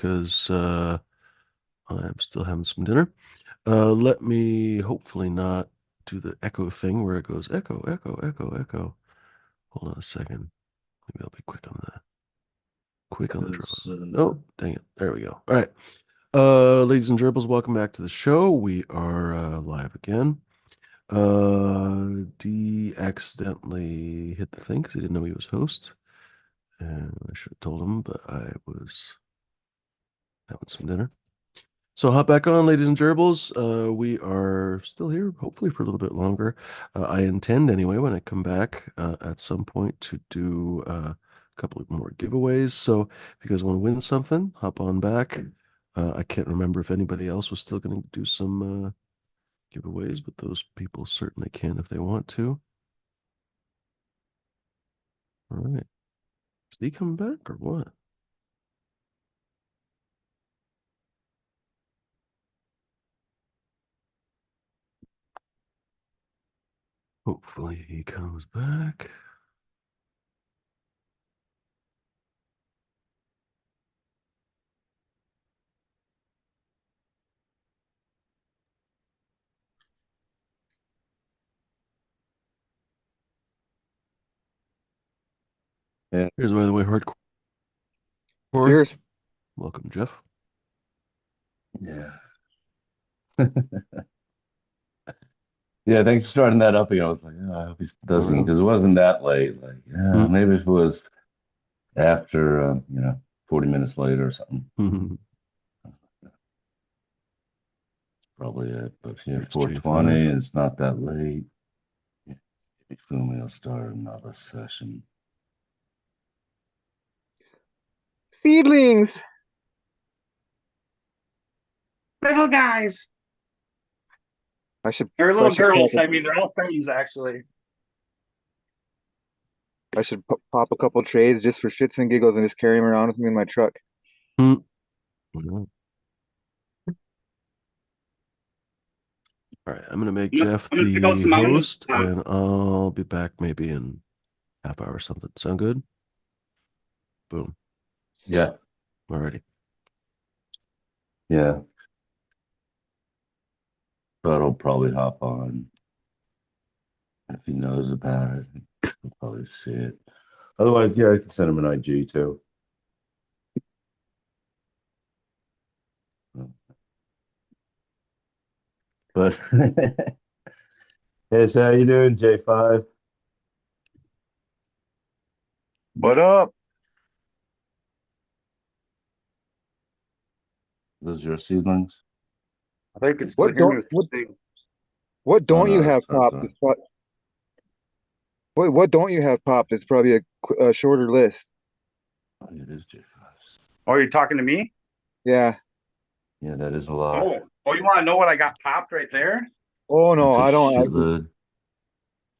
because I'm still having some dinner. Let me hopefully not do the echo thing where it goes echo, echo, echo, echo. Hold on a second. Maybe I'll be quick on that. Quick on the draw. Oh, dang it. There we go. All right. Ladies and gerbils, welcome back to the show. We are live again. D accidentally hit the thing because he didn't know he was host. And I should have told him, but I was having some dinner. So hop back on, ladies and gerbils. We are still here, hopefully for a little bit longer. I intend anyway, when I come back at some point to do a couple of more giveaways. So if you guys want to win something, hop on back. I can't remember if anybody else was still going to do some giveaways, but those people certainly can if they want to. All right. Is he coming back or what? Hopefully he comes back. Yeah. Here's, by the way, hardcore. Cheers. Welcome, Jeff. Yeah. Yeah, thanks for starting that up again. I was like, oh, I hope he doesn't, because it wasn't that late. Like, yeah, maybe if it was after, 40 minutes later or something. Probably it. But yeah, 4:20, it's not that late. Fumi will start another session. Seedlings. Little guys. They're little girls. I mean, they're all friends, actually. I should pop a couple trays just for shits and giggles and just carry them around with me in my truck. All right, I'm going to make Jeff the host, and I'll be back maybe in half hour or something. Sound good? Boom. Yeah. Alrighty. Yeah. But I'll probably hop on if he knows about it. He'll probably see it. Otherwise, yeah, I can send him an IG too. But hey, so how you doing, J5? What up? Those are your seedlings? I think it's what don't you have popped? What don't you have popped? It's probably a shorter list. Oh, it is J5. Oh, are you talking to me? Yeah. Yeah, that is a lot. Oh, you want to know what I got popped right there? Oh no, I don't.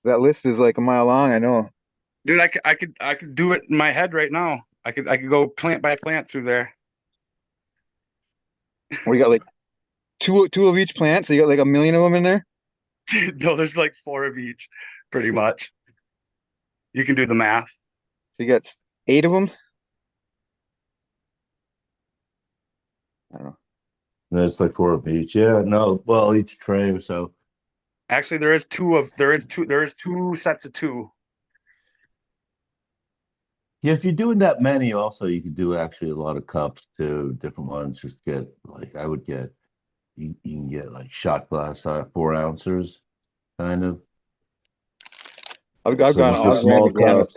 That list is like a mile long. I know. Dude, I could do it in my head right now. I could go plant by plant through there. We got like two of each plant, so you got like a million of them in there. No, there's like 4 of each, pretty much. You can do the math. So you got 8 of them. I don't know. There's like 4 of each. Yeah, no, well, each tray or so. Actually, there is two sets of 2. Yeah, if you're doing that many, also you could do actually a lot of cups too, different ones. Just get like I would get you can get like shot glass 4 ounces, kind of. I've gone all small cups.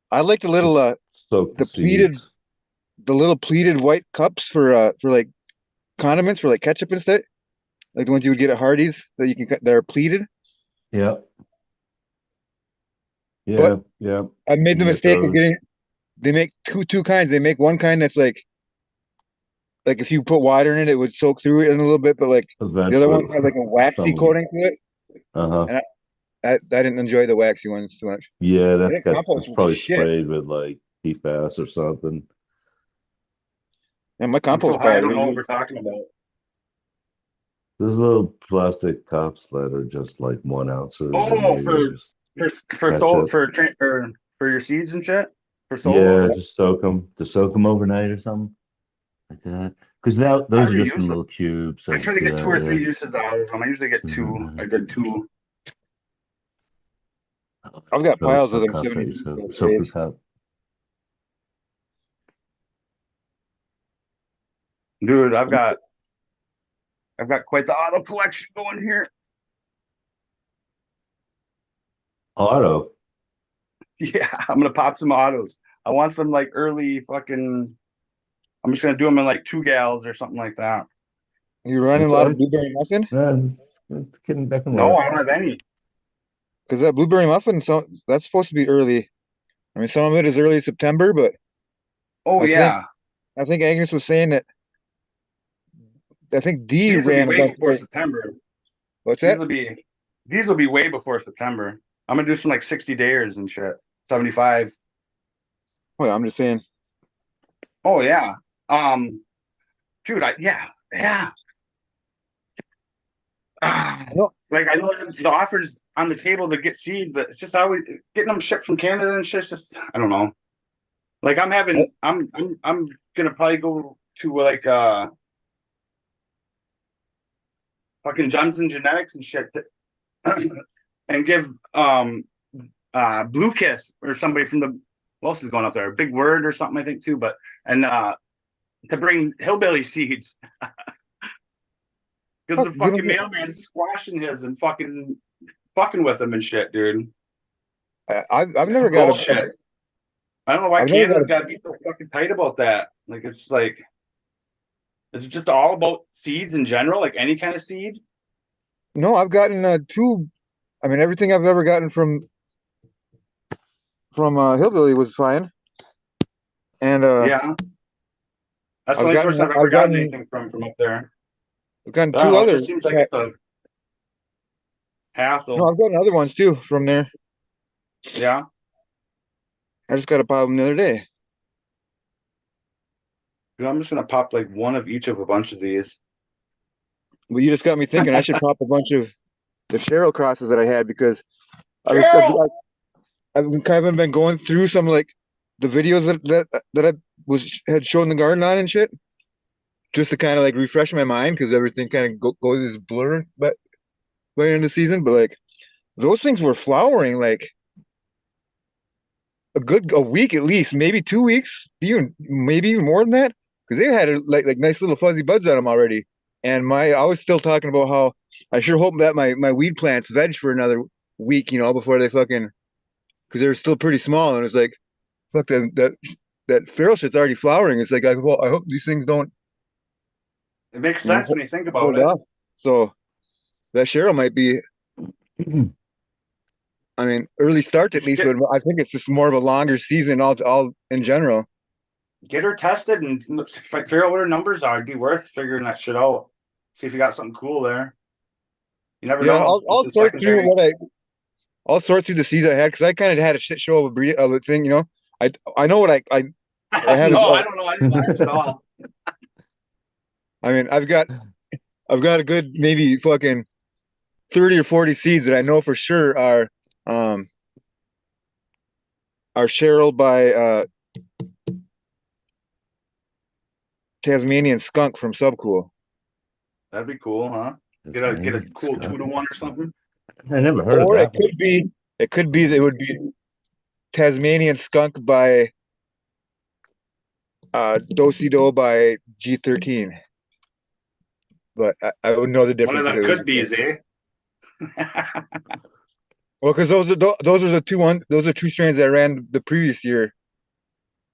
I like the little the little pleated white cups for like condiments for like ketchup and stuff. Like the ones you would get at Hardee's that you can that are pleated. Yeah. Yeah, but yeah. I made the mistake of getting. They make two kinds. They make one kind that's like if you put water in it, it would soak through it in a little bit. But like the other one has like a waxy coating to it. And I didn't enjoy the waxy ones too much. Yeah, that's probably sprayed with like PFAS or something. And my compost I don't know what we're talking about. There's little plastic cups that are just like 1 ounces. Oh, for your seeds and shit. For yeah, to soak them overnight or something. like that. Because now I those are already just in used them. little cubes. So I I can try to see get that. 2 or 3 Yeah. uses out of them. I usually get a good 2. I've got So piles a of them cup sitting that in you soak, those soak a days. cup. Dude, I've got quite the auto collection going here. Auto. Yeah, I'm gonna pop some autos. I want some like early fucking. I'm just gonna do them in like 2 gals or something like that. You running a lot of Okay. blueberry muffin? Yeah, that can No, work. I don't have any. Because that blueberry muffin, so that's supposed to be early. I mean, some of it is early September, but Oh I think yeah, I think Agnes was saying that I think D these will be ran a way bunch before of. September. What's These that? will be these will be way before September. I'm gonna do some like 60 days and shit. 75. Oh, yeah, I'm just saying. Oh yeah. Um, dude, yeah. No, Like I know the offers on the table to get seeds, but it's just always getting them shipped from Canada and shit. Just I don't know. Like I'm gonna probably go to like fucking Johnson Genetics and shit and give Blue Kiss or somebody from the who else is going up there? Big Word or something I think too, but and to bring hillbilly seeds because the give fucking him. mailman's squashing his and fucking with him and shit, dude. I've It's never some got a. bullshit. I don't know why I've never got Canada's a. got to be so fucking tight about that. Like it's just all about seeds in general, like any kind of seed. No, I've gotten two. I mean, everything I've ever gotten from Hillbilly was fine, and Yeah, that's the I've only gotten source I've ever I've gotten gotten anything from up there. I've gotten But I don't two know. It others. just seems like Yeah. it's a No, hassle. I've gotten other ones too from there. Yeah. I just got a pile of them the other day. Dude, I'm just gonna pop like one of each of a bunch of these. But you just got me thinking I should pop a bunch of the Cheryl crosses that I had because I was Cheryl! I've kind of been going through some like the videos that I had shown the garden on and shit, just to kind of like refresh my mind because everything kind of goes as blur, but by the end of the season. But like those things were flowering like a week at least, maybe 2 weeks, even maybe even more than that, because they had like nice little fuzzy buds on them already. And I was still talking about how I sure hope that my weed plants veg for another week, before they fucking because they're still pretty small. And it's like, fuck that feral shit's already flowering. It's like I hope these things don't It makes you know sense when you think about hold it. off. So that Cheryl might be. I mean, early start You at should least, but I think it's just more of a longer season all in general. get her tested and figure out what her numbers are. It'd be worth figuring that shit out. See if you got something cool there. You never Yeah, know with I'll the sort through secondary. I'll sort through the seeds I had because I kind of had a shit show of a thing. I know what I had. No, I don't know any plants at all. I mean, I've got a good maybe fucking 30 or 40 seeds that I know for sure um are Cheryl by Tasmanian skunk from Subcool. That'd be cool, huh? Get a cool 2-to-1 or something. I never heard of Or that. it could be that it would be Tasmanian skunk by Dosido by G13. But I would know the One of difference if them it was. could be, eh? Well, because those are those are two strains that I ran the previous year,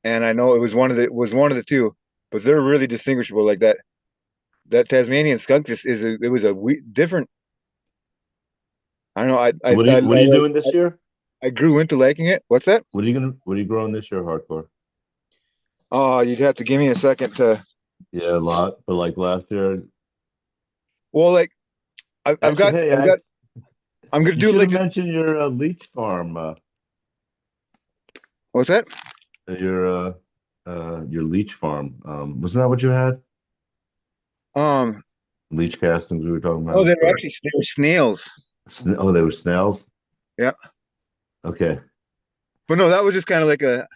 and I know it was one of the two, but they're really distinguishable. Like that Tasmanian skunk it was different. I don't know. What are you doing this year? I grew into liking it. What's that? What are you growing this year, hardcore? Oh, you'd have to give me a second to. Yeah, a lot. But like last year, Well, like I've actually, got hey, I've got. I'm gonna you do should have like mentioned your leech farm. what's that? Your leech farm. Wasn't that what you had? Um. Leech castings we were talking Oh, about. Or they were snails. oh, they were snails. Yeah, Okay. but no, that was just kind of like a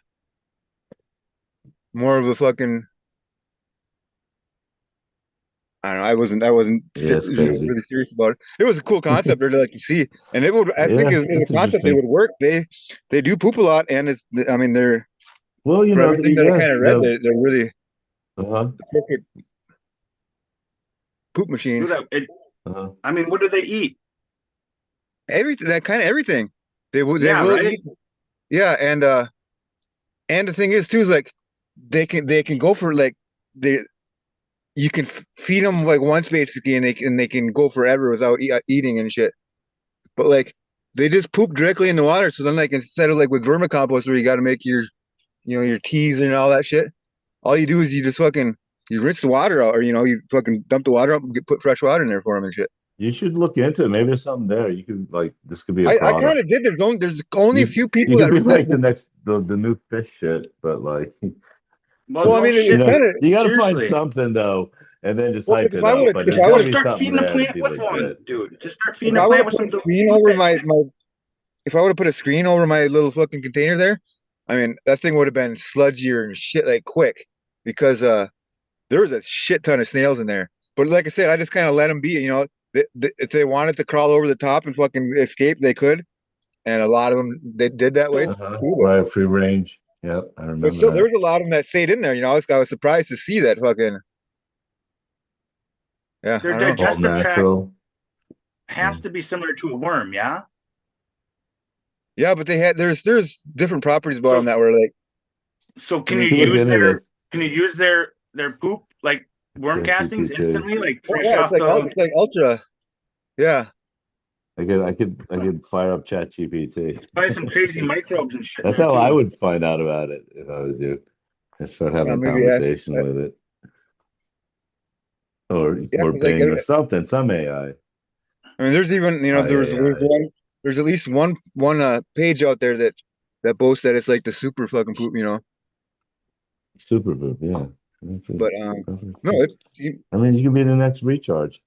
more of a fucking I don't know. I wasn't Yeah, it's crazy. really serious about it. It was a cool concept there to like to see, and it would. I think Yeah, as a it's concept, it interesting. would work. They do poop a lot, and it's. I mean, they're Well, for everything that I kind of read, they're really uh-huh, the perfect poop machines. Dude, uh-huh. I mean, what do they eat? Everything that kind of everything. They Yeah, will right. eat. Yeah, and the thing is too is like they can go for like they you can feed them like once basically, and they can go forever without eating and shit. But like they just poop directly in the water. So then like instead of like with vermicompost where you got to make your teas and all that shit, all you do is you just fucking you rinse the water out, or you fucking dump the water up and put fresh water in there for them and shit. You should look into it. Maybe there's something there. You could like this could be a I kind product. of did. There's only a You few you people could that be like that the new fish shit, but like Well, well, I no mean, you shit, it's know, kind dude. of you got to find Seriously. something though, and then just well, because hype it up. But if there's I got would to have be Start something feeding the there to plant be with one, legit. dude. Just start feeding if the I would plant have with put some a screen over fish. if I would have put a screen over my little fucking container there, I mean, that thing would have been sludgier and shit like quick because there was a shit ton of snails in there. But like I said, I just kind of let them be. If they wanted to crawl over the top and fucking escape, they could, and a lot of them they did that way So Uh-huh. too. Right, free range. Yep, I But remember still, there that. was a lot of them that stayed in there. I was surprised to see that fucking. Yeah, their I don't know. All digestive tract natural. Yeah. has to be similar to a worm, yeah. Yeah, but there's different properties about them So that were like. so I can mean, you You look use into their this. poop like worm Chat castings GPT. instantly, like oh fresh yeah, off the it's like ultra. Yeah, I could fire up Chat GPT. probably some crazy microbes and shit in That's there how I too. would find out about it if I was you. Just start having a maybe ask. conversation with it. Yeah, Or 'cause, like Bing or something, some AI. I mean, there's even AI. there's at least one page out there that boasts that it's like the super fucking poop. Super boop, yeah. That's it. But Perfect. no, I mean, you could be the next recharge.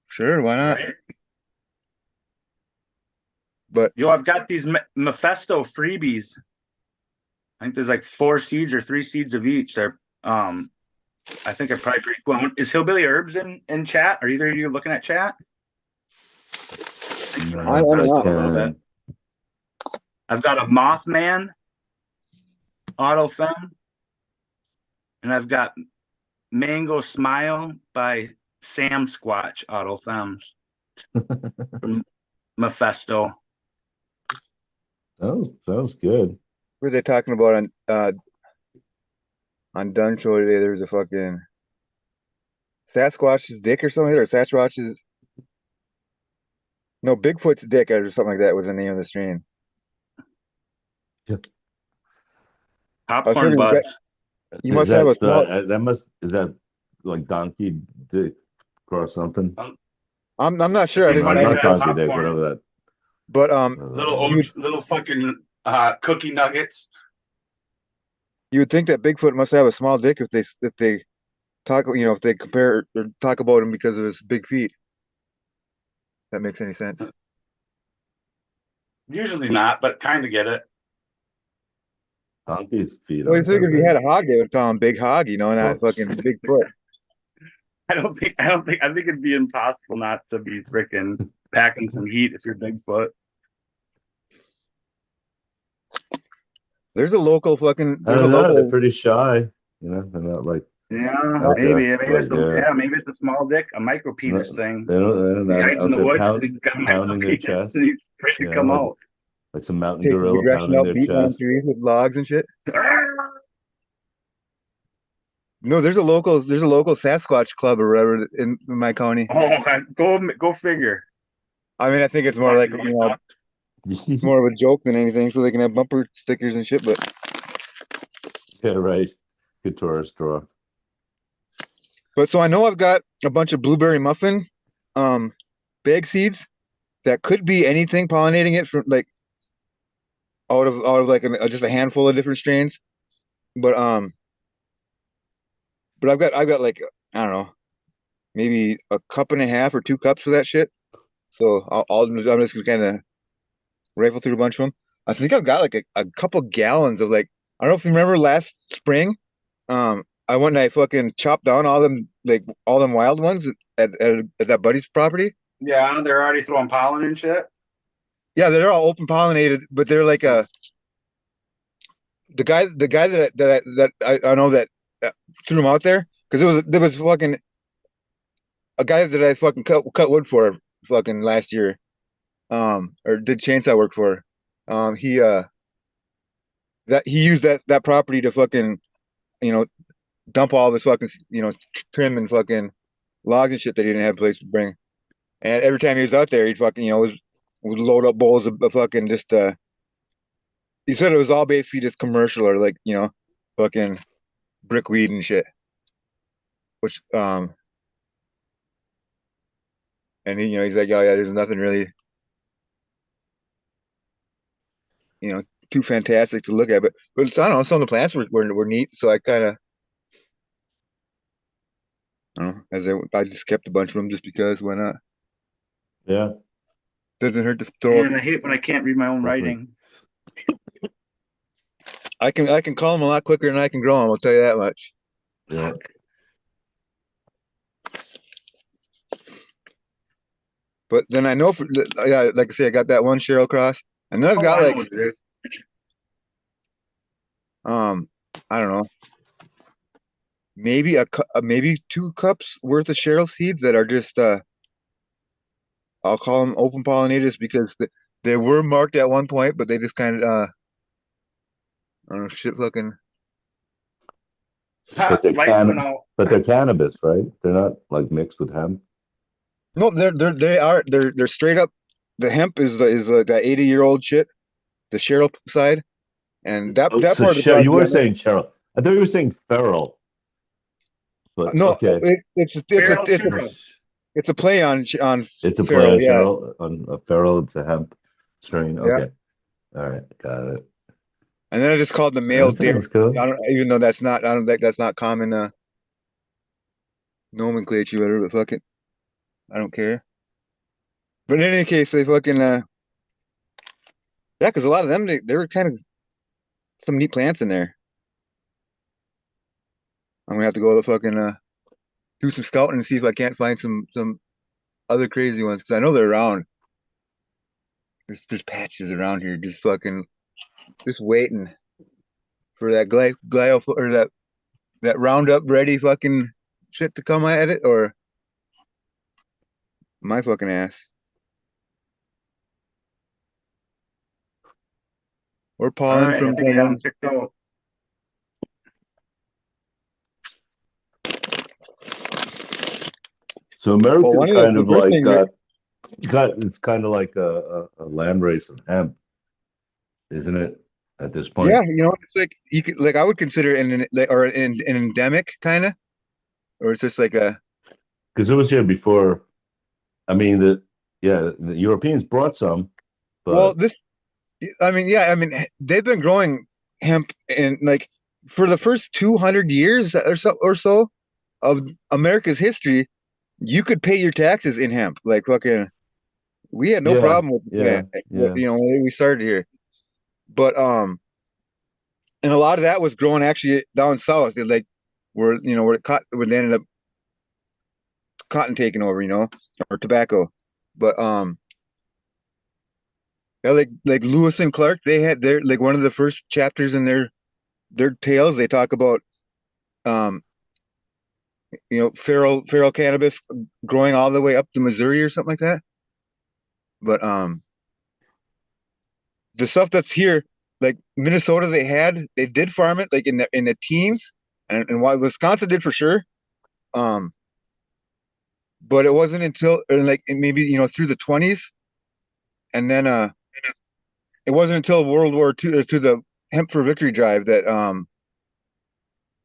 sure, why not? Right? But Yo, I've got these Mephisto freebies. I think there's like 4 seeds or 3 seeds of each. They're I think are probably pretty cool. Is Hillbilly Herbs in chat? Are either of you looking at chat? No, I am I Pass it not. a little bit. can. I've got a Mothman autofem, and I've got Mango Smile by Sam Squatch autofems from Mephisto. That was good. What are they talking about on Dun Show today? There's a fucking Sasquatch's dick or something, or Sasquatch's no Bigfoot's dick or something like that was the name of the stream. I was Popcorn figuring buds. you must have a small. Is that like donkey dick or something? I'm not I sure. I think didn't. one Not is not that donkey dick, popcorn. whatever that. But Little you little fucking cookie nuggets. you would think that Bigfoot must have a small dick if they talk if they compare or talk about him because of his big feet. That makes any sense. Usually not, but kind of get it. Donkey's feet Well, you aren't that figure if he had big. a hog, they would call him Big Hog, not Well, fucking Bigfoot. I think it'd be impossible not to be freaking packing some heat if you're Bigfoot. There's a local fucking. I There's a don't know. They're local. pretty shy. They're not like Yeah, out there. maybe it's a small dick, a micro penis thing. They're He not hides in out the there woods and he's got a micro pounding their penis chest. and he's ready to Yeah, come out. like some mountain Taking gorilla aggression pounding out, their beating on chest. trees with logs and shit. No, there's a local Sasquatch club or whatever in my county. Go figure. I mean, I think it's more like more of a joke than anything, so they can have bumper stickers and shit. But Yeah, right. Good tourist draw. so I know I've got a bunch of blueberry muffin bag seeds that could be anything pollinating it from like out of like just a handful of different strains. But I've got like I don't know, maybe a cup and a half or 2 cups of that shit. So I'm just gonna kind of rifle through a bunch of them. I think I've got like a couple gallons of like I don't know if you remember last spring. I went and I fucking chopped down all them wild ones at that buddy's property. Yeah, they're already throwing pollen and shit. Yeah, they're all open pollinated, but they're like the guy I know that threw them out there because there was fucking a guy that I fucking cut wood for fucking last year, or did chainsaw work for. He that he used that property to fucking you know dump all of his fucking trim and fucking logs and shit that he didn't have a place to bring. And every time he was out there, he'd fucking would load up bowls of fucking just he said it was all basically just commercial or like fucking brickweed and shit. Which and he's like, oh yeah, there's nothing really too fantastic to look at, but it's, I don't know, some of the plants were neat, so I kind of I don't know, I just kept a bunch of them just because why not? Yeah. Doesn't hurt to throw. And I hate when I can't read my own writing. I can call them a lot quicker than I can grow them. I'll tell you that much. Yeah. But then I know yeah, like I say, I got that one Cheryl cross, and then I've Oh, got I know like what it is. I don't know, maybe maybe 2 cups worth of Cheryl seeds that are just I'll call them open pollinators because they were marked at one point, but they just kind of I don't know, shit fucking. But they're Lights went out. but they're cannabis, right? They're not like mixed with hemp. No, they're straight up. The hemp is that 80-year-old shit, the Cheryl side, and that Oh, that so part of the you were process. saying Cheryl. I thought you were saying feral. But No, okay. Feral Cheryl. It's a play on It's a play feral, on yeah, Cheryl on a feral. It's a hemp strain. yeah. Okay. All right. Got it. And then I just called the male That dare. sounds cool. I don't, even though that's not, I don't think that's not common nomenclature, whatever. But fuck it, I don't care. But in any case, they fucking yeah, because a lot of them they were kind of some neat plants in there. I'm gonna have to go to fucking do some scouting and see if I can't find some other crazy ones because I know they're around. There's patches around here just fucking just waiting for that glio or that Roundup ready fucking shit to come at it or my fucking ass or All pollen right, I from think I got them someone. picked out. So Well, America's one of kind the of first like things it's kind of like a land race of hemp, isn't it? At this point, yeah, it's like you could like I would consider an endemic kind of, or it's just like a because it was here before. I mean, the Europeans brought some, well but this I mean yeah I mean they've been growing hemp in like for the first 200 years or so of America's history. You could pay your taxes in hemp like fucking. We had no yeah, problem with the yeah, plant, yeah, when we started here. But and a lot of that was growing actually down south. It, like where they ended up cotton taking over, or tobacco. But yeah, like Lewis and Clark, they had their like one of the first chapters in their tales. They talk about um feral cannabis growing all the way up to Missouri or something like that. But the stuff that's here, like Minnesota, they did farm it like in the teens, and what Wisconsin did for sure. Um, but it wasn't until like maybe through the 20s, and then it wasn't until World War II to the Hemp for Victory drive that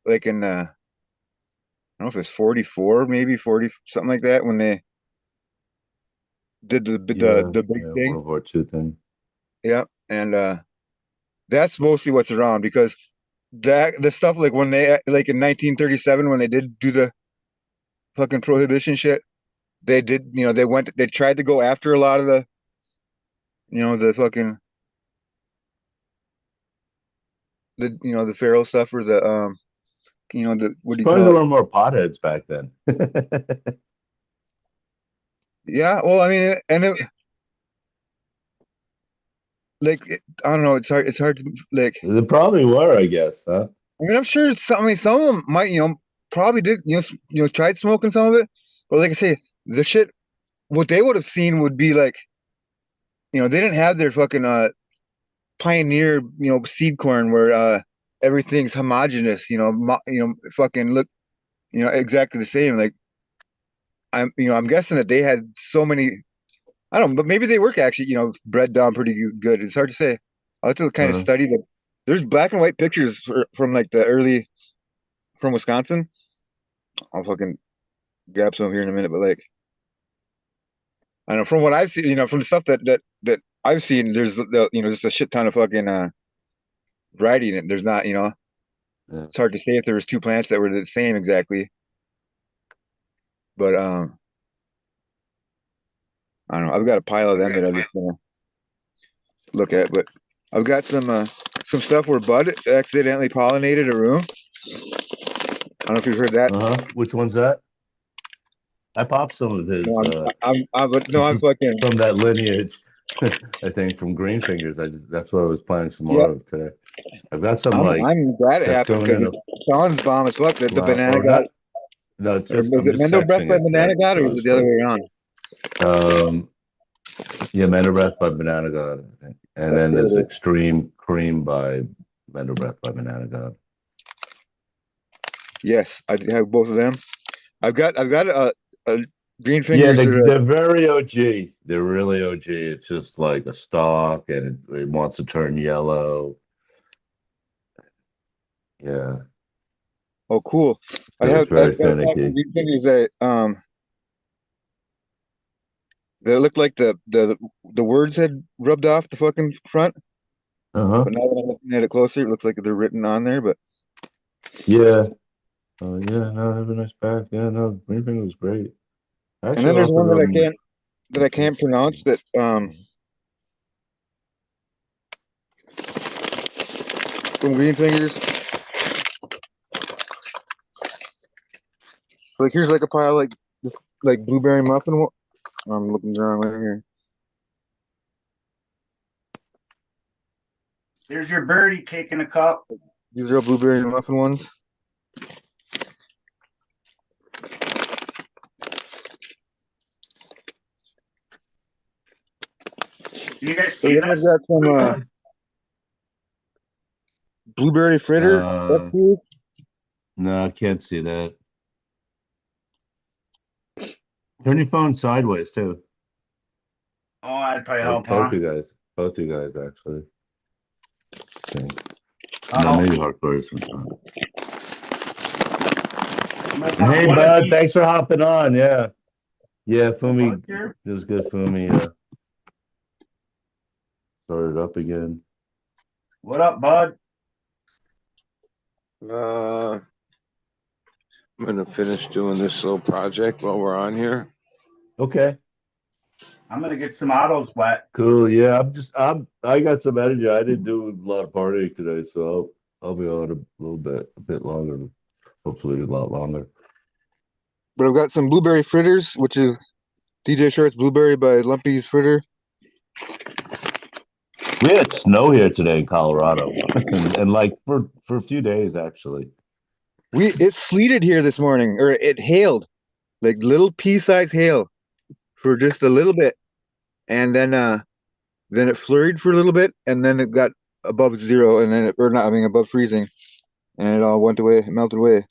like in I don't know if it's 44, maybe 40, something like that, when they did yeah, the big yeah. thing. World War II thing. Yeah, and that's mostly what's around because the stuff like when they like in 1937 when they did do the fucking prohibition shit, they did they tried to go after a lot of the fucking the feral stuff or the what do you Probably a call it? little more potheads back then. Yeah, well, I mean, I don't know. It's hard. It's hard to like. They probably were, I guess, huh? I mean, I'm sure. Some of them might, probably did, tried smoking some of it. But like I say, the shit, what they would have seen would be like, they didn't have their fucking pioneer, seed corn where everything's homogeneous. Fucking look, exactly the same. Like I'm guessing that they had so many. I don't know, but maybe they work actually, bred down pretty good. It's hard to say. I'll have to kind of Uh-huh. study the. There's black and white pictures from like the early from Wisconsin. I'll fucking grab some here in a minute, but like I don't know from what I've seen, from the stuff that I've seen, there's just a shit ton of fucking variety in it. There's not, Yeah. it's hard to say if there was two plants that were the same exactly, but I don't know. I've got a pile of them that I'm just gonna look at, but I've got some stuff where Bud accidentally pollinated a room. I don't know if you've heard that. Uh-huh. Which one's that? I popped some of his No, I'm fucking from that lineage. I think from green fingers. That's what I was planning some yeah. more of today. I've got some like I'm glad it that's happened going because in a it sounds bomb as fuck. That the flower banana or got, not. No, it's or just was I'm it just Mendo Breath sexing by it. Banana That God, or so was it it's the other like way around? yeah, Mender Breath by Banana God. I think. And then There it there's is. Extreme Cream by Mender Breath by Banana God. Yes, I have both of them. I've got a green Yeah, fingers. they're very OG. They're really OG. It's just like a stalk and it wants to turn yellow. Yeah. Oh, cool. So it's very I've got a pack of finicky. green fingers that looked like the words had rubbed off the fucking front. Uh-huh. But now that I'm looking at it closer, it looks like they're written on there. But Yeah. Oh yeah, no, have a nice pack. Yeah, no, green finger was great. I and actually then there's one offered them that I can't pronounce that from green fingers. Like here's like a pile like blueberry muffin. I'm looking the wrong way here. There's your birdie cake in a cup. These are all blueberry muffin ones. Do you guys So see then I've this? got some blueberry fritter. uh no, I can't see that. Turn your phone sideways too. Oh, I'd probably help, huh? Both you guys actually. I think. I'll No, help maybe you. hardcore is from time. I'm gonna pop Hey one of bud, these thanks for hopping on. Yeah. Yeah, buds Fumi, here. it was good. Fumi started up again. What up, bud? I'm gonna finish doing this little project while we're on here. Okay. I'm gonna get some autos wet. Cool. Yeah, I got some energy. I didn't do a lot of partying today, so I'll be on a bit longer, hopefully a lot longer. But I've got some blueberry fritters, which is DJ Short's Blueberry by Lumpy's Fritter. We had snow here today in Colorado, and like for a few days actually. It sleeted here this morning, or it hailed, like little pea-sized hail for just a little bit, and then it flurried for a little bit, and then it got above zero, and then or not, I mean above freezing, and it all went away, it melted away.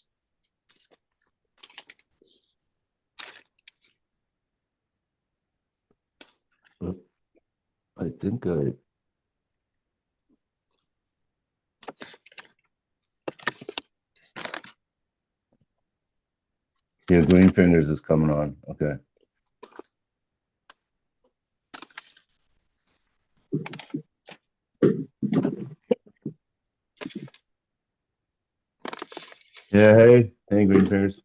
I think I. Yeah, Green Fingers is coming on. Okay. Yeah, hey, Green Fingers.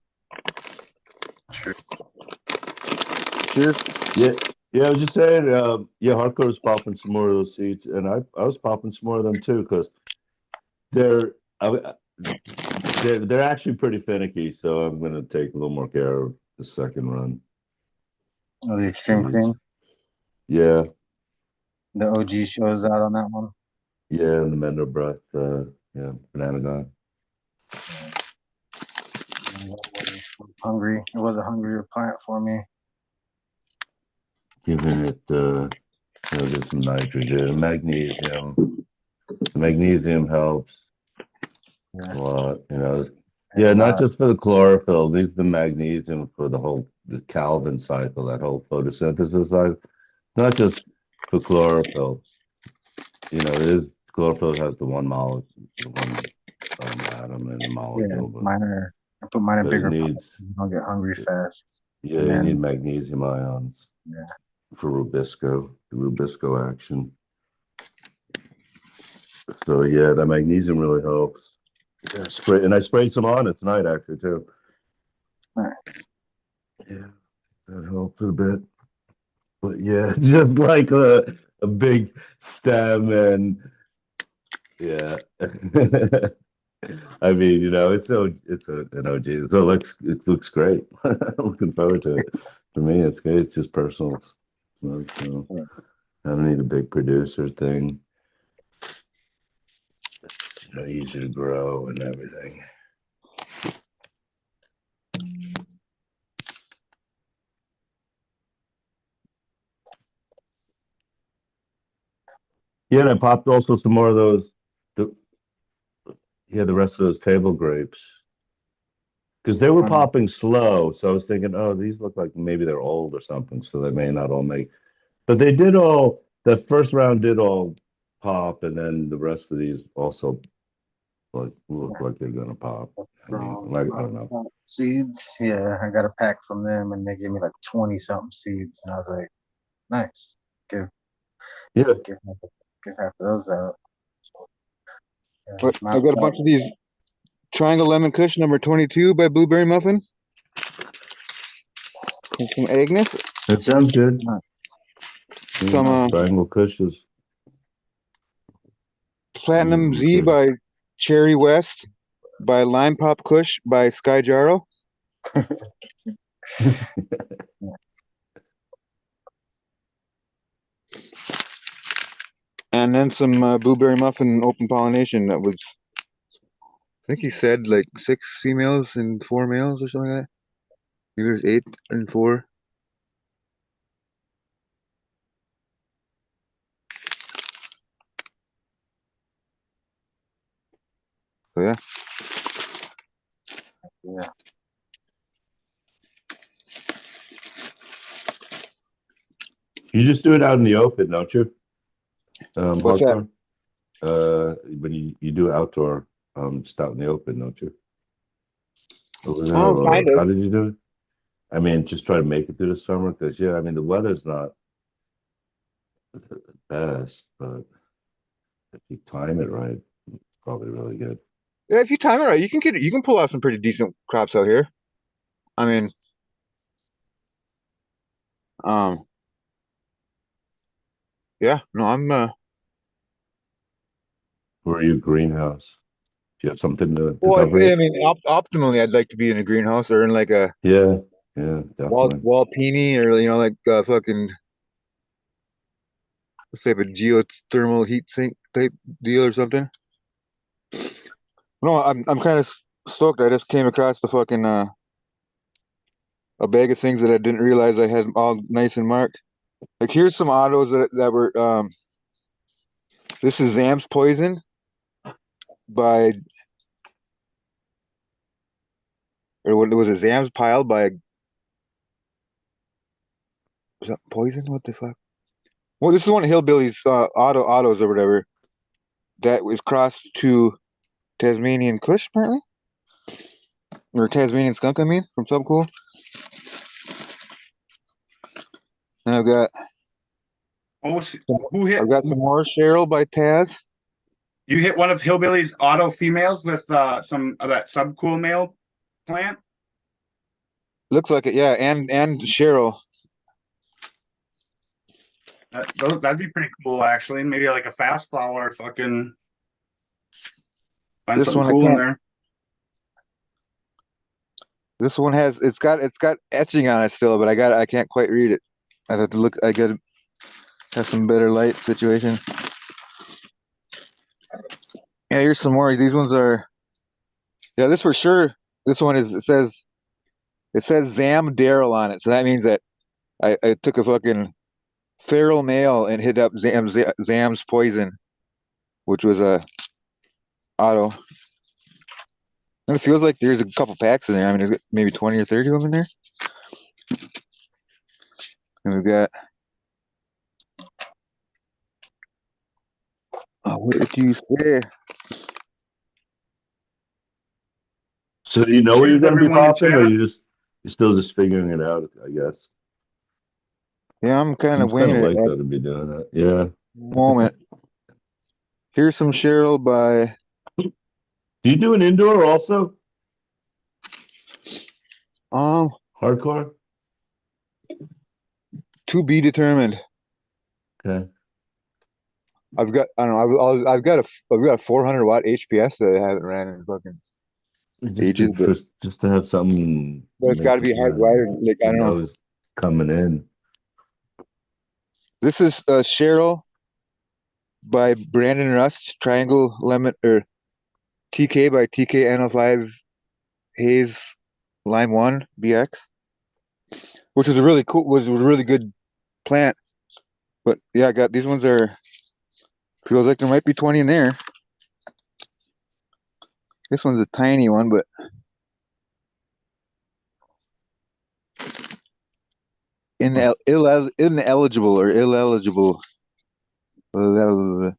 Cheers. Yeah, I was just saying, yeah, Hardcore was popping some more of those seeds, and I was popping some more of them too, because they're they're actually pretty finicky, so I'm gonna take a little more care of the second run. Oh, the extreme Jeez. cream. Yeah, The OG shows out on that one. yeah, and the Mendo breath, yeah, banana guy. Hungry. It was a hungrier plant for me. Giving it, get some nitrogen, magnesium. The magnesium helps Yeah. a lot, Yeah, not just for the chlorophyll. These the magnesium for the Calvin cycle, that whole photosynthesis cycle. Not just for chlorophyll. Chlorophyll has the one molecule, the one atom and the Yeah, molecule, but I put mine in it bigger pots. needs, You don't get hungry fast. yeah, And you then- need magnesium ions Yeah. for Rubisco, the Rubisco action. So yeah, that magnesium really helps. Yeah, I sprayed some on it tonight actually too. Nice. Yeah, that helps a bit. But yeah, just like a big stem and yeah. I mean, an OG. So it looks great. Looking forward to it. For me, it's good. It's just personal. So I don't need a big producer thing. It's easy to grow and everything. Yeah, and I popped also some more of those. The, the rest of those table grapes. Because they were popping slow. So I was thinking, oh, these look like maybe they're old or something. So they may not all make. But they did all, the first round did all pop. And then the rest of these also look like they're going to pop. I don't know. Seeds. Yeah, I got a pack from them and they gave me like 20 something seeds. And I was like, nice. Give half of those out. So, yeah, But I've got a bunch of these Triangle Lemon Kush number 22 by Blueberry Muffin. And some Agnes. That sounds good. nice. Some Triangle Cushes. Platinum Z by Cherry West, by Lime Pop Kush by Sky Jarro. And then some Blueberry Muffin open pollination that was, I think he said like 6 females and 4 males or something like that. Maybe there's 8 and 4. So yeah. Yeah. You just do it out in the open, don't you? What's that? When you do outdoor, just out in the open, don't you? Oh, kind of. How did you do it? I mean, just try to make it through the summer because I mean the weather's not the best, but if you time it right, it's probably really good. Yeah, if you time it right, you can pull off some pretty decent crops out here. I mean, yeah, no, I'm Where are you greenhouse? Do you have something to well, cover I it? mean, optimally, I'd like to be in a greenhouse or in like a Yeah, definitely. wall peony or like fucking let's say a geothermal heat sink type deal or something. No, I'm kind of stoked. I just came across the fucking a bag of things that I didn't realize I had all nice and marked. Like here's some autos that were this is Zam's Poison by or what was it Zam's Pile by was that Poison? What the fuck? Well, this is one of Hillbilly's autos or whatever that was crossed to Tasmanian Kush apparently. Or Tasmanian skunk, I mean, from Subcool. And I've got Who hit? I've got some more Cheryl by Taz. You hit one of Hillbilly's auto females with some of that subcool male plant. Looks like it, yeah, and Cheryl. That'd be pretty cool, actually. Maybe like a fast flower, fucking find This something one I cool in can't- there. This one has it's got etching on it still, but I can't quite read it. I have to look. I got to have some better light situation. Yeah, here's some more. These ones are. Yeah, this for sure. This one is. It says Zam Daryl on it, so that means that I took a fucking feral male and hit up Zam's poison, which was a auto. And it feels like there's a couple packs in there. I mean, there's maybe 20 or 30 of them in there. And we've got. Oh, what did you say? So do you know where you're Cheers, going to be everyone in popping, or chat. you're still just figuring it out? I guess. Yeah, I'm kind of Seems kind winging of it late at though to be doing that. Yeah. the moment. Here's some Cheryl by. Do you do an indoor also? Hardcore? To be determined. Okay. I've got I don't know I've got a 400 watt HPS that I haven't ran in fucking ages, but Just to have something. it's got to be hardwired. Like I don't know. Coming in. This is Cheryl by Brandon Rust, Triangle Lemon or TK by TK NO5 Haze Lime 1 BX, which was a really cool, was a really good plant. But yeah, I got these ones are feels like there might be 20 in there. This one's a tiny one, but ineligible or illegible. You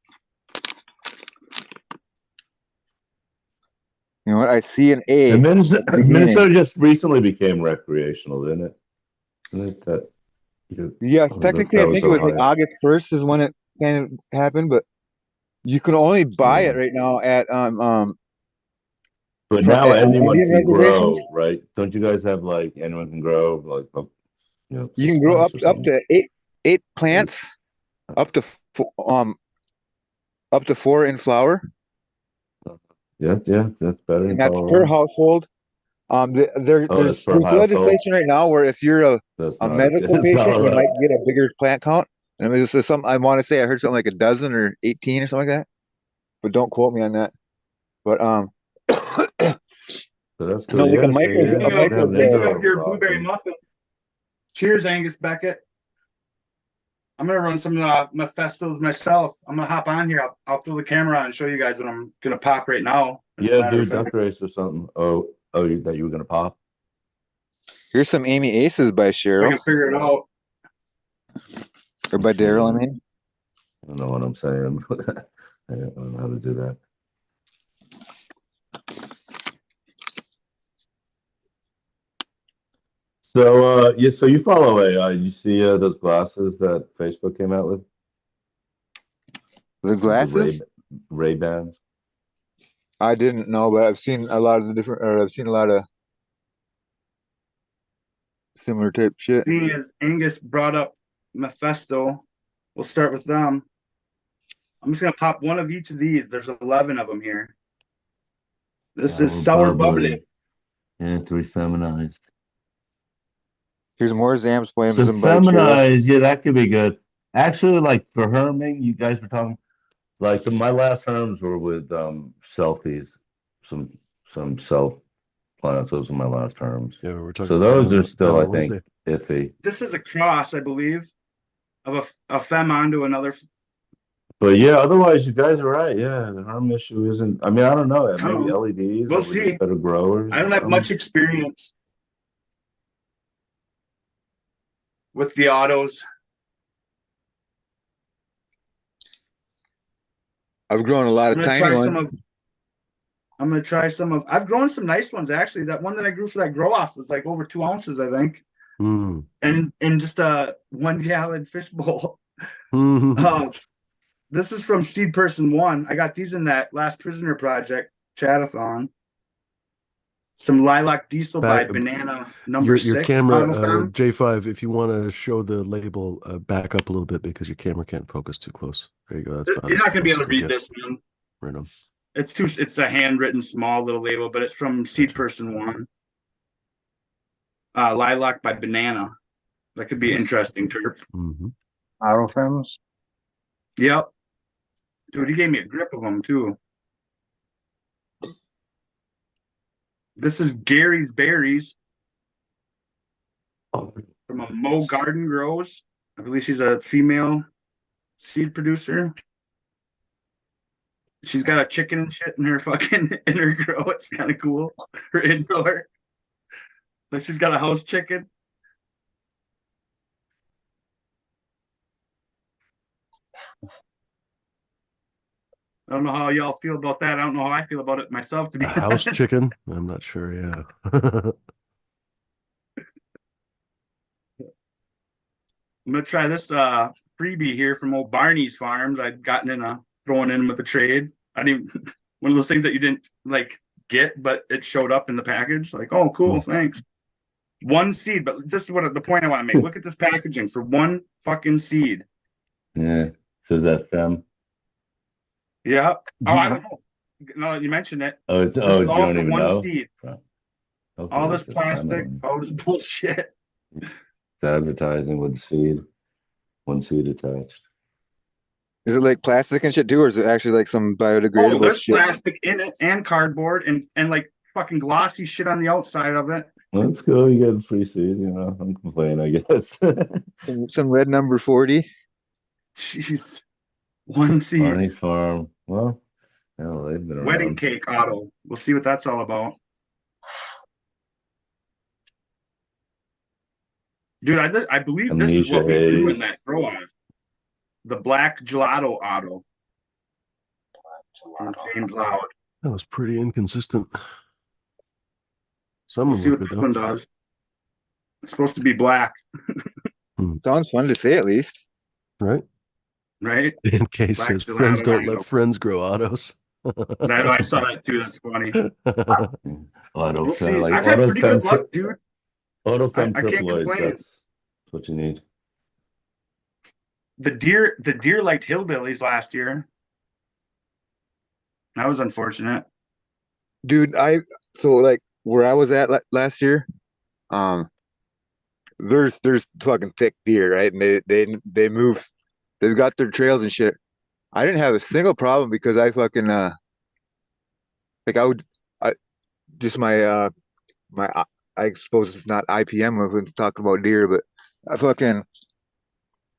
know what? I see an A. And beginning. Minnesota just recently became recreational, didn't it? Isn't it that? Yes, technically, I think it was like August 1st is when it kind of happened, but you can only buy it right now at But now anyone Indian can reservations. grow, right? Don't you guys have like anyone can grow like You can grow up to eight plants, up to 4 in flower. Yeah, that's better. And that's per household. There's legislation right now where if you're a medical patient, you might get a bigger plant count. And I mean, this is something I want to say. I heard something like a dozen or 18 or something like that, but don't quote me on that. But so that's no, like a micro. Making up your blueberry muffin. Cheers, Angus Beckett. I'm gonna run some Mephistos myself. I'm gonna hop on here. I'll throw the camera on and show you guys what I'm gonna pop right now. Yeah, do duck race or something. Oh, that you were gonna pop. Here's some Amy Aces by Cheryl. I can figure it out. Or by Daryl, I mean. I don't know what I'm saying. I don't know how to do that. So so you follow AI. You see those glasses that Facebook came out with? The glasses? The Ray-Bans. I didn't know, but I've seen a lot of the different, or I've seen a lot of similar type shit. Seeing as Angus brought up Mephisto, we'll start with them. I'm just gonna pop one of each of these. There's 11 of them here. This is sour bubbly. Yeah, 3 feminized. Here's more Zam's flames. So feminized, yeah, that could be good. Actually, like for herming, you guys were talking like my last herms were with selfies, some self plants. Those are my last herms. Yeah, we're talking. So those are still, I think, iffy. This is a cross, I believe, of a fem onto another. But yeah, otherwise you guys are right. Yeah, the herm issue isn't. I mean, I don't know. Maybe LEDs. We'll see. Better growers. I don't have much experience with the autos. I've grown a lot of tiny ones. I'm gonna try some of. I've grown some nice ones actually. That one that I grew for that grow off was like over 2 ounces, I think, and in just a 1 gallon fish bowl. This is from Seed Person 1. I got these in that Last Prisoner Project chatathon. Some lilac diesel by Banana number 6. Your camera, J5, if you want to show the label, back up a little bit because your camera can't focus too close. There you go. That's You're not gonna be able to read this, man. Right on. It's a handwritten small little label, but it's from Seed Person 1. Lilac by Banana. That could be interesting, Turp. Mm-hmm. Autofems. Yep. Dude, he gave me a grip of them too. This is Gary's Berries from a Mo Garden Grows. I believe she's a female seed producer. She's got a chicken and shit in her fucking in her grow. It's kind of cool. Her indoor. Like she's got a house chicken. I don't know how y'all feel about that. I don't know how I feel about it myself, to be A house honest. chicken? I'm not sure. Yeah. I'm gonna try this freebie here from old Barney's Farms. I'd gotten in a throwing in with a trade. I didn't one of those things that you didn't like get, but it showed up in the package. Like, oh, cool, thanks. One seed, but this is what the point I want to make. Look at this packaging for one fucking seed. Yeah. Says that fem. Yeah. Oh, I don't know. Now that you mentioned it, Oh, this you is all don't for even one know? seed. Okay, All this it's plastic, all this bullshit. It's advertising with seed. One seed attached. Is it like plastic and shit too, or is it actually like some Oh, biodegradable there's shit? plastic in it and cardboard and like fucking glossy shit on the outside of it. Let's go. You get free seed, I'm complaining, I guess. Some red number 40. Jeez. One seed. Barney's Farm. Well, hell, they've been Wedding around. cake auto. We'll see what that's all about. Dude, I believe this is what we grew in Amnesia that grow on. The black gelato auto from James Loud. That was pretty inconsistent. Some We'll of see them what were this one good, though. does. It's supposed to be black, Sounds fun to say at least. Right? right? In case Black says friends gelato don't let auto. friends grow autos. I saw that too. That's funny. Auto We'll see. like I've had pretty good autofem luck, dude. autofem I can't triploids. complain. That's what you need. The deer liked hillbillies last year. That was unfortunate. Dude, so like where I was at last year, um, there's fucking thick deer, right? And they move, they've got their trails and shit. I didn't have a single problem because I fucking like I just my I suppose it's not IPM when it's talking about deer, but I fucking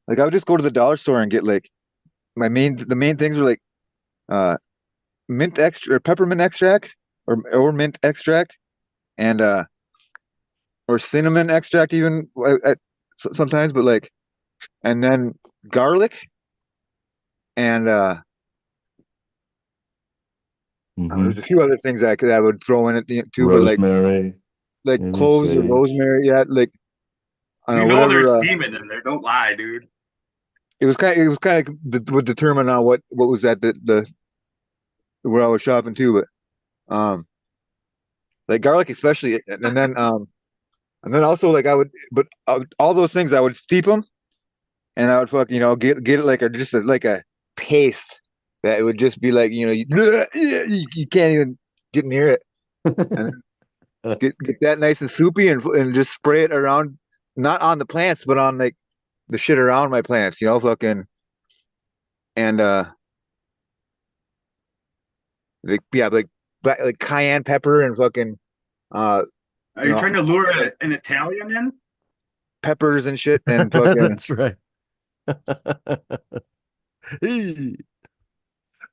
like I would just go to the dollar store and get like the main things are like uh mint extra or peppermint extract or mint extract and or cinnamon extract even sometimes, but like and then garlic and there's a few other things I would throw in it too, but Rosemary, like maybe cloves or sage. rosemary, yeah, like I don't know, There's whatever. semen in there. Don't lie, dude. It was kind of would determine on what was at the where I was shopping too, but like garlic especially, and then also like all those things I would steep them and I would get it like like a paste that it would just be like you can't even get near it and get that nice and soupy and just spray it around, not on the plants but on like the shit around my plants, fucking and like yeah like black, like cayenne pepper and fucking Are you trying to lure an Italian in? peppers and shit and fucking That's right. Hey.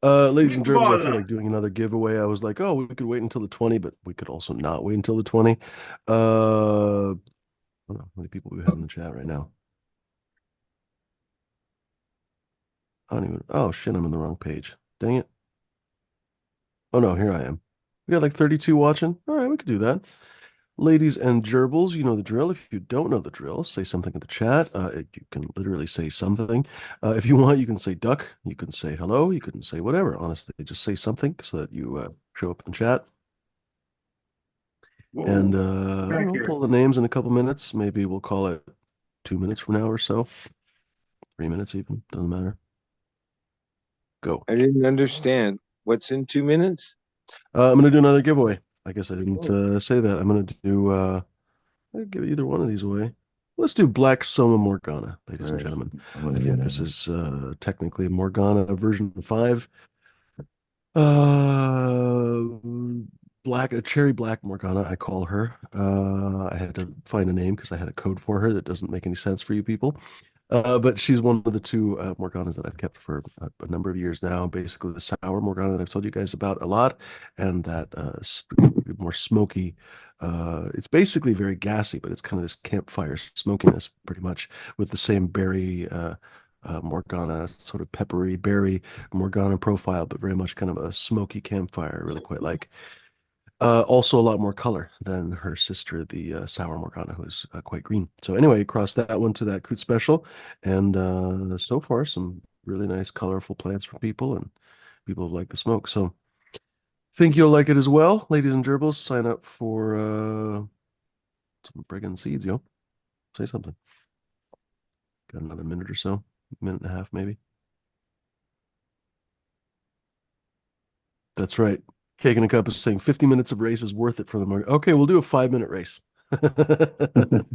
Ladies and gerbils, I feel like doing another giveaway. I was like, oh, we could wait until the 20, but we could also not wait until the 20. I don't know how many people we have in the chat right now. I don't even, oh shit, I'm in the wrong page. Dang it. Oh no, here I am. We got like 32 watching. All right, we could do that. Ladies and gerbils, you know the drill. If you don't know the drill, say something in the chat. You can literally say something. If you want, you can say duck. You can say hello. You can say whatever. Honestly, just say something so that you show up in the chat. Whoa, and we'll pull the names in a couple minutes. Maybe we'll call it 2 minutes from now or so. 3 minutes even. Doesn't matter. Go. I didn't understand. What's in 2 minutes? I'm going to do another giveaway. I guess I didn't say that. I'm going to do I'll give either one of these away. Let's do Black Soma Morgana, ladies and Alright, gentlemen. I'm I gonna think get this in. is technically Morgana version 5. Uh, a cherry black Morgana, I call her. I had to find a name because I had a code for her that doesn't make any sense for you people. But she's one of the two Morganas that I've kept for a number of years now. Basically, the sour Morgana that I've told you guys about a lot, and that more smoky. It's basically very gassy, but it's kind of this campfire smokiness, pretty much, with the same berry Morgana, sort of peppery berry Morgana profile, but very much kind of a smoky campfire. I really quite like. Also a lot more color than her sister, the Sour Morgana, who is quite green. So anyway, cross that one to that Coot Special. And so far, some really nice, colorful plants for people, and people like the smoke. So think you'll like it as well. Ladies and gerbils, sign up for some friggin' seeds, yo. Say something. Got another minute or so, minute and a half maybe. That's right. Cake in a Cup is saying 50 minutes of race is worth it for the market. Okay, we'll do a 5-minute race. I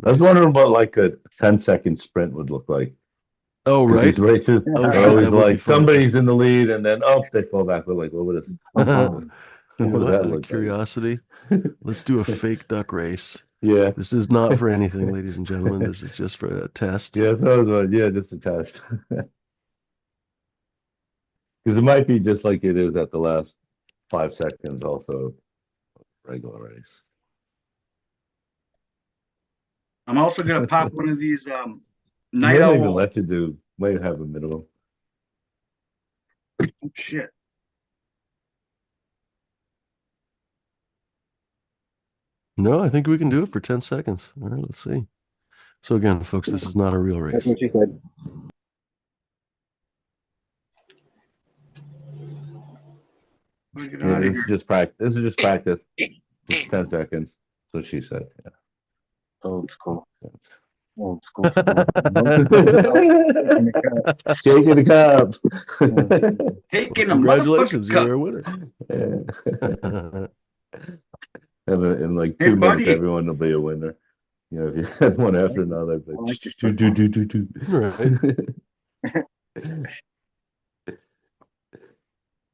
was wondering what like a 10-second sprint would look like. Oh, Because right. these races Oh, are shit, always that would be like fun. somebody's in the lead and then they fall back. But like, what would You what know would what? that Out of look like? curiosity, let's do a fake duck race. Yeah. This is not for anything, ladies and gentlemen. This is just for a test. Yeah, that was one. Yeah, just a test. Because it might be just like it is at the last 5 seconds, also regular race. I'm also gonna pop one of these It night might even owl. let you do, might have a minimum. Oh, shit. No, I think we can do it for 10 seconds. All right, let's see. So again, folks, this is not a real That's race. what she said. Get Yeah, out of this here. is just practice. This is just practice. Just 10 seconds. That's what she said. Yeah. Old school. Old school. School. Cake in the cup. Taking Well, a congratulations, motherfucking cup. you're a winner. In like Hey, 2 minutes, buddy. everyone will be a winner. You know, if you had one after another, it's like, do. Right.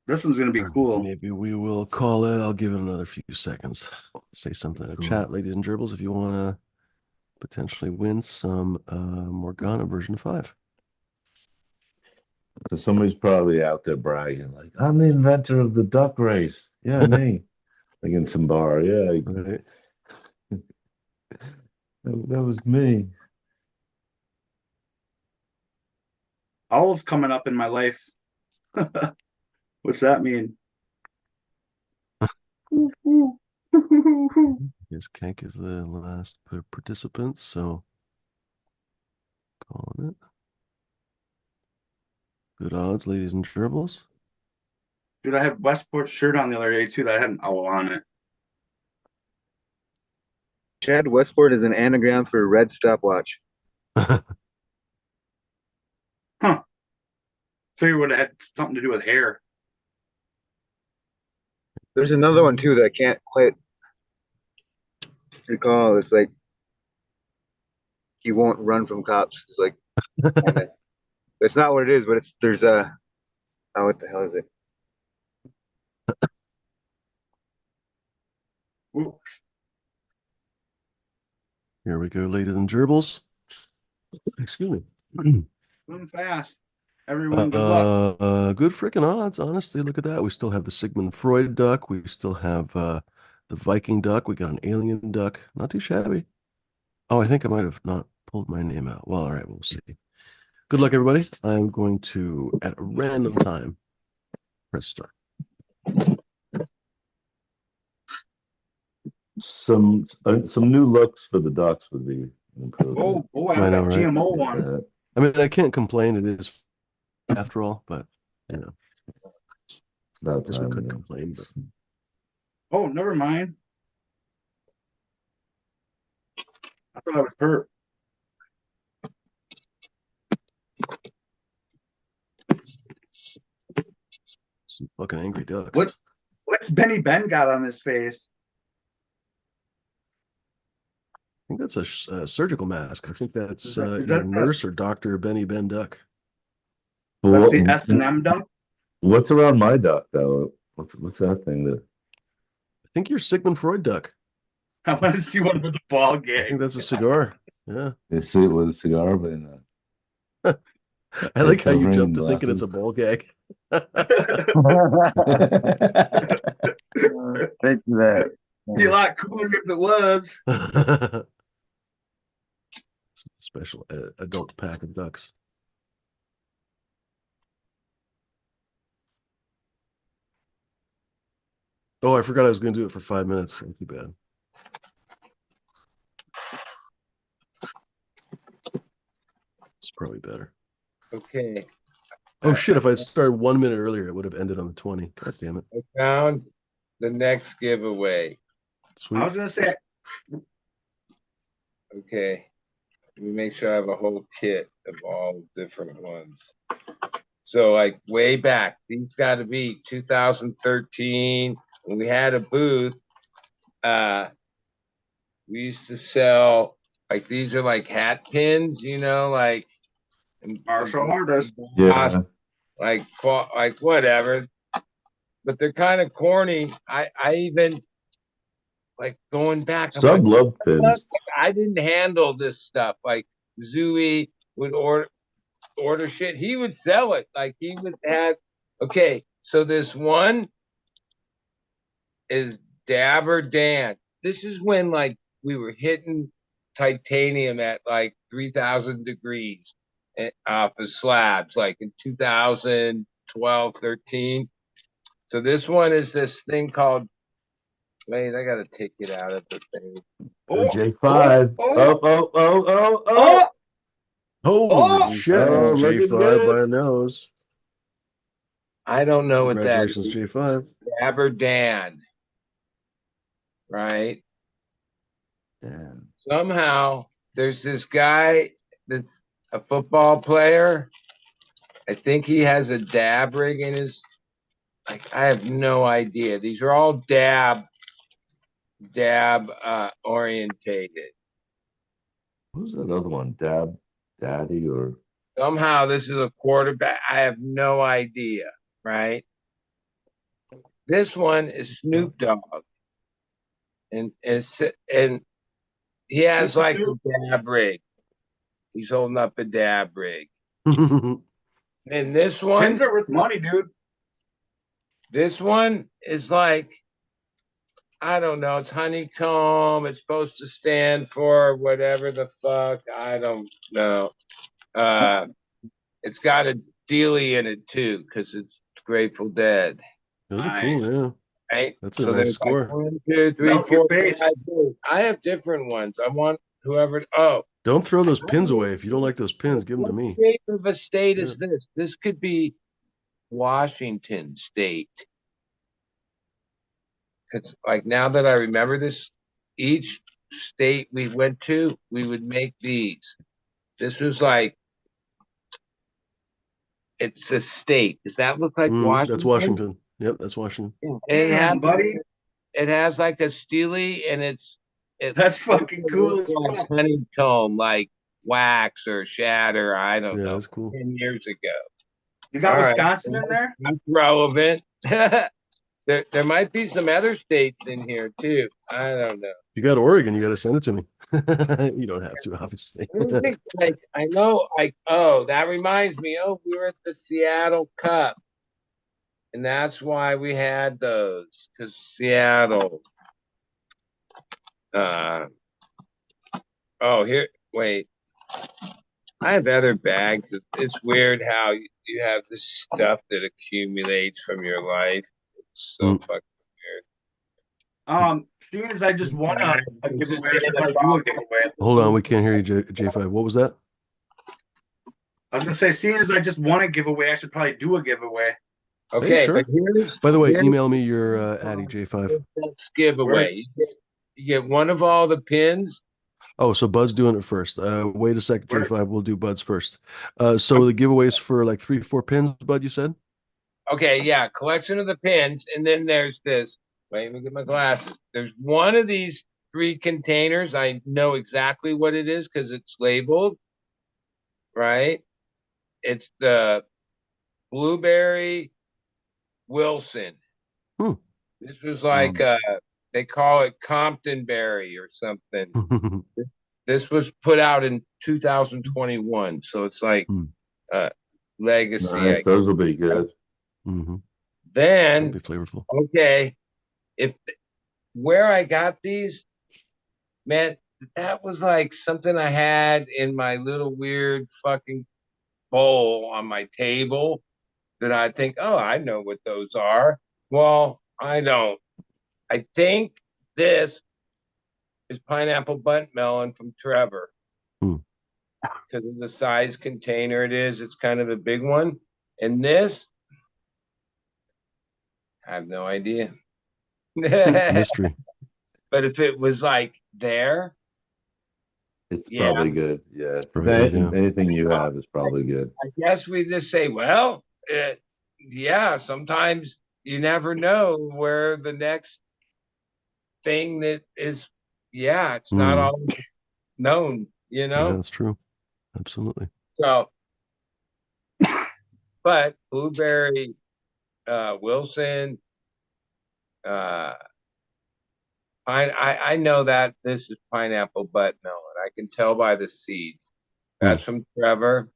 This one's gonna be cool. Maybe we will call it. I'll give it another few seconds. Say something in the chat, ladies and gerbils, if you want to potentially win some Morgana version 5. So somebody's probably out there bragging, like, I'm the inventor of the duck race. Yeah, me. Like in some bar. Yeah, Right. that was me. Owl's coming up in my life. What's that mean? Yes, Kank is the last participant, so calling it. Good odds, ladies and gerbils. Dude, I had Westport's shirt on the other day too that had an owl on it. Chad Westport is an anagram for red stopwatch. Huh. Figured it would have had something to do with hair. There's another one too that I can't quite recall. It's like he won't run from cops. It's like it's not what it is, but there's a what the hell is it? Ooh. Here we go, ladies and gerbils. Excuse me. Moving fast. Everyone, good luck. Good freaking odds, honestly. Look at that. We still have the Sigmund Freud duck. We still have the Viking duck. We got an alien duck. Not too shabby. Oh, I think I might have not pulled my name out. Well, all right, we'll see. Good luck, everybody. I'm going to, at a random time, press start. Some new looks for the ducks would be improved. I I got know, right? GMO one. I mean, I can't complain. It is after all, but you know, About guess we time, could yeah. complain, but Oh, never mind. I thought I was perp. some fucking angry ducks. What's Benny Ben got on his face? think that's a surgical mask. I think that's Is that either the- nurse or Dr. Benny Ben Duck. That's the What, S&M duck. what's around my duck though? What's that thing that? I think you're Sigmund Freud duck. I want to see one with the ball I gag. think that's a cigar. Yeah. You see it with a cigar, but in I like how you covering jumped to thinking it's a glasses. ball gag. Take that. Be a lot cooler if it was. It's a special adult pack of ducks. Oh, I forgot I was going to do it for 5 minutes. Not too bad. It's probably better. Okay. Oh shit! If I'd started 1 minute earlier, it would have ended on the 20. God damn it! I found the next giveaway. Sweet. I was gonna say, Okay. Let me make sure I have a whole kit of all different ones. So like way back, these got to be 2013 when we had a booth. We used to sell like these are like hat pins, you know, like martial artist. Yeah. like whatever. But they're kind of corny. I even like going back. I'm Some like, love pins. I didn't handle this stuff. Like Zooey would order shit. He would sell it. Like he would have. Okay, so this one is Dabber Dan. This is when like we were hitting titanium at like 3,000 degrees off the slabs, like in 2012, 13. So this one is this thing called. Wait, I gotta take it out of the thing. J5. oh, Oh. Holy Oh! shit! Oh, It's looking J5 good. by a nose. I don't know what that Congratulations, is. J5. Dabber Dan. Right? Yeah. Somehow there's this guy that's a football player. I think he has a dab rig in his like I have no idea. These are all dab orientated. Who's that other one? Daddy or Somehow this is a quarterback. I have no idea, right? This one is Snoop Dogg. And he has like a dab rig. He's holding up a dab rig. And this one, Pins are worth money, dude. this one is like, I don't know, it's honeycomb. It's supposed to stand for whatever the fuck. I don't know. It's got a dealie in it too, because it's Grateful Dead. Those are cool, yeah. Right? That's a So nice there's score. like 1, 2, 3, Melt your 4, face. 5, 6. I have different ones. I want whoever. Oh, Don't throw those pins away. If you don't like those pins, give them to what me. shape of a state Yeah. is this? This could be Washington State. It's like now that I remember this, each state we went to, we would make these. This was like, it's a state. Does that look like Washington? That's Washington. Yep, that's Washington. And Damn, buddy. it has like a steely, and it's That's fucking cool. like honeycomb, like wax or shatter. I don't Yeah, know. that's cool. 10 years ago. You got All right. Wisconsin in there? That's relevant. There might be some other states in here too. I don't know. If you got Oregon, you got to send it to me. You don't have to, obviously. I don't think, like, I know, like, oh, that reminds me. Oh, we were at the Seattle Cup, and that's why we had those, because Seattle. Oh, here, wait. I have other bags. It's weird how you have this stuff that accumulates from your life. It's so fucking weird. Seeing as I just won a giveaway, I should probably do a giveaway. Hold on, we can't hear you, J5. What was that? I was gonna say, seeing as I just won a giveaway, I should probably do a giveaway. Okay, sure. but here's By the way, here's email me your Addy J5. the next giveaway. You get one of all the pins. Oh, so Bud's doing it first. Wait a sec, J5. We'll do Bud's first. So the giveaways for like 3 to 4 pins, Bud, you said? Okay, yeah, collection of the pins, and then there's this. Wait, let me get my glasses. There's one of these 3 containers. I know exactly what it is because it's labeled, right? It's the blueberry Wilson. Hmm. This was like they call it Compton berry or something. This was put out in 2021, so it's like legacy. Nice. Those will be good. That'd Then be flavorful. okay, if where I got these, man, that was like something I had in my little weird fucking bowl on my table that I think, oh, I know what those are. Well, I don't. I think this is pineapple bunt melon from Trevor. Hmm. Because of the size container it is, it's kind of a big one. And this, I have no idea. Mystery. But if it was like there, It's yeah, probably good. Yeah. Probably good, yeah. Anything you have is probably good. I guess we just say, well, yeah, sometimes you never know where the next thing that is, yeah, it's not all known, you Yeah, know? that's true. Absolutely. So, but blueberry, Wilson, I know that this is pineapple butt melon. I can tell by the seeds. That's from Trevor.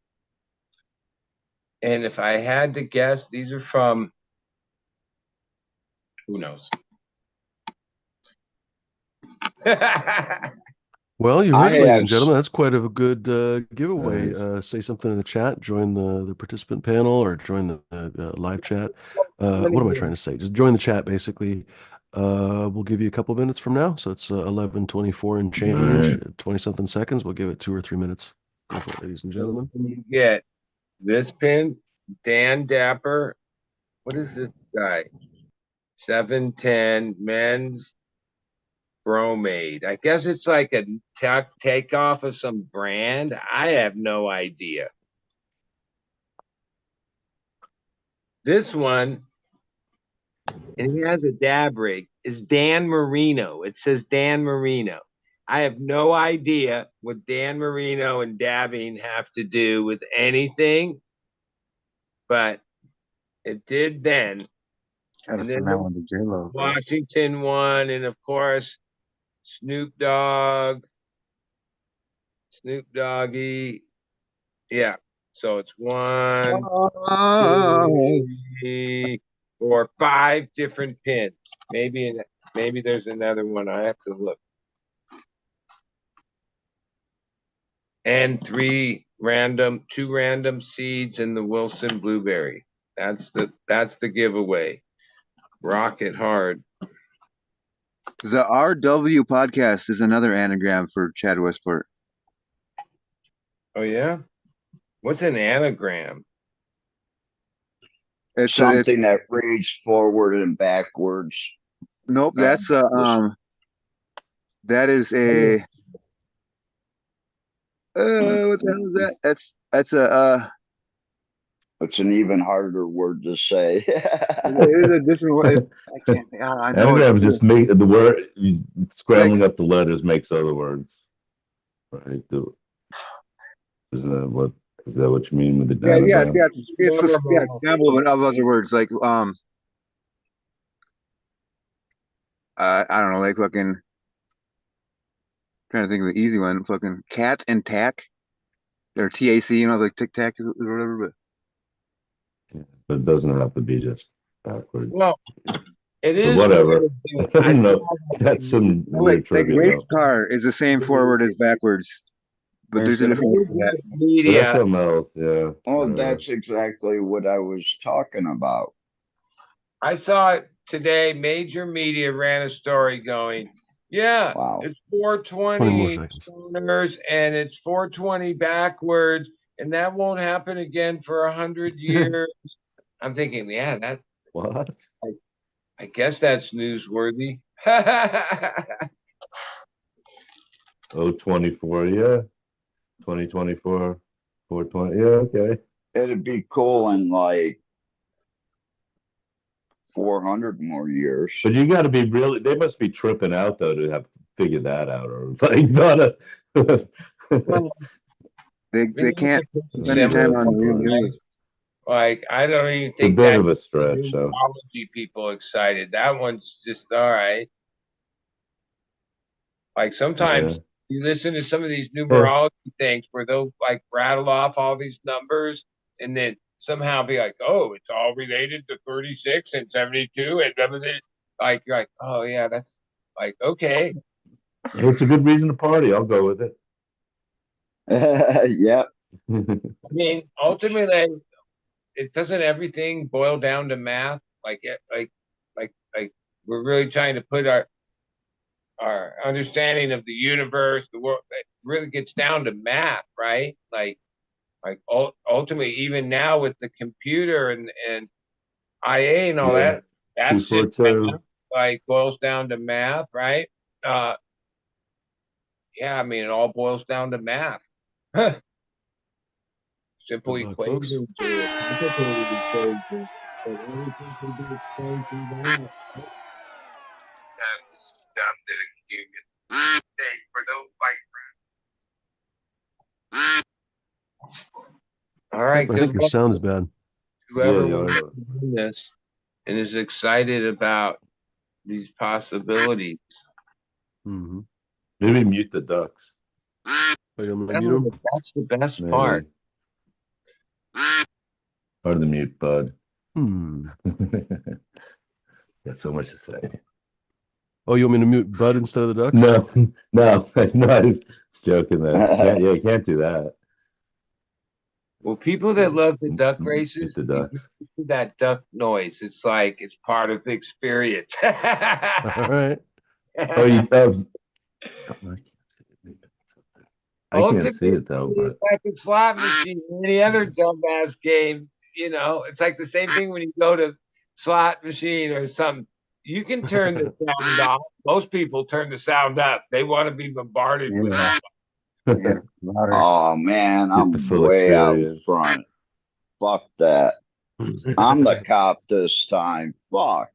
And if I had to guess, these are from who knows? Well, you heard I it, ladies have and gentlemen. That's quite a good giveaway. Nice. Say something in the chat, join the participant panel, or join the live chat. What am I trying to say? Just join the chat, basically. We'll give you a couple minutes from now. So it's 11:24 and change, 20-something seconds. We'll give it 2 or 3 minutes. Go for it, ladies and gentlemen. You get this pin, Dan Dapper. What is this guy? 710 men's bromade. I guess it's like a takeoff of some brand. I have no idea. This one, and he has a dab rig, is Dan Marino. It says Dan Marino. I have no idea what Dan Marino and dabbing have to do with anything, but it did then. Gotta And send then that one to J-Lo. Washington one, and of course, Snoop Doggy. Yeah. So it's 1, 2, 3, 4, 5 different pins. Maybe there's another one. I have to look. And 2 random seeds in the Wilson blueberry. That's the giveaway. Rock it hard. The RW podcast is another anagram for Chad Westport. Oh yeah? What's an anagram? It's something that reads forward and backwards. nope. That's that is a what the hell is that? That's a It's an even harder word to say. it is a different way. I can't. I know Anagrams it. just make the word scrambling up the letters makes other words. Right. Is that what you mean with the anagram? Yeah. It's a scramble of other words like I don't know, like fucking trying to think of the easy one. Fucking cat and tack, or TAC, like tic tac or whatever. But it doesn't have to be just backwards. Well, it But is whatever. weird. I don't know. That's some weird Like trivia. race though. car is the same forward as backwards, but there's a different word for that. But that's Media. something else. Yeah. Oh, that's exactly what I was talking about. I saw it today. Major media ran a story going, yeah, Wow. it's 20 more 420 seconds. stoners and it's 420 backwards, and that won't happen again for 100 years. I'm thinking, yeah, that What? I guess that's newsworthy. 024, yeah. 2024, 420. Yeah, okay. It'd be cool in like 400 more years. But you got to be really, they must be tripping out though to have figured that out or like thought of. Well, They maybe can't it's spend any time on the real Right. news. like, I don't even It's a think bit that of a stretch, so numerology people excited. That one's just all right. Like sometimes yeah. you listen to some of these Yeah. numerology things where they'll like rattle off all these numbers and then somehow be like, oh, it's all related to 36 and 72 and blah, blah, blah. Like you're like, oh yeah, that's like okay. It's a good reason to party. I'll go with it. Yep. I mean, ultimately, it doesn't everything boil down to math. Like we're really trying to put our understanding of the universe, the world, it really gets down to math, right? Ultimately, even now with the computer and IA and all Yeah. that's just 242. math, like boils down to math, right? Uh, yeah, I mean, it all boils down to math. Simple Good luck, folks. equations or complicated equations, but everything can be explained through that. That was stuff that you can take for those like. All right, I good think your luck sound to is bad. whoever Yeah, wants yeah. to do this and is excited about these possibilities. Mm-hmm. Maybe mute the ducks. Oh, you want me to No, mute him? but that's the best Maybe. part. Hard to mute, bud. Hmm. Got so much to say. Oh, you want me to mute Bud instead of the ducks? No, no, I was joking that. You can't do that. Well, people that love the duck Mute races, the you get ducks. used to that duck noise. It's like it's part of the experience. All right. Oh, I can't see Ultimately, it though, but it's like a slot machine, any other dumbass game. You know, it's like the same thing when you go to slot machine or something. You can turn the sound off. Most people turn the sound up. They want to be bombarded with Yeah, yeah, louder. Oh man, get the I'm full way out experience. front. Fuck that. I'm the cop this time. Fuck.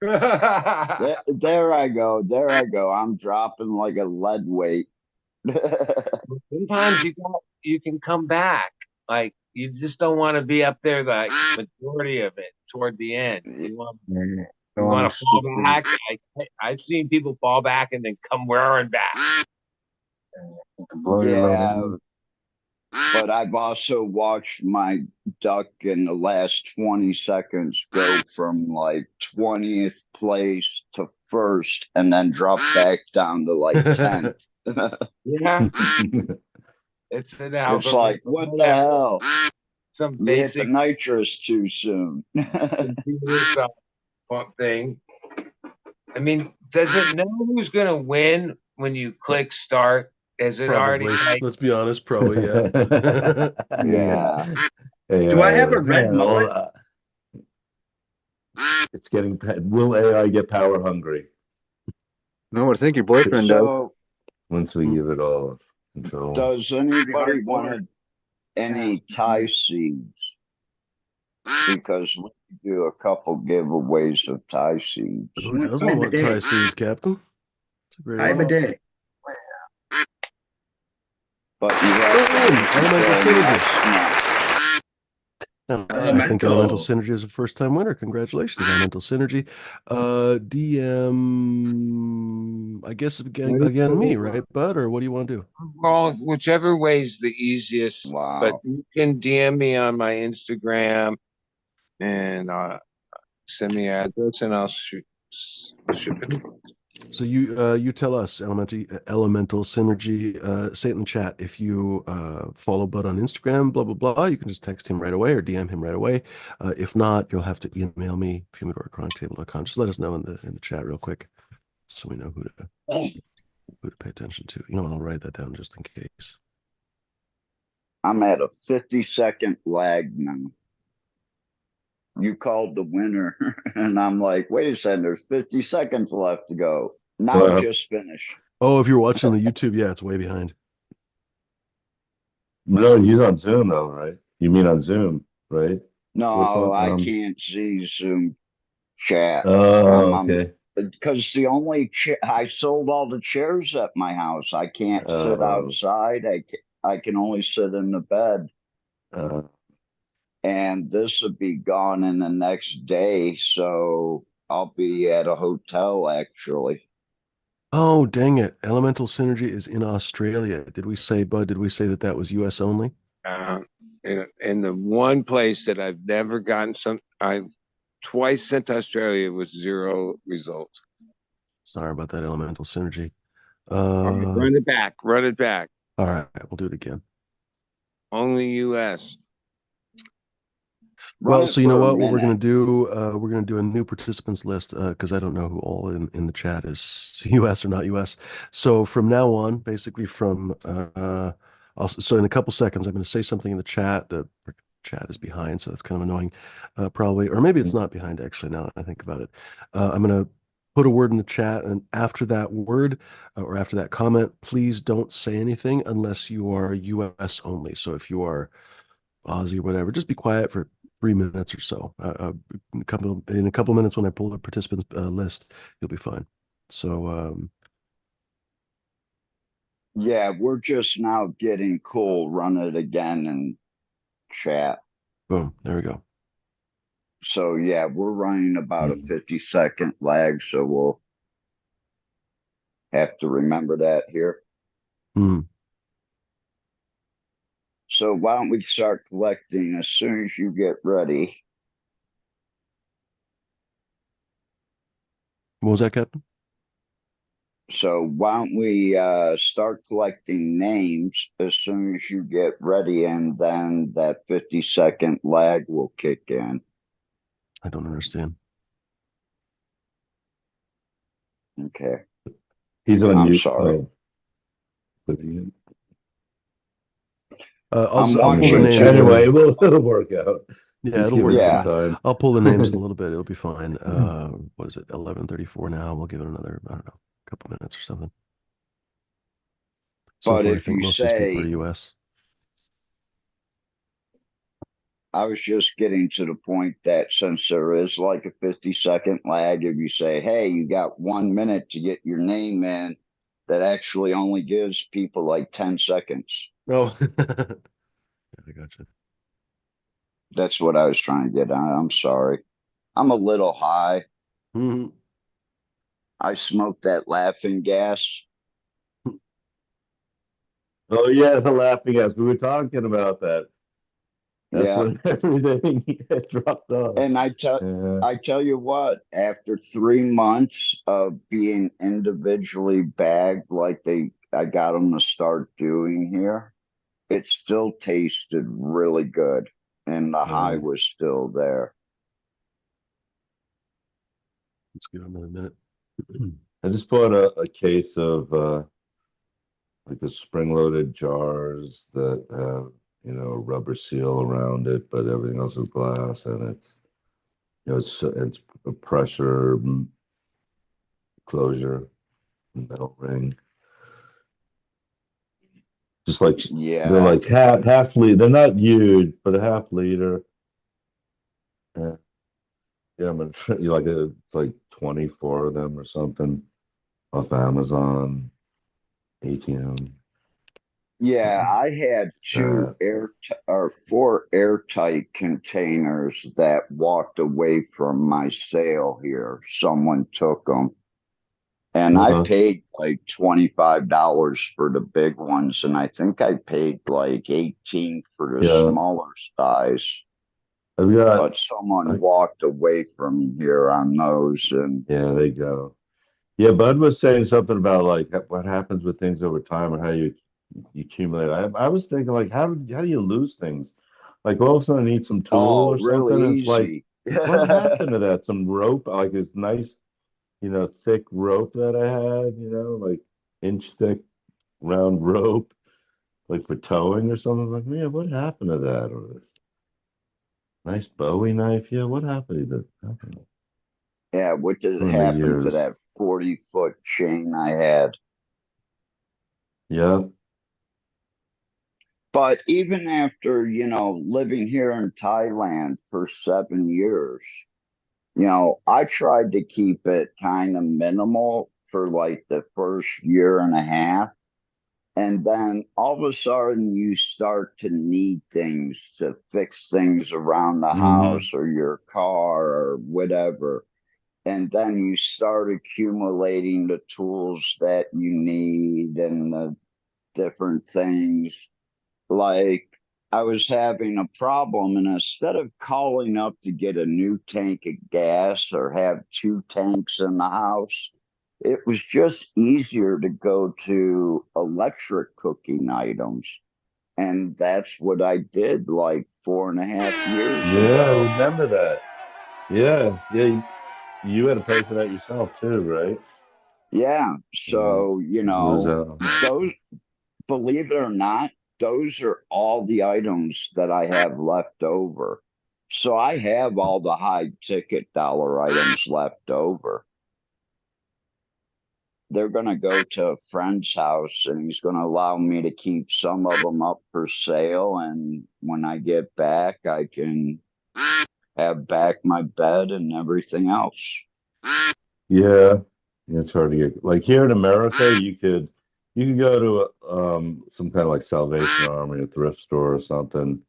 There I go. There I go. I'm dropping like a lead weight. Sometimes you can come back. Like you just don't want to be up there like majority of it toward the end. You want Yeah, you don't want wanna to fall stick back. I've seen people fall back and then come roaring back. to blow your Yeah, load. but I've also watched my duck in the last 20 seconds go from like 20th place to first and then drop back down to like 10th. Yeah, it's an It's algorithm. like, what the hell? Some You hit the basic nitrous too soon. computer thing. I mean, does it know who's gonna win when you click start? Is it already Probably. like Let's be honest. Probably, yeah. Yeah. Do I have a red yeah, mullet? it's getting. Will AI get power hungry No, I think your boyfriend does. So, once we give it all control? does anybody want any tie seeds? Because we could do a couple giveaways of tie seeds. Who doesn't want tie seeds, Captain? It's a great I have a idea. day. But you have to Elemental Synergy. snap. I think Elemental Synergy is a first-time winner. Congratulations, Elemental Synergy. DM, I guess again me, right, Bud? Or what do you want to do? well, whichever way is the easiest. But Wow. you can DM me on my Instagram and send me an address and I'll ship it. So you tell us, Elemental Synergy, say it in the chat. If you follow Bud on Instagram, blah, blah, blah, you can just text him right away or DM him right away. If not, you'll have to email me, fumidorchronic.table.com. Just let us know in the chat real quick so we know who to pay attention to. You know, I'll write that down just in case. I'm at a 50-second lag now. You called the winner, and I'm like, wait a second, there's 50 seconds left to go. Now Wow. just finished. Oh, if you're watching the YouTube, yeah, it's way behind. No, he's on Zoom though, right? You mean on Zoom, right? No, Which one? I can't see Zoom chat. Oh, okay. because the only I sold all the chairs at my house. I can't sit outside. I can only sit in the bed. And this will be gone in the next day, so I'll be at a hotel actually. Oh, dang it. Elemental Synergy is in Australia. Did we say, Bud, did we say that that was US only? And the one place that I've never gotten I've twice sent to Australia with 0 results. Sorry about that, Elemental Synergy. Run it back. Run it back. All right, we'll do it again. Only US. Well, so you know what we're going to do? We're going to do a new participants list because I don't know who all in the chat is US or not US. So from now on, basically from so in a couple seconds, I'm going to say something in the chat. The chat is behind, so that's kind of annoying, probably, or maybe it's not behind actually. Now that I think about it, I'm going to put a word in the chat, and after that word or after that comment, please don't say anything unless you are US only. So if you are Aussie or whatever, just be quiet for 3 minutes or so. In a couple minutes when I pull the participants list, you'll be fine. So yeah, we're just now getting cool. Run it again and chat. boom, there we go. So yeah, we're running about a 50-second lag, so we'll have to remember that here. So why don't we start collecting as soon as you get ready? What was that, Captain? So why don't we start collecting names as soon as you get ready, and then that 50-second lag will kick in. I don't understand. Okay. He's on I'm you. sorry. I'll pull the names. Anyway, it'll work out. Yeah, it'll work out. fine. I'll pull the names in a little bit. It'll be fine. What is it? 11:34 now. We'll give it another, I don't know, couple minutes or something. So But far, I if think you most of these people say, are US. I was just getting to the point that since there is like a 50-second lag, if you say, hey, you got 1 minute to get your name in, that actually only gives people like 10 seconds. Oh, I gotcha. That's what I was trying to get on. I'm sorry. I'm a little high. I smoked that laughing gas. Oh yeah, the laughing gas. We were talking about that. That's when everything dropped off. And I tell you what, after 3 months of being individually bagged like I got them to start doing here, it still tasted really good, and the high was still there. Let's give it another minute. I just bought a case of like the spring-loaded jars that have, you know, a rubber seal around it, but everything else is glass, and it's, you know, it's a pressure closure metal ring. Just like they're like half liter. They're not huge, but a half liter. Yeah, I'm gonna you like it's like 24 of them or something off Amazon. 18. Yeah, I had 4 airtight containers that walked away from my sale here. Someone took them. And I paid like $25 for the big ones, and I think I paid like 18 for the smaller size. But someone walked away from here on those, and yeah, they go. Yeah, Bud was saying something about like what happens with things over time and how you accumulate. I was thinking like how do you lose things? Like all of a sudden I need some tool or something. Really It's like what happened to that? Some rope, like this nice, you know, thick rope that I had, you know, like inch thick round rope, like for towing or something. Like, man, what happened to that? Or this nice Bowie knife? Yeah, what happened to that? Yeah, what did In the happen to years. that 40-foot chain I had? Yeah. But even after, you know, living here in Thailand for 7 years, I tried to keep it kind of minimal for like the first year and a half. And then all of a sudden you start to need things to fix things around the house or your car or whatever. And then you start accumulating the tools that you need and the different things. Like I was having a problem, and instead of calling up to get a new tank of gas or have two tanks in the house, it was just easier to go to electric cooking items. And that's what I did like 4.5 years Yeah, I ago. remember that. Yeah, yeah. You had to pay for that yourself too, right? Yeah. Yeah. So, Lose out. those, believe it or not, those are all the items that I have left over. So I have all the high ticket dollar items left over. They're going to go to a friend's house and he's going to allow me to keep some of them up for sale. And when I get back, I can have back my bed and everything else. Yeah, it's hard to get. Like here in America, you could go to some kind of like Salvation Army, a thrift store or something,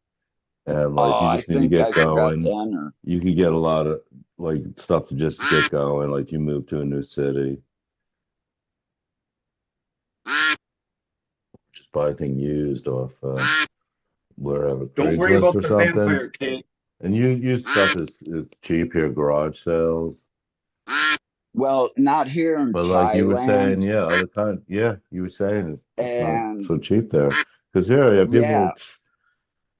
and like Oh, you I just need to think get I forgot to going. enter. You could get a lot of like stuff to just get going. Like you move to a new city, just buy a thing used off wherever Don't worry Craigslist about or the something. vampire cake. And you use stuff is cheap here, garage sales. Well, not here in But like you were Thailand. saying, yeah, other time, yeah, you were saying it's not And so cheap there. Because here, yeah, yeah, people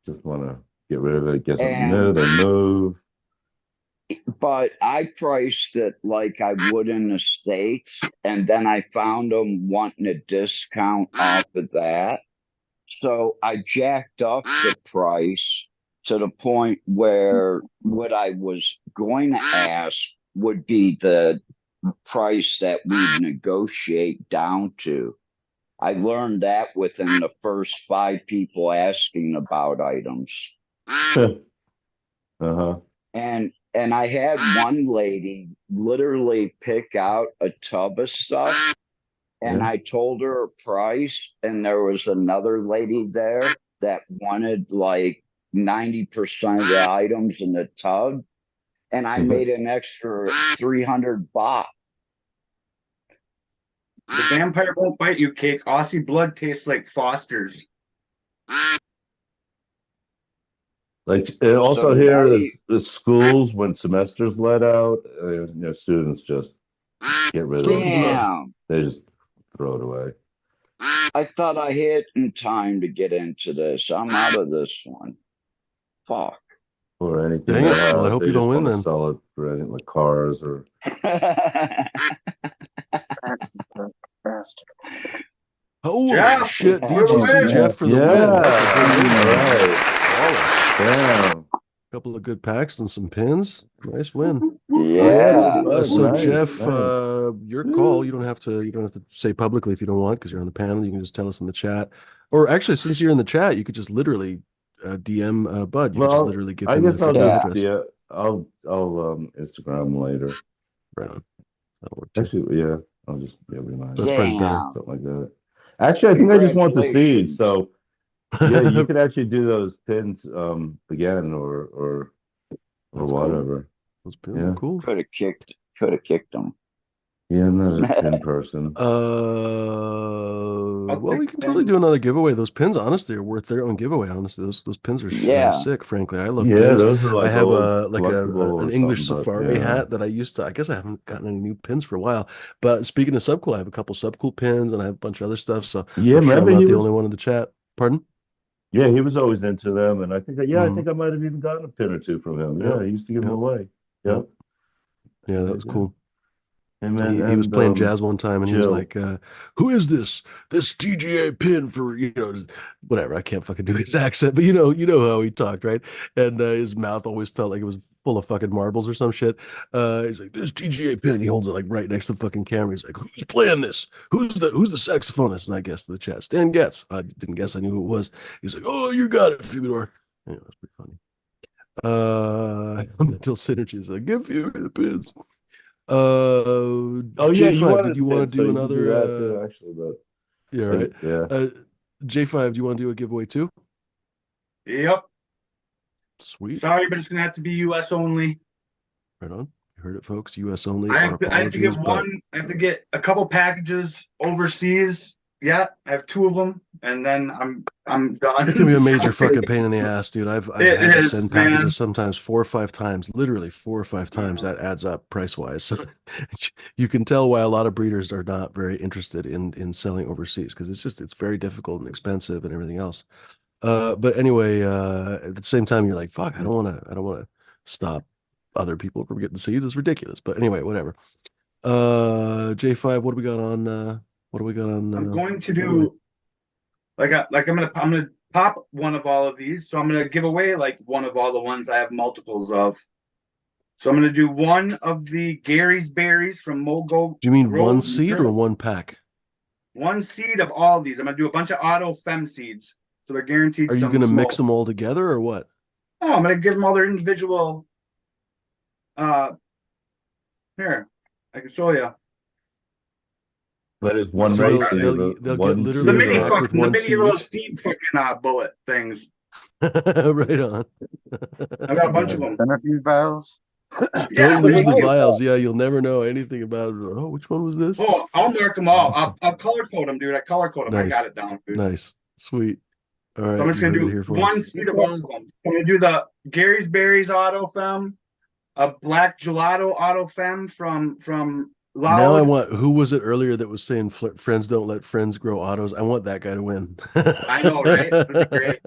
just want to get rid of it, get something new, and they move. but I priced it like I would in the States, and then I found them wanting a discount off of that. So I jacked up the price to the point where what I was going to ask would be the price that we'd negotiate down to. I learned that within the first 5 people asking about items. Uh-huh. And I had one lady literally pick out a tub of stuff, and Yeah. I told her a price, and there was another lady there that wanted like 90% of the items in the tub, and I made an extra 300 baht. The vampire won't bite you, cake. Aussie blood tastes like Foster's. Like and also So here, they, the schools when semesters let out, students just get rid Throw of the the blood. stuff. damn, They just throw it away. I thought I hit in time to get into this. I'm out of this one. Fuck. Or anything Dang they it. Well, I have, hope they you don't just win want to then. sell it for anything like cars or Bastard. Holy Jeff, shit, for the DGC win. Jeff for the yeah. win. That's a good win. All right. Flawless. Damn. Couple of good packs and some pins. Nice win. Yeah. So Nice, Jeff, nice. your call. You don't have to say publicly if you don't want, because you're on the panel. You can just tell us in the chat. Or actually, since you're in the chat, you could just literally DM Bud. You could just Well, literally give I him the guess I'll fucking Yeah. just address. yeah, I'll Instagram him later. Right on. That'll work too. Actually, yeah, I'll just remind That's him, probably better. Damn. something like that. Actually, I think I just want the seeds. Congratulations. So yeah, you could actually do those pins again or That's cool. whatever. Those pins Yeah. are cool. Could have kicked them. Yeah, I'm not a pin person. Well, we can totally do another giveaway. Those pins, honestly, are worth their own giveaway. Honestly, those pins are Yeah. sick. Frankly, I love Yeah, pins. those are I like have old an collectible or English something, but safari yeah. hat that I used to. I guess I haven't gotten any new pins for a while. But speaking of Subcool, I have a couple Subcool pins and I have a bunch of other stuff. So Yeah, I'm sure I'm remember not he the was only one in the chat. Pardon? yeah, he was always into them, and I think I Mhm. think I might have even gotten a pin or two from him. Yep. Yeah, he used to give them Yep. away. Yep. Yep. Yeah, that was cool. And He was playing jazz one time and he was Jill. like, who is this TGA pin for, whatever. I can't fucking do his accent, but you know how he talked, right? And his mouth always felt like it was full of fucking marbles or some shit. He's like, this TGA pin. He holds it like right next to the fucking camera. He's like, who's playing this? Who's the saxophonist? And I guessed the chat, Stan Getz. I didn't guess I knew who it was. He's like, oh, you got it, Fibidor. Yeah, it was pretty funny. Mental synergies. I give you it is. Oh yeah, you J5, wanted did you want to so do you could do that too, another actually, but yeah, right. yeah. J5, do you want to do a giveaway too? Yep. Sweet. Sorry, but it's gonna have to be US only. Right on. You heard it, folks. US only. I Our have to, I have to get apologies, but one. I have to get a couple packages overseas. Yeah, I have 2 of them, and then I'm done. it can be a major So, fucking pain in the ass, dude. I've it had to is, send man. packages sometimes 4 or 5 times, literally 4 or 5 times. That adds up price wise. So you can tell why a lot of breeders are not very interested in selling overseas because it's very difficult and expensive and everything else. But anyway, at the same time, you're like, fuck, I don't want to stop other people from getting seeds. It's ridiculous. But anyway, whatever. J5, what do we got on? What do we got on? I'm going to giveaway? do I'm gonna pop one of all of these. So I'm gonna give away like one of all the ones I have multiples of. So I'm gonna do one of the Gary's berries from Mogo Do you mean one Grove. seed or one pack? One seed of all of these. I'm gonna do a bunch of auto fem seeds. So they're guaranteed Are you some going to mix smoke. them all together or what? Oh, I'm gonna give them all their individual. Here, I can show you. But it's one So race, so you have they'll get one literally The a seed mini pack or with fucking, the one mini seed little each. speed fucking bullet things. Right on. I got a bunch of them. Centrifuge vials. Yeah, Don't they're lose the nice. vials. Yeah, you'll never know anything about it. Oh, which one was this? Oh, I'll mark them all. I'll color code them, dude. I color code them. I got Nice. it down, dude. Nice. Sweet. All So I'm right, just you gonna heard it do here, one folks. seed of all of them. I'm gonna do the Gary's Berries Auto Fem, a black gelato Auto Fem from Now I Loud. want, who was it earlier that was saying friends don't let friends grow autos? I want that guy to win. I know, right? That'd be great.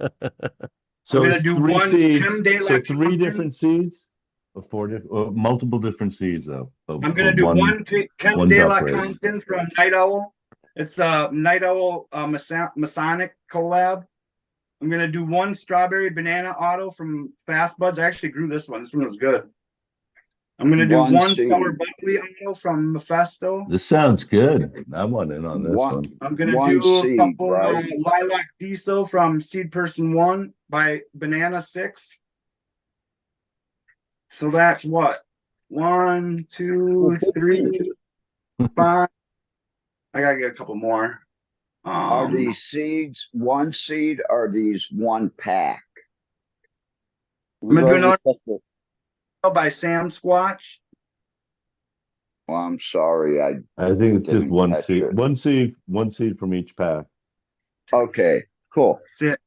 so I'm gonna it's do three one seeds. Creme de la So three Compton. different seeds, or four different, or multiple different seeds though. I'm gonna do one Creme one de duck la race. Compton from Night Owl. It's a Night Owl Masonic collab. I'm gonna do one strawberry banana auto from Fast Buds. I actually grew this one. This one was good. I'm gonna do one seed. sour bubbly auto from Mephisto. This sounds good. I want in on this one. I'm gonna One do a seed, couple right? lilac diesel from Seed Person 1 by Banana 6. So that's what? 1, 2, 3, 5. I gotta get a couple more. Are these seeds one seed? Or are these one pack? I'm gonna do another by Sam Squatch. Well, I'm sorry, I think it's just didn't one catch seed. it. One seed from each pack. Okay, cool. That's it.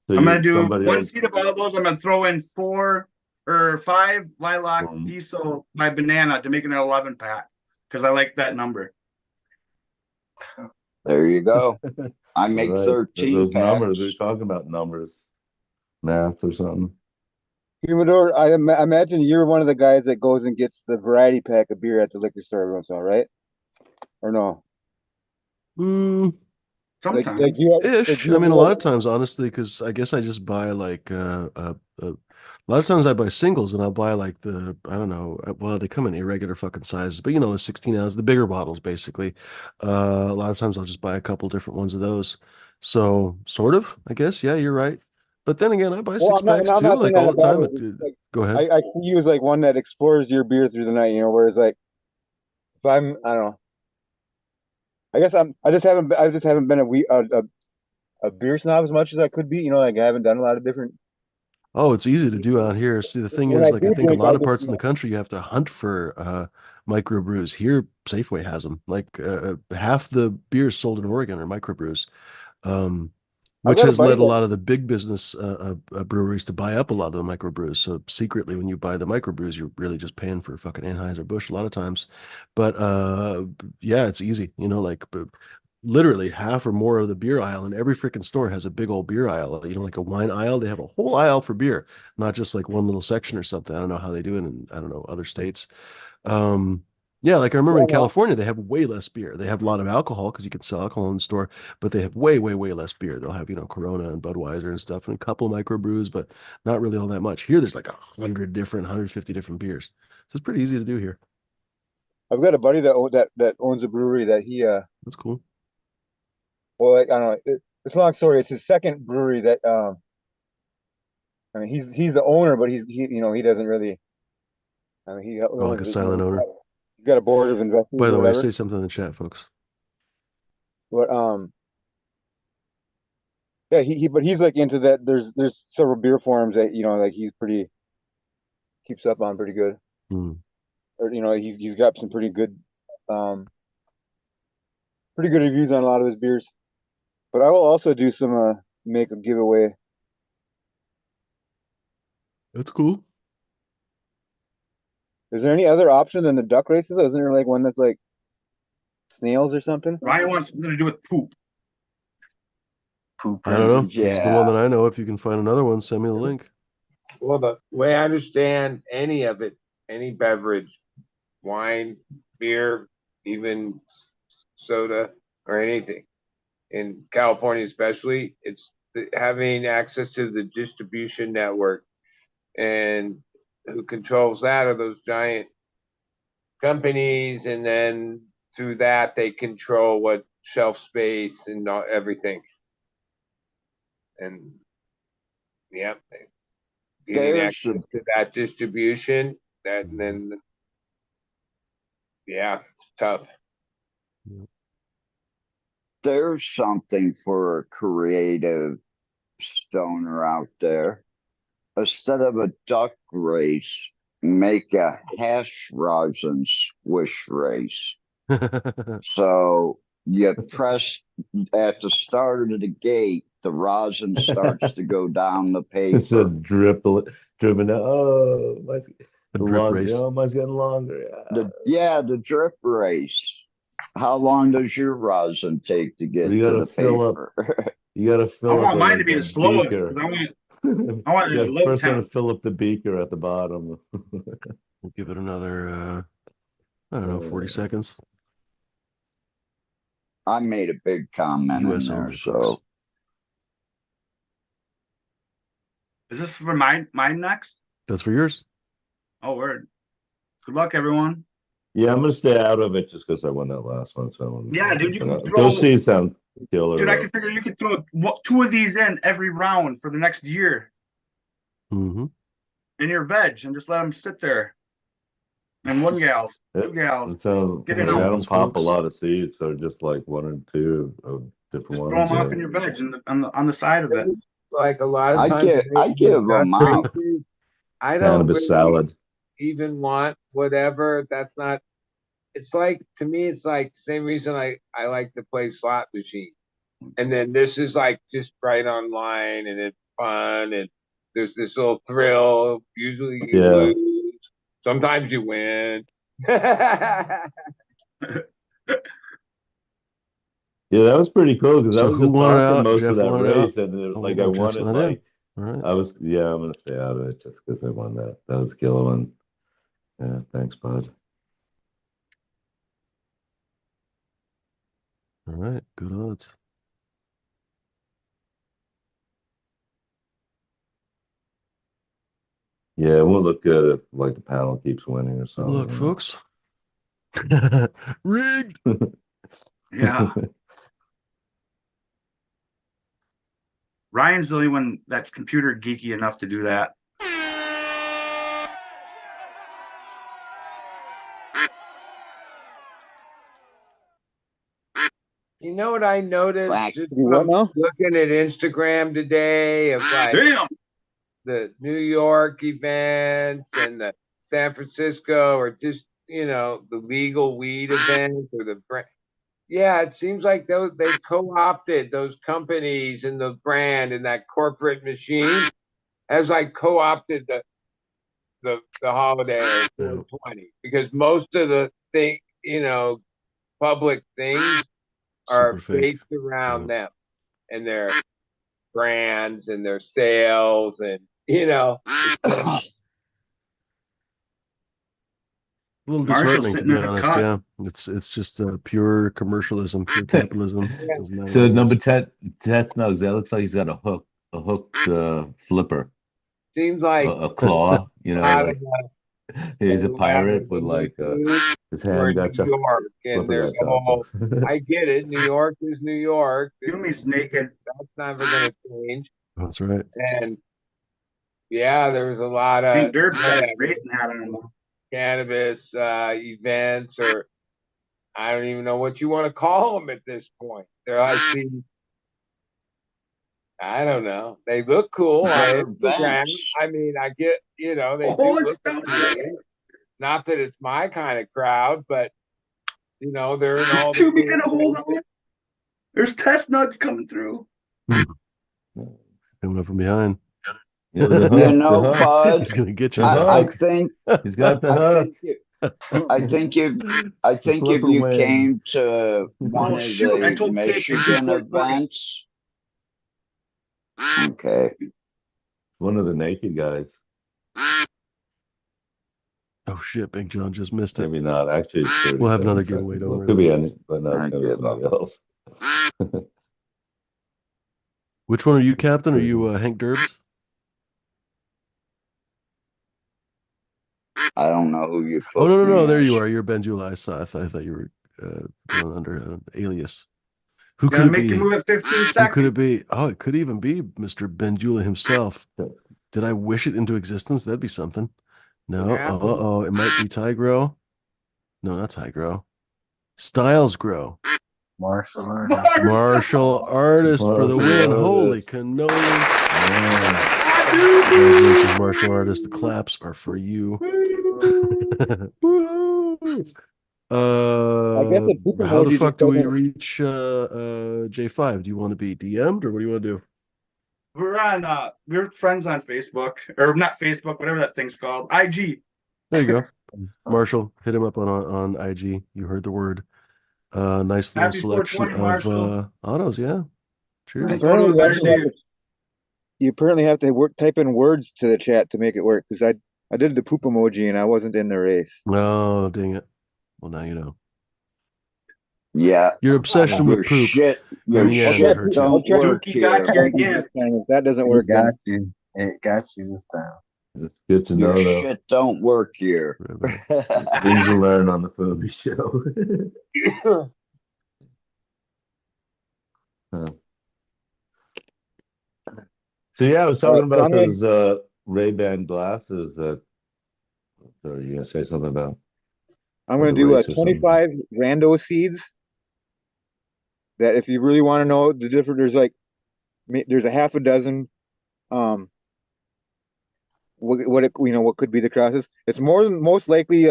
So I'm gonna do somebody one else, seed of all those. I'm gonna throw in 4 or 5 lilac diesel by Banana to make an 11 pack because I like that number. There you go. I all make right. 13 Those numbers, packs. they're talking about numbers, math or something. Humidor, I imagine you're one of the guys that goes and gets the variety pack of beer at the liquor store every once in a while, right? Or no? Sometimes. Ish. I mean, a lot of times, honestly, because I guess I just buy like a lot of times I buy singles and I'll buy like I don't know, well, they come in irregular fucking sizes, but you know, the 16 ounce, the bigger bottles, basically. A lot of times I'll just buy a couple different ones of those. So sort of, I guess, yeah, you're right. But then again, I buy Well, six packs I'm too, not saying like that all the time. about it. Like, Go ahead. I see you as like one that explores your beer through the night, you know, whereas like if I don't know. I guess I just haven't been a beer snob as much as I could be, you know, like I haven't done a lot of different. Oh, it's easy to do out here. See, the thing When is, I like, I do think a drink, lot I of just, parts you in the know, country you have to hunt for microbrews. Here, Safeway has them. Like half the beers sold in Oregon are microbrews, I've which got a has buddy led a that lot of the big business breweries to buy up a lot of the microbrews. So secretly, when you buy the microbrews, you're really just paying for fucking Anheuser-Busch a lot of times. But yeah, it's easy. You know, like literally half or more of the beer aisle in every freaking store has a big old beer aisle. You know, like a wine aisle, they have a whole aisle for beer, not just like one little section or something. I don't know how they do it in, I don't know, other states. Um, yeah, like I remember yeah, in no, California, they have way less beer. They have a lot of alcohol because you can sell alcohol in the store, but they have way, way, way less beer. They'll have, you know, Corona and Budweiser and stuff and a couple of microbrews, but not really all that much. Here, there's like 150 different beers. So it's pretty easy to do here. I've got a buddy that owns a brewery that he That's cool. well, like I don't know, it's a long story. It's his second brewery that I mean, he's the owner, but he doesn't really. I mean, he Oh, like a owns it, silent owner. He's got a board of investors By or the way, whatever. say something in the chat, folks. But yeah, but he's like into that. There's several beer forums that like he's pretty keeps up on pretty good. Hmm. Or he's got some pretty good reviews on a lot of his beers. But I will also do some make a giveaway. That's cool. Is there any other option than the duck races? Isn't there like one that's like snails or something? Ryan wants something to do with poop. Poop I don't know. races. This is the one Yeah. that I know. If you can find another one, send me the link. Well, the way I understand any of it, any beverage, wine, beer, even soda or anything, in California especially, it's having access to the distribution network. And who controls that are those giant companies, and then through that they control what shelf space and everything. And yeah, getting There's access to that distribution, that and then yeah, it's tough. there's something for a creative stoner out there. Instead of a duck race, make a hash rosin swish race. So you press at the start of the gate, the rosin starts to go down the It's a paper. dripping out. Oh, mine's A the drip long, race. oh, mine's getting longer. The drip race. How long does your rosin take to get You to gotta the fill up. paper? You gotta I fill up want mine to like be a the slowest. beaker. 'Cause I want it You at got low first one to temp. fill up the beaker at the bottom. We'll give it another, I don't know, 40 seconds. I made a big comment in US there, only, so folks. Is this for mine next? That's for yours. Oh, word. Good luck, everyone. Yeah, I'm gonna stay out of it just because I won that last one. So Yeah, dude, you can throw. those seeds sound killer. Dude, I consider you could throw two of these in every round for the next year Mm-hmm. in your veg and just let them sit there. And one gals, two gals. It sounds. Get I in That's mean, I them. happens, don't pop a folks. lot of seeds, so just like one or two of different Just ones. throw them off in your veg and on the side of it. Like a lot of I times, give them out. I don't Cannabis really salad. even want whatever. That's not. It's like, to me, it's like the same reason I like to play slot machine. And then this is like just right online, and it's fun, and there's this little thrill. Usually you Yeah. lose, sometimes you win. Yeah, that was pretty cool because I So was who just won it talking out? most Jeff of that won it out. race, and Oh, like no, I Jeff's wanted not like in. All right. I'm gonna stay out of it just because I won that. That was a killer one. Yeah, thanks, bud. All right. Good odds. Yeah, it won't look good if like the panel keeps winning or Good something. luck, folks. Rigged. Yeah. Ryan's the only one that's computer geeky enough to do that. You know what I noticed? Whack. Just What from now? looking at Instagram today of like Damn. the New York events and the San Francisco, or just the legal weed events or the brand. Yeah, it seems like they co-opted those companies and the brand, and that corporate machine has like co-opted the holiday of 420, because most of the public things are Super fake. based around them and their brands and their sales, and it's A little Marshall's disheartening, to sitting be in the honest. cut. Yeah, it's just pure commercialism, pure capitalism. Doesn't matter So what it number is. 10 Snugs, that looks like he's got a hooked flipper, seems like a claw, a lot like of he's a whoever pirate with in like the his we're hand in got New York, and flipper there's got a whole. chopped I get it. New York is New York. Humi's naked. That's never going to change. That's right. And Yeah, there was a lot I of think Derb's got his racing hat on. cannabis events, or I don't even know what you want to call them at this point. They're like the, I don't know. They look cool on They're Instagram. events. I mean, I get, you know, they Oh, do it's look down there. appealing. Not that it's my kind of crowd, but you know, they're in all the Dude, we cool get a hold of places. it. There's test nuts coming through. Coming up from behind. Yeah, the You hook, know, the hook. bud, He's gonna get you. The with that I hook. think He's got the I hook. think I think if flipper you wing. came to one Oh of shoot! I the told Kate Michigan before working. events, okay, One of the naked guys. Oh shit, Big John just missed it. Maybe not. Actually, it's 30 We'll have another seconds. giveaway, don't Well, worry it could be about any, but no, I it's gonna be give somebody else. Which one are you, Captain? Are you Hank Derbs? I don't know who you Oh put no, me there as. you are. You're Ben Jula. I saw. I thought you were going under an alias. Who Gotta could it make be? your move at 15 Who seconds. could it be? Oh, it could even be Mr. Ben Jula himself. Did I wish it into existence? That'd be something. No. Yeah. Oh, it might be Tigro. No, not Tigro. Styles Grow. Martial artist. Martial artist for the Martial win. Holy artist. cannoli. Yeah. Congratulations, martial artist. The claps are for you. Woo! I guess the poop How the emoji fuck just do we doesn't. reach J5? Do you want to be DM'd or what do you want to do? We're friends on Facebook, or not Facebook, whatever that thing's called. IG. There you go. Marshall, hit him up on IG. You heard the word. Nice little Happy selection 420, Marshall. of autos, yeah. Cheers. I told him a better day. You apparently have to type in words to the chat to make it work, because I did the poop emoji and I wasn't in the race. Oh, dang it. Well, now you know. Yeah, Your obsession your with poop. shit, your In the end, shit it hurt you. don't work Dookie got you here. again. If that doesn't It work, then got you. It got you this time. It's good to Your know, though. shit don't work here. Things you learn on the Foodie Show. Huh. So yeah, I was talking so about those Ray-Ban glasses that. Are you gonna say something about I'm the going to do race or something? 25 rando seeds. That if you really want to know the different, there's a half a dozen. What could be the crosses? It's most likely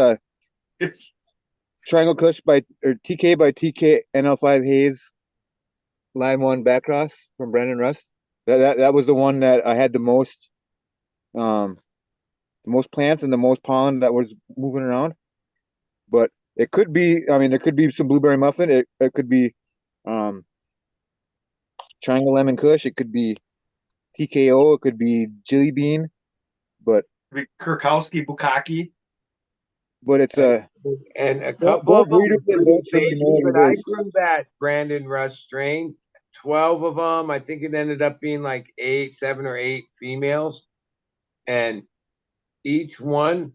Triangle Kush or TK by TK NL5 Hayes Line 1 backcross from Brandon Russ. That was the one that I had the most plants and the most pollen that was moving around. But it could be, I mean, there could be some blueberry muffin. It could be Triangle Lemon Kush. It could be TKO. It could be Jelly Bean. But Kurkowski Bukaki. it's and a both couple of them breeders that pretty don't really baby, know what but it I is. grew that Brandon Russ strain. 12 of them. I think it ended up being like 7 or 8 females, and each one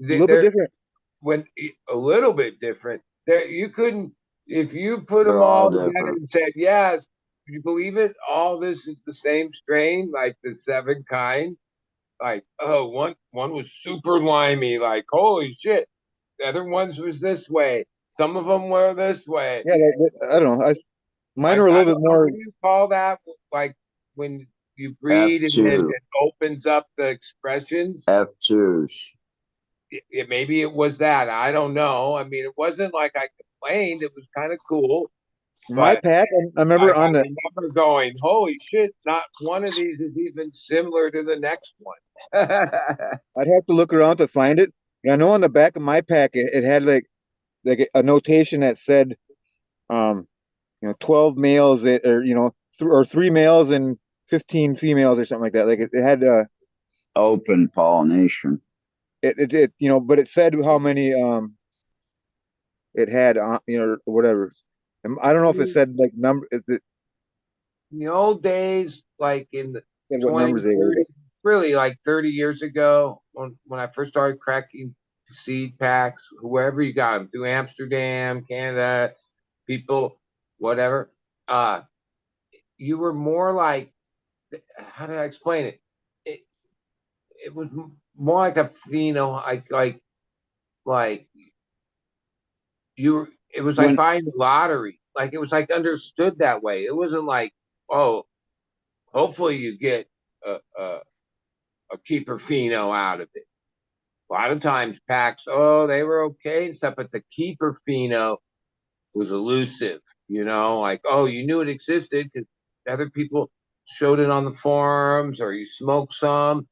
A little bit different. a little bit different. There you couldn't, if you put them They're all all together different. and said, yes, do you believe it? All this is the same strain, like the 7 kind. Like, oh, one was super limey, like holy shit. The other ones was this way. Some of them were this way. Yeah, I don't know. Mine are a I little bit don't know, more. what do you call that? Like when you breed and then F2, it opens up the expressions. F2s. Maybe it was that. I don't know. I mean, it wasn't like I complained. It was kind of cool. My But pack, I remember I on the. remember going, holy shit, not one of these is even similar to the next one. I'd have to look around to find it. And I know on the back of my pack, it had like a notation that said, 12 males or or 3 males and 15 females or something like that. Like it had Open pollination. but it said how many it had whatever. And I don't know if it said like number. Is it In the old days, like in the said what 20, numbers they were? 30, really like 30 years ago, when I first started cracking seed packs, whoever you got them through Amsterdam, Canada, people, whatever, you were more like, how do I explain it? it was more like a like it was like When buying the lottery. Like it was like understood that way. It wasn't like, oh, hopefully you get a keeper pheno out of it. A lot of times packs, oh, they were okay and stuff, but the keeper pheno was elusive, like, oh, you knew it existed because other people showed it on the forums or you smoked some,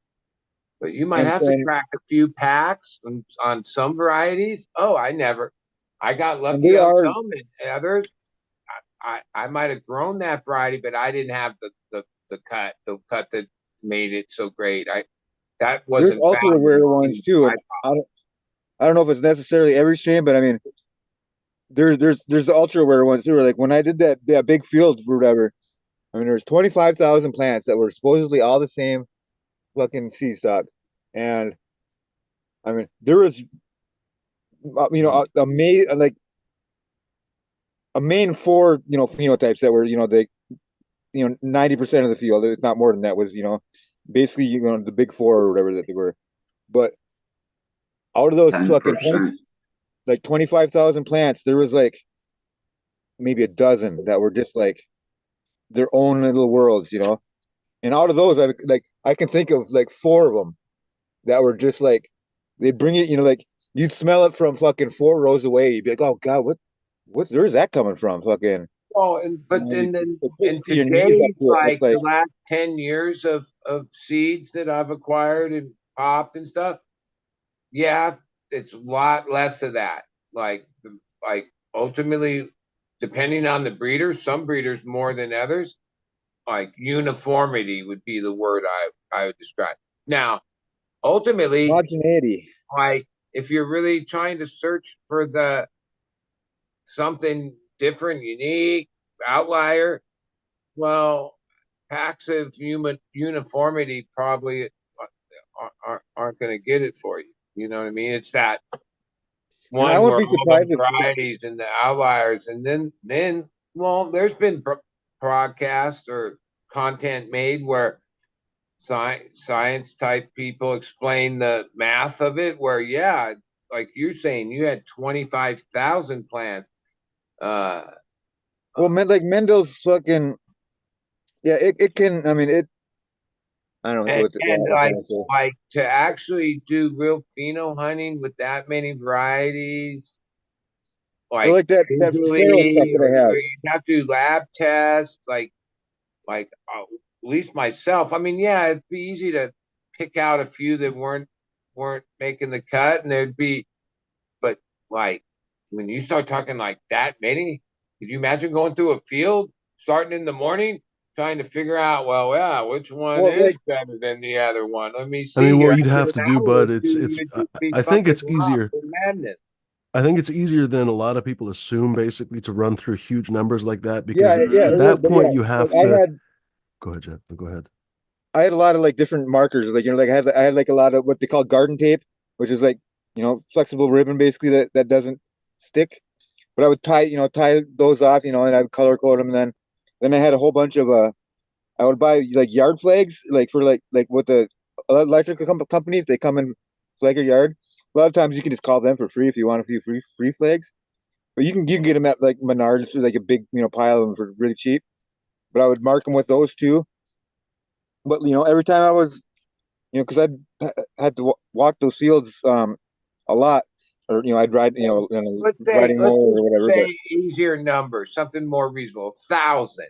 but you might have to and crack a few packs on some varieties. Oh, I got and lucky there on are some, and others, I might have grown that variety, but I didn't have the cut that made it so great. That there's wasn't ultra found rare ones in too, my. and I don't know if it's necessarily every strain, but I mean, there's the ultra rare ones too. Like when I did that big field or whatever, I mean, there's 25,000 plants that were supposedly all the same fucking seed stock, and I mean, there was a main like a main four phenotypes that were they 90% of the field, if not more than that, was basically the big four or whatever that they were. But out of those fucking 10%. 25,000 plants, there was like maybe a dozen that were just like their own little worlds, And out of those, I can think of like four of them that were just like they bring it, like you'd smell it from fucking 4 rows away. You'd be like, oh God, where's that coming from? Fucking, Well, but then just in to your knees up today's to it. It's like like, the last 10 years of seeds that I've acquired and popped and stuff, yeah, it's a lot less of that. Like ultimately, depending on the breeder, some breeders more than others, like uniformity would be the word I would describe. Now, ultimately, homogeneity. like if you're really trying to search for the something different, unique, outlier, well, packs of human uniformity probably aren't going to get it for you. You know what I mean? It's that And I one wouldn't where be all the surprised if varieties and the outliers, and then well, there's been broadcasts or content made where science type people explain the math of it. Where yeah, like you're saying, you had 25,000 plants. Uh, well, like Mendel's fucking yeah, it can. I mean, I don't know and what I'm trying to say. like to actually do real pheno hunting with that many varieties, Or like like that feral stuff visually, that I or have. you have to do lab tests, like at least myself. I mean, yeah, it'd be easy to pick out a few that weren't making the cut, and there'd be, but like when you start talking like that many, could you imagine going through a field starting in the morning? Trying to figure out, well, yeah, which one Well, is like better than the other one? Let me I mean, see what here. you'd After have an to do, hour or bud, two, it's you'd just be I think fucking it's lost easier. in madness. I think it's easier than a lot of people assume, basically, to run through huge numbers like that, because yeah, it's yeah, at it would, that but point yeah, you like have to go ahead, Jeff. Go ahead. I had a lot of like different markers, like like I had like a lot of what they call garden tape, which is like flexible ribbon basically that doesn't stick. But I would tie those off, and I would color code them, and then I had a whole bunch of I would buy like yard flags, like for like with the electrical company if they come and flag your yard. A lot of times you can just call them for free if you want a few free flags. But you can get them at like Menards for like a big pile of them for really cheap. But I would mark them with those too. But every time I was because had to walk those fields a lot, or I'd ride riding Let's mower just or whatever. But say easier numbers, something more reasonable, 1,000.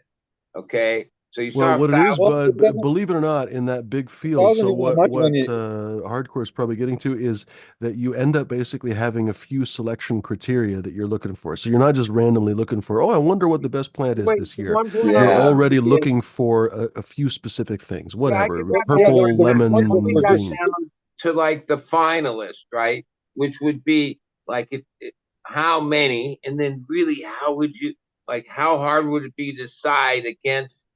Okay, so you Well, start what it is, well, bud, believe it or not, in that big field, 1,000 so isn't what much when what you hardcore is probably getting to is that you end up basically having a few selection criteria that you're looking for. So you're not just randomly looking for, oh, I wonder what the best plant is wait. this year. One point I You're was Yeah. going already to say, looking for a few specific things, yeah, I whatever, could wrap yeah, that. the, purple, the, Once one we lemon, but got this green. down to like the finalist, right, which would be like how many, and then really how would you how hard would it be to decide against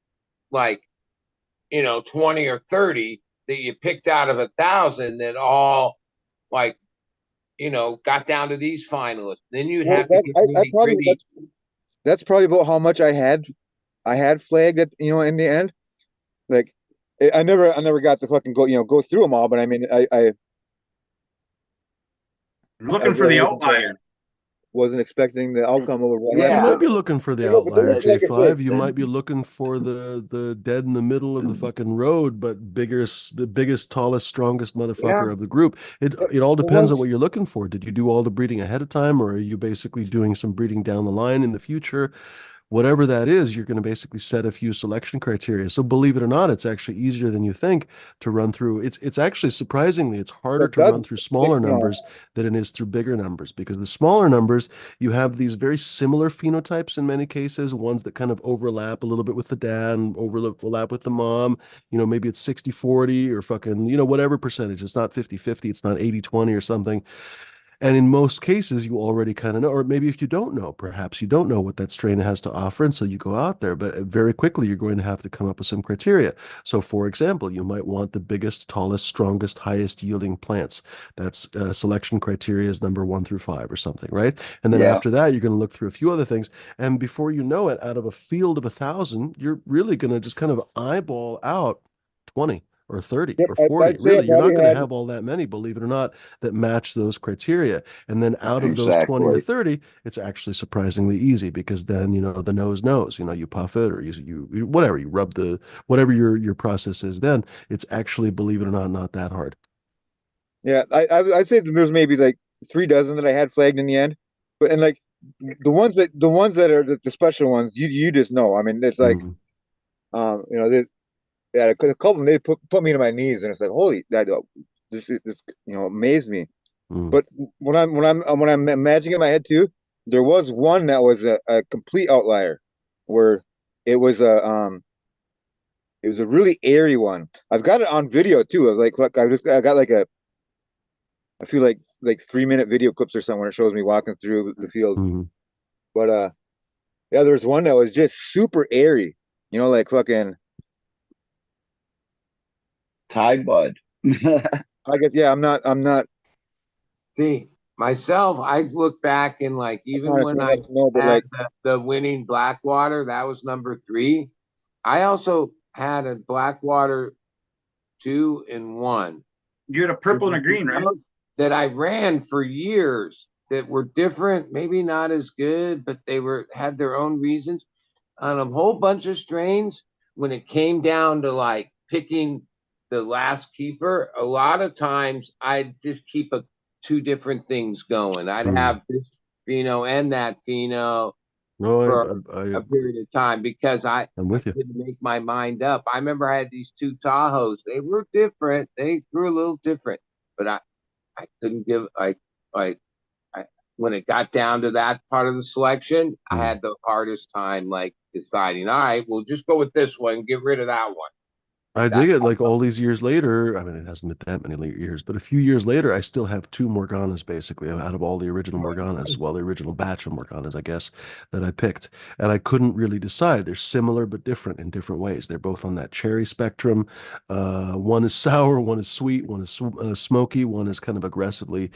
like 20 or 30 that you picked out of 1,000 that all like got down to these finalists. Then you'd well have to that get I really probably gritty. that's probably about how much I had flagged at in the end. Like I never got to fucking go through them all, but I mean, I Looking for the outlier. wasn't expecting the outcome of what Yeah. You might be looking for the Yeah, but outlier, like I said, J5. You might be looking for the dead in the middle of the fucking road, but the biggest, tallest, strongest motherfucker of the group. It all depends on what you're looking for. Did you do all the breeding ahead of time, or are you basically doing some breeding down the line in the future? Whatever that is, you're going to basically set a few selection criteria. So believe it or not, it's actually easier than you think to run through. It's actually surprisingly, it's harder to run through smaller numbers than it is through bigger numbers, because the smaller numbers, you have these very similar phenotypes in many cases, ones that kind of overlap a little bit with the dad and overlap with the mom. Maybe it's 60-40 or fucking, whatever percentage. It's not 50-50, it's not 80-20 or something. And in most cases, you already kind of know, or maybe if you don't know, perhaps you don't know what that strain has to offer. And so you go out there, but very quickly, you're going to have to come up with some criteria. So, for example, you might want the biggest, tallest, strongest, highest yielding plants. That's selection criteria is number 1 through 5 or something, right? And then Yeah. after that, you're going to look through a few other things. And before you know it, out of a field of 1,000, you're really going to just kind of eyeball out 20 or 30 Yep, or 40. I'd say I Really, you're not probably going to had have all that many, believe it or not, that match those criteria. And then out of those 20 or Exactly. 30, it's actually surprisingly easy, because then, the nose knows, you puff it, or you whatever, you rub whatever your process is, then it's actually, believe it or not that hard. Yeah, I'd say there's maybe like 3 dozen that I had flagged in the end, and like the ones that are the special ones, you just know. I mean, it's like Mhm. they, yeah, a couple of them, they put me to my knees, and it's like, holy, that this amazed me. Mhm. But when I'm imagining in my head too, there was one that was a complete outlier, where it was a really airy one. I've got it on video too. Of like I got like I feel like 3-minute video clips or something where it shows me walking through the field. Mhm. But yeah, there's one that was just super airy. Like fucking. Tie bud. I guess yeah. I'm not. See, myself, I look back and like even when Honestly, I no, but had like the winning Blackwater, that was number 3. I also had a Blackwater 2 and 1. You had a purple and a green, right? That I ran for years that were different, maybe not as good, but they had their own reasons on a whole bunch of strains. When it came down to like picking the last keeper, a lot of times I'd just keep 2 different things going. I'd have this pheno and that pheno No, for a period of time because I I'm with you. couldn't make my mind up. I remember I had these 2 Tahoes. They were different. They grew a little different, but I couldn't give like when it got down to that part of the selection, I had the hardest time like deciding, all right, we'll just go with this one, get rid of that one. I dig That's it. Like all these years later, I mean, it hasn't been that many years, but a few years later, I still have 2 Morganas basically out of all the original Morganas, well, the original batch of Morganas, I guess, that I picked. And I couldn't really decide. They're similar but different in different ways. They're both on that cherry spectrum. One is sour, one is sweet, one is smoky, one is kind of aggressively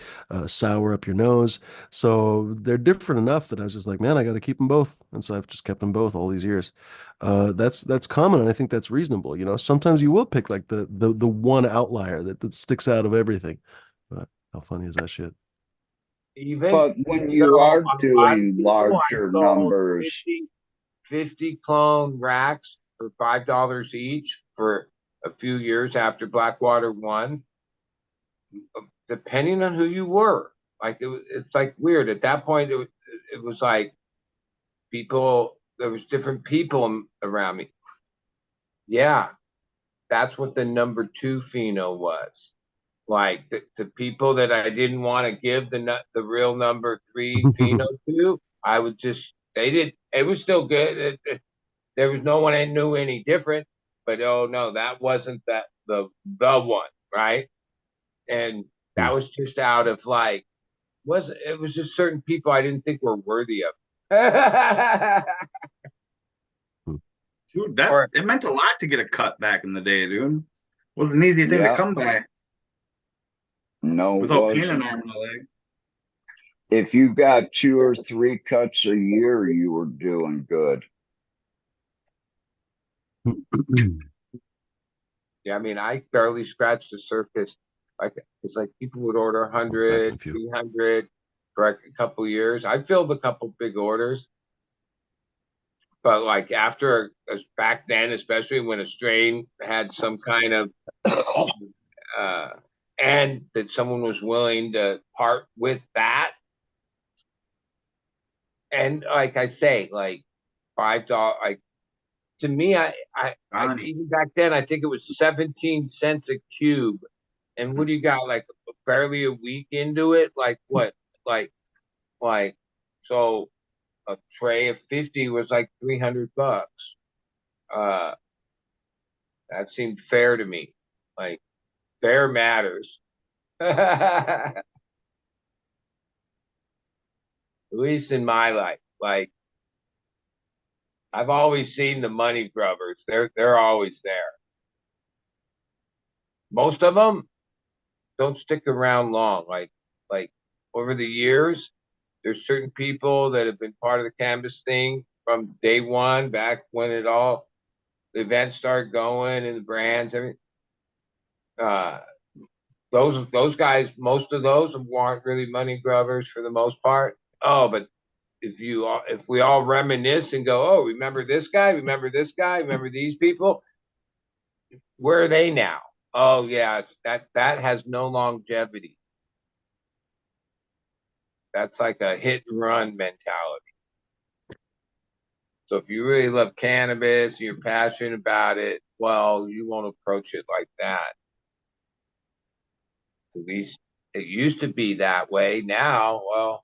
sour up your nose. So they're different enough that I was just like, man, I got to keep them both. And so I've just kept them both all these years. That's common, and I think that's reasonable. Sometimes you will pick like the one outlier that sticks out of everything. But how funny is that shit? even But when so you are a lot of doing people I larger sold numbers, 50 clone racks for $5 each for a few years after Blackwater 1, depending on who you were. Like it's like weird. At that point, it was like there was different people around me. Yeah, that's what the number 2 pheno was. Like the people that I didn't want to give the real number 3 pheno to, I would just it was still good. There was no one I knew any different, but oh no, that wasn't the one, right? And that was just out of like it was just certain people I didn't think were worthy of. Dude, it meant a lot to get a cut back in the day, dude. Wasn't an easy thing to yeah, come by no, it without pain and wasn't. arm in the leg. If you got 2 or 3 cuts a year, you were doing good. Yeah, I mean, I barely scratched the surface. Like it's like people would order Back in a 100, few. 300 for like a couple years. I filled a couple big orders, but like after back then, especially when a strain had some kind of uh and that someone was willing to part with that. And like I say, like $5, like to me, I even back then, I think it was 17 cents a cube. And what do you got? Like barely a week into it? Like what? Like so a tray of 50 was like $300. Uh, that seemed fair to me. Like fair matters. At least in my life. Like I've always seen the money grubbers. They're always there. Most of them don't stick around long. Like over the years, there's certain people that have been part of the cannabis thing from day one, back when the events started going and the brands, everything. Those guys, most of those weren't really money grubbers for the most part. Oh, but if we all reminisce and go, oh, remember this guy, remember this guy, remember these people, where are they now? Oh yeah, that has no longevity. That's like a hit and run mentality. So if you really love cannabis and you're passionate about it, well, you won't approach it like that. At least it used to be that way. Now, well,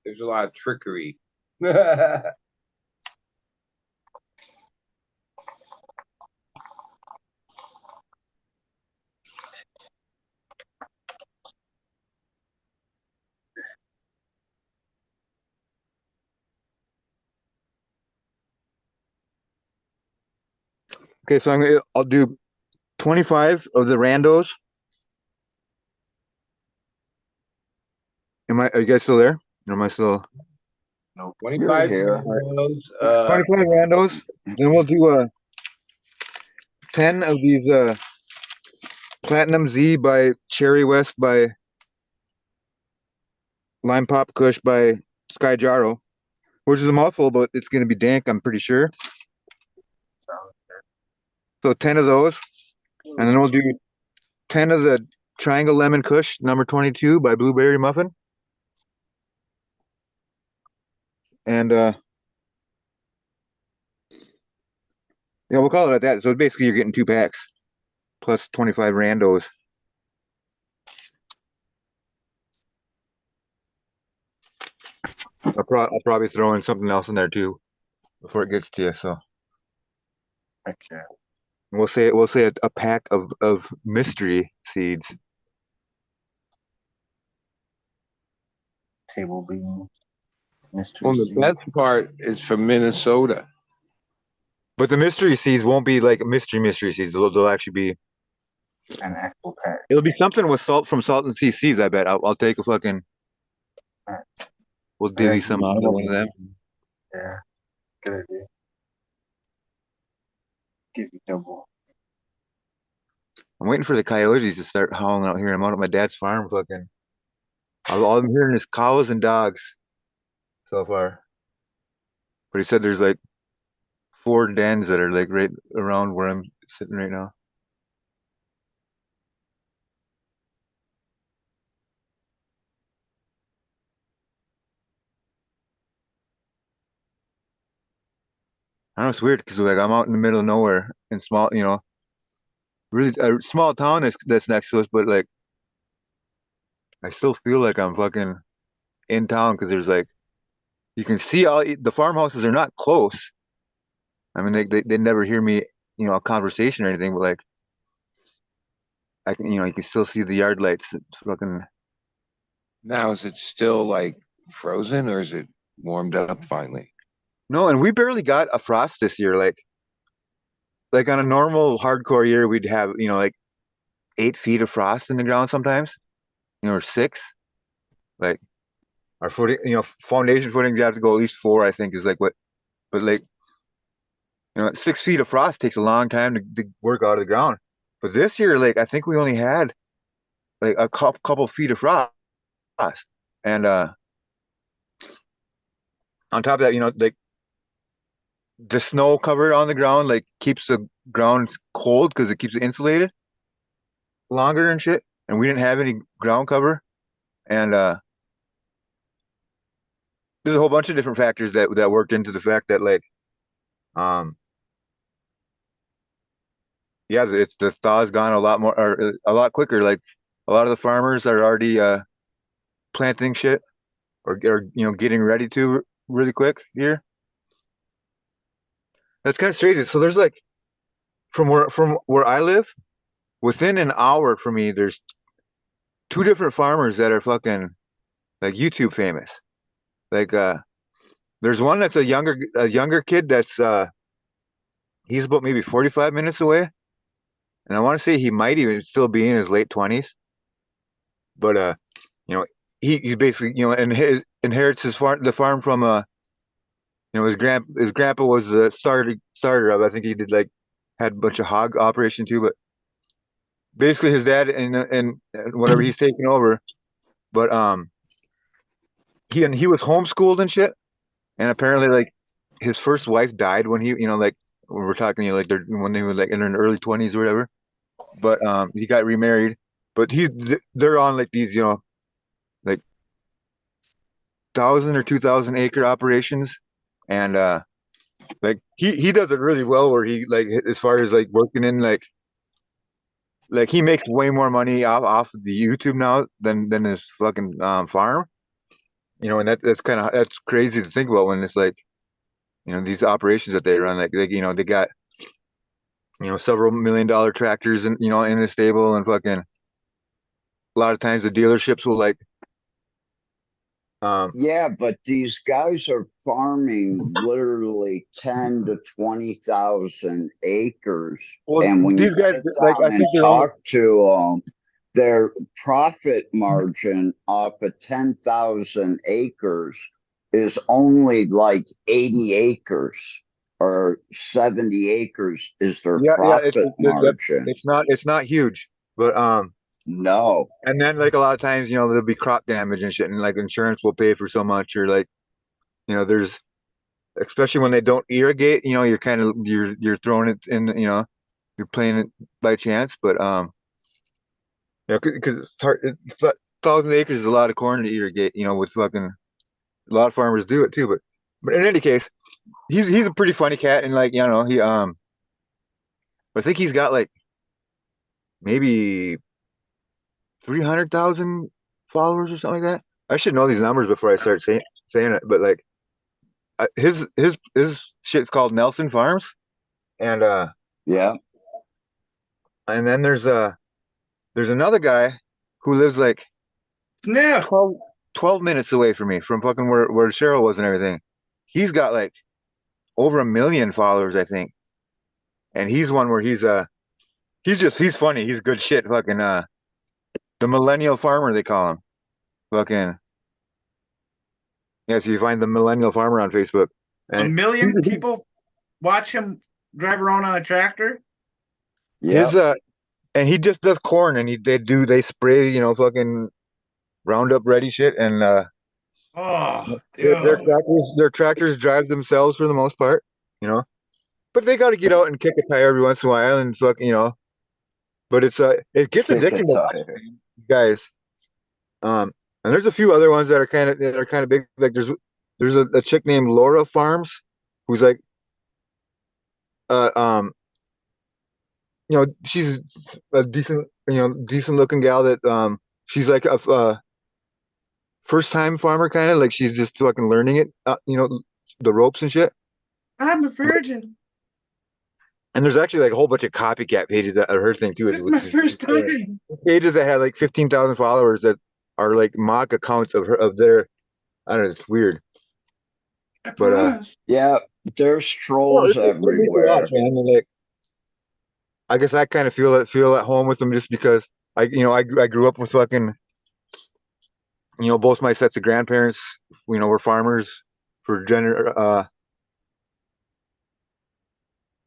there's a lot of trickery. Okay, so I'll do 25 of the randos. Are you guys still there? Or am I still? You're 25 here. kilos, 25 randos. Then we'll do 10 of these Platinum Z by Cherry West by Lime Pop Kush by Sky Jaro, which is a mouthful, but it's going to be dank, I'm pretty sure. So 10 of those. And then we'll do 10 of the Triangle Lemon Kush, number 22 by Blueberry Muffin. And yeah, we'll call it at that. So basically you're getting 2 packs plus 25 randos. I'll probably throw in something else in there too before it gets to you. So Okay. we'll say a pack of mystery seeds. Table beans. Mystery well, the seeds. best part is from Minnesota. But the mystery seeds won't be like mystery seeds. They'll actually be. An actual pack. It'll be something with salt from Salt and Sea Seeds. I bet. I'll take a fucking. We'll divvy some out of one of them. Yeah. Good idea. Give you double. I'm waiting for the coyotes to start howling out here. I'm out at my dad's farm. Fucking. All I'm hearing is cows and dogs so far. But he said there's like 4 dens that are like right around where I'm sitting right now. I know it's weird because like I'm out in the middle of nowhere in small, really a small town that's next to us, but like I still feel like I'm fucking in town because there's like you can see all the farmhouses are not close. I mean they never hear me, a conversation or anything, but like I can you can still see the yard lights. It's fucking Now, is it still like frozen or is it warmed up finally? no, and we barely got a frost this year. Like on a normal hardcore year, we'd have like 8 feet of frost in the ground sometimes, or 6. Like our footing, foundation footings you have to go at least 4, I think is like what. But like 6 feet of frost takes a long time to work out of the ground. But this year, like I think we only had like a couple feet of frost, and on top of that, like the snow cover on the ground like keeps the ground cold because it keeps it insulated longer and shit. And we didn't have any ground cover, and there's a whole bunch of different factors that worked into the fact that like um yeah, it's the thaw's gone a lot more or a lot quicker. Like a lot of the farmers are already planting shit or getting ready to really quick here. That's kind of crazy. So there's like from where I live, within an hour from me, there's two different farmers that are fucking like YouTube famous. Like there's one that's a younger kid that's he's about maybe 45 minutes away. And I want to say he might even still be in his late 20s. But you know, he basically, inherits the farm from his grandpa was the starter of, I think he did like had a bunch of hog operation too, but basically his dad and whatever he's taking over. But he was homeschooled and shit. And apparently like his first wife died when like when we're talking, like when they were like in their early 20s or whatever. But he got remarried. But they're on like these, like 1,000 or 2,000 acre operations. And like he does it really well where he like as far as like working in like he makes way more money off of the YouTube now than his fucking farm. And that's crazy to think about when it's like, these operations that they run, like they got several $1 million tractors in the stable, and fucking a lot of times the dealerships will like Yeah, but these guys are farming literally 10 to 20,000 acres. well And when you these guys sit like I down and think they're only talk to them, their profit margin off of 10,000 acres is only like 80 acres or 70 acres is their yeah profit margin. it's not huge, but No. and then like a lot of times there'll be crop damage and shit, and like insurance will pay for so much, or like there's especially when they don't irrigate, you're kind of you're throwing it in, you're playing it by chance. But because it's hard, 1,000 acres is a lot of corn to irrigate, with fucking a lot of farmers do it too. But in any case, he's a pretty funny cat, and like he I think he's got like maybe 300,000 followers or something like that. I should know these numbers before I start saying it, but like his shit's called Nelson Farms, and Yeah. and then there's another guy who lives like Snail. 12 minutes away from me, from fucking where Cheryl was and everything. He's got like over 1 million followers, I think. And he's one where he's funny. He's good shit. Fucking the millennial farmer, they call him. Fucking yeah, so you find the millennial farmer on Facebook. A And million people watch him drive around on a tractor. Yeah. his and he just does corn, and they spray, fucking Roundup ready shit, and Oh, their dude. tractors drive themselves for the most part, you know. But they got to get out and kick a tire every once in a while, and fucking, But it gets Kick a addicting to watch tire. these guys. And there's a few other ones that are kind of big. Like there's a chick named Laura Farms, who's like uh um she's a decent looking gal that she's like a first time farmer, kind of like she's just fucking learning it, the ropes and shit. I'm a virgin. And there's actually like a whole bunch of copycat pages that are her thing too, This is my which is first time. pages that have like 15,000 followers that are like mock accounts of their. I don't know, it's weird. I But promise. Yeah, there's trolls it's neat to watch, everywhere. man. And, like, I guess I kind of feel at home with them just because I grew up with fucking both my sets of grandparents were farmers for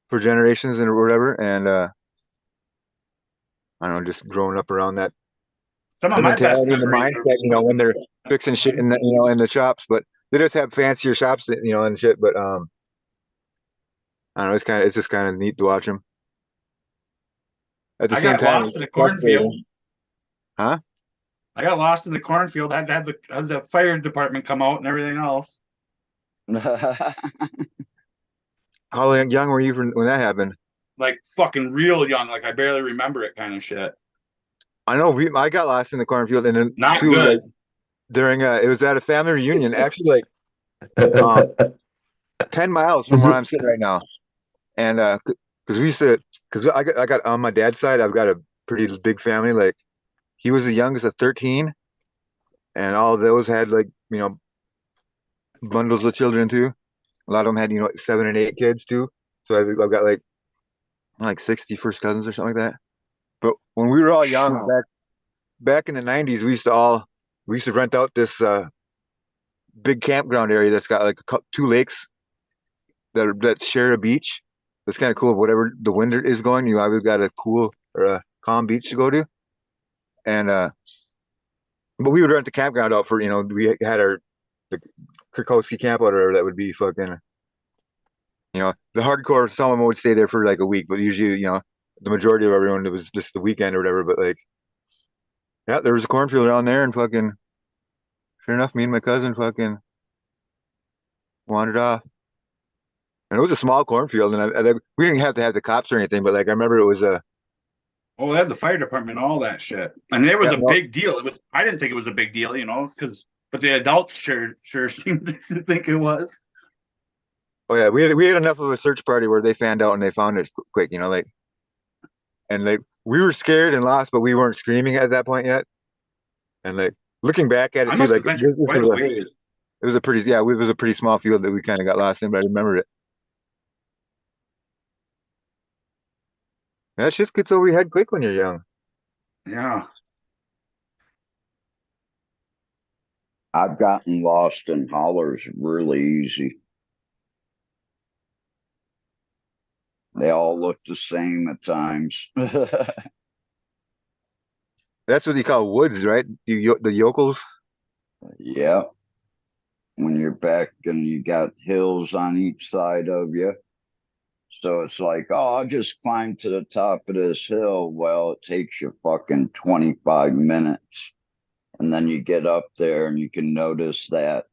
for generations and whatever, and I don't know, just growing up around that Some of the my best mentality and the memories mindset, you know, when they're fixing shit in the, you know, in the shops, but they just have fancier shops, you know, and shit. But I don't know, it's just kind of neat to watch them. At the I same got time, lost in it's the cornfield. frustrating. Huh? I got lost in the cornfield. Had the fire department come out and everything else. How young were you when that happened? Like fucking real young. Like I barely remember it kind of shit. I know I got lost in the cornfield, and then Not too, like good. during it was at a family reunion, actually, like um 10 miles from Is where it? I'm sitting right now. And because we used to, because I got on my dad's side, I've got a pretty big family. Like he was the youngest of 13, and all of those had like, you know, bundles of children too. A lot of them had, you know, 7 and 8 kids too. So I've got like 60 first cousins or something like that. But when we were all young, back in the 90s, we used to rent out this big campground area that's got like two lakes that share a beach. It's kind of cool. Whatever the wind is going, you either got a cool or a calm beach to go to. And but we would rent the campground out for, you know, we had the Kirkowski camp out, or that would be fucking, you know, the hardcore. Some of them would stay there for like a week, but usually, you know, the majority of everyone, it was just the weekend or whatever. But like, yeah, there was a cornfield around there, and fucking sure enough, me and my cousin fucking wandered off. And it was a small cornfield, and we didn't have to have the cops or anything, but like I remember it was a Oh, they had the fire department, all that shit. And it was yeah, a well, big deal. It was. I didn't think it was a big deal, you know, but the adults sure seemed to think it was. oh yeah, we had enough of a search party where they fanned out and they found it quick, you know, like, and like we were scared and lost, but we weren't screaming at that point yet. And like looking back at I it too, must like have ventured quite a ways. it was a pretty, yeah, it was a pretty small field that we kind of got lost in, but I remember it. That shit gets over your head quick when you're young. Yeah. I've gotten lost in hollers really easy. They all look the same at times. That's what you call woods, right? The yokels. Yeah, when you're back and you got hills on each side of you. So it's like, oh, I'll just climb to the top of this hill. Well, it takes you fucking 25 minutes. And then you get up there and you can notice that,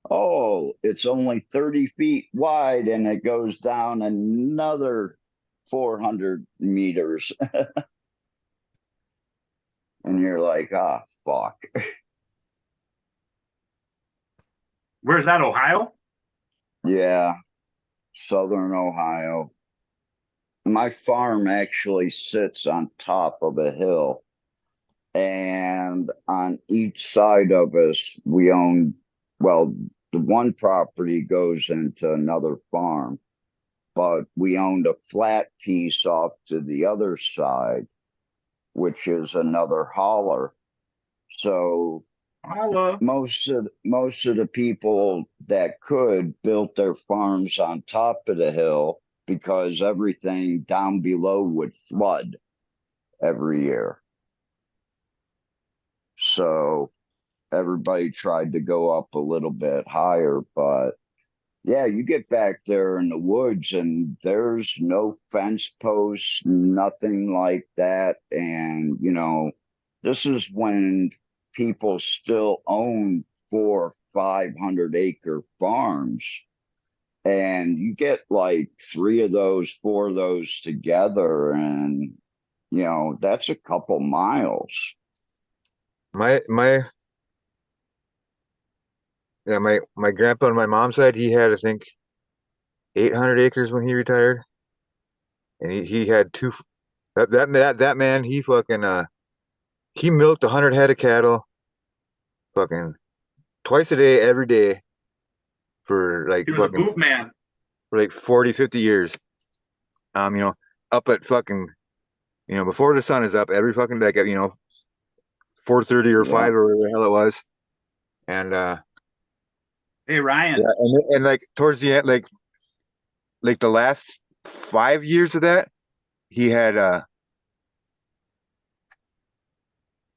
oh, it's only 30 feet wide and it goes down another 400 meters. And you're like, ah, fuck. Where's that, Ohio? Yeah, Southern Ohio. My farm actually sits on top of a hill. And on each side of us, we own, well, the one property goes into another farm, but we owned a flat piece off to the other side, which is another holler. So Holla. most of the people that could built their farms on top of the hill because everything down below would flood every year. So everybody tried to go up a little bit higher, but yeah, you get back there in the woods and there's no fence posts, nothing like that. And, you know, this is when people still own 400-500 acre farms. And you get like 3 of those, 4 of those together, and, you know, that's a couple miles. My yeah, my grandpa on my mom's side, he had I think 800 acres when he retired, and he had two. That man, he fucking he milked 100 head of cattle, fucking twice a day, every day for He was a boot man. 40, 50 years. You know, up at fucking, you know, before the sun is up, every fucking day, you know, 4:30 or Yeah. 5 or whatever the hell it was, and Hey, Ryan. yeah, and like towards the end, like the last 5 years of that, he had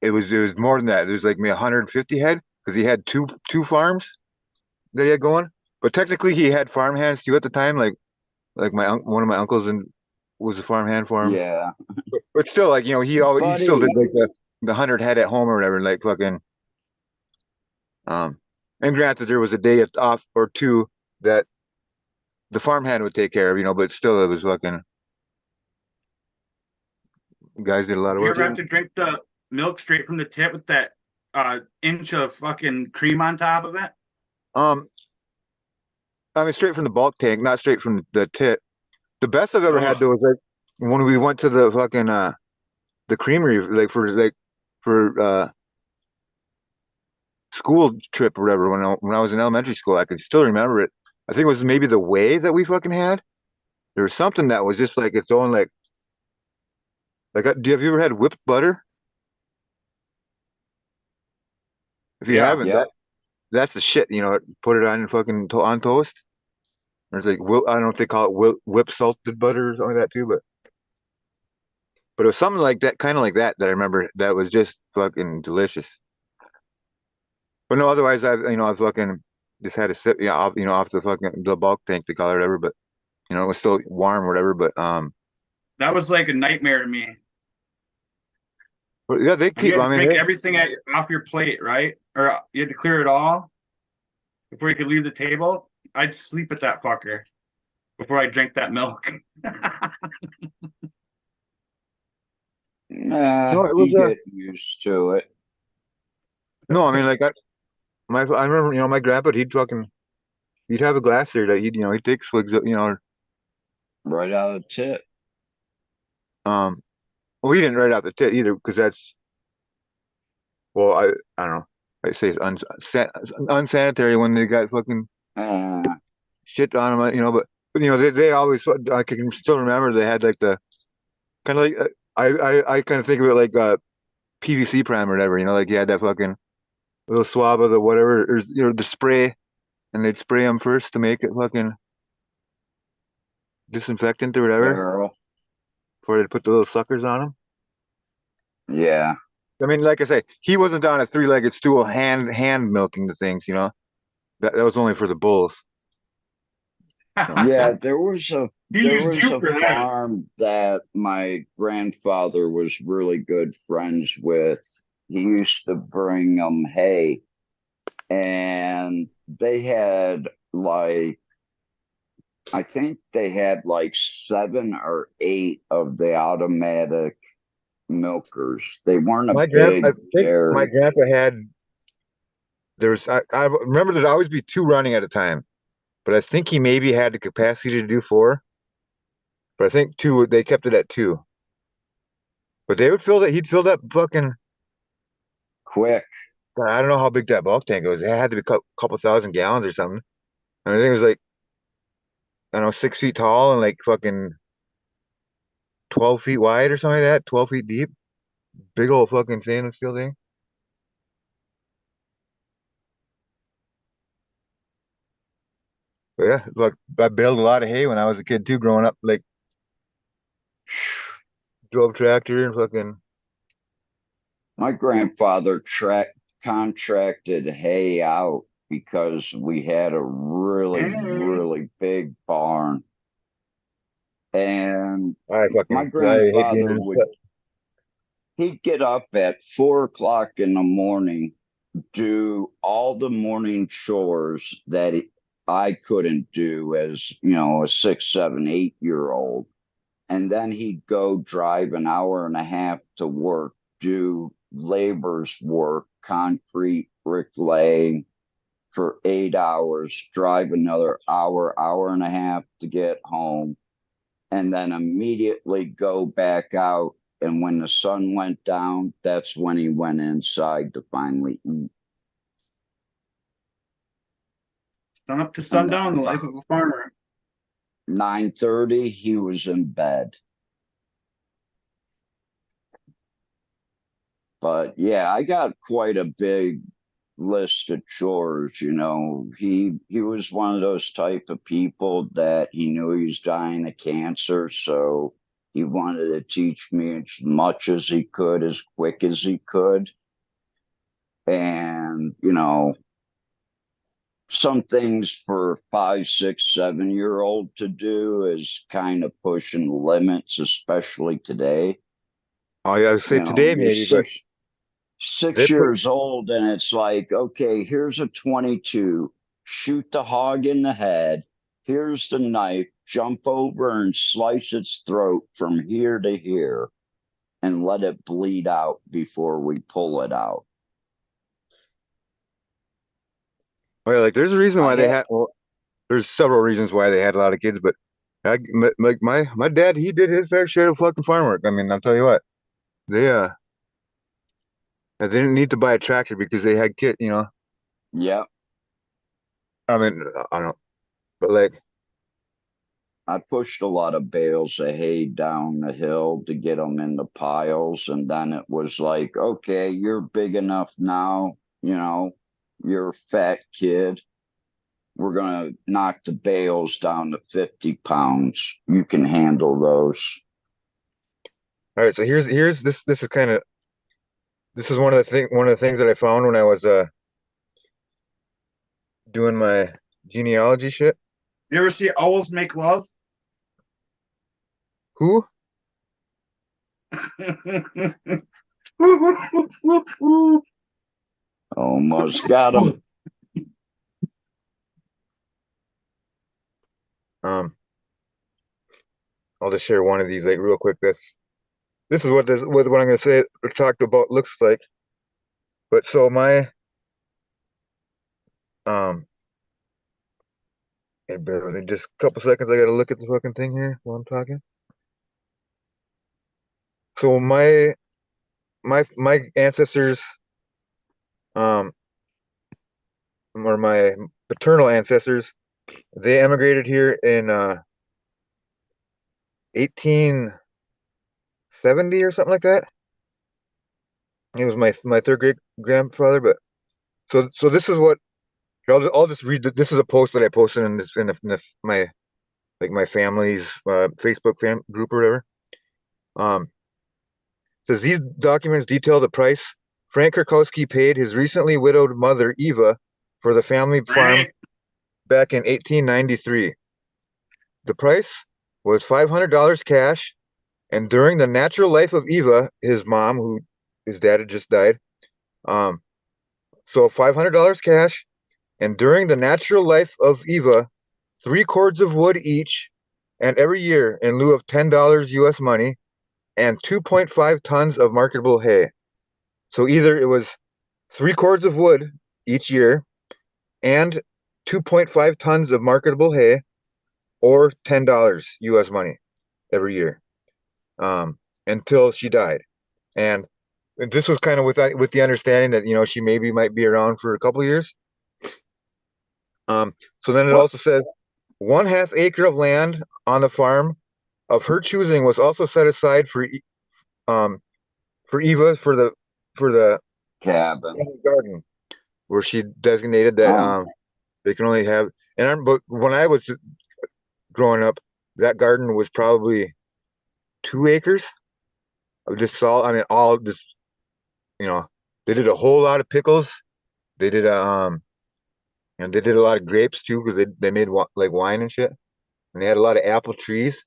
it was more than that. It was like maybe 150 head because he had two farms that he had going. But technically, he had farm hands too at the time. Like one of my uncles was a farm hand for him. Yeah. But still, like he still did Buddy, like the 100 head at home or whatever. Like fucking And granted, there was a day off or two that the farmhand would take care of, but still, it was fucking guys did a lot of You work. ever have to drink the milk straight from the tip with that inch of fucking cream on top of it? Um, I mean, straight from the bulk tank, not straight from the tit. The best I've ever had though was like when we went to the fucking the creamery, like for school trip or whatever. When I was in elementary school, I can still remember it. I think it was maybe the whey that we fucking had. There was something that was just like its own have you ever had whipped butter? If you Yeah. haven't, yep. that's the shit. Put it on fucking on toast. Or it's like I don't know if they call it whip salted butter or something like that too, but it was something like that, kind of like that I remember that was just fucking delicious. But no, otherwise I've fucking just had a sip, off the fucking the bulk tank they call it or whatever. But it was still warm or whatever. That was like a nightmare to me. But yeah, they You keep. had I to mean, take everything off your plate, right? Or you had to clear it all before you could leave the table. I'd sleep at that fucker before I drank that milk. Nah, no, it was you get used to it. no. I mean, like I remember, my grandpa, he'd have a glass there that he'd take swigs of, Right out of the tip. Well, he didn't write out the tit either because well, I don't know. I say it's unsanitary when they got fucking Uh, shit on them, but they always, I can still remember they had like the kind of like I kind of think of it like PVC primer or whatever, like you had that fucking little swab of the whatever, or, the spray, and they'd spray them first to make it fucking disinfectant or whatever barrel. before they'd put the little suckers on them. Yeah. I mean, like I say, he wasn't on a three-legged stool hand milking the things, that was only for the bulls. Yeah, there was He there used was you a for that. farm that my grandfather was really good friends with. He used to bring them hay, and they had I think they had like 7 or 8 of the automatic milkers. They weren't a I big think my dairy. grandpa had. I remember there'd always be 2 running at a time, but I think he maybe had the capacity to do 4. But I think 2, they kept it at 2. But he'd fill that fucking, Quick. God, I don't know how big that bulk tank was. It had to be a couple thousand gallons or something. And I think it was like, I don't know, 6 feet tall and like fucking 12 feet wide or something like that, 12 feet deep. Big old fucking stainless steel thing. But yeah, like I baled a lot of hay when I was a kid too, growing up. Like drove tractor and fucking. My grandfather contracted hay out because we had a really, really big barn. And I my hate being grandfather in. he'd get up at 4 o'clock in the morning, do all the morning chores that I couldn't do as, a 6, 7, 8 year old. And then he'd go drive an hour and a half to work, do labor's work, concrete, bricklaying for 8 hours, drive another hour, hour and a half to get home, and then immediately go back out. And when the sun went down, that's when he went inside to finally eat. Sun up to sundown, the life of a farmer. 9:30, he was in bed. But yeah, I got quite a big list of chores. He was one of those type of people that he knew he was dying of cancer, so He wanted to teach me as much as he could, as quick as he could. And, some things for 5, 6, 7-year-old to do is kind of pushing limits, especially today. Oh yeah, I would say today You're maybe, but six they put years old, and it's like, okay, here's a 22, shoot the hog in the head. Here's the knife, jump over and slice its throat from here to here and let it bleed out before we pull it out. oh yeah, like there's a reason why I they had, had. Well, there's several reasons why they had a lot of kids, but like my dad, he did his fair share of fucking farm work. I mean, I'll tell you what, they didn't need to buy a tractor because they had kids. yeah, I mean, I don't know, but like, I pushed a lot of bales of hay down the hill to get them in the piles. And then it was like, okay, you're big enough now, you're a fat kid. We're going to knock the bales down to 50 pounds. You can handle those. all right. So here's this. This is one of the things that I found when I was doing my genealogy shit. You ever see owls make love? Who? Almost got them. Um, I'll just share one of these like real quick. This is what what I'm gonna say or talk about looks like. But so my um, hey, bear with me just a couple seconds. I gotta look at the fucking thing here while I'm talking. So my ancestors, um, or my paternal ancestors, they emigrated here in 1870 or something like that. He was my third great grandfather, but so this is what I'll just read. This is a post that I posted in my like my family's Facebook group or whatever. Um, Says these documents detail the price Frank Kurkowski paid his recently widowed mother Eva for the family farm back in 1893. The price was $500 cash, and during the natural life of Eva, his mom, who his dad had just died, um, so $500 cash, and during the natural life of Eva, 3 cords of wood each, and every year in lieu of $10 US money, and 2.5 tons of marketable hay. So either it was 3 cords of wood each year and 2.5 tons of marketable hay, or $10 US money every year, until she died. And this was kind of with the understanding that she maybe might be around for a couple of years. So then it What? also says 1/2 acre of land on the farm of her choosing was also set aside um for Eva for the Cabin. garden, where she designated that Oh, they can only have. But when I was growing up, that garden was probably 2 acres of just all. I mean, all just you know, they did a whole lot of pickles. They did and they did a lot of grapes too because they made like wine and shit. And they had a lot of apple trees.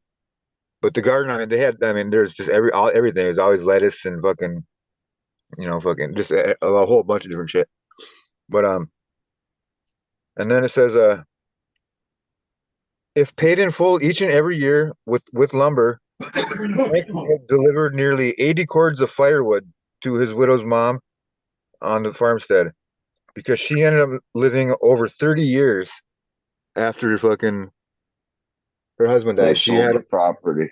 But the garden, I mean, there's just everything. There's always lettuce and fucking just a whole bunch of different shit. But and then it says if paid in full each and every year with lumber, Frankie had delivered nearly 80 cords of firewood to his widow's mom on the farmstead because she ended up living over 30 years after fucking her husband they died. She sold had the property.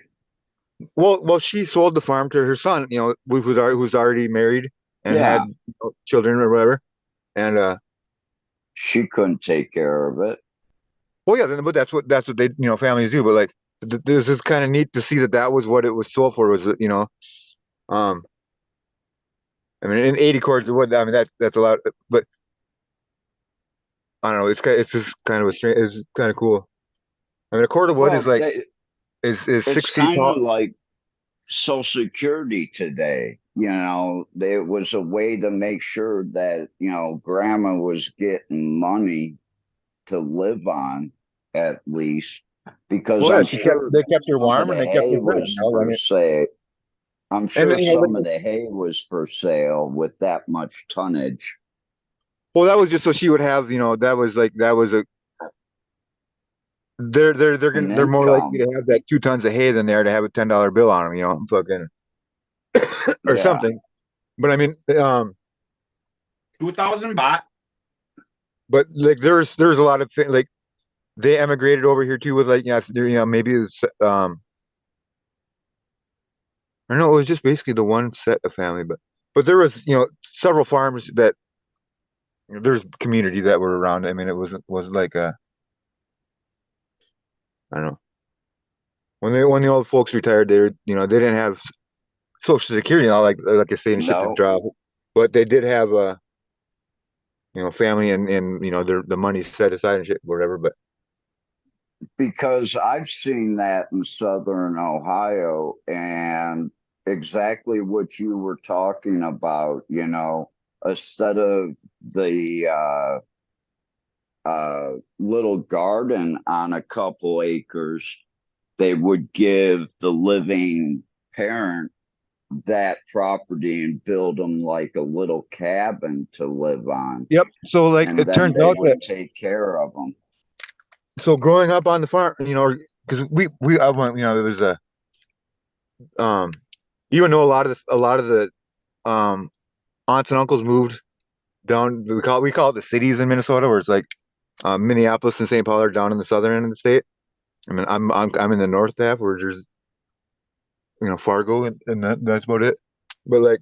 well, she sold the farm to her son, who's already married and had Yeah, children or whatever. And she couldn't take care of it. well, yeah, but that's what they families do. But like, this is kind of neat to see that was what it was sold for. Was um, I mean, in 80 cords of wood, I mean that's a lot. But I don't know. It's just kind of it's kind of cool. I mean, a cord of wood is Well, like is it's 6 feet kind of tall. like Social Security today. You know, it was a way to make sure that, you know, grandma was getting money to live on at least, because Well, yeah, I'm sure they kept her some of warm and the they kept hay her fed. was for sale. I'm And sure then, you know, some of the hay was for sale with that much tonnage. well, that was just so she would have, you know, that was a An they're more likely income. to have that 2 tons of hay than they are to have a $10 bill on them, you know, fucking or Yeah. something. But I mean, 2,000 baht. but like there's a lot of like they emigrated over here too with like you know maybe it's I don't know, it was just basically the one set of family, but there was, you know, several farms that there's community that were around. I mean, it wasn't like a I don't know when the old folks retired, they were, you know, they didn't have Social Security, you know, like I say and shit to No, drop, but they did have you know, family and you know the money set aside and shit whatever. But because I've seen that in southern Ohio, and exactly what you were talking about, you know, instead of the little garden on a couple acres, they would give the living parent that property and build them like a little cabin to live on. yep. So like And it then turns they out that would take care of them. so growing up on the farm, you know, because I went, you know, there was a um even though a lot of the um aunts and uncles moved down, we call it the cities in Minnesota, where it's like Minneapolis and St. Paul are down in the southern end of the state. I mean, I'm in the north half where there's, you know, Fargo and that's about it. But like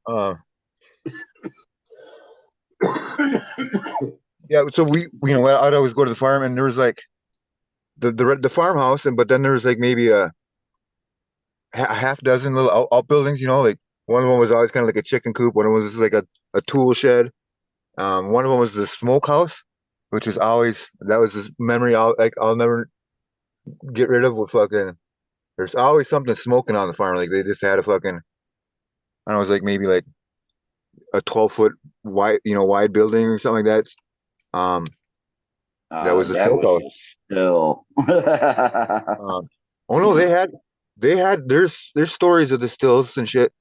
uh yeah, so we you know I'd always go to the farm and there was like the farmhouse, and but then there was like maybe a half dozen little outbuildings, you know, like one of them was always kind of like a chicken coop, one of them was like a tool shed. One of them was the smokehouse, which is always that was this memory I'll never get rid of. With fucking, there's always something smoking on the farm. Like they just had a fucking, I don't know, it was like maybe like a 12-foot wide, you know, wide building or something like that. That was the That was smokehouse. a still. Um, oh no, they had there's stories of the stills and shit.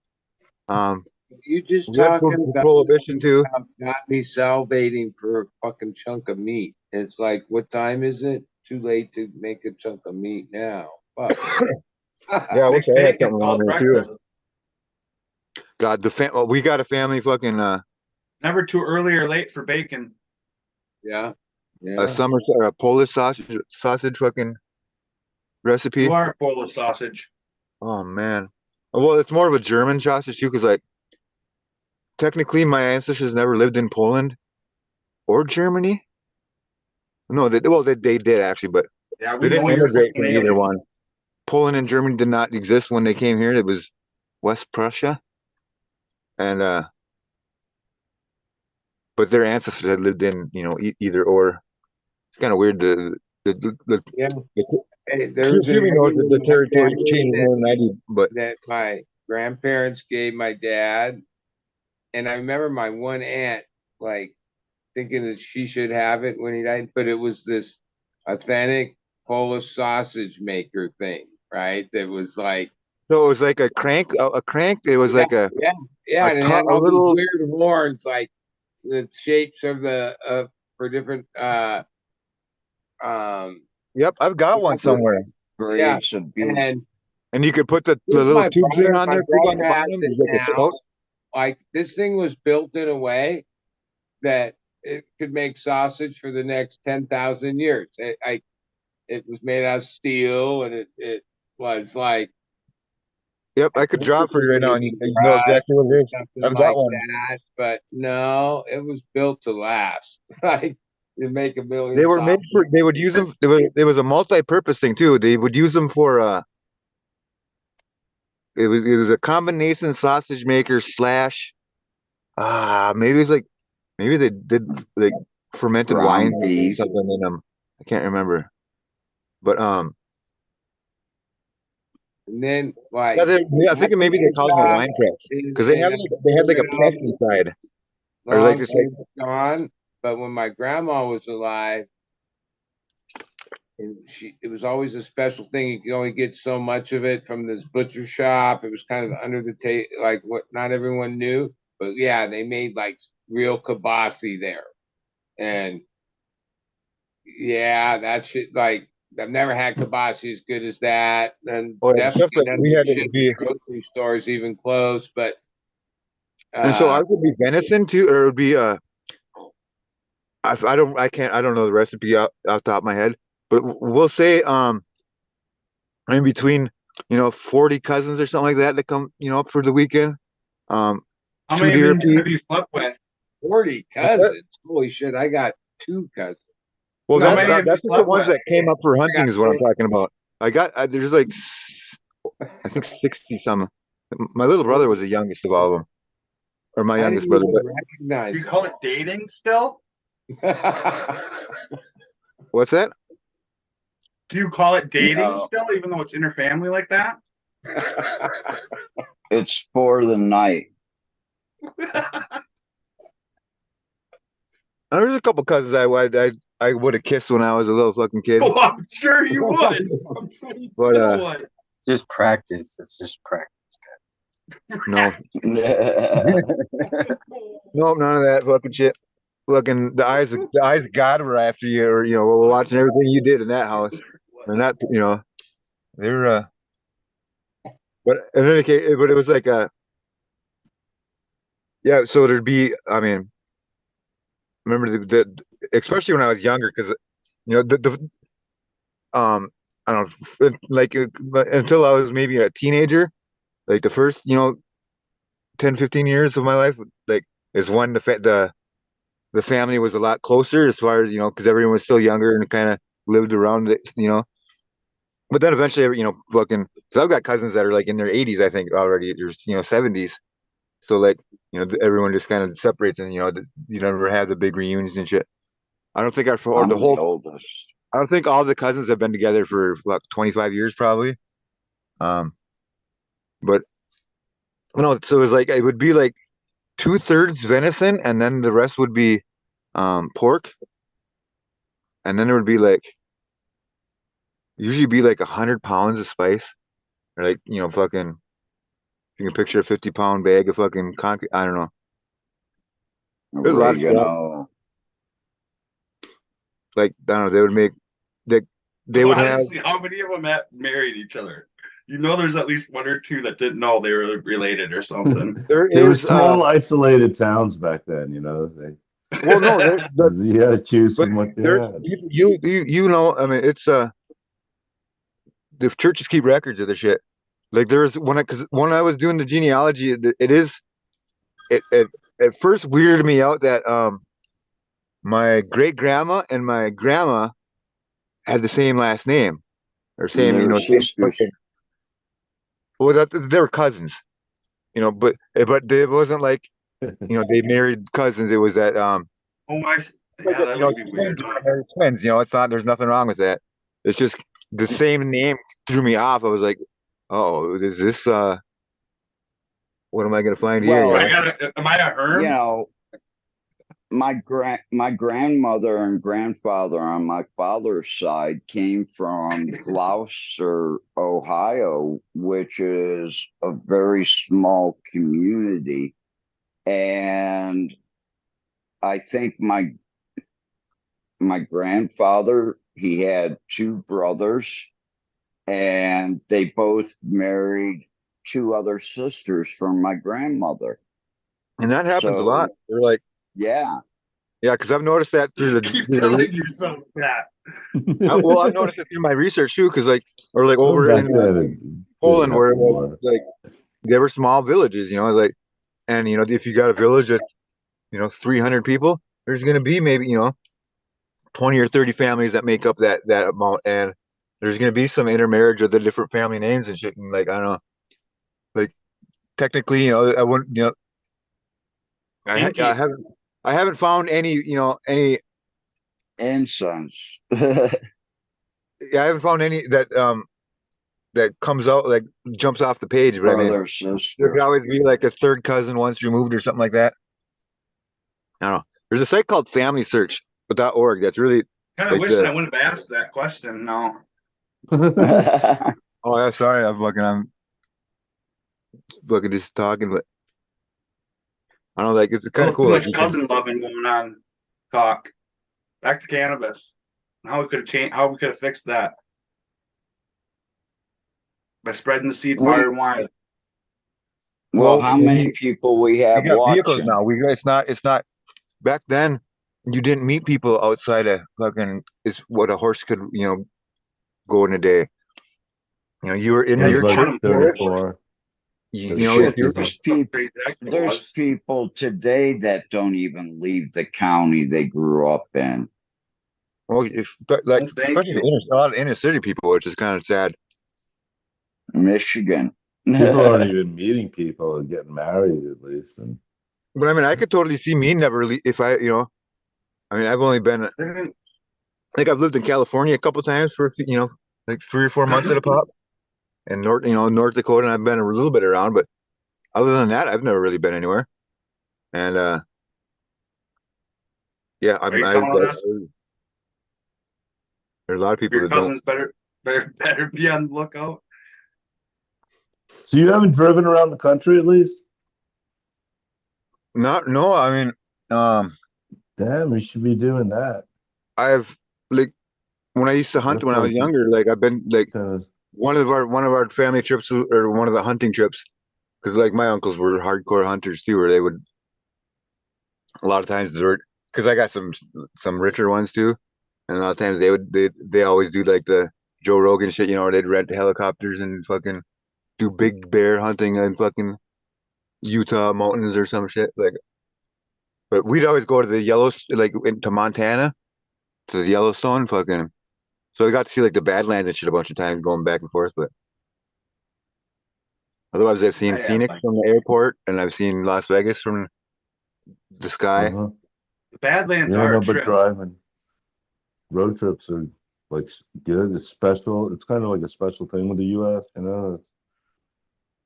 Um, You just we had talking about prohibition too. got me salivating for a fucking chunk of meat. It's like, what time is it? Too late to make a chunk of meat now. Fuck. Yeah, I wish Make I had bacon, something call around it there breakfast. too. God, we got a family fucking Never too early or late for bacon. Yeah, a yeah. summer a Polish sausage fucking recipe. You are full of sausage. Oh man. Well, it's more of a German sausage too, because like technically my ancestors never lived in Poland or Germany. No, they did actually, but Yeah, they we didn't know you're immigrate fucking from either alien. one. Poland and Germany did not exist when they came here. It was West Prussia, and but their ancestors had lived in, you know, either or. It's kind of weird. Yeah. The Hey, there was an Jimmy knows area that the in my territory family changed more than I do, but that my grandparents gave my dad. And I remember my one aunt like thinking that she should have it when he died, but it was this authentic Polish sausage maker thing, right? That was like, so it was like a crank, a crank. It was yeah, like a yeah, yeah, and it had a all these little. weird horns, like the shapes of the for different um Yep, I've got one somewhere. yeah, Grades of beef. and And you could put the this is little my tube thing brother. on My there, tube on brother the has bottom. it There's like a now. spout. Like this thing was built in a way that it could make sausage for the next 10,000 years. It was made out of steel, and it was like Yep, I could draw it for you right now, and you know exactly what it is. something I've got like one. that. But no, it was built to last. Like you make a They million were made for. They would use them. It was a multi-purpose thing too. They would use them for. It was a combination sausage maker slash. Maybe it's like maybe they did like fermented wine Ground or beef. something in them. I can't remember, but And then like Yeah, I think maybe they call them a wine press because they had like a press inside, or like long it's like since gone. But when my grandma was alive, and it was always a special thing. You could only get so much of it from this butcher shop. It was kind of under the table, like what not everyone knew. But yeah, they made like real kibasi there, and yeah, that shit. Like I've never had kibasi as good as that, and oh, yeah, the stuff definitely that none we of had the it shit would in be, grocery stores even close. But and so uh, ours would be venison too, or it would be I don't know the recipe off the top of my head, but we'll say in between 40 cousins or something like that come up for the weekend. Um, How two many deer men have you slept with? 40 What's that? cousins. Holy shit! I got 2 cousins. Well, How No, many have you that's just the slept ones with? that came up for I hunting got is what I'm 4. talking about. There's like I think 60 some. My little brother was the youngest of all of them, or my I didn't youngest brother. even But recognize You call it dating still? what's that? Do you call it dating No, still, even though it's interfamily like that? it's for the night. There's a couple cousins I would have kissed when I was a little fucking kid. Oh, I'm sure you would. I'm sure you But, still would. Just practice. It's just practice. No, Yeah. nope, none of that fucking shit. Fucking the eyes of God were after you, or were watching everything you did in that house, and that they're But in any case, but it was like yeah. So there'd be, I mean, remember especially when I was younger, because the I don't know, like until I was maybe a teenager, like the first 10, 15 years of my life, like is when the family was a lot closer as far as because everyone was still younger and kind of lived around it. But then eventually, fucking, because I've got cousins that are like in their 80s, I think already, there's 70s. So like, everyone just kind of separates, and you never have the big reunions and shit. I don't think or I'm the the whole. oldest. I don't think all the cousins have been together for what 25 years probably. Um, but no, so it was like it would be like 2/3 venison, and then the rest would be pork, and then there would be like usually be like 100 pounds of spice, or like fucking. You can picture a 50-pound bag of fucking concrete. I don't know. There's a lot of stuff. Oregano. Like I don't know. They would make they So would have. honestly, how many of them married each other? You know, there's at least 1 or 2 that didn't know they were related or something. There They were is small, isolated towns back then. well no You had to choose but from what you there had. I mean it's the churches keep records of the shit. Like there's because when I was doing the genealogy, it at first weirded me out that my great grandma and my grandma had the same last name, or And same they were same sisters. fucking, well that they were cousins, but it wasn't like they married cousins. It was that Oh, like yeah, that would be twins weird. are married twins. It's not. There's nothing wrong with that. It's just the same name threw me off. I was like, oh, is this what am I gonna find here? So Well, am I a you herm? know, my grandmother and grandfather on my father's side came from Gloucester, Ohio, which is a very small community. And I think my grandfather, he had 2 brothers, and they both married 2 other sisters from my grandmother. And that happens a So lot. They're like, yeah. yeah, because I've noticed that You keep telling yourself that. well, I've noticed it through my research too. Because or like Well, over back in then, it didn't Poland, where it happen was more. like they were small villages, like, and if you got a village of 300 people, there's gonna be maybe 20 or 30 families that make up that amount, and there's gonna be some intermarriage of the different family names and shit. And like I don't know, like technically, I wouldn't, Kinky. I haven't found any. Incense. I haven't found any that that comes out like jumps off the page, but I mean, Brother, there sister. could always be like a third cousin once removed or something like that. I don't know. There's a site called FamilySearch.org that's really Kind of like wish that I wouldn't have asked that question. No. Oh yeah, sorry, I'm fucking just talking, but I don't know, like it's So kind of too cool. Like much you can, cousin loving going on. Talk. Back to cannabis. How we could have changed. How we could have fixed that by spreading the seed far and wide. Well, well, how many people we we have got vehicles watching? now. It's not back then. You didn't meet people outside of fucking is what a horse could go in a day. You were in Yeah, It was your you're like church. calling them horse. 34. If Shit, you're Horses. there's people today that don't even leave the county they grew up in. well, but like Oh, thank especially you. a lot of inner city people, which is kind of sad. Michigan. People aren't even meeting people and getting married at least. And But I mean, I could totally see me never if I mean, I've only been like I've lived in California a couple times for like 3 or 4 months at a pop, and North Dakota, and I've been a little bit around, but other than that, I've never really been anywhere. And yeah, Are you telling us there's a lot of people your that don't. cousins better be on the lookout? so you haven't driven around the country at least? Not no, I mean, Damn, we should be doing that. I've like when I used to hunt That's when I was like younger, like I've been like kind of one of our family trips or one of the hunting trips, because like my uncles were hardcore hunters too, where they would a lot of times because I got some richer ones too, and a lot of times they always do like the Joe Rogan shit, or they'd rent helicopters and fucking do big bear hunting in fucking Utah mountains or some shit like. But we'd always go to the like into Montana to the Yellowstone, fucking. So we got to see like the Badlands and shit a bunch of times going back and forth. But otherwise, I've seen Yeah, Phoenix like from the airport, and I've seen Las Vegas from the sky. uh-huh. Badlands Yeah, are no, a but trip. driving road trips are like good. It's special. It's kind of like a special thing with the U.S.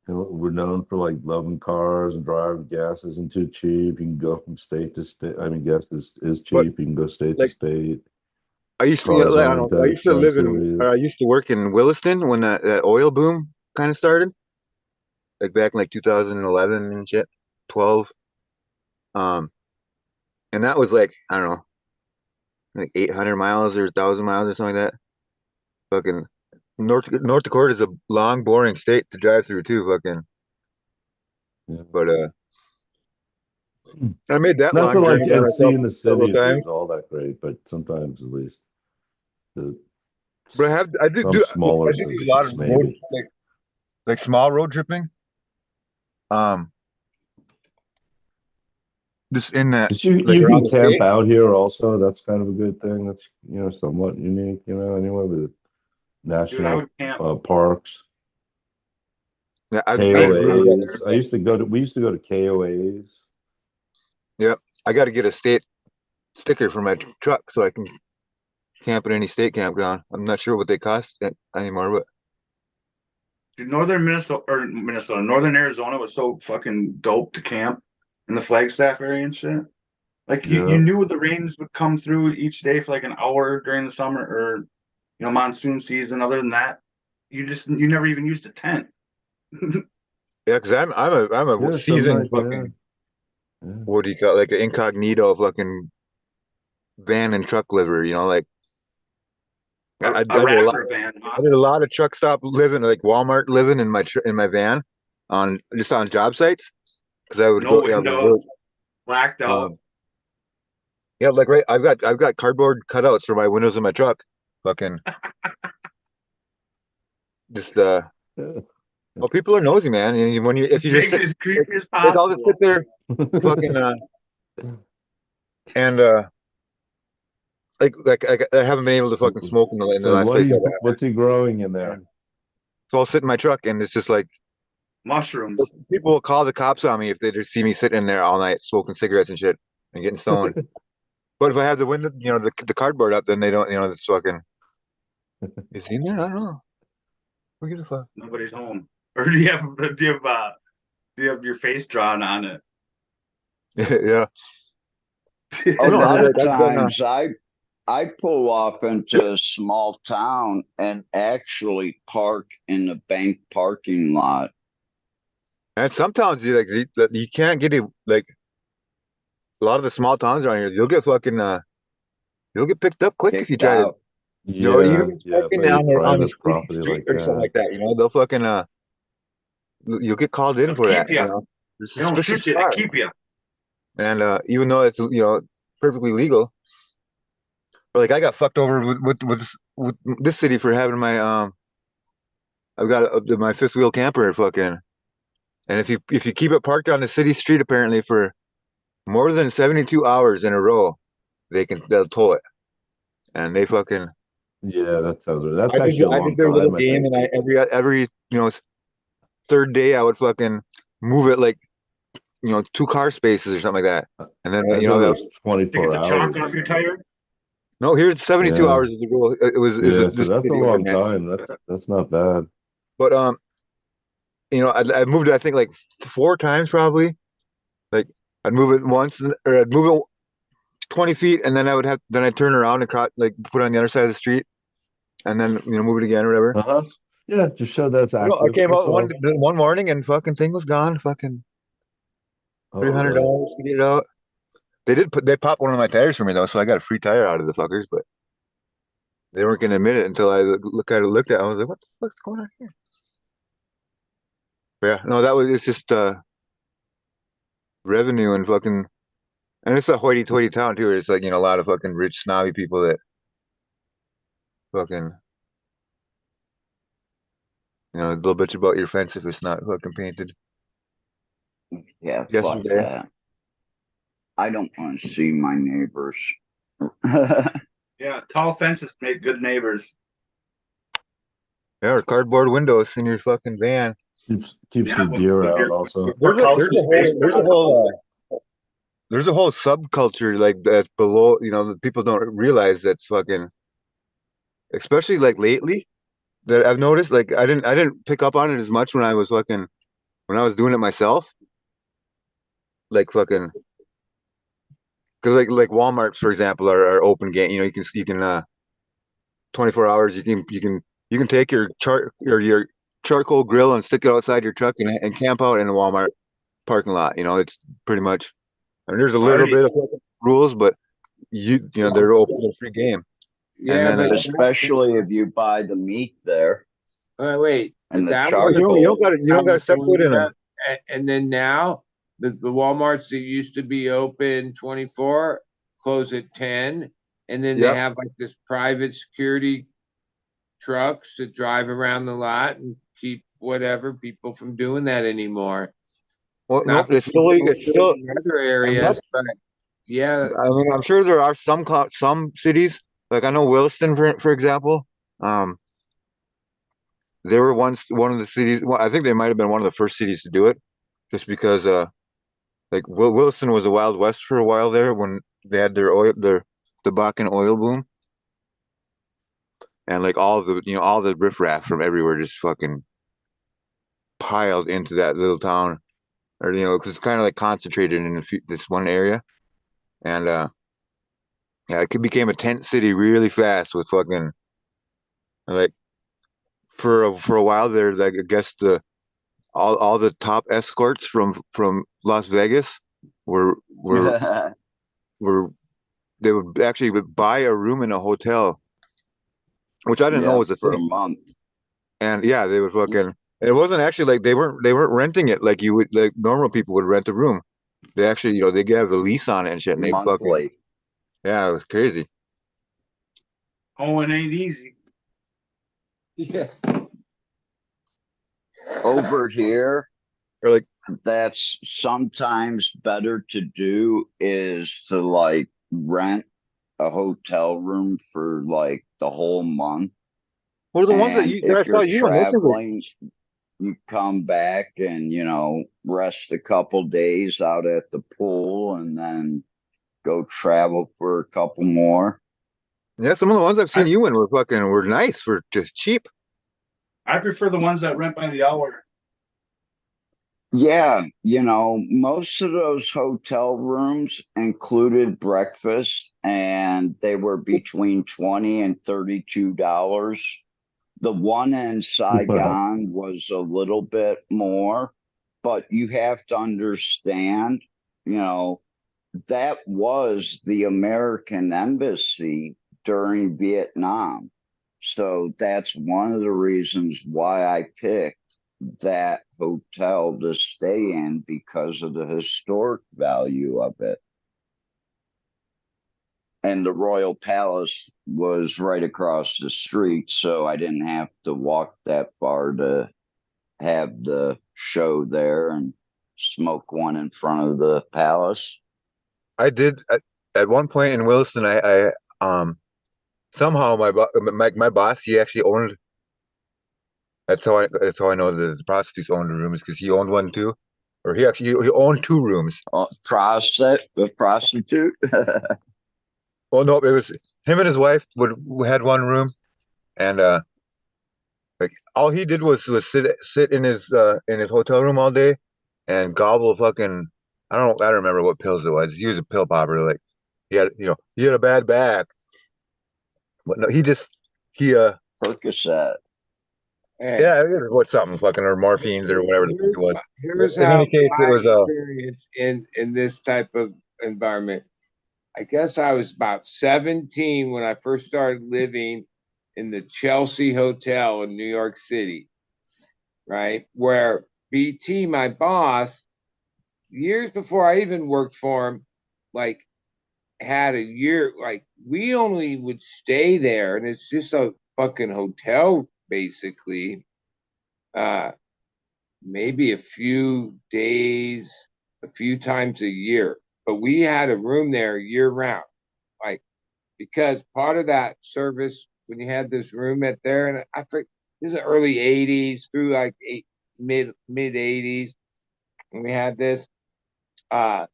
We're known for like loving cars and driving. Gas isn't too cheap. You can go from state to state. I mean, gas is But cheap. You can go state to like state. I used to, Cars like, I aren't don't know, I that used to live expensive in, either. or I used to work in Williston when that oil boom kind of started, like back in like 2011 and shit, 12. Um, and that was like I don't know, like 800 miles or 1,000 miles or something like that. Fucking North Dakota is a long, boring state to drive through too. Fucking, Yeah. but I made that Not long that journey like by and myself seeing the several cities times. is all that great, but sometimes at least the But I some smaller do cities a lot of road maybe. like small road tripping. Um, just in that But you like you around can the camp state. out here also. That's kind of a good thing. That's somewhat unique. Anyway with Dude, I national would camp. parks, Yeah, Me too. KOAs. We used to go to KOAs. yeah, I got to get a state sticker for my truck so I can camp at any state campground. I'm not sure what they cost anymore, but Dude, northern Arizona was so fucking dope to camp in the Flagstaff area and shit. Like you Yeah. knew the rains would come through each day for like an hour during the summer or monsoon season. Other than that, you never even used a tent. yeah, because I'm a Yeah, some seasoned nice. Yeah. fucking Yeah. what do you call it? Like an incognito fucking van and truck liver. Like A, I a did a lot. rapper van, I huh? did a lot of truck stop living, like Walmart living in my van on just on job sites because I would No go. Yeah, I would work. windows, blacked out. Yeah, like right. I've got cardboard cutouts for my windows in my truck. Fucking just Yeah. well, people are nosy, man. And when if you just Make it sit, as creepy as like I'll just sit possible. there, fucking and I haven't been able to fucking smoke in the So last place. what's he growing in there? So I'll sit in my truck, and it's just like Mushrooms. people will call the cops on me if they just see me sitting in there all night smoking cigarettes and shit and getting stoned. But if I have the window, the cardboard up, then they don't, it's fucking. Is he in there? I don't know. Who gives a fuck? Nobody's home. Or do you have your face drawn on it? Yeah. A No, lot of I've done, times I pull off into a small town and actually park in the bank parking lot. and some towns you can't get it like a lot of the small towns around here. You'll get fucking you'll get picked up quick if you Kicked try to. out. Yeah, Even yeah, parking if any on the private property street like or something that. like that. They'll fucking you'll get called in They'll for that. keep ya. It's a They don't suspicious shoot you, they car. keep you. And even though it's perfectly legal, but like I got fucked over with this city for having my I've got my fifth wheel camper fucking, and if you keep it parked on the city street apparently for more than 72 hours in a row, they'll tow it, and they fucking. Yeah, that sounds right. That's actually a I long did their little time, I game, think. and every third day I would fucking move it like 2 car spaces or something like that, and then I know there's To 24 get the chalk hours. off your tire. no, here's 72 Yeah. hours is the rule. It was Yeah, so the that's a city long ordinance. time. That's not bad. But I moved it I think like 4 times probably. Like I'd move it once, or I'd move it 20 feet, and then I'd turn around and put it on the other side of the street, and then move it again or whatever. Uh-huh. Yeah, just show that's No, I active. came That's out all. one morning and fucking thing was gone. Fucking Oh, $300 really? to get it out. They popped one of my tires for me though, so I got a free tire out of the fuckers, but they weren't gonna admit it until I looked at it. I was like, what the fuck's going on here? But yeah, no, it's just revenue and fucking, and it's a hoity-toity town too. It's like a lot of fucking rich snobby people that fucking they'll bitch about your fence if it's not fucking painted. Yeah, fuck Yesterday, that. I don't want to see my neighbors. Yeah, tall fences make good neighbors. yeah, or cardboard windows in your fucking van. Keeps Yeah, the deer with out your also. There's a whole subculture like that's below. That people don't realize that's fucking, especially like lately that I've noticed. Like I didn't pick up on it as much when I was doing it myself. Like fucking, because like Walmarts for example are open game. You can 24 hours. You can take your charcoal grill and stick it outside your truck and camp out in a Walmart parking lot. It's pretty much. I mean, there's a little bit of rules, but they're open to free game. Yeah, And then, but Especially if you buy the meat there wait, and the that you was charcoal. don't got to step foot in them. and then now the Walmarts that used to be open 24 close at 10, and then they Yep. have like this private security trucks that drive around the lot and keep whatever people from doing that anymore. Well, Not nope, it's still in other areas, but yeah, I mean, I'm sure there are some cities, like I know Williston, for example. They were once one of the cities. Well, I think they might have been one of the first cities to do it, just because like Williston was the Wild West for a while there when they had their the Bakken oil boom, and like all the riffraff from everywhere just fucking piled into that little town, or because it's kind of like concentrated in this one area, and yeah, it became a tent city really fast with fucking like for a while there. Like I guess all the top escorts from Las Vegas were were they would actually buy a room in a hotel, which I didn't know Yeah, was a for a thing. month. And yeah, they would fucking. It wasn't actually like they weren't renting it like you would like normal people would rent a room. They actually they gave a lease on it and shit, and they fucking Monthly. yeah, it was crazy. Oh, it ain't easy. yeah. Over here, Or like that's sometimes better to do is to like rent a hotel room for like the whole month. what are the ones that And I if saw you're you on Instagram? traveling, you come back and, rest a couple days out at the pool and then go travel for a couple more. Yeah, some of the ones I've seen you in were nice for just cheap. I prefer the ones that rent by the hour. Yeah, most of those hotel rooms included breakfast and they were between 20 and $32. The one in Saigon was a little bit more, but you have to understand, you know, that was the American embassy during Vietnam. So that's one of the reasons why I picked that hotel to stay in because of the historic value of it. And the Royal Palace was right across the street, so I didn't have to walk that far to have the show there and smoke one in front of the palace. I did at one point in Williston. I somehow my boss, he actually owned. That's how I know that the prostitutes owned the rooms, because he owned one too, or he owned two rooms. Prostitute. Well, no, it was him and his wife had one room, and like all he did was sit in his hotel room all day and gobble fucking, I don't remember what pills it was. He was a pill popper. Like he had a bad back, but no, he Percocet. Hey, yeah, it was something fucking, or morphines or whatever the fuck it was. here's In how any case, it my was experience in this type of environment. I guess I was about 17 when I first started living in the Chelsea Hotel in New York City, right? Where BT, my boss, years before I even worked for him, like had a year, like we only would stay there, and it's just a fucking hotel basically. Maybe a few days, a few times a year, but we had a room there year round, like because part of that service when you had this room at there, and I think this is the early '80s through like mid '80s when we had this. Uh,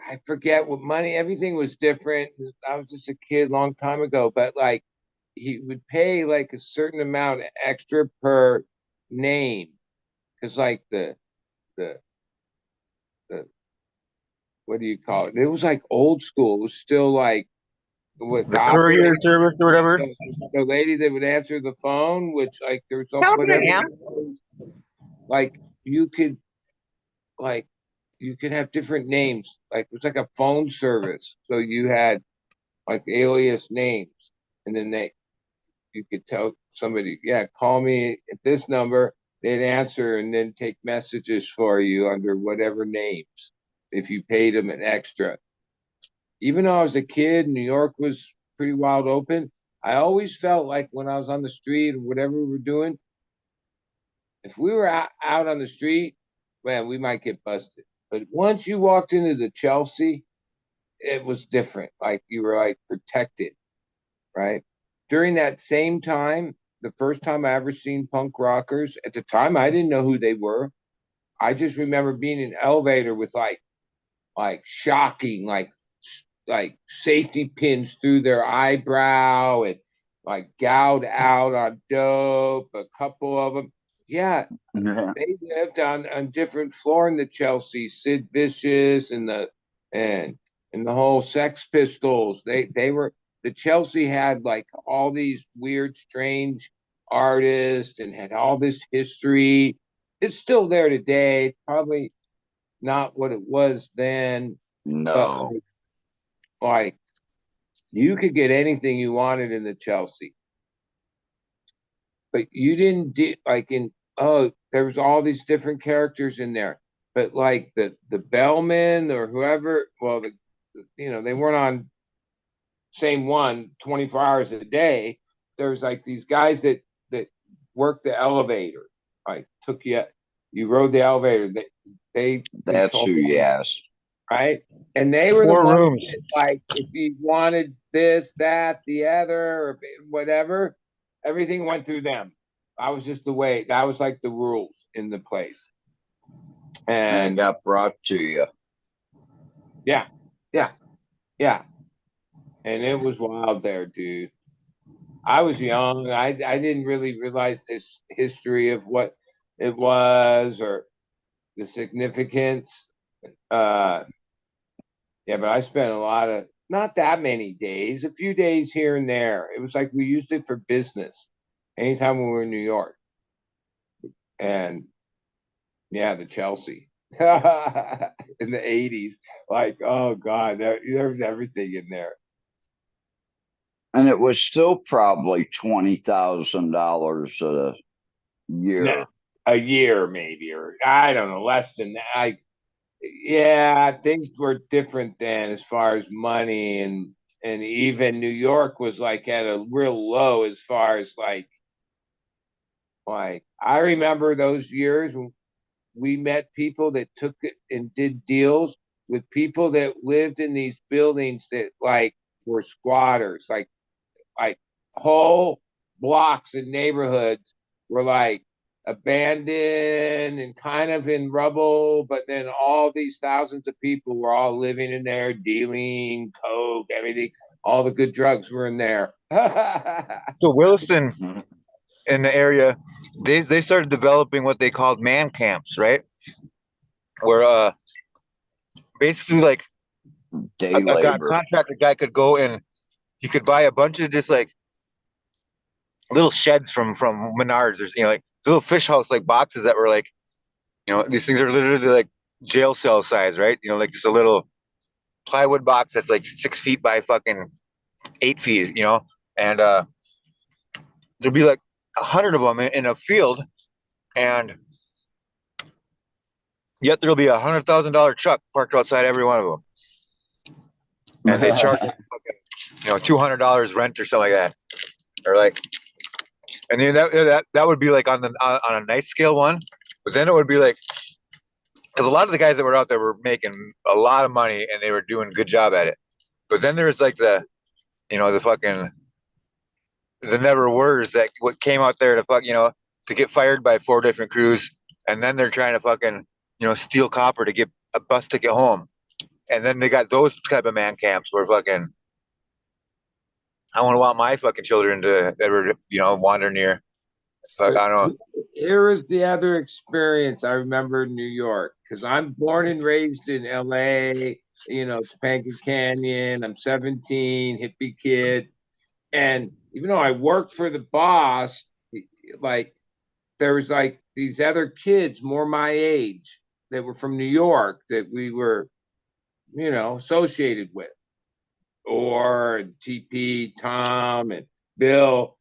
I forget what money. Everything was different. I was just a kid long time ago, but like he would pay like a certain amount extra per name, because like the the what do you call it? It was like old school. It was still like what The the courier operator, service or whatever. the lady that would answer the phone, which like there was whatever, Telegram. like you could like you could have different names. Like it was like a phone service. So you had like alias names, and then you could tell somebody, yeah, call me at this number. They'd answer and then take messages for you under whatever names if you paid them an extra. Even though I was a kid, New York was pretty wild open. I always felt like when I was on the street or whatever we were doing, if we were out on the street, man, we might get busted. But once you walked into the Chelsea, it was different. Like you were like protected, right? During that same time, the first time I ever seen punk rockers, at the time I didn't know who they were. I just remember being in an elevator with like shocking, like safety pins through their eyebrow and like gouged out on dope, a couple of them. Yeah, Yeah. they lived on different floor in the Chelsea, Sid Vicious and and the whole Sex Pistols. They were, the Chelsea had like all these weird, strange artists and had all this history. It's still there today. Probably not what it was then, but No. like you could get anything you wanted in the Chelsea, but you didn't like in, oh, there was all these different characters in there, but like the bellman or whoever, well, they weren't on same one 24 hours a day. There's like these guys that worked the elevator, like you rode the elevator. They That's who you asked. right? And they were the 4 ones rooms. that, like, if you wanted this, that, the other, or whatever, everything went through them. I was just the way, that was like the rules in the place. And it And got brought to you. yeah, yeah, yeah. And it was wild there, dude. I was young. I didn't really realize this history of what it was or the significance. Yeah, but I spent a lot of not that many days, a few days here and there. It was like we used it for business anytime we were in New York. And yeah, the Chelsea in the 80s. Like, oh God, there was everything in there. And it was still probably $20,000 a year. A year maybe, or I don't know, less than that. Yeah, things were different then as far as money, and even New York was like at a real low as far as like I remember those years when we met people that took it and did deals with people that lived in these buildings that like were squatters, like whole blocks and neighborhoods were like abandoned and kind of in rubble, but then all these thousands of people were all living in there, dealing coke, everything, all the good drugs were in there. So Williston in the area, they started developing what they called man camps, right? Where basically like Day a labor. contractor guy could go and he could buy a bunch of just like little sheds from Menards, or like little fish house like boxes that were like, these things are literally like jail cell size, right? Like just a little plywood box that's like 6 feet by fucking 8 feet, and there'd be like 100 of them in a field, and yet there'll be $100,000 truck parked outside every one of them, and they charge fucking, $200 rent or something like that, or like, and then that would be like on a nice scale one, but then it would be like, because a lot of the guys that were out there were making a lot of money and they were doing a good job at it, but then there's like the fucking the never words that what came out there to get fired by 4 different crews, and then they're trying to fucking steal copper to get a bus ticket home, and then they got those type of man camps where fucking I wouldn't want my fucking children to ever wander near. Fuck, I don't know. Here is the other experience I remember in New York, because I'm born and raised in LA, Topanga Canyon. I'm 17, hippie kid. And even though I worked for the boss, like there was like these other kids more my age that were from New York that we were, associated with, or TP, Tom, and Bill.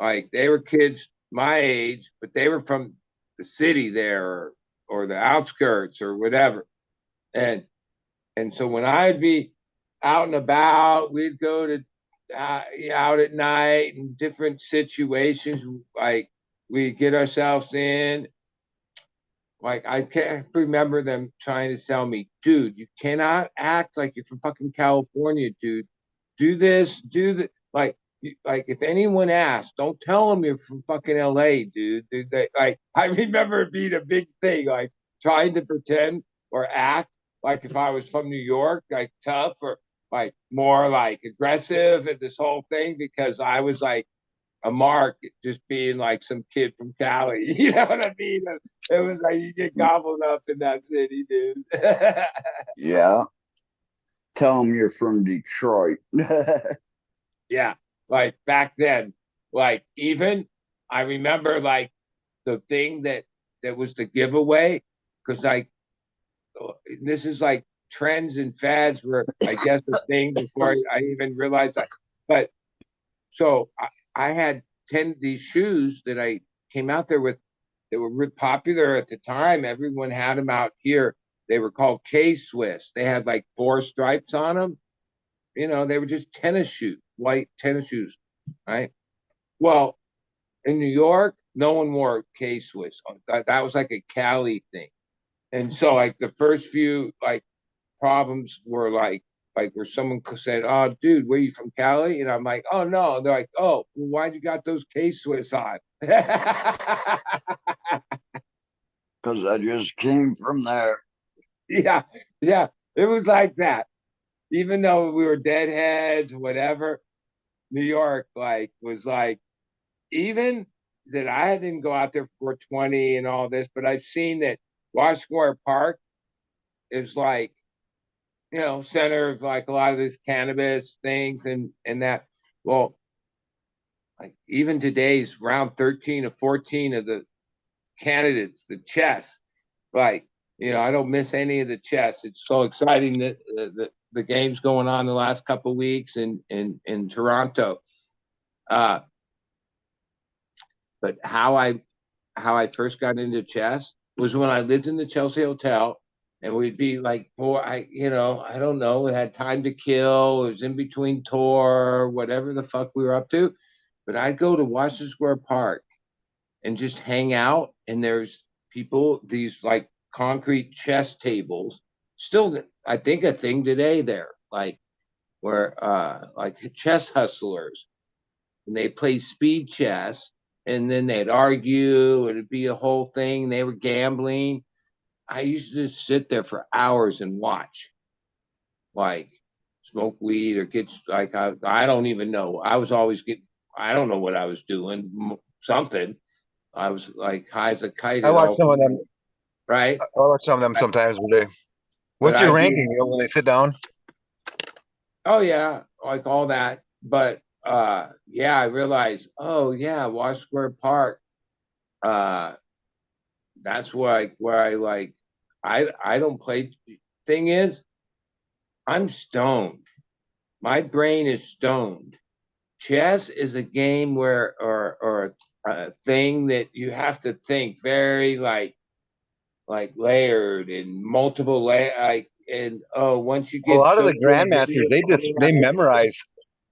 Like they were kids my age, but they were from the city there, or the outskirts or whatever. And so when I'd be out and about, we'd go to out at night in different situations. Like we get ourselves in. Like I can't remember them trying to sell me, dude. You cannot act like you're from fucking California, dude. Do this, do that. Like if anyone asks, don't tell them you're from fucking LA, dude. Like I remember it being a big thing, like trying to pretend or act like if I was from New York, like tough or like more like aggressive and this whole thing, because I was like a mark just being like some kid from Cali. You know what I mean? It was like you get gobbled up in that city, dude. Yeah. Tell them you're from Detroit. Yeah, like back then, like even I remember like the thing that was the giveaway, because like this is like trends and fads were, I guess, the thing before I even realized that. But so I had 10 these shoes that I came out there with that were real popular at the time. Everyone had them out here. They were called K-Swiss. They had like 4 stripes on them. They were just tennis shoes, white tennis shoes, right? Well, in New York, no one wore K-Swiss. That was like a Cali thing. And so like the first few like problems were like where someone said, "Oh, dude, where you from, Cali?" And I'm like, "Oh no." They're like, "Oh, well, why'd you got those K-Swiss on?" Because I just came from there. Yeah, yeah. It was like that. Even though we were deadheads, whatever, New York, like, was like, even that I didn't go out there for 20 and all this, but I've seen that Washington Square Park is like, center of like a lot of this cannabis things and that. Well, like even today's round 13 or 14 of the candidates, the chess, like, I don't miss any of the chess. It's so exciting that the game's going on the last couple of weeks in Toronto. But how I first got into chess was when I lived in the Chelsea Hotel, and we'd be like, I don't know, we had time to kill. It was in between tour, whatever the fuck we were up to. But I'd go to Washington Square Park and just hang out, and there's people, these like concrete chess tables, still, I think, a thing today there, like where like chess hustlers, and they play speed chess, and then they'd argue, it'd be a whole thing. They were gambling. I used to just sit there for hours and watch, like smoke weed or get like I don't even know. I was always I don't know what I was doing, something. I was like high as a kite. I watch some of them. Right. I watch some of them sometimes a day. What's your ranking when they sit down? Oh yeah, like all that. But yeah, I realized, oh yeah, Wash Square Park. That's where I like I don't play. Thing is, I'm stoned. My brain is stoned. Chess is a game where or a thing that you have to think very like layered and multiple like, and once you get A lot of so the grandmasters, they memorize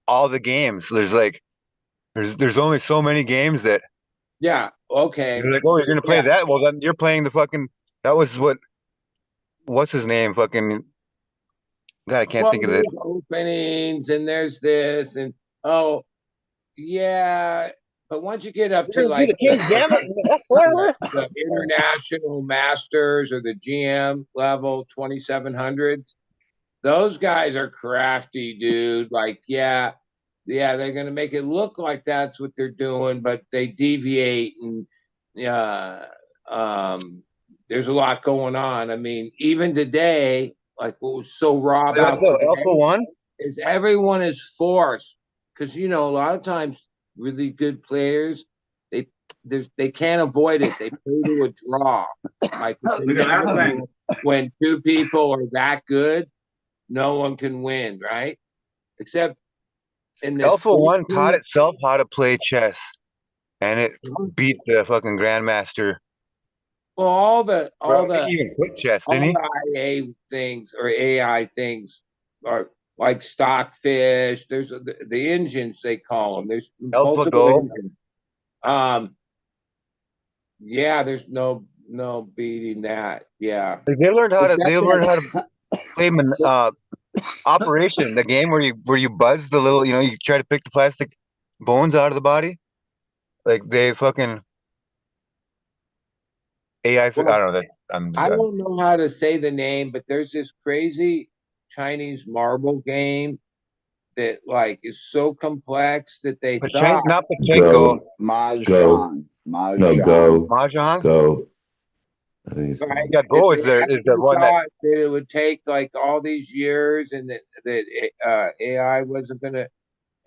all the games. There's only so many games that yeah, okay, you're like, oh, you're gonna play that. Well, then you're playing the fucking. That was what's his name? Fucking God, I can't think of it. there's openings and there's this and oh yeah, but once you get up to like the international masters or the GM level 2700s, those guys are crafty, dude. Like, yeah, they're gonna make it look like that's what they're doing, but they deviate, and there's a lot going on. I mean, even today, like what was so raw about today Alpha One is everyone is forced, because a lot of times really good players, they can't avoid it. They play to a draw. Like when two people are that good, no one can win, right? Except in this Alpha One taught itself how to play chess, and it beat the fucking grandmaster. Well, all the even quit chess, didn't he? the IA things or AI things are like stockfish. There's the engines, they call them. There's multiple engines. Yeah, there's no beating that. Yeah, they learned how to play Operation, the game where you buzz the little, you try to pick the plastic bones out of the body. Like they fucking AI. I don't know that. I don't know how to say the name, but there's this crazy Chinese marble game that like is so complex that they thought Go. Mahjong. No, go. Mahjong. Go. right? Yeah, Go is the one that it would take like all these years, and that AI wasn't gonna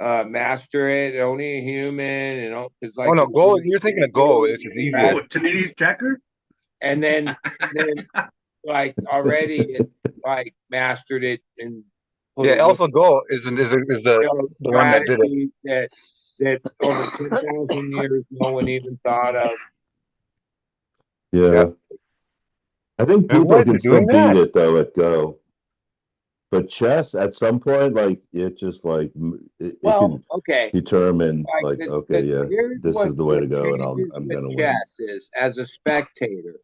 master it. Only a human, it's like. Oh no, Go. You're thinking of Go. It's easier. Oh, today's checker. And then like already it like mastered it, and yeah, AlphaGo is the one that did it. That over 10,000 years no one even thought of. Yeah. I think people can still beat it though at Go. But chess at some point, like it just like it can determine like okay, yeah, this is the way to go, and I'm gonna win. Chess is as a spectator.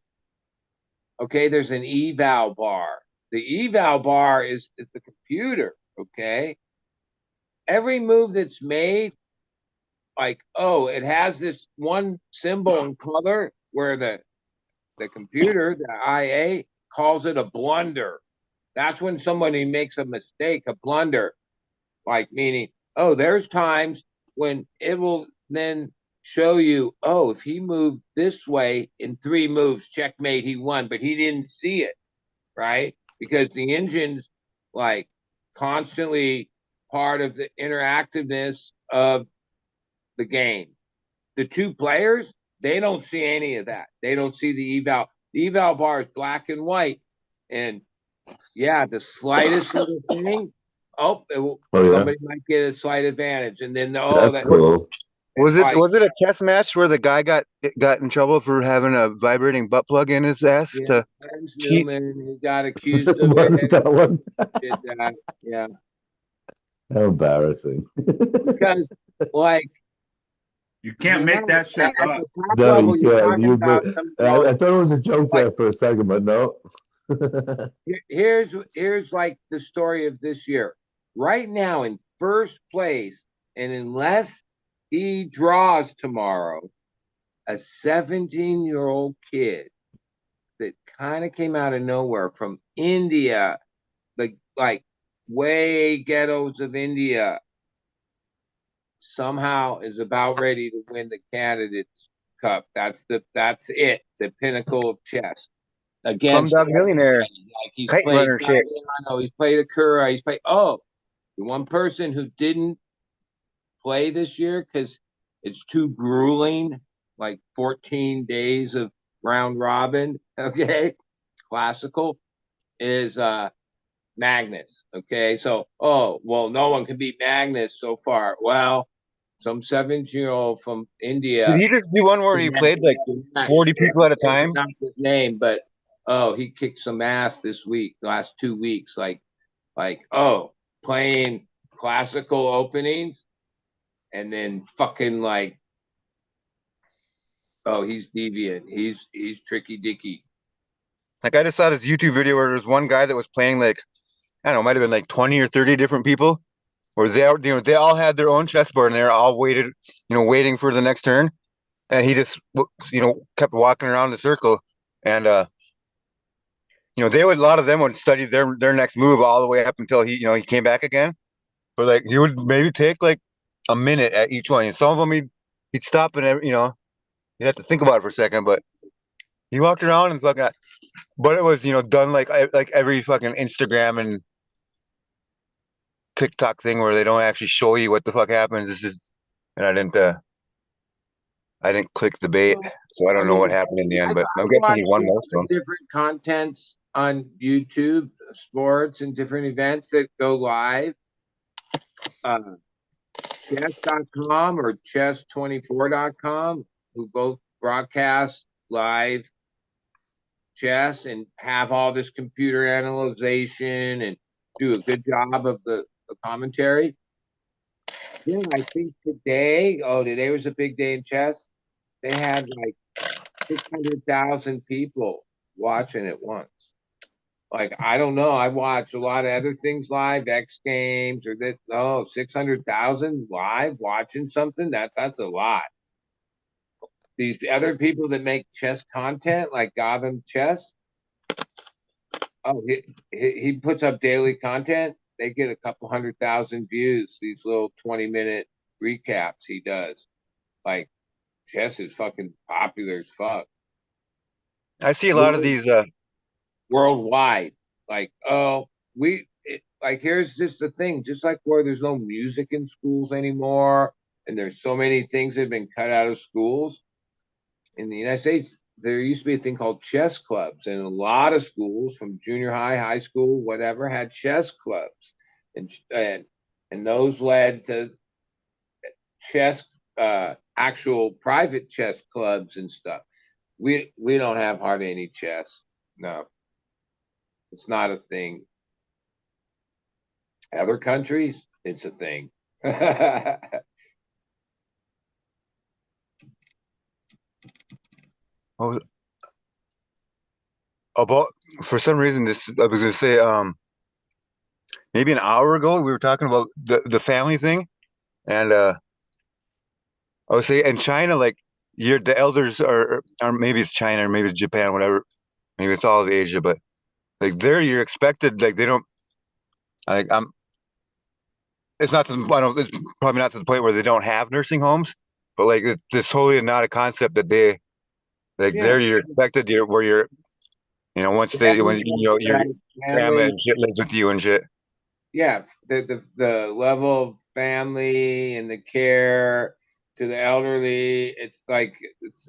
Okay, there's an eval bar. The eval bar is the computer. Okay, every move that's made, like it has this one symbol and color where the computer, the IA, calls it a blunder. That's when somebody makes a mistake, a blunder, like meaning oh, there's times when it will then show you, oh, if he moved this way in 3 moves, checkmate, he won, but he didn't see it, right? Because the engine's like constantly part of the interactiveness of the game. The 2 players, they don't see any of that. They don't see the eval. The eval bar is black and white. And yeah, the slightest little thing, somebody might get a slight advantage. And then, That's cool. Was it a chess match where the guy got in trouble for having a vibrating butt plug in his ass to cheat? Newman, he got accused of Was it. that one? Did that. Yeah. How embarrassing. Because, like, You can't make that shit at up. the top No, level, you you're can't. talking about some I thought it was a joke like, there for a second, but no. here's like the story of this year. Right now in first place, and unless he draws tomorrow, a 17-year-old kid that kind of came out of nowhere from India, like way ghettos of India, somehow is about ready to win the candidates cup. That's it, the pinnacle of chess. Against Slumdog Millionaire, like he's kite played runner shit. he's played Akura, he's played the one person who didn't play this year because it's too grueling, like 14 days of round robin, okay, classical, is Magnus. Okay, so well, no one can beat Magnus so far. Well, some 17-year-old from India. Did he just do one where he played like 40 people at a time? Not his name, but he kicked some ass this week, last 2 weeks. Like playing classical openings, and then fucking like, he's deviant. He's tricky dicky. Like I just saw this YouTube video where there's one guy that was playing like, I don't know, it might have been like 20 or 30 different people, where they all had their own chessboard and they're all waiting for the next turn, and he just kept walking around the circle, and a lot of them would study their next move all the way up until he came back again. But like he would maybe take like a minute at each one, and some of them he'd stop and you'd have to think about it for a second, but he walked around and fucking. But it was done like every fucking Instagram and TikTok thing where they don't actually show you what the fuck happens. And I didn't click the bait, so I don't know what happened in the end. But I'm guessing he won most of them. Different contents on YouTube, sports and different events that go live. Chess.com or chess24.com, who both broadcast live chess and have all this computer analyzation and do a good job of the commentary. Then I think today was a big day in chess. They had like 600,000 people watching at once. Like, I don't know. I watch a lot of other things live, X Games or this. No, 600,000 live watching something. That's a lot. These other people that make chess content, like Gotham Chess, he puts up daily content. They get a couple 100,000 views. These little 20-minute recaps he does. Like, chess is fucking popular as fuck. I see a lot of these worldwide. Like, here's just the thing. Just like where there's no music in schools anymore, and there's so many things that have been cut out of schools. In the United States, there used to be a thing called chess clubs, and a lot of schools, from junior high, high school, whatever, had chess clubs, and those led to chess, actual private chess clubs and stuff. We don't have hardly any chess. No, it's not a thing. Other countries, it's a thing. About for some reason I was gonna say maybe an hour ago we were talking about the family thing, and I would say in China, like the elders are maybe it's China or maybe it's Japan, whatever, maybe it's all of Asia, but like there you're expected, like they don't, like it's not to, I don't, it's probably not to the point where they don't have nursing homes, but like it's totally not a concept that they like Yeah. there you're expected where you're once when your grandma Family, and shit lives with you and shit. yeah, the level of family and the care to the elderly, it's like it's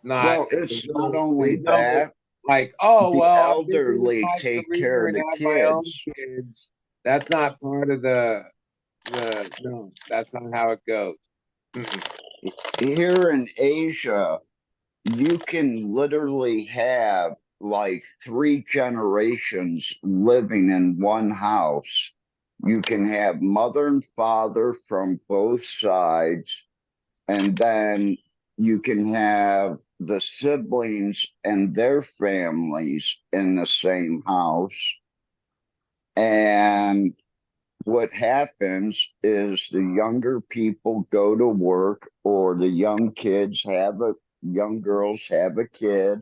not Well, it's not only there's no that, like, oh the well, this is elderly my take care of career the and have my own kids. kids. That's not part of the no, that's not how it goes. Mm-mm. Here in Asia, you can literally have like 3 generations living in one house. You can have mother and father from both sides, and then you can have the siblings and their families in the same house. And what happens is the younger people go to work, or the young girls have a kid,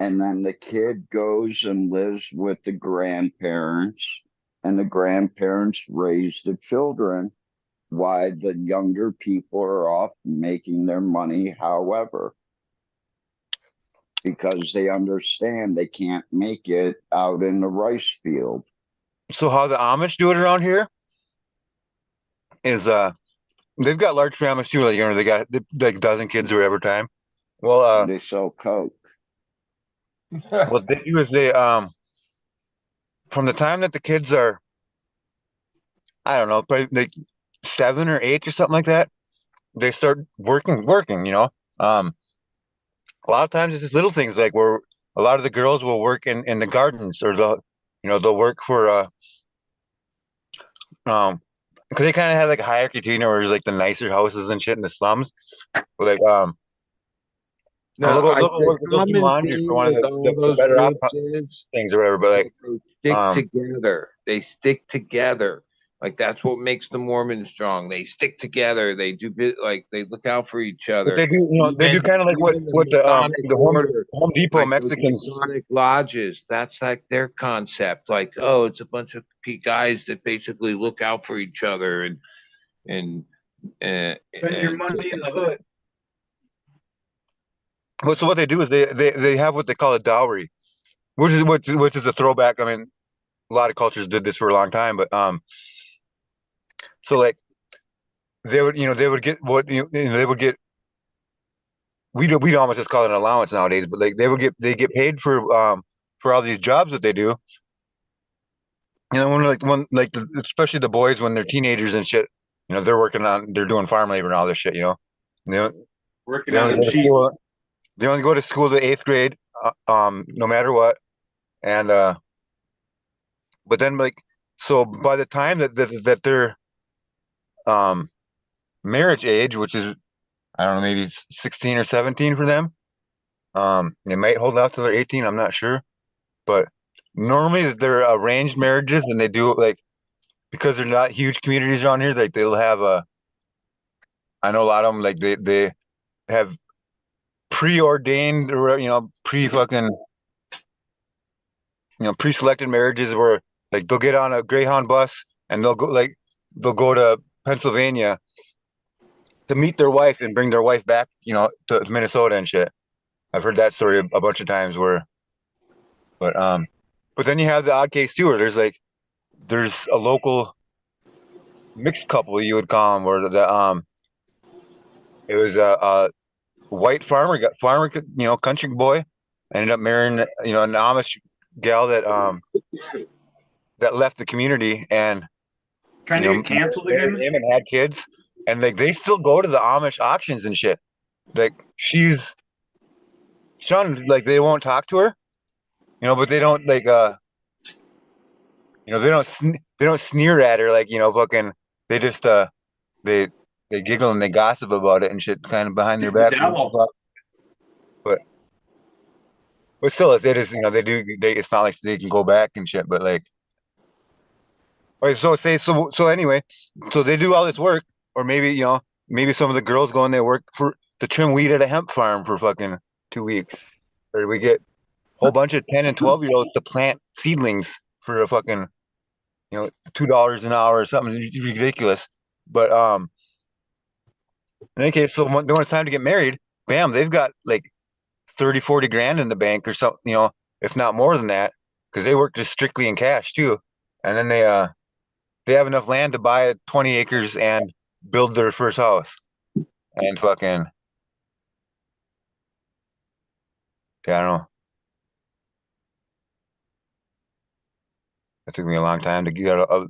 and then the kid goes and lives with the grandparents, and the grandparents raise the children while the younger people are off making their money, however, because they understand they can't make it out in the rice field. So how the Amish do it around here is they've got large families too, like they got like a dozen kids or whatever time. Well, They sell coke. what they do is they from the time that the kids are, I don't know, probably like 7 or 8 or something like that, they start working. A lot of times it's just little things like where a lot of the girls will work in the gardens, or they'll work for um because they kind of have like a hierarchy too, where there's like the nicer houses and shit in the slums. But like No, they'll do common laundry for theme one of with all the those better off groups is things or whatever. But like they stick um together. They stick together. Like that's what makes the Mormons strong. They stick together. They do like they look out for each but other. they do kind of like Even the what Masonic the order, Home Depot like those Mexicans. Masonic lodges, that's like their concept. Like, oh, it's a bunch of guys that basically look out for each other and Spend your money in the hood. So what they do is they have what they call a dowry, which is a throwback. I mean, a lot of cultures did this for a long time, but so like they would get what they would get. We'd almost just call it an allowance nowadays, but like they get paid for all these jobs that they do. Especially the boys when they're teenagers and shit. They're doing farm labor and all this shit. They, don't- Working they on only them go to sheep. school. They only go to school to 8th grade, no matter what. And but then like so by the time that they're um marriage age, which is I don't know, maybe 16 or 17 for them. They might hold out till they're 18. I'm not sure, but normally they're arranged marriages, and they do like because they're not huge communities around here. Like they'll have a. I know a lot of them. Like they have preordained or pre fucking pre-selected marriages where like they'll get on a Greyhound bus and they'll go to Pennsylvania to meet their wife and bring their wife back, to Minnesota and shit. I've heard that story a bunch of times but but then you have the odd case too, where there's a local mixed couple you would call them, where it was a white farmer, country boy, ended up marrying an Amish gal that left the community and Trying to get canceled married again. him and had kids, and like they still go to the Amish auctions and shit. Like she's shunned, like they won't talk to her, but they don't like they don't sneer at her, like fucking they just they they giggle and they gossip about it and shit kind of behind their It's the back. devil. But still it is it's not like they can go back and shit, but like okay, so anyway, so they do all this work, or maybe some of the girls go and they work to trim weed at a hemp farm for fucking 2 weeks, or we get a whole bunch of 10 and 12-year-olds to plant seedlings for a fucking $2 an hour or something ridiculous. But in any case, so when it's time to get married, bam, they've got like 30, 40 grand in the bank or something, if not more than that, because they work just strictly in cash too. And then they have enough land to buy 20 acres and build their first house. And fucking, yeah, I don't know. It took me a long time to get a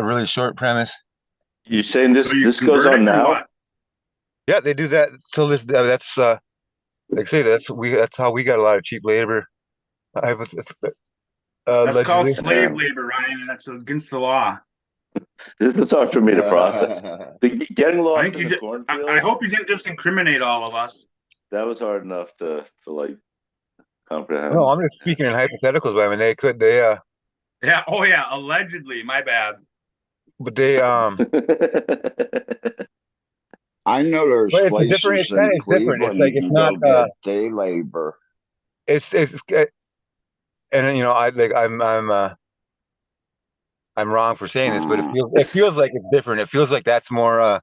really short premise. You saying So you this goes on converting or now? what? Yeah, they do that till this. That's like I say, that's how we got a lot of cheap labor. It's, That's allegedly. called slave labor, Ryan, and that's against the law. This is hard for me to process. Getting I lost think in you the did. cornfield. I hope you didn't just incriminate all of us. That was hard enough to like comprehend. No, I'm just speaking in hypotheticals, but I mean Yeah. Oh yeah. Allegedly. My bad. but they I know there's but it's a different. places It's kind in of it's different. It's Cleveland like you it's can not. go get day labor. It's and I'm wrong for saying this, but it feels like it's different. It feels like that's more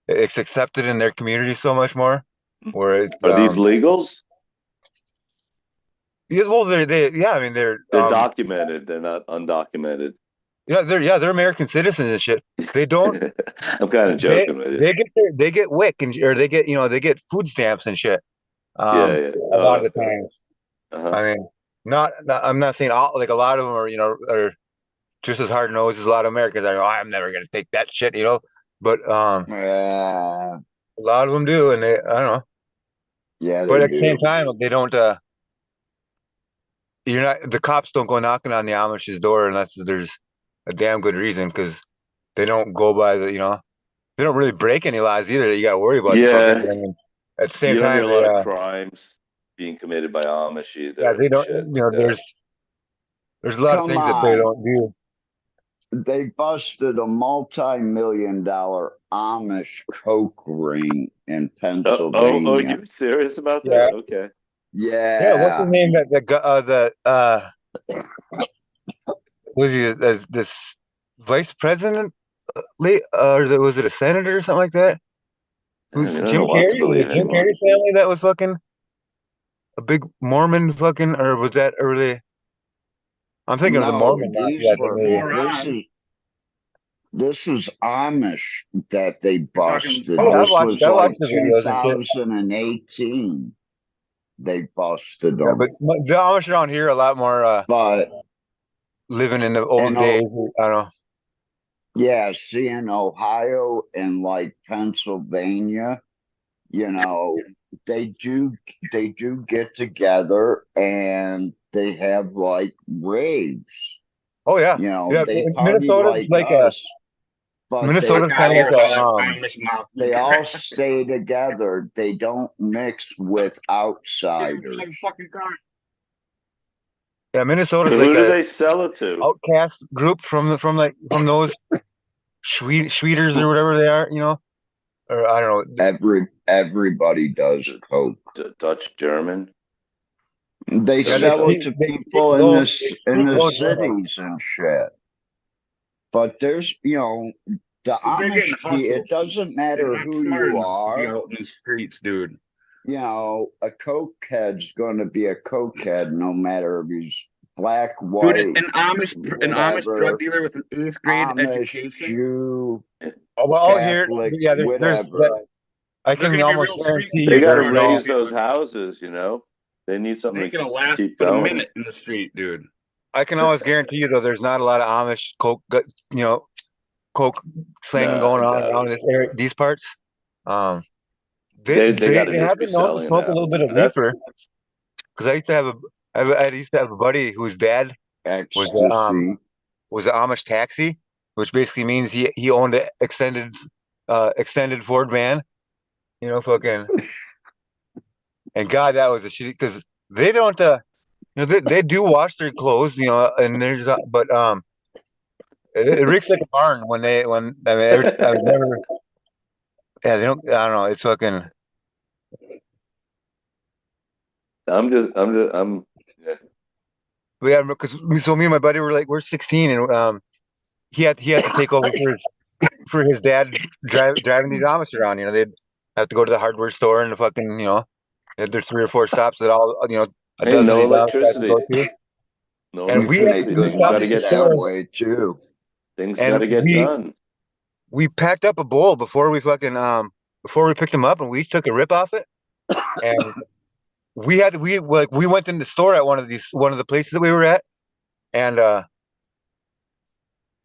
it's accepted in their community so much more. Where it's Are these legals? yeah, well yeah, I mean They're documented. They're not undocumented. they're American citizens and shit. They don't. I'm kind of joking with you. They get WIC or they get food stamps and shit. Yeah. A lot of the times. Uh-huh. I mean, I'm not saying all, like a lot of them are just as hard nosed as a lot of Americans. I go, I'm never gonna take that shit, But Yeah, a lot of them do, and I don't know. yeah, But they at the same do. time, they don't. You're not. The cops don't go knocking on the Amish's door unless there's a damn good reason, because they don't go by they don't really break any laws either that you got to worry about. The Yeah. fuckers. I mean, at the same You don't time, hear a lot of crimes being committed by Amish either. they don't. Shit. There's a lot of Come things that they on. don't do. They busted a multi-million-dollar Amish coke ring in Oh, Pennsylvania. you serious about Yeah. that? Okay. Yeah, what's the Yeah, name that was he this vice president or was it a senator or something like that? I Who's don't Jim know what to Carrey? Was believe it Jim anymore. Carrey's family that was fucking a big Mormon fucking, or was that early? I'm thinking of the no, Mormon mafia. I think maybe. this is Amish that they busted. Oh, yeah, This was I like watched the videos and shit. 2018. They busted Yeah, them. but the Amish around here are a lot more But living in the old days. I don't know. yeah, see, in Ohio and like Pennsylvania, they do get together and they have like raves. Oh yeah, yeah. They party Minnesota's like us, but Minnesota's kind of like they all stay together. They don't mix with outsiders. yeah. Minnesota's So like who do a they sell it to? outcast group from those Schweeters or whatever they are, or I don't know. Everybody does coke. Dutch, German. They Yeah, sell it to people in the cities and shit. But there's, the honesty, it doesn't matter who you are. Out in the streets, dude. A cokehead's going to be a cokehead no matter if he's black, white, dude, an Amish drug dealer with an 8th grade education. Jew, Catholic, whatever. I can almost guarantee they you got to raise those houses. They need something They to can last keep for a going. minute in the street, dude. I can always guarantee you though, there's not a lot of Amish coke slanging going on around this area, these parts. They They gotta just have be been known to selling smoke it a little bit of out. reefer. Because I used to have a buddy whose dad was an Amish taxi, which basically means he owned an extended Ford van. Fucking. And God, that was a shitty, because they don't they do wash their clothes, and there's but it reeks like a barn when I mean I was never, yeah, they don't, I don't know, it's fucking. I'm yeah. Yeah, because so me and my buddy were like, we're 16, and he had to take over for his dad driving these Amish around. You know, they'd have to go to the hardware store and the fucking, you know, there's 3 or 4 stops that all, you know, a Hey, dozen no of these Amish guys would electricity. go to. No And You can make electricity. we good Things got stopped to money at the get that store, done. way too. Things and got to get done. we packed up a bowl before we fucking before we picked them up, and we took a rip off it, and we went in the store at one of the places that we were at, and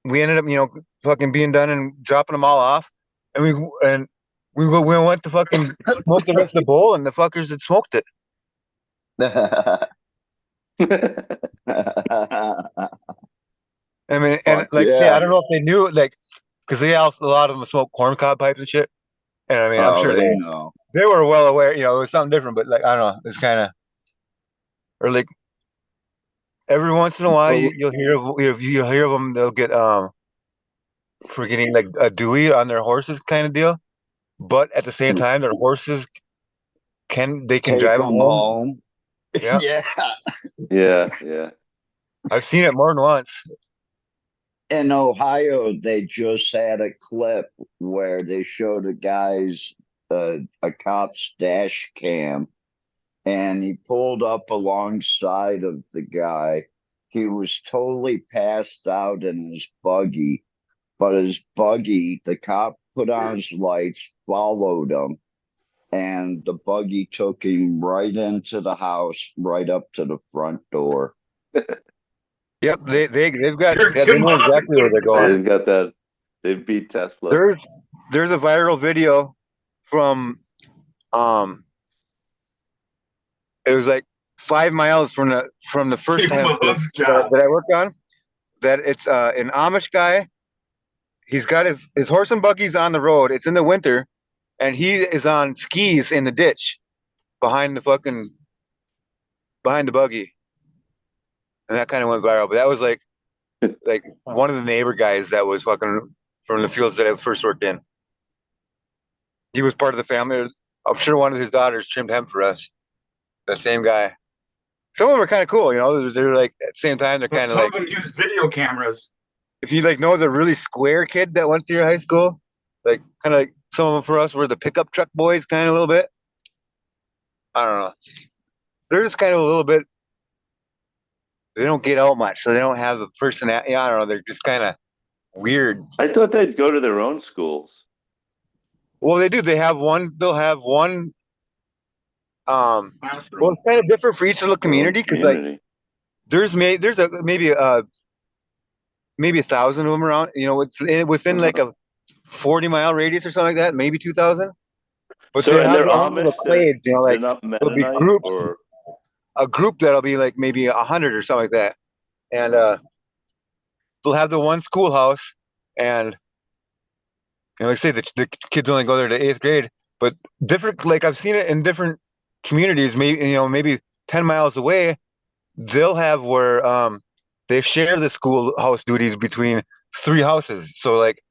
we ended up, you know, fucking being done and dropping them all off, and we went to fucking smoke the rest of the bowl, and the fuckers had smoked it. I mean, and Fuck like, yeah, I yeah. don't know if they knew, like, because a lot of them smoke corncob pipes and shit, and I mean, I'm Oh, sure they know. they were well aware, you know, it was something different, but like, I don't know, it's kind of, or like every once in a while, But you'll hear of them, they'll get for getting like a Dewey on their horses kind of deal, but at the same time, their horses they can take drive them them home. home. Yeah, Yeah. Yeah. I've seen it more than once. In Ohio, they just had a clip where they showed a guy's a cop's dash cam, and he pulled up alongside of the guy. He was totally passed out in his buggy, but his buggy, the cop put on his lights, followed him, and the buggy took him right into the house, right up to the front door. Yep, they've got, You're yeah, too they know exactly where they're going. They've got that. They beat Tesla. There's a viral video from it was like 5 miles from the first hemp Love job. that I worked on. That it's an Amish guy. He's got his horse and buggies on the road. It's in the winter, and he is on skis in the ditch behind the buggy, and that kind of went viral. But that was like one of the neighbor guys that was fucking from the fields that I first worked in. He was part of the family. I'm sure one of his daughters trimmed hemp for us. The same guy. Some of them are kind of cool, you know. They're like at the same time they're But kind of some like, of them use video cameras. if you like know the really square kid that went to your high school, like kind of like some of them for us were the pickup truck boys, kind of a little bit. I don't know. They're just kind of a little bit. They don't get out much, so they don't have the personality. I don't know. They're just kind of weird. I thought they'd go to their own schools. Well, they do. They have one. They'll have one. Well, Classroom. it's kind of different for each little community because like there's maybe 1,000 of them around. You know, it's within like a 40-mile radius or something like that. Maybe 2,000. But So, they and have they're their own little Amish. clades. You know, They're like not there'll be Mennonite groups. or A group that'll be like maybe 100 or something like that, and they'll have the one schoolhouse, and you know, like I say the kids only go there to 8th grade, but different. Like I've seen it in different communities. Maybe, you know, maybe 10 miles away, they'll have where they share the schoolhouse duties between 3 houses. So like,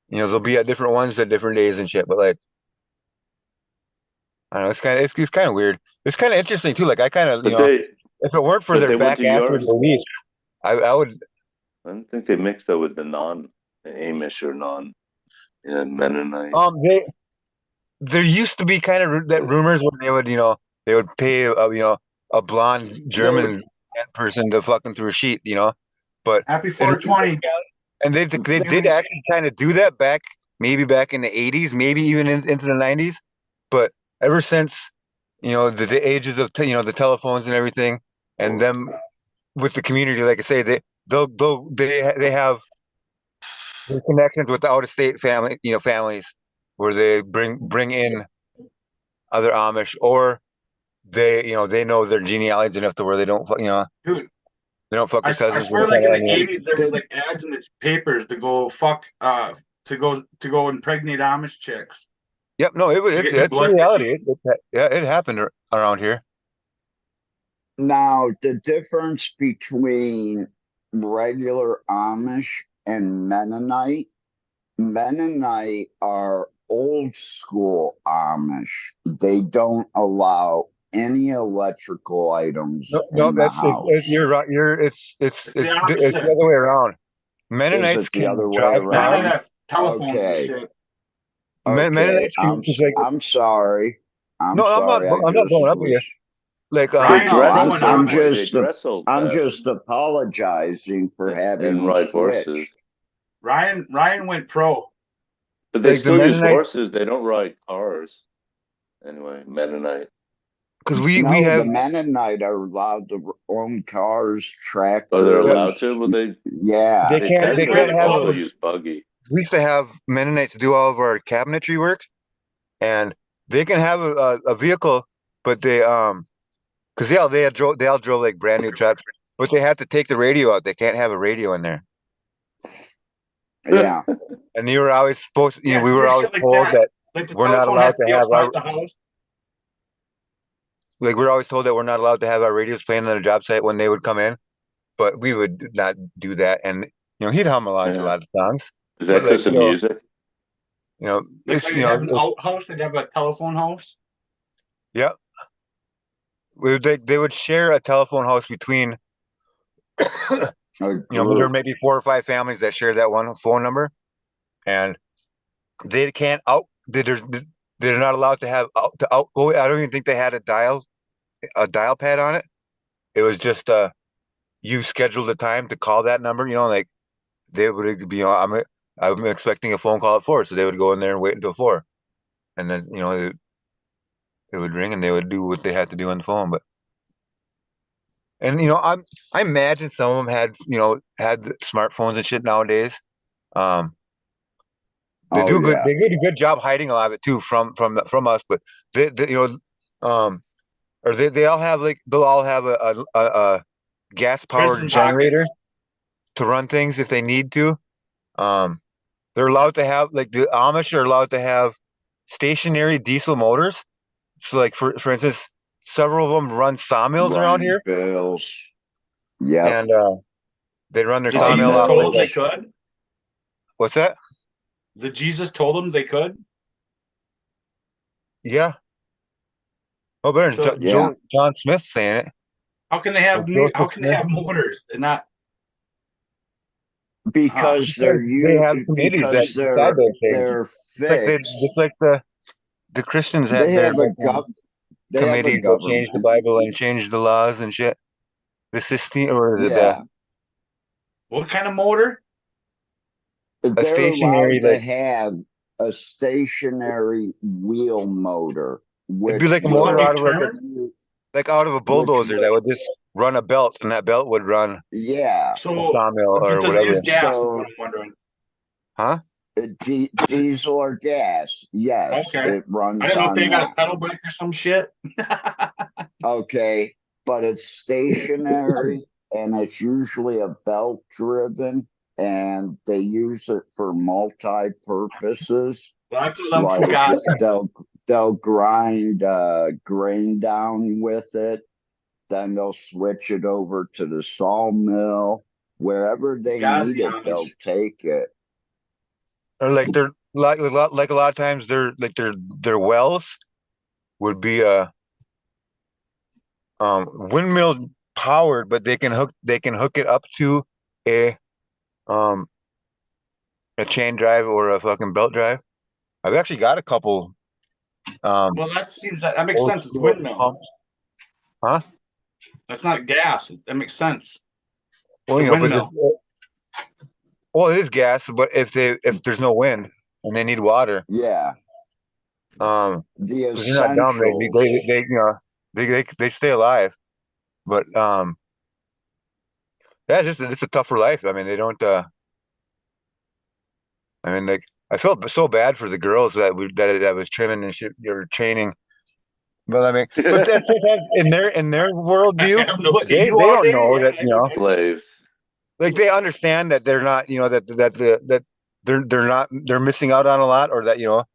you know, they'll be at different ones at different days and shit. But like, I don't know, it's kind of weird. It's kind of interesting too. Like I kind of, you but know, if it weren't for they their went to back-assed yours. beliefs, I would. I don't think they mixed that with the non-Amish or non-Mennonite. There used to be kind of that rumors where they would, you know, they would pay a blonde German person to fucking through a sheet, you know, but Happy 420. and they did actually kind of do that maybe back in the 80s, maybe even into the 90s, but ever since, you know, the ages of you know, the telephones and everything, and them with the community, like I say, they have their connections with the out of state families where they bring in other Amish, or they know their genealogy enough to where they don't Dude, they don't fuck I their cousins. swear, like in the 80s, there was like ads in the papers to go fuck, to go impregnate Amish chicks. Yep, no, To get it's a blood reality. Yeah, it happened around here. Now, the difference between regular Amish and Mennonite are old school Amish. They don't allow any electrical items No, in the house. you're right. It's the It's opposite. the other way around. Is Mennonites it the can other way drive None around? of that telephones and Okay. shit. Okay, Mennonites can I'm it's like I'm sorry. I'm no, sorry. I I'm not just blowing up at you. was Like They Ryan's no. dress pro the same way. They Anomalies. dress old I'm fashioned just apologizing for having and you ride horses. switch. Ryan went pro. But they Like the still use Mennonites, horses. They don't ride cars. Anyway, Mennonite. because we No, have the Mennonite are allowed to own cars, Oh, they're yeah, allowed tractors. to? Well, Yeah. they can't That's they the way can't the have also code. use buggy. we used to have Mennonites do all of our cabinetry work, and they can have a vehicle, but because yeah, they all drove like brand new trucks, but they have to take the radio out. They can't have a radio in there. Yeah. And you were always supposed, Yeah, we it's were weird always shit like told that. that Like the we're not telephone has allowed to to be have our, outside the house. like we're always told that we're not allowed to have our radios playing on the job site when they would come in, but we would not do that. And he'd hum along to a Yeah. lot of songs, Is but that because of music? Like it's when you have an outhouse, they'd have a telephone house. yeah. They would share a telephone house between, A there group. may be 4 or 5 families that share that one phone number, and they can't out. They're not allowed to have to outgo. I don't even think they had a dial pad on it. It was just you scheduled a time to call that number. Like they would be. I'm expecting a phone call at 4, so they would go in there and wait until 4, and then it would ring and they would do what they had to do on the phone. But and I imagine some of them had smartphones and shit nowadays. Um, Oh yeah. They did a good job hiding a lot of it too from us. But they or they all have they'll all have a gas powered Prison generator pockets. to run things if they need to. Um, they're allowed to have the Amish are allowed to have stationary diesel motors. So like for instance, several of them run sawmills around Running here, bills. Yep. and they run their The Oh sawmill Jesus out no, told like them they could. what's that? The Jesus told them they could. Yeah. Oh, better than So yeah. John Smith saying it. how can they have Or Joseph how can they Smith. have motors and not? Because they're They have committees that because decide those things. they're Just fixed. like the Christians have They their have a they have a committees that change the government. Bible and change the laws and shit. The system or Yeah. What kind of motor? a They're stationary allowed to like have a stationary wheel motor, it'd be which like a So motor will out of turn. out of a bulldozer that would just run a belt, and that belt would run yeah. a So, sawmill but or does it use whatever. gas? Is So what I'm wondering. Huh? diesel or gas, yes, Okay. it I runs didn't know if they on got a that. pedal bike or some shit. Okay, but it's stationary and it's usually a belt driven and they use it for multi purposes. Well, I call them Like Fugazi. they'll grind grain down with it, then they'll switch it over to the sawmill. Wherever they need Fugazi it, they'll Amish. take it. Or like they're like a lot of times their wells would be windmill powered, but they can hook it up to a um a chain drive or a fucking belt drive. I've actually got a couple Well, that makes old sense. It's school windmill. pumps. Huh? That's not gas. That makes sense. Well, It's a windmill. well, it is gas, but if there's no wind and they need water, Yeah, the 'cause they're not dumb, essentials. they stay alive. But yeah, it's a tougher life. I mean, they don't. I mean, like I felt so bad for the girls that was trimming and shit, or training. But I mean, but that's in their I worldview, have to look at they you all don't day. know Yeah, that I get it. Slaves. like they understand that they're not that they're missing out on a lot, or that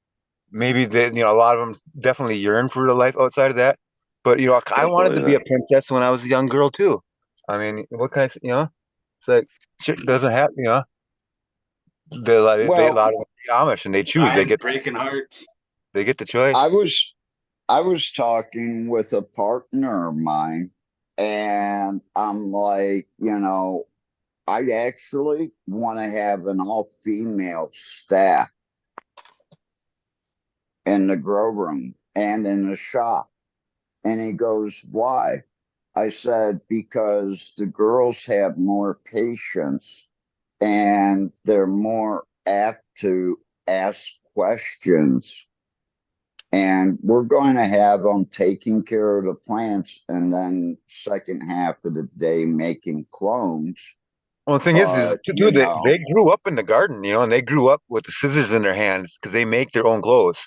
maybe a lot of them definitely yearn for the life outside of that. But I Don't wanted to believe be a that. princess when I was a young girl too. I mean, what kind of it's like shit doesn't happen. A Well, lot of them are Amish and they choose. Ryan's breaking hearts. They get the choice. I was I was talking with a partner of mine, and I'm like, I actually want to have an all-female staff in the grow room and in the shop. And he goes, why? I said, because the girls have more patience and they're more apt to ask questions. And we're going to have them taking care of the plants and then second half of the day making clones. Well, the thing is But, dude, they grew up in the garden, and they grew up with the scissors in their hands because they make their own clothes.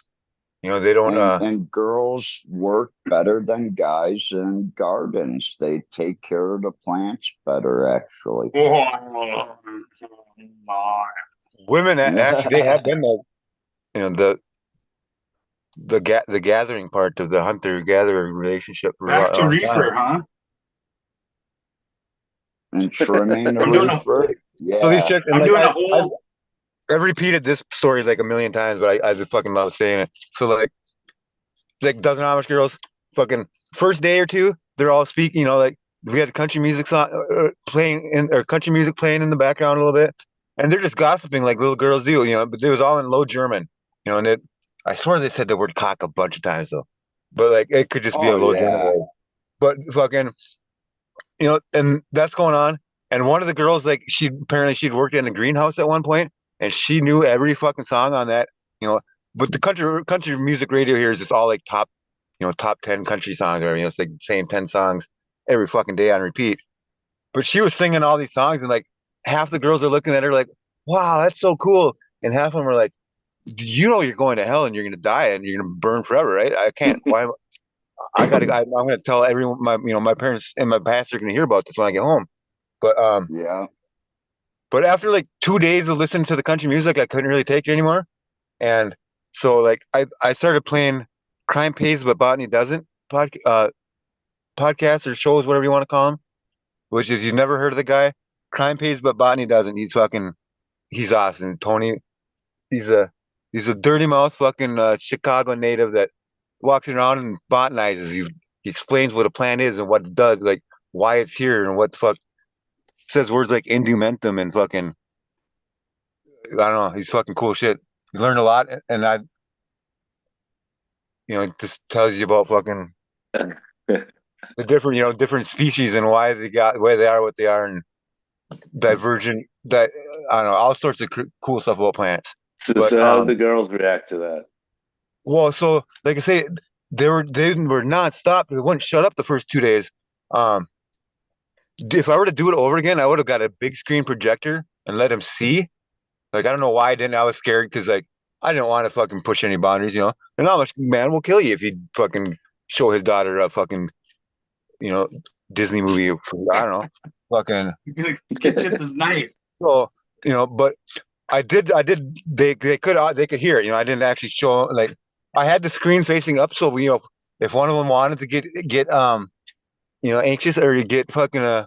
They don't. and girls work better than guys in gardens. They take care of the plants better, actually. Women actually they have been the gathering part of the hunter gatherer relationship for Back a to long reefer, time. huh? And trimming the I'm doing a reefer. So these Yeah. chicks, and I'm like doing a I've whole repeated this story like a million times, but I just fucking love saying it. So like dozen Amish girls, fucking first day or two, they're all speaking. Like we had country music song playing or country music playing in the background a little bit, and they're just gossiping like little girls do. But it was all in Low German. And I swear they said the word cock a bunch of times though, but like it could just be a Oh, Low German yeah. word. But fucking, and that's going on. And one of the girls, like she'd worked in a greenhouse at one point, and she knew every fucking song on that. You know, but the country music radio here is just all like top 10 country songs, or it's like same 10 songs every fucking day on repeat. But she was singing all these songs, and like half the girls are looking at her like, "Wow, that's so cool," and half of them are like, "You're going to hell and you're gonna die and you're gonna burn forever, right? I can't. Why? I'm gonna tell everyone. My parents and my pastor are gonna hear about this when I get home." But Yeah. but after like 2 days of listening to the country music, I couldn't really take it anymore, and so like I started playing Crime Pays but Botany Doesn't podcasts or shows, whatever you want to call them, which is you've never heard of the guy. Crime Pays but Botany Doesn't. He's awesome. Tony, he's a he's a dirty mouth fucking Chicago native that walks around and botanizes. He explains what a plant is and what it does, like why it's here and what the fuck says words like indumentum and fucking I don't know. He's fucking cool shit. You learn a lot, and it just tells you about fucking the different species and why they are what they are, and divergent that I don't know all sorts of cool stuff about plants. So But how did the girls react to that? well, so like I say, they were nonstop. They wouldn't shut up the first 2 days. Um, if I were to do it over again, I would have got a big screen projector and let him see. Like I don't know why I didn't. I was scared because like I didn't want to fucking push any boundaries. And how much man will kill you if you fucking show his daughter a fucking you know Disney movie. I don't know, fucking. You're gonna get you with this knife. So but I did. They could hear it. I didn't actually show like I had the screen facing up, so if one of them wanted to get anxious or to get fucking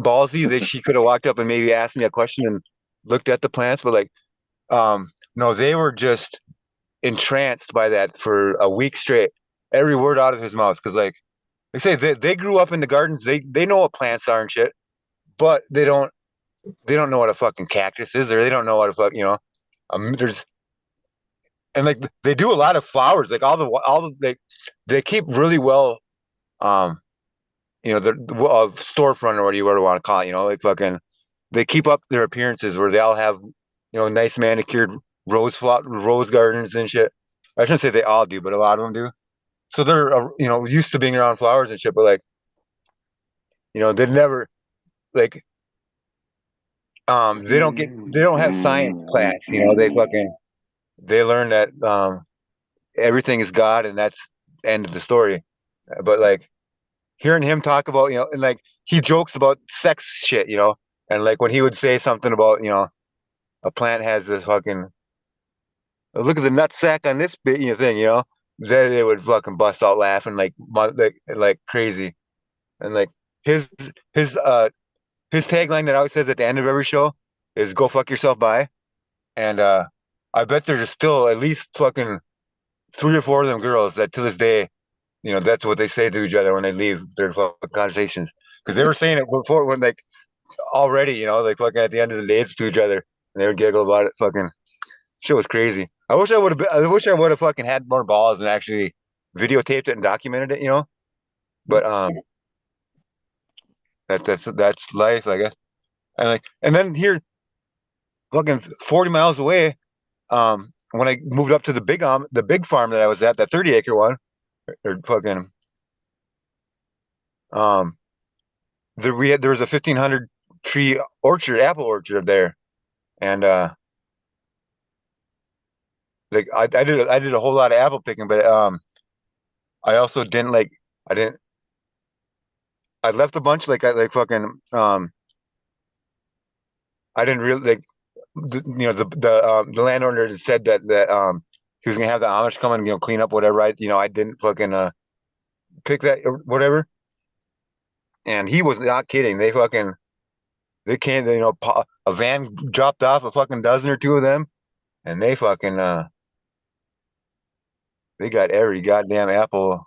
ballsy, that she could have walked up and maybe asked me a question and looked at the plants, but like no, they were just entranced by that for a week straight. Every word out of his mouth, because like they say they grew up in the gardens. They know what plants are and shit, but they don't know what a fucking cactus is, or they don't know what a there's and like they do a lot of flowers, like they keep really well, the storefront or whatever you want to call it, like fucking they keep up their appearances where they all have nice manicured rose gardens and shit. I shouldn't say they all do, but a lot of them do. So they're used to being around flowers and shit, but like they never like they don't have science class. They learn that everything is God and that's end of the story. But like hearing him talk about and like he jokes about sex shit, and like when he would say something about a plant has this fucking look at the nut sack on this bit thing, then they would fucking bust out laughing like crazy. And like his his uh his tagline that I always says at the end of every show is "Go fuck yourself, bye." And I bet there's still at least fucking 3 or 4 of them girls that to this day, that's what they say to each other when they leave their fucking conversations. Because they were saying it before when like already, like fucking at the end of the dates to each other, and they would giggle about it. Fucking shit was crazy. I wish I would have fucking had more balls and actually videotaped it and documented it. But that's life, I guess. And then here, fucking 40 miles away, when I moved up to the big farm that I was at, that 30-acre one, or fucking um, there was a 1,500 tree apple orchard there, and like I did a whole lot of apple picking, but I also didn't like I didn't I left a bunch like fucking I didn't really like the landowner had said that he was gonna have the Amish come and clean up whatever I didn't fucking pick that or whatever, and he was not kidding. They came, a van dropped off a fucking dozen or two of them, and they fucking they got every goddamn apple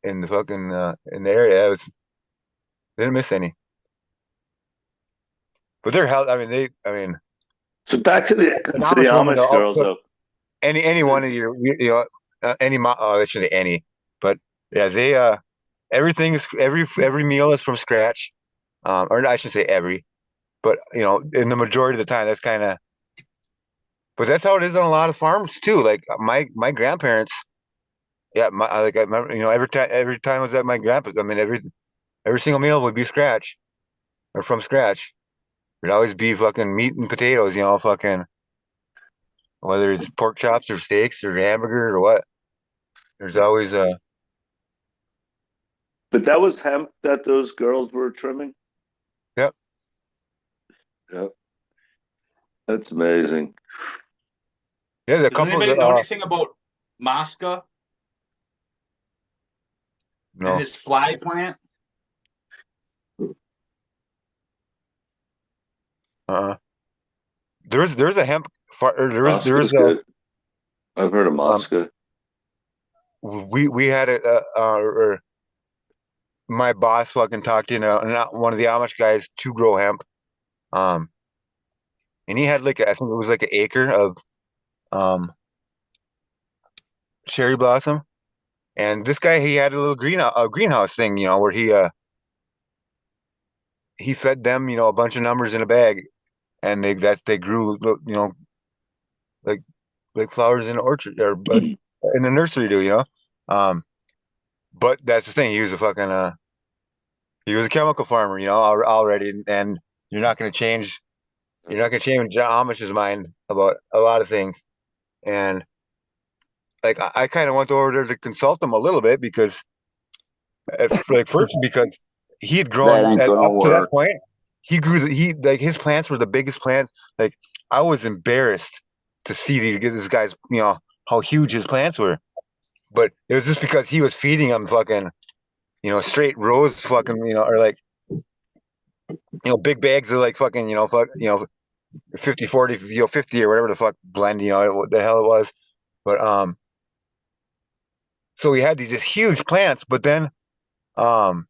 in the fucking in the area. They didn't miss any. But they're hell. I mean, So back to the an Amish woman, Amish girls put though. any one of your, I shouldn't say any, but yeah, they everything is every meal is from scratch, or I shouldn't say every, but in the majority of the time, that's kind of. But that's how it is on a lot of farms too. Like my grandparents, yeah, I remember, every time I was at my grandpa's, I mean every single meal would be scratch or from scratch. It'd always be fucking meat and potatoes, fucking whether it's pork chops or steaks or hamburger or what. There's always But that was hemp that those girls were trimming. yep. Yep, that's amazing. Yeah, the Does couple of anybody know anything about Mosca and no. his fly plant? Uh there's a hemp Moscow's good. I've heard of um Moscow. we had it or my boss fucking talked not one of the Amish guys to grow hemp. Um and he had I think it was like an acre of um cherry blossom. And this guy, he had a little greenhouse thing, where he fed them, a bunch of numbers in a bag, and they grew, like flowers in an orchard or in a nursery do. Um, but that's the thing. He was a chemical farmer, already, and you're not going to change. You're not going to change Amish's mind about a lot of things. And like I kind of went over there to consult him a little bit because first because he had That grown ain't gonna up to that work. point. He grew he like his plants were the biggest plants. Like I was embarrassed to see this guy's how huge his plants were. But it was just because he was feeding them fucking straight rows fucking or like big bags of like fucking 50 40 50 or whatever the fuck blend what the hell it was. But so he had these just huge plants. But then um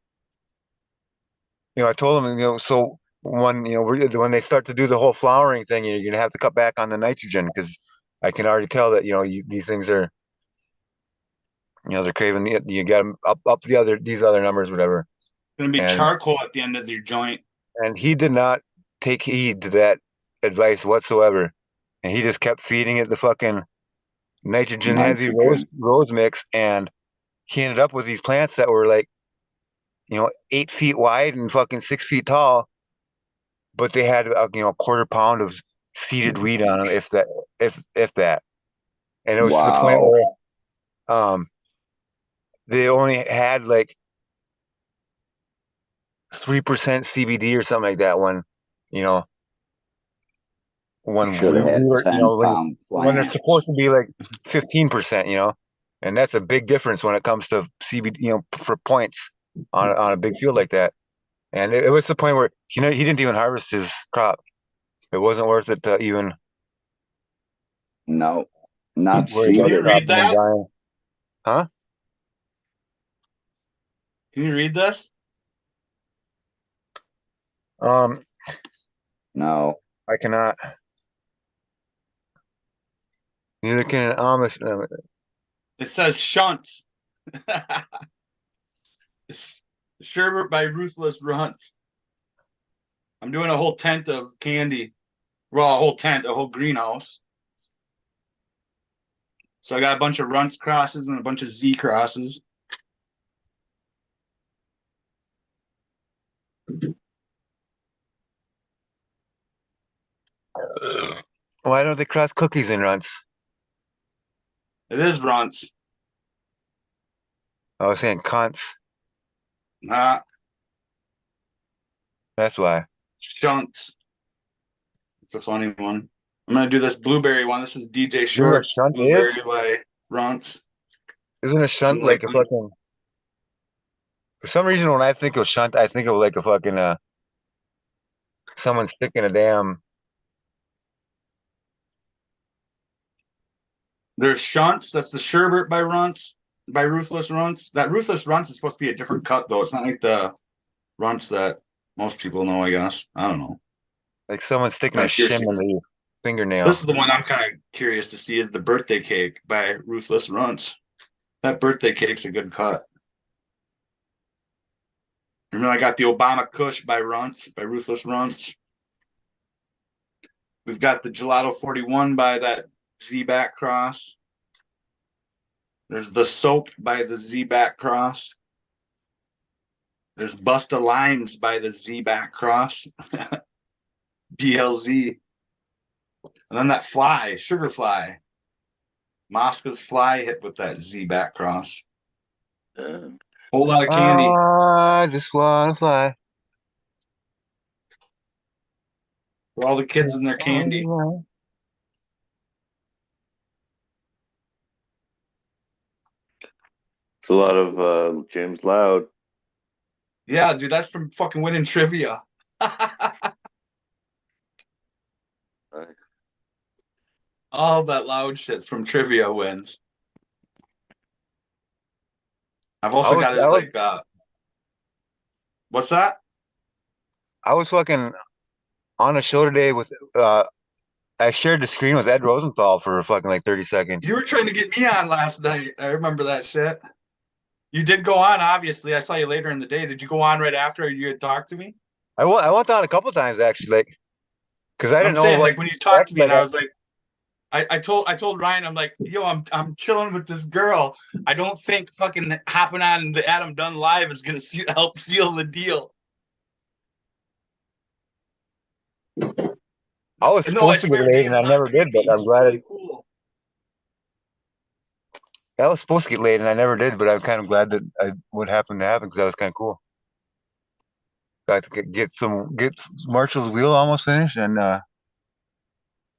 I told him, so when when they start to do the whole flowering thing, you're gonna have to cut back on the nitrogen because I can already tell that these things are they're craving you get them up these other numbers, whatever. Going to be And charcoal at the end of your joint. he did not take heed to that advice whatsoever, and he just kept feeding it the fucking nitrogen heavy Nitrogen. rose mix, and he ended up with these plants that were like 8 feet wide and fucking 6 feet tall, but they had a quarter pound of seeded weed on them, if that. And it was to the point Wow. where they only had like 3% CBD or something like that you know when Should have we had were 10-pound when they're supposed plants. to be like 15%, and that's a big difference when it comes to CBD, for points on a big field like that. And it was the point where he didn't even harvest his crop. It wasn't worth it to even. No. not Worried about Can you seeded. read dropping and that? dying. Huh? Can you read this? No. I cannot. Neither can an Amish. It says shunts. It's sherbet by Ruthless Runts. I'm doing a whole tent of candy. Well, a whole tent, a whole greenhouse. So I got a bunch of Runts crosses and a bunch of Z crosses. Why don't they cross cookies and runts? It is Runts. I was saying cunts. That's why. Shunts. It's a funny one. I'm gonna do this blueberry one. This is DJ You know what Short's shunt blueberry is? by Runts. Isn't a Some shunt like a liquid. fucking? For some reason, when I think of shunt, I think of like a fucking someone sticking a damn. There's Shunts. That's the sherbet by Runts, by Ruthless Runts. That Ruthless Runts is supposed to be a different cut though. It's not like the Runts that most people know. I guess I don't know. Like someone sticking Kind a of curious. shim in the fingernail. This is the one I'm kind of curious to see is the birthday cake by Ruthless Runts. That birthday cake's a good cut. And then I got the Obama Kush by Runts, by Ruthless Runts. We've got the Gelato 41 by that Z-Back Cross. There's the Soap by the Z-Back Cross. There's Busta Limes by the Z-Back Cross. BLZ. And then that fly, Sugar Fly. Mosca's fly hit with that Z-Back Cross. Whole lot of candy. I just wanna fly. For all the kids and their candy. It's a lot of James Loud. Yeah, dude, that's from fucking winning trivia. All that loud shit's from trivia wins. I've also got his like what's that? I was fucking on a show today with I shared the screen with Ed Rosenthal for fucking like 30 seconds. You were trying to get me on last night. I remember that shit. You did go on, obviously. I saw you later in the day. Did you go on right after you had talked to me? I went on a couple times actually, like because I didn't I'm know saying, what like when you talked to me, like, and I was like, I told Ryan, I'm like, yo, I'm chilling with this girl. I don't think fucking hopping on the Adam Dunn live is gonna help seal the deal. I was No, I supposed to get swear, laid and Dave's I not never did, creepy. but I'm He's glad really cool. I was supposed to get laid and I never did, but I'm kind of glad that what happened to happen because that was kind of cool. Got to get Marshall's wheel almost finished and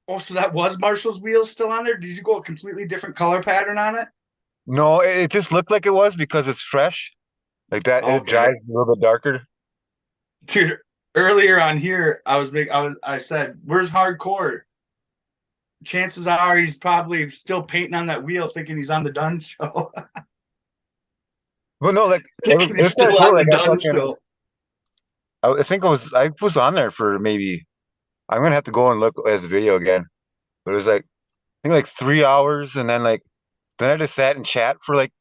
Oh, so that was Marshall's wheels still on there? Did you go a completely different color pattern on it? no, it just looked like it was because it's fresh. Like that, it Okay. dries a little bit darker. Dude, earlier on here, I said, "Where's hardcore?" Chances are he's probably still painting on that wheel, thinking he's on the Dunn show. But no, like Thinking it he's was kind of still cool. on the Like Dunn show. I think I was on there for maybe. I'm gonna have to go and look at the video again. But it was like I think like 3 hours, and then I just sat and chat for like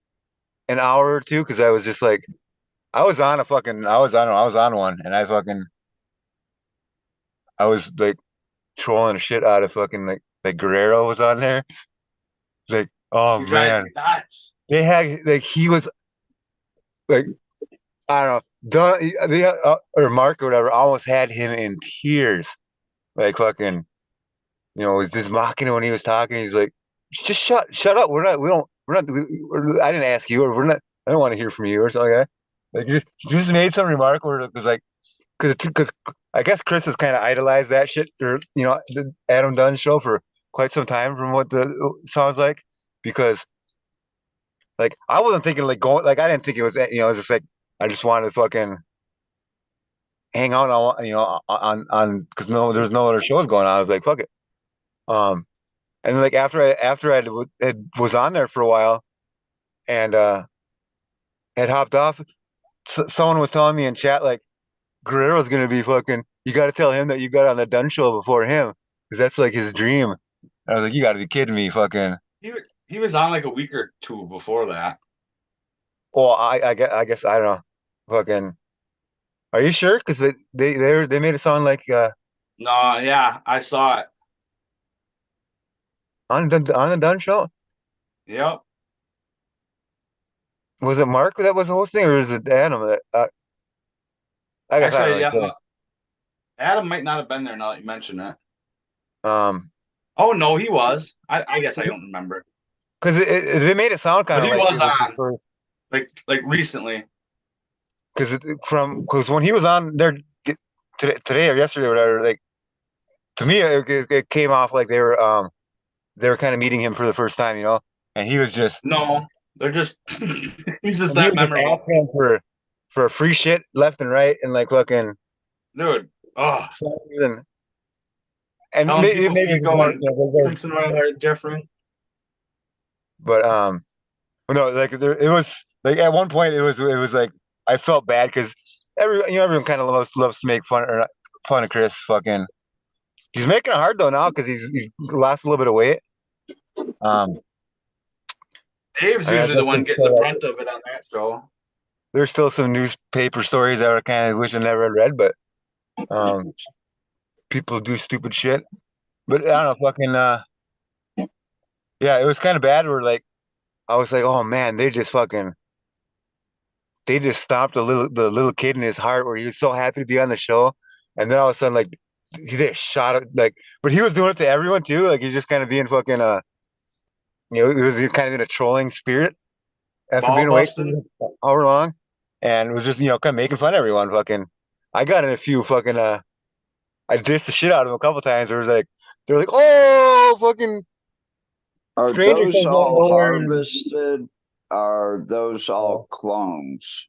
an hour or two because I was just like I was on one, and I was like trolling the shit out of fucking like Guerrero was on there. Like, oh You drive man, me nuts. they had like he was like I don't know, or Mark or whatever almost had him in tears, like fucking was just mocking him when he was talking. He's like, just shut up. I didn't ask you, or we're not. I don't want to hear from you or something like that. Like just made some remark where it was like, because I guess Chris has kind of idolized that shit, or the Adam Dunn show for quite some time, from what the sounds like, because like I wasn't thinking like going, like I didn't think it was, it was just like I just wanted to fucking hang out on because there's no other shows going on. I was like, fuck it. And like after I was on there for a while and had hopped off, someone was telling me in chat like Guerrero's gonna be fucking. You got to tell him that you got on the Dunn show before him because that's like his dream. I was like, you got to be kidding me, fucking. He was on like a week or two before that. Well, I guess I don't know, fucking. Are you sure? Because they made it sound like No, yeah, I saw it. on the Dunn show. Yep. Was it Mark that was hosting, or is it Adam? I guess I don't Actually, really yeah, care. Adam might not have been there now that you mention it. Um, Oh no, he was. I guess I don't remember, because they made it sound kind but of he like was it was the on first. like recently. Because when he was on there today or yesterday or whatever, like to me it came off like they were kind of meeting him for the first time, and he was just No, they're just he's just and he that was just memorable, asking him for free shit left and right and like fucking dude. Oh, and telling maybe people maybe it was Fico Mark, and Simpson Oil are different. but no, like it was like at one point it was like I felt bad because everyone kind of loves to make fun of Chris. Fucking, he's making it hard though now because he's lost a little bit of weight. Um, Dave's I mean, I usually guess the one getting the brunt of it on that show. there's still some newspaper stories that I kind of wish I never had read, but um, people do stupid shit. But I don't know, fucking yeah, it was kind of bad. Where like I was like, oh man, they just stopped the little kid in his heart where he was so happy to be on the show, and then all of a sudden like he just shot it like, but he was doing it to everyone too. Like he's just kind of being fucking he was kind of in a trolling spirit after Ball being away busting. for however long, and was just kind of making fun of everyone. Fucking, I got in a few fucking I dissed the shit out of him a couple times. It was like they're like, oh, fucking Are stranger those comes out of all nowhere. harvested? Are those Oh, all clones?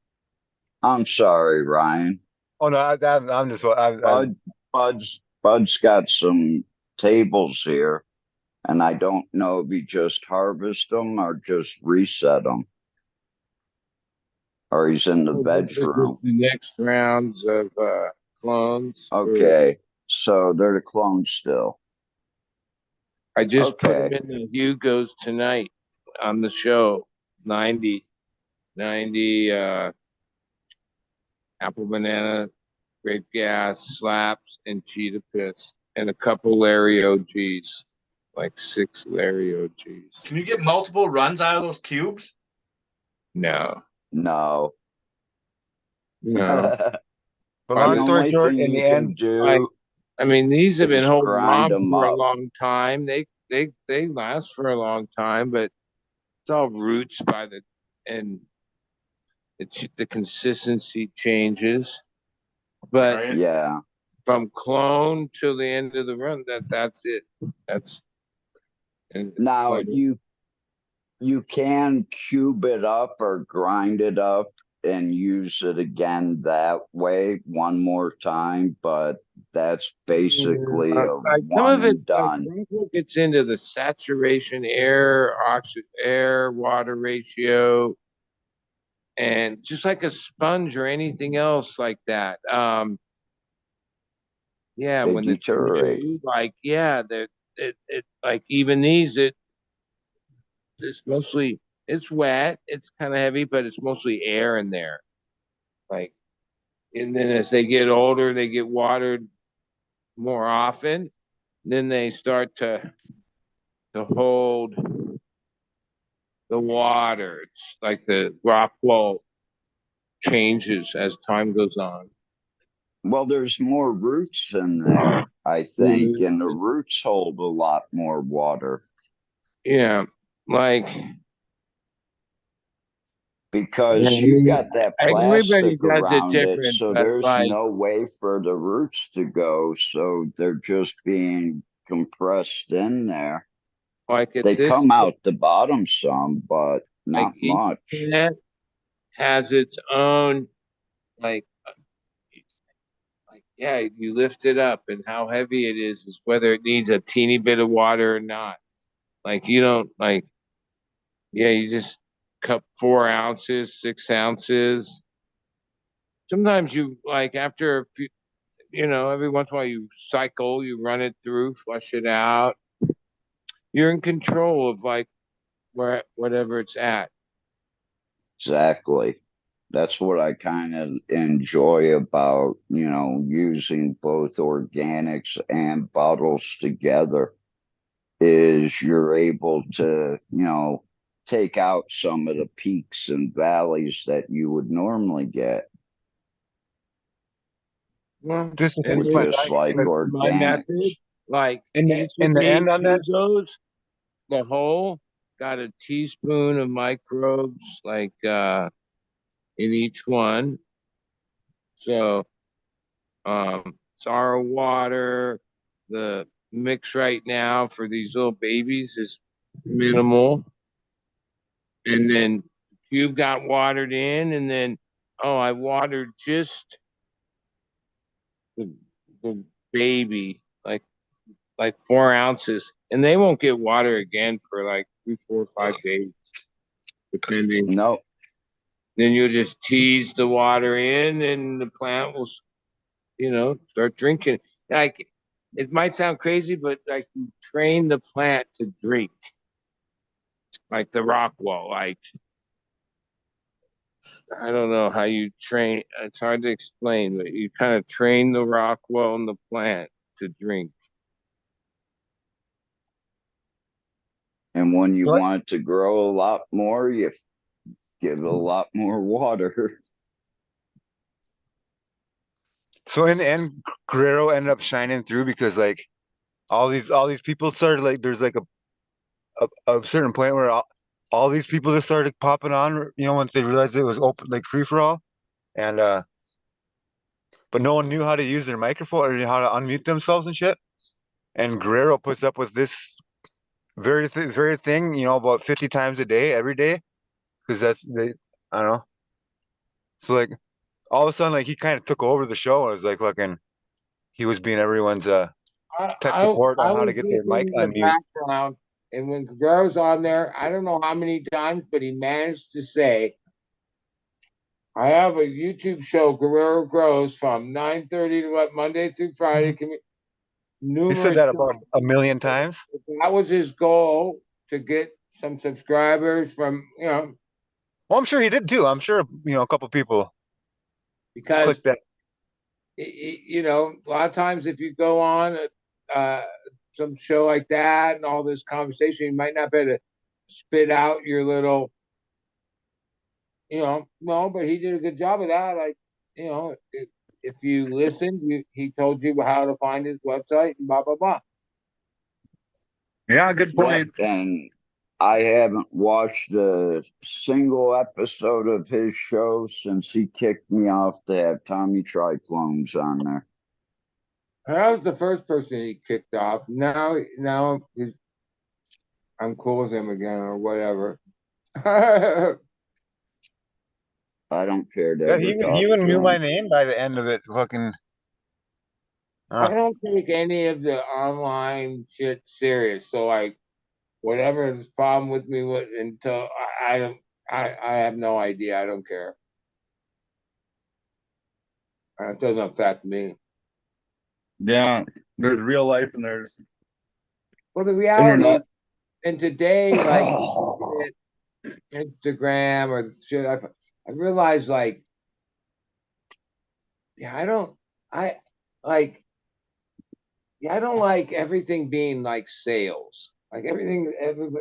I'm sorry, Ryan. oh no, I'm just Bud's got some tables here, and I don't know if he just harvest them or just reset them, or he's in the The bedroom. next rounds of clones. Okay, so they're the clones still. I just put them Okay, in the Hugo's tonight on the show. 90 apple banana, grape gas, slaps, and cheetah piss, and a couple Larry OGs, like 6 Larry OGs. Can you get multiple runs out of those cubes? No, no. no. but The long story only short, thing in you the can end, do I mean, these have been is holding grind on them for a up. long time. They last for a long time, but it's all roots and the consistency changes. But Right. Yeah. from clone till the end of the run, that's it. That's and Now like you can cube it up or grind it up and use it again that way one more time, but that's basically a like some one of it, and like done. some of it gets into the saturation, air water ratio, and just like a sponge or anything else like that. Yeah, They when it's deteriorate. new, like yeah, it like even these it's mostly it's wet, it's kind of heavy, but it's mostly air in there. Like, and then as they get older, they get watered more often. Then they start to hold the water. It's like the rock wall changes as time goes on. Well, there's more roots in there, I think, and the roots hold a lot more water Yeah, like because I you mean, got that everybody plastic does it around it, different, so but there's like no way for the roots to go, so they're just being compressed in there. like at They this come out the bottom some, but like not each much. plant has its own like yeah, you lift it up and how heavy it is whether it needs a teeny bit of water or not. Like you don't like, yeah, you just cup 4 ounces, 6 ounces. Sometimes you like after a few, every once in a while you cycle, you run it through, flush it out. You're in control of like whatever it's at. Exactly. That's what I kind of enjoy about, using both organics and bottles together is you're able to, take out some of the peaks and valleys that you would normally get Well, Just to and finish with my just like my method, organics. like in each of the these end on that. those, the whole got a teaspoon of microbes, like in each one. So, sorrow water, the mix right now for these little babies is minimal. And then cube got watered in, and then I watered just the the baby, like 4 ounces, and they won't get water again for like 3, 4, 5 days, depending. No, Then you'll just tease the water in, and the plant will, start drinking. Like it might sound crazy, but like you train the plant to drink, like the rock wall. Like I don't know how you train. It's hard to explain, but you kind of train the rock wall in the plant to drink. and when you What? want it to grow a lot more, you give it a lot more water. So in the end, Guerrero ended up shining through because like all these people started like there's like a certain point where all these people just started popping on, once they realized it was open like free for all, and but no one knew how to use their microphone or how to unmute themselves and shit. And Guerrero puts up with this very thing, about 50 times a day, every day, because I don't know. So like all of a sudden, like he kind of took over the show and was like fucking, he was being everyone's I tech I, support I on how was to get their mic listening in the unmute. background, and when Guerrero's on there, I don't know how many times, but he managed to say, "I have a YouTube show, Guerrero Grows, from 9:30 to what Monday through Friday." He said Numerous that about times. a million times. That was his goal to get some subscribers from Well, I'm sure he did too. I'm sure a couple people because clicked that. a lot of times if you go on uh, some show like that and all this conversation, you might not be able to spit out your little, no, but he did a good job of that. Like, if you listened, he told you how to find his website and blah, blah, blah. Yeah, good Yep, point. and I haven't watched a single episode of his show since he kicked me off to have Tommy Try clones on there. That was the first person he kicked off. Now I'm cool with him again or whatever. I don't care to Yeah, ever he talk even to knew my him. name by the end of it. Fucking. I don't take any of the online shit serious. So like whatever is problem with me with until I don't I have no idea. I don't care. It doesn't affect me. Yeah, there's real life and there's Well, the reality is, internet. and today, like Instagram or the shit, I realized like, yeah, I like, yeah, I don't like everything being like sales. Like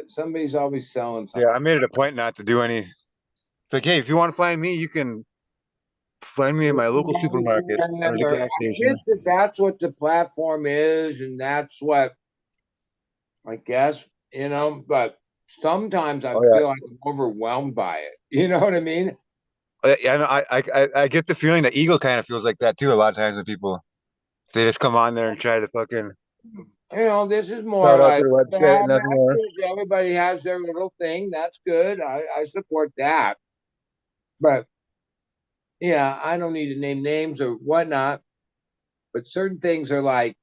somebody's always selling Yeah, something. I made it a point not to do any. It's like, hey, if you want to find me, you can find me in my local supermarket or the Or gas I station. get that that's what the platform is, and that's what I guess, but sometimes I Oh yeah. feel like I'm overwhelmed by it. You know what I mean? Yeah, no, I get the feeling that Eagle kind of feels like that too. A lot of times when people they just come on there and try to fucking This is more shout out like, their yeah, website, nothing that's more. good. Everybody has their little thing. That's good. I support that. But yeah, I don't need to name names or whatnot. But certain things are like,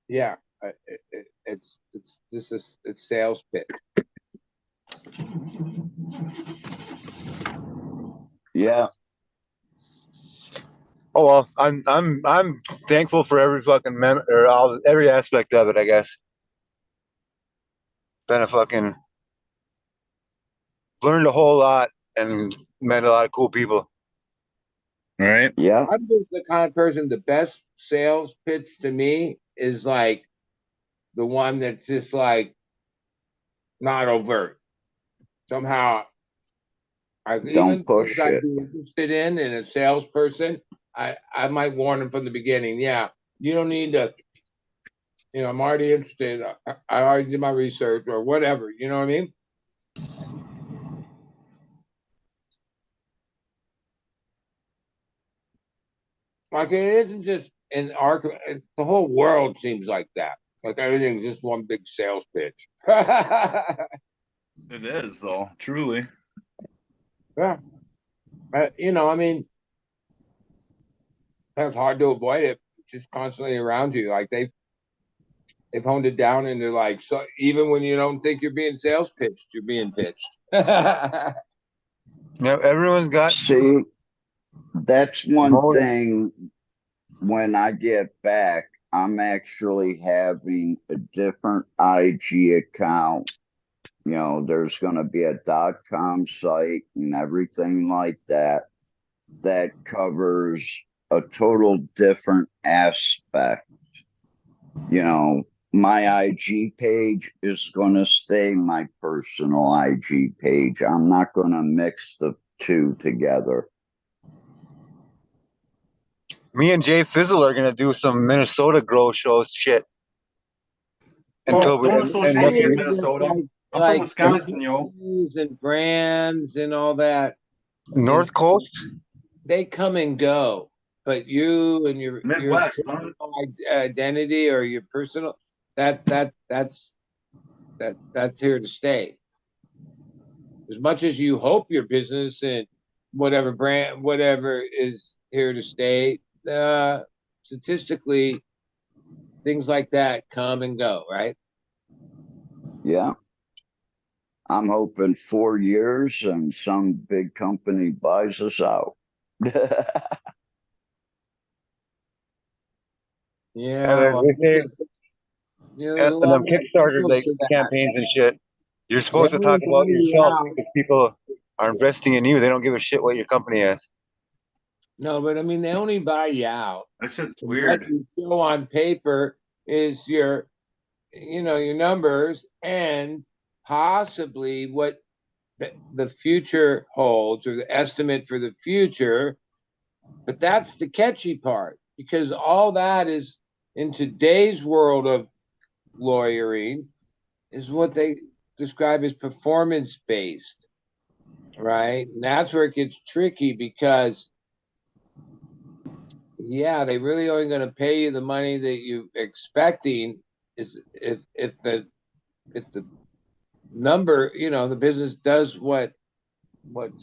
yeah, It's sales pitch. Yeah. Oh well, I'm thankful for every fucking every aspect of it. I guess been a fucking learned a whole lot and met a lot of cool people. Right. Yeah. I'm just the kind of person. The best sales pitch to me is like the one that's just like not overt. Somehow, even Don't things push I'd it. be interested in a salesperson, I might warn them from the beginning. Yeah, you don't need to. I'm already interested. I already did my research or whatever. You know what I mean? Like it isn't just in our. The whole world seems like that. Like everything's just one big sales pitch. Yeah, It is though, truly. I mean, that's hard to avoid it. It's just constantly around you. Like they've honed it down into like, so even when you don't think you're being sales pitched, you're being pitched. Yeah, everyone's got See, that's one motive. thing. When I get back, I'm actually having a different IG account. There's going to be a .com site and everything like that covers a total different aspect. My IG page is going to stay my personal IG page. I'm not going to mix the two together. Me and Jay Fizzle are gonna do some Minnesota grow show shit until we Don't end associate up. me with Minnesota. I'm from Wisconsin, yo. And brands and all that. North Coast. They come and go, but you and your Midwest, huh? personal identity or your personal that's here to stay. As much as you hope your business and whatever brand, whatever is here to stay, statistically, things like that come and go, right? Yeah. I'm hoping 4 years and some big company buys us out. Yeah, well, there's a And lot them of Kickstarter potential like to that. campaigns and shit. You're They supposed to only talk about buy you yourself out. because people are investing in you. They don't give a shit what your company is. No, but I mean, they only buy you out. That shit's And what weird. you show on paper is your numbers and possibly what the future holds or the estimate for the future. But that's the catchy part because all that is in today's world of lawyering is what they describe as performance based, right? And that's where it gets tricky because they really only going to pay you the money that you're expecting is if the number, the business does what's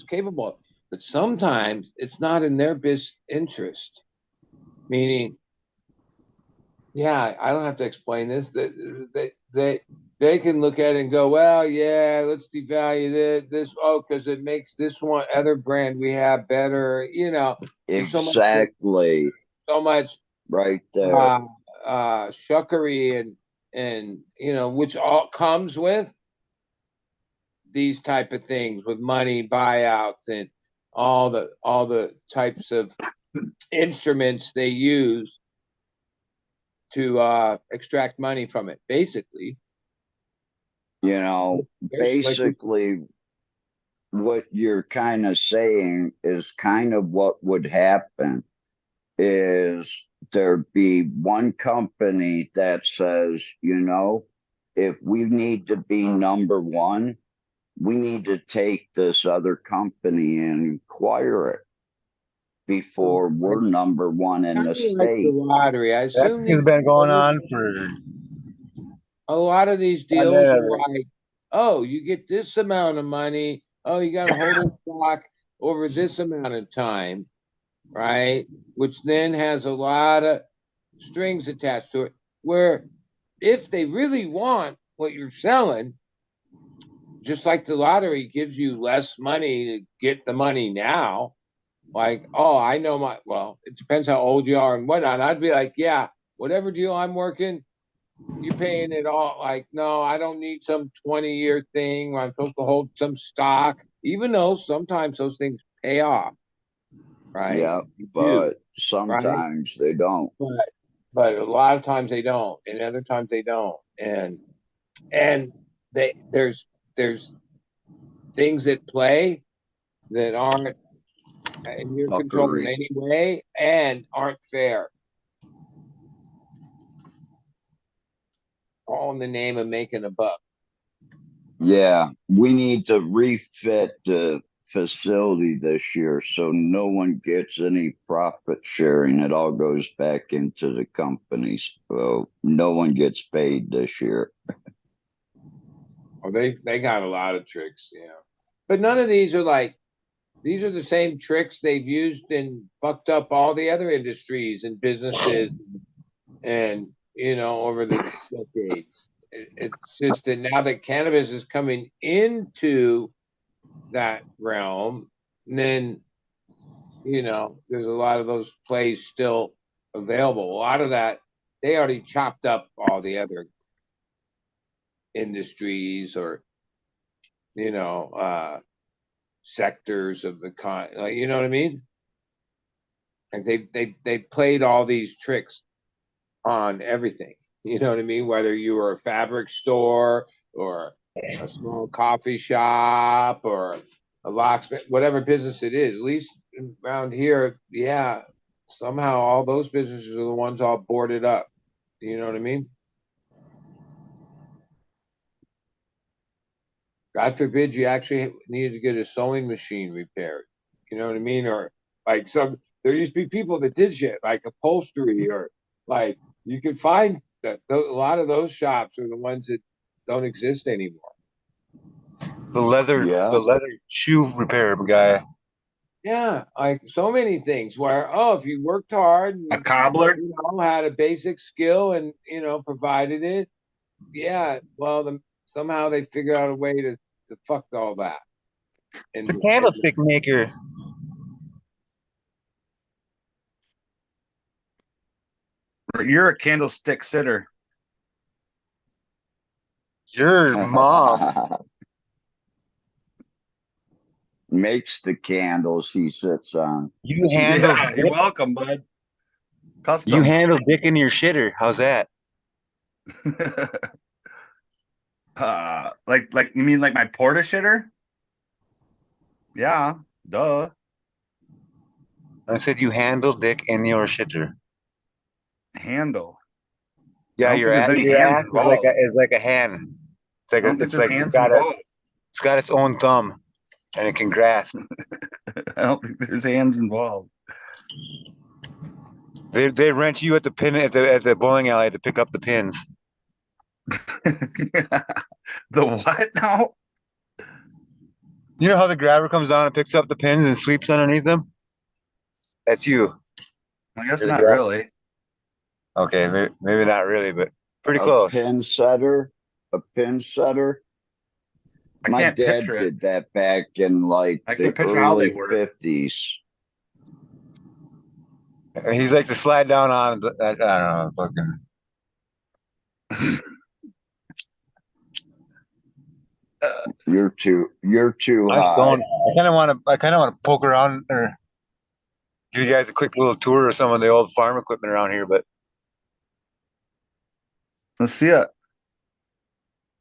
capable of. But sometimes it's not in their best interest. Meaning, I don't have to explain this. They can look at it and go, well, yeah, let's devalue this. Oh, because it makes this one other brand we have better. Exactly. So much Right there. shuckery and which all comes with these type of things with money buyouts and all the types of instruments they use to extract money from it. Basically, basically what you're kind of saying is kind of what would happen is there'd be one company that says, if we need to be number one, we need to take this other company and acquire it before we're number one in the state. Like the lottery. I That assume has been going on for a lot of these deals are like, oh, you get this amount of money. Oh, you got to hold in stock over this amount of time, right? Which then has a lot of strings attached to it. Where if they really want what you're selling, just like the lottery gives you less money to get the money now, like, oh, I know well, it depends how old you are and whatnot. I'd be like, yeah, whatever deal I'm working, you're paying it all. Like, no, I don't need some 20-year thing where I'm supposed to hold some stock, even though sometimes those things pay off, right? Yeah, You do, but right? sometimes they don't. But a lot of times they don't, and other times they don't. And there's things at play that aren't in your control in Fuckery. any way and aren't fair. All in the name of making a buck. Yeah, we need to refit the facility this year so no one gets any profit sharing. It all goes back into the companies. So no one gets paid this year. Oh, they got a lot of tricks, yeah. But none of these are like, these are the same tricks they've used and fucked up all the other industries and businesses and over the decades. It's just that now that cannabis is coming into that realm, then there's a lot of those plays still available. A lot of that, they already chopped up all the other industries or sectors of the like, you know what I mean? Like they played all these tricks on everything. You know what I mean? Whether you were a fabric store or a small coffee shop or a locksmith, whatever business it is, at least around here, yeah, somehow all those businesses are the ones all boarded up. You know what I mean? God forbid you actually needed to get a sewing machine repaired. You know what I mean? Or like there used to be people that did shit like upholstery or like you could find that a lot of those shops are the ones that don't exist anymore. The leather shoe repair guy. Yeah, like so many things where, if you worked hard A and cobbler. had a basic skill and provided it, yeah, well, somehow they figure out a way to fuck all that. And The candlestick maker. You're a candlestick sitter. Your mom makes the candles he sits on. You handle Yeah, you're welcome, bud. Custom. You handle dick in your shitter. How's that? Like you mean like my porta shitter? Yeah, duh. I said you handle dick in your shitter. Handle. Yeah, I don't your think there's any your hands ass involved. is like a hand. It's like I don't think it's there's like hands involved. it's got its own thumb, and it can grasp. I don't think there's hands involved. They rent you at the pin at the bowling alley to pick up the pins. The what now? You know how the grabber comes down and picks up the pins and sweeps underneath them? That's you. I guess You're the not grabber. really. Okay, maybe not really, but pretty A close. pin setter. A pin setter. I My can't dad picture it. did that back in like I the can't picture how they early work. 50s. He's like to slide down on. I don't know, fucking. You're too I high. don't. I kind of want to poke around or give you guys a quick little tour of some of the old farm equipment around here. But Let's see it.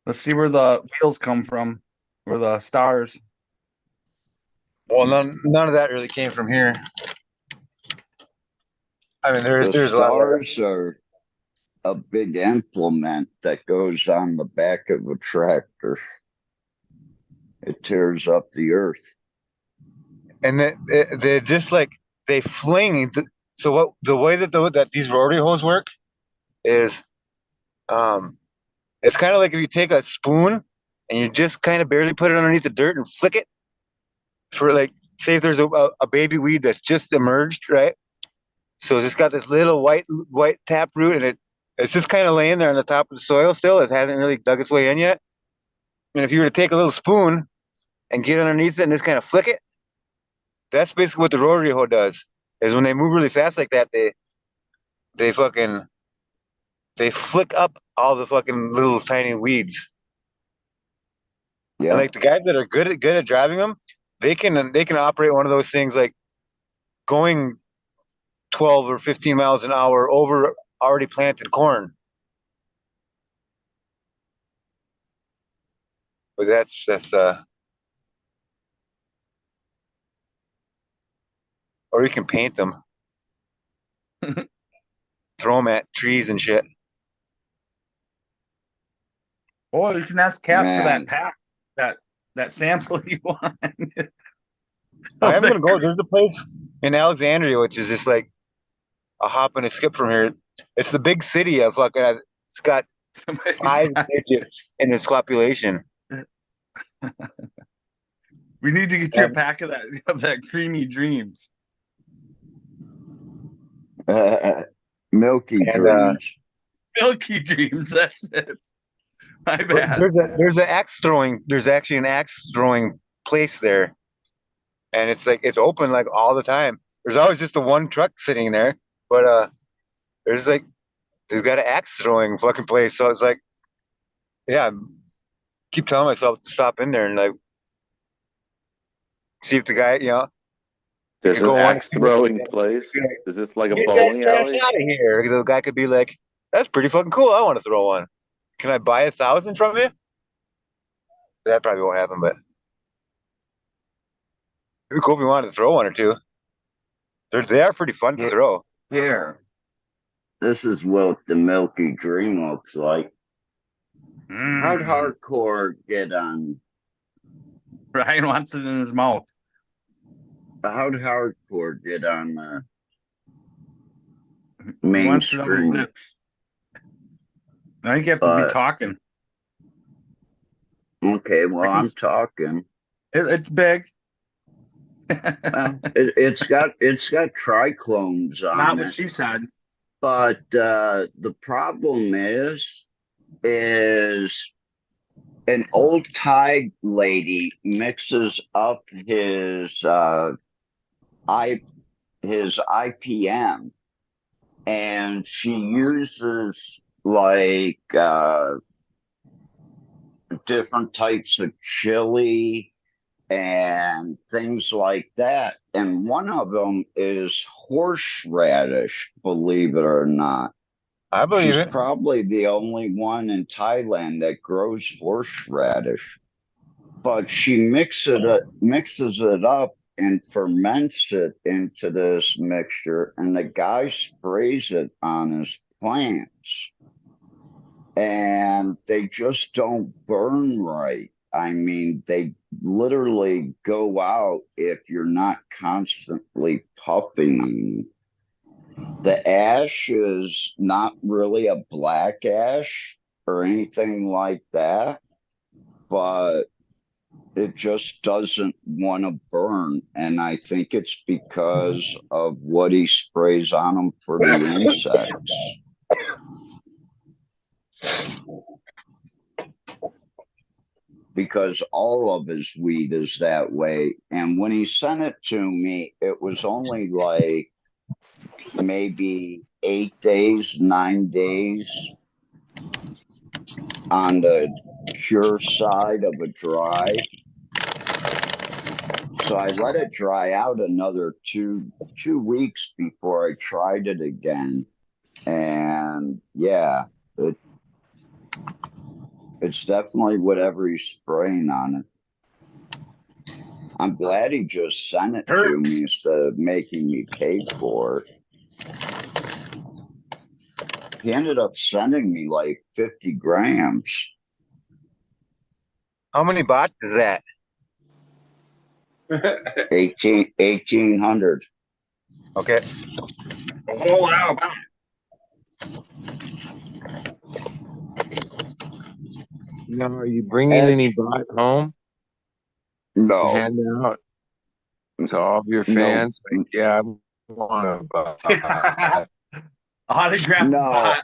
Let's see where the wheels come from, where the stars. well, none of that really came from here. I mean, The there's a lot of that. stars are a big implement that goes on the back of a tractor. It tears up the earth. And they're just like they fling. So what the way that these rotary hose work is, it's kind of like if you take a spoon and you just kind of barely put it underneath the dirt and flick it for like, say if there's a baby weed that's just emerged, right? So it's got this little white tap root and It's just kind of laying there on the top of the soil still. It hasn't really dug its way in yet. And if you were to take a little spoon and get underneath it and just kind of flick it, that's basically what the rotary hoe does. Is when they move really fast like that, they fucking they flick up all the fucking little tiny weeds. Yeah. And like the guys that are good at driving them, they can operate one of those things like going 12 or 15 miles an hour over already planted corn. But that's or you can paint them, throw them at trees and shit. Or you can ask Cap for that Man. pack, that sample you want. I am gonna go. There's a place in Alexandria, which is just like a hop and a skip from here. It's the big city of fucking. It's got 5 digits in its population. We need to get you a pack of that creamy dreams. Milky And, dreams. Milky dreams, that's it. My bad. There's an axe throwing. There's actually an axe throwing place there, and it's like it's open like all the time. There's always just the one truck sitting there, but there's like they've got an axe throwing fucking place. So it's like, yeah, I keep telling myself to stop in there and like see if the guy, There's could an go on- axe throwing place. Is this like a get bowling that alley? trash out of here. The guy could be like, "That's pretty fucking cool. I want to throw one. Can I buy 1,000 from you?" That probably won't happen, but it'd be cool if you wanted to throw one or two. They are pretty fun to Yeah. throw. Here. This is what the Milky Dream looks like. How'd hardcore get on? Ryan wants it in his mouth. How'd hardcore get on the He wants it on his mainstream? lips. I think you have to be But- talking. Okay, well, I can- I'm talking. It's big. Well, it's got triclones on Not it. what she said. But the problem is an old Thai lady mixes up his IPM, and she uses like different types of chili and things like that. And one of them is horseradish, believe it or not. I believe She's it. probably the only one in Thailand that grows horseradish. But she mixes it up and ferments it into this mixture, and the guy sprays it on his plants. And they just don't burn right. I mean, they literally go out if you're not constantly puffing them. The ash is not really a black ash or anything like that, but it just doesn't want to burn. And I think it's because of what he sprays on them for the insects. Because all of his weed is that way. And when he sent it to me, it was only like maybe 8 days, 9 days on the cure side of a dry. So I let it dry out another two weeks before I tried it again. And yeah, it's definitely whatever he's spraying on it. I'm glad he just sent it to me instead of making me pay for it. He ended up sending me like 50 grams. How many bots is that? 1,800. Okay. A whole lot of box. Now, are you bringing any bot home to No, hand out to all of your No. fans? Like, yeah, I want a bot. Autographed No. bot.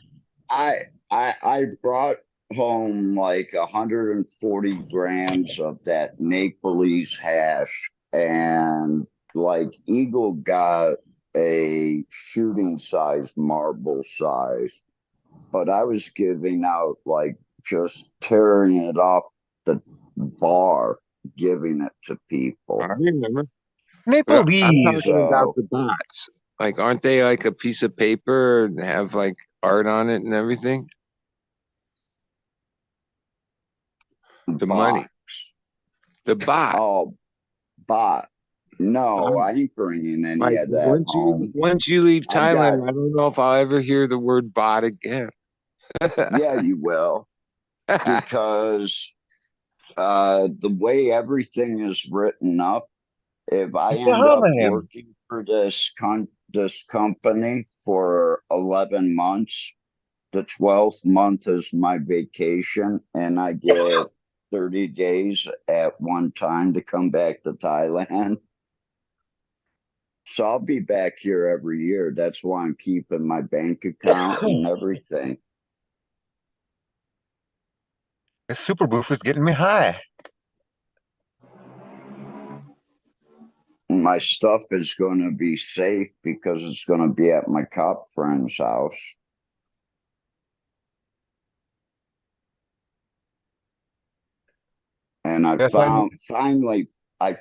I brought home like 140 grams of that Naples hash, and like Eagle got a shooting size, marble size, but I was giving out like just tearing it off the bar, giving it to people. I remember. Maple I'm leaves. talking about So the bots. Like, aren't they like a piece of paper and have like art on it and everything? The money, box. the bot. Oh, bot. No, I ain't bringing any Like of that home. once you leave I've got, Thailand, I don't know if I'll ever hear the word bot again. yeah, you will, because the way everything is written up, if I end up Bahama him. working for this company for 11 months, the 12th month is my vacation, and I get 30 days at one time to come back to Thailand. So I'll be back here every year. That's why I'm keeping my bank account and everything. The super boof is getting me high. My stuff is going to be safe because it's going to be at my cop friend's house. And I Yes, I know.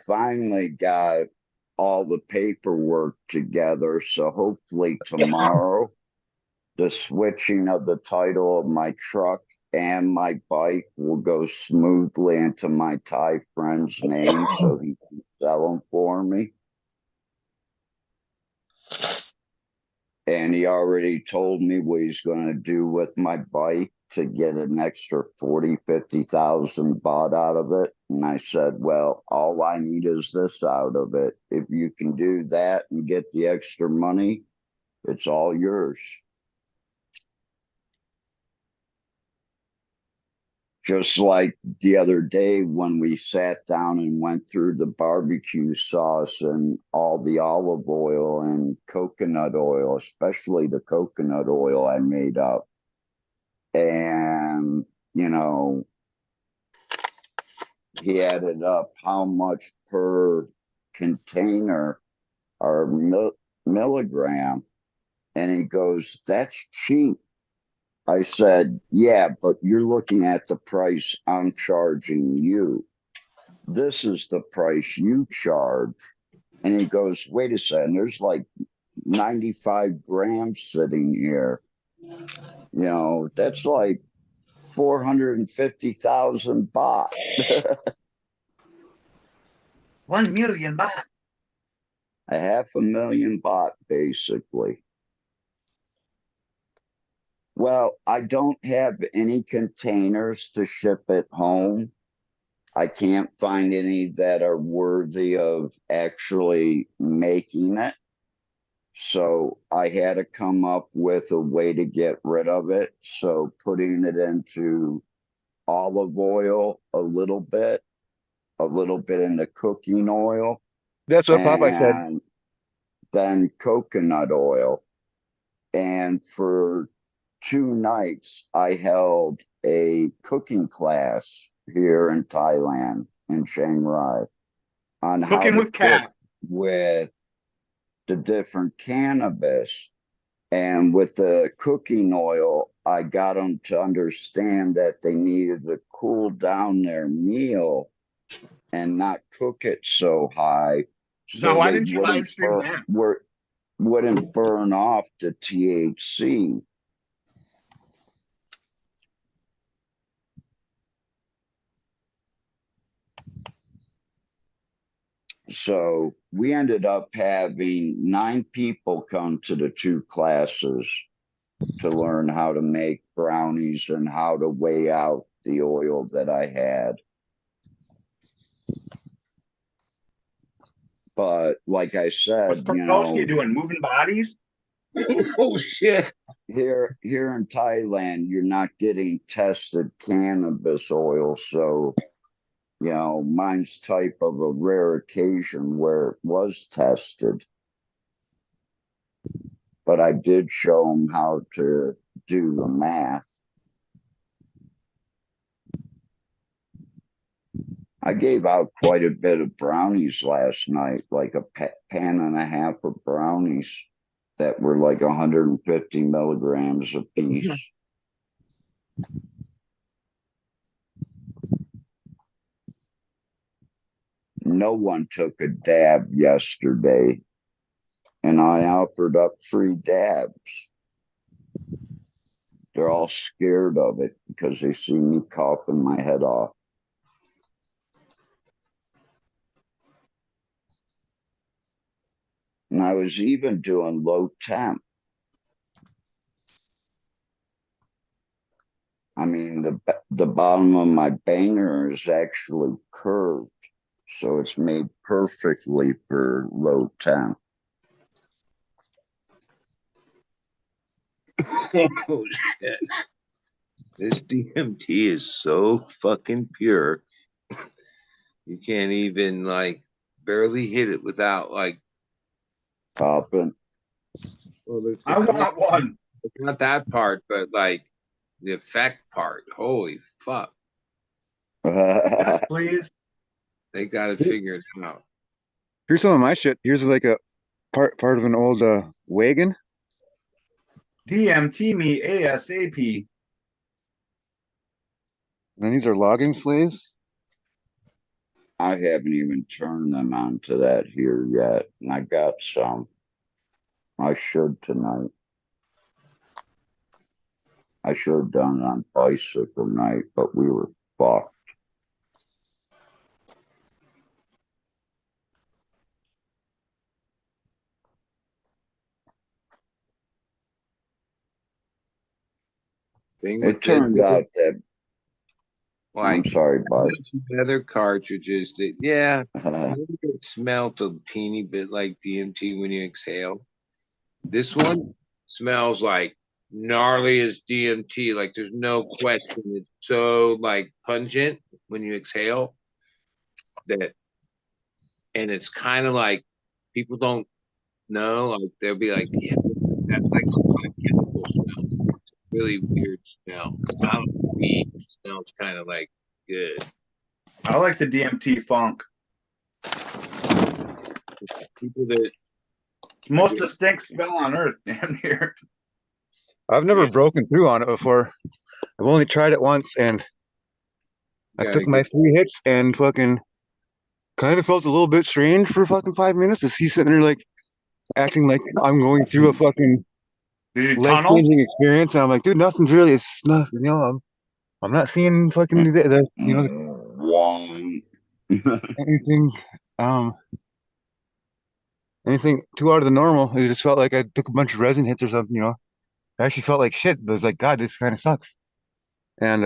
finally got all the paperwork together. So hopefully tomorrow, the switching of the title of my truck and my bike will go smoothly into my Thai friend's name so he can sell them for me. And he already told me what he's going to do with my bike to get an extra 50,000 baht out of it. And I said, well, all I need is this out of it. If you can do that and get the extra money, it's all yours. Just like the other day when we sat down and went through the barbecue sauce and all the olive oil and coconut oil, especially the coconut oil I made up. And, you know, he added up how much per container or milligram. And he goes, that's cheap. I said, yeah, but you're looking at the price I'm charging you. This is the price you charge. And he goes, wait a second, there's like 95 grams sitting here. You know, that's like 450,000 baht. 1 million baht. 500,000 baht, basically. Well, I don't have any containers to ship it home. I can't find any that are worthy of actually making it. So I had to come up with a way to get rid of it. So putting it into olive oil a little bit into cooking oil, That's what Popeye said. and then coconut oil. And for 2 nights, I held a cooking class here in Thailand, in Chiang Rai, on how Cooking to with cat. cook with the different cannabis. And with the cooking oil, I got them to understand that they needed to cool down their meal and not cook it so high, So so why they didn't you live stream that? wouldn't burn off the THC. So we ended up having 9 people come to the 2 classes to learn how to make brownies and how to weigh out the oil that I had. But like I What's said, Tarkovsky doing? Moving bodies? Oh shit. here in Thailand, you're not getting tested cannabis oil. So, mine's type of a rare occasion where it was tested. But I did show them how to do the math. I gave out quite a bit of brownies last night, like a pan and a half of brownies that were like 150 milligrams a piece. No one took a dab yesterday, and I offered up free dabs. They're all scared of it because they see me coughing my head off. And I was even doing low temp. I mean, the bottom of my banger is actually curved, so it's made perfectly for low temp. Oh shit. This DMT is so fucking pure. You can't even like barely hit it without like Popping. well, there's I want one. it's not that part, but like the effect part. Holy fuck. Yes, please. They gotta figure it out. Here's some of my shit. Here's like a part of an old wagon. DMT me ASAP. And then these are logging sleighs. I haven't even turned them onto that here yet, and I got some. I should tonight. I should have done it on bicycle night, but we were fucked. Thing It with turned out that I'm like sorry, bud. other cartridges that it smelled a teeny bit like DMT when you exhale. This one smells like gnarly as DMT. Like there's no question. It's so like pungent when you exhale that, and it's kind of like people don't know. Like they'll be like, yeah, that's like some kind of chemical smell. It's a really weird smell. It's not like weed. It smells kind of like good. I like the DMT funk. People that It's the most distinct smell on earth, damn near. I've never broken through on it before. I've only tried it once, and I gotta took my 3 hits and fucking kind of felt a little bit strange for fucking 5 minutes. As he's sitting there like acting like I'm going through a fucking Did you life tunnel? changing experience, and I'm like, dude, nothing's really. It's not. I'm not seeing fucking the One. anything anything too out of the normal. It just felt like I took a bunch of resin hits or something. I actually felt like shit, but it's like, God, this kind of sucks. And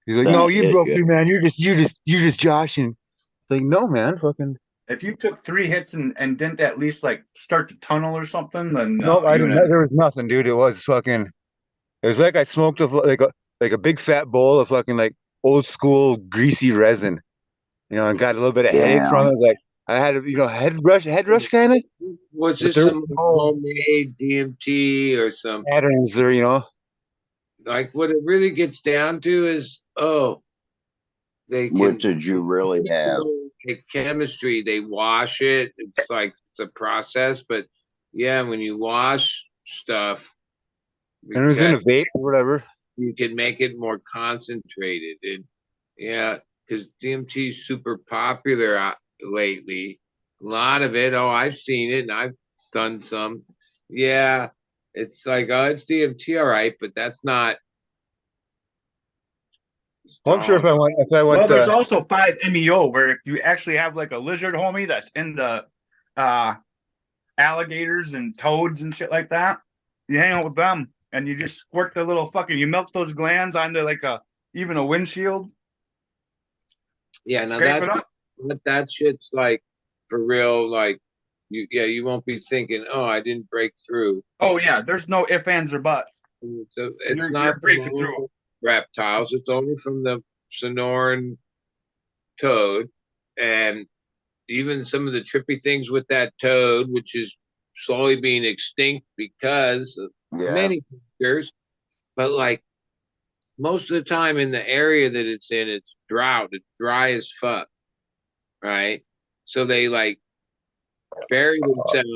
he's like, Then no, it you hit broke you. through, man. You're just joshing. It's like, no, man, fucking. If you took 3 hits and didn't at least like start to tunnel or something, then Nope, I you didn't. had There was nothing, dude. It was fucking. It was like I smoked like a big fat bowl of fucking like old school greasy resin, and got a little bit of headache from Damn. it. Like I had head rush kind of. was But this there some were homemade DMT or some patterns there, like what it really gets down to is they What can did you really have? like chemistry, they wash it. It's like it's a process, but yeah, when you wash stuff, And it was in a because vape or whatever. you can make it more concentrated. And yeah, because DMT is super popular lately. A lot of it. Oh, I've seen it and I've done some. Yeah, it's like it's DMT, all right, but that's not. Well, I'm sure if I well, went, there's also 5-MeO where if you actually have like a lizard homie that's into alligators and toads and shit like that, you hang out with them and you just squirt the little fucking you melt those glands onto like even a windshield. Yeah, now Scrape it up. that shit's like for real. Like you won't be thinking, oh, I didn't break through. Oh yeah, there's no ifs, ands, or buts. So it's You're not breaking from through. reptiles. It's only from the Sonoran toad, and even some of the trippy things with that toad, which is slowly being extinct because of Yeah. many factors. But like most of the time in the area that it's in, it's drought. It's dry as fuck, right? So they like bury themselves,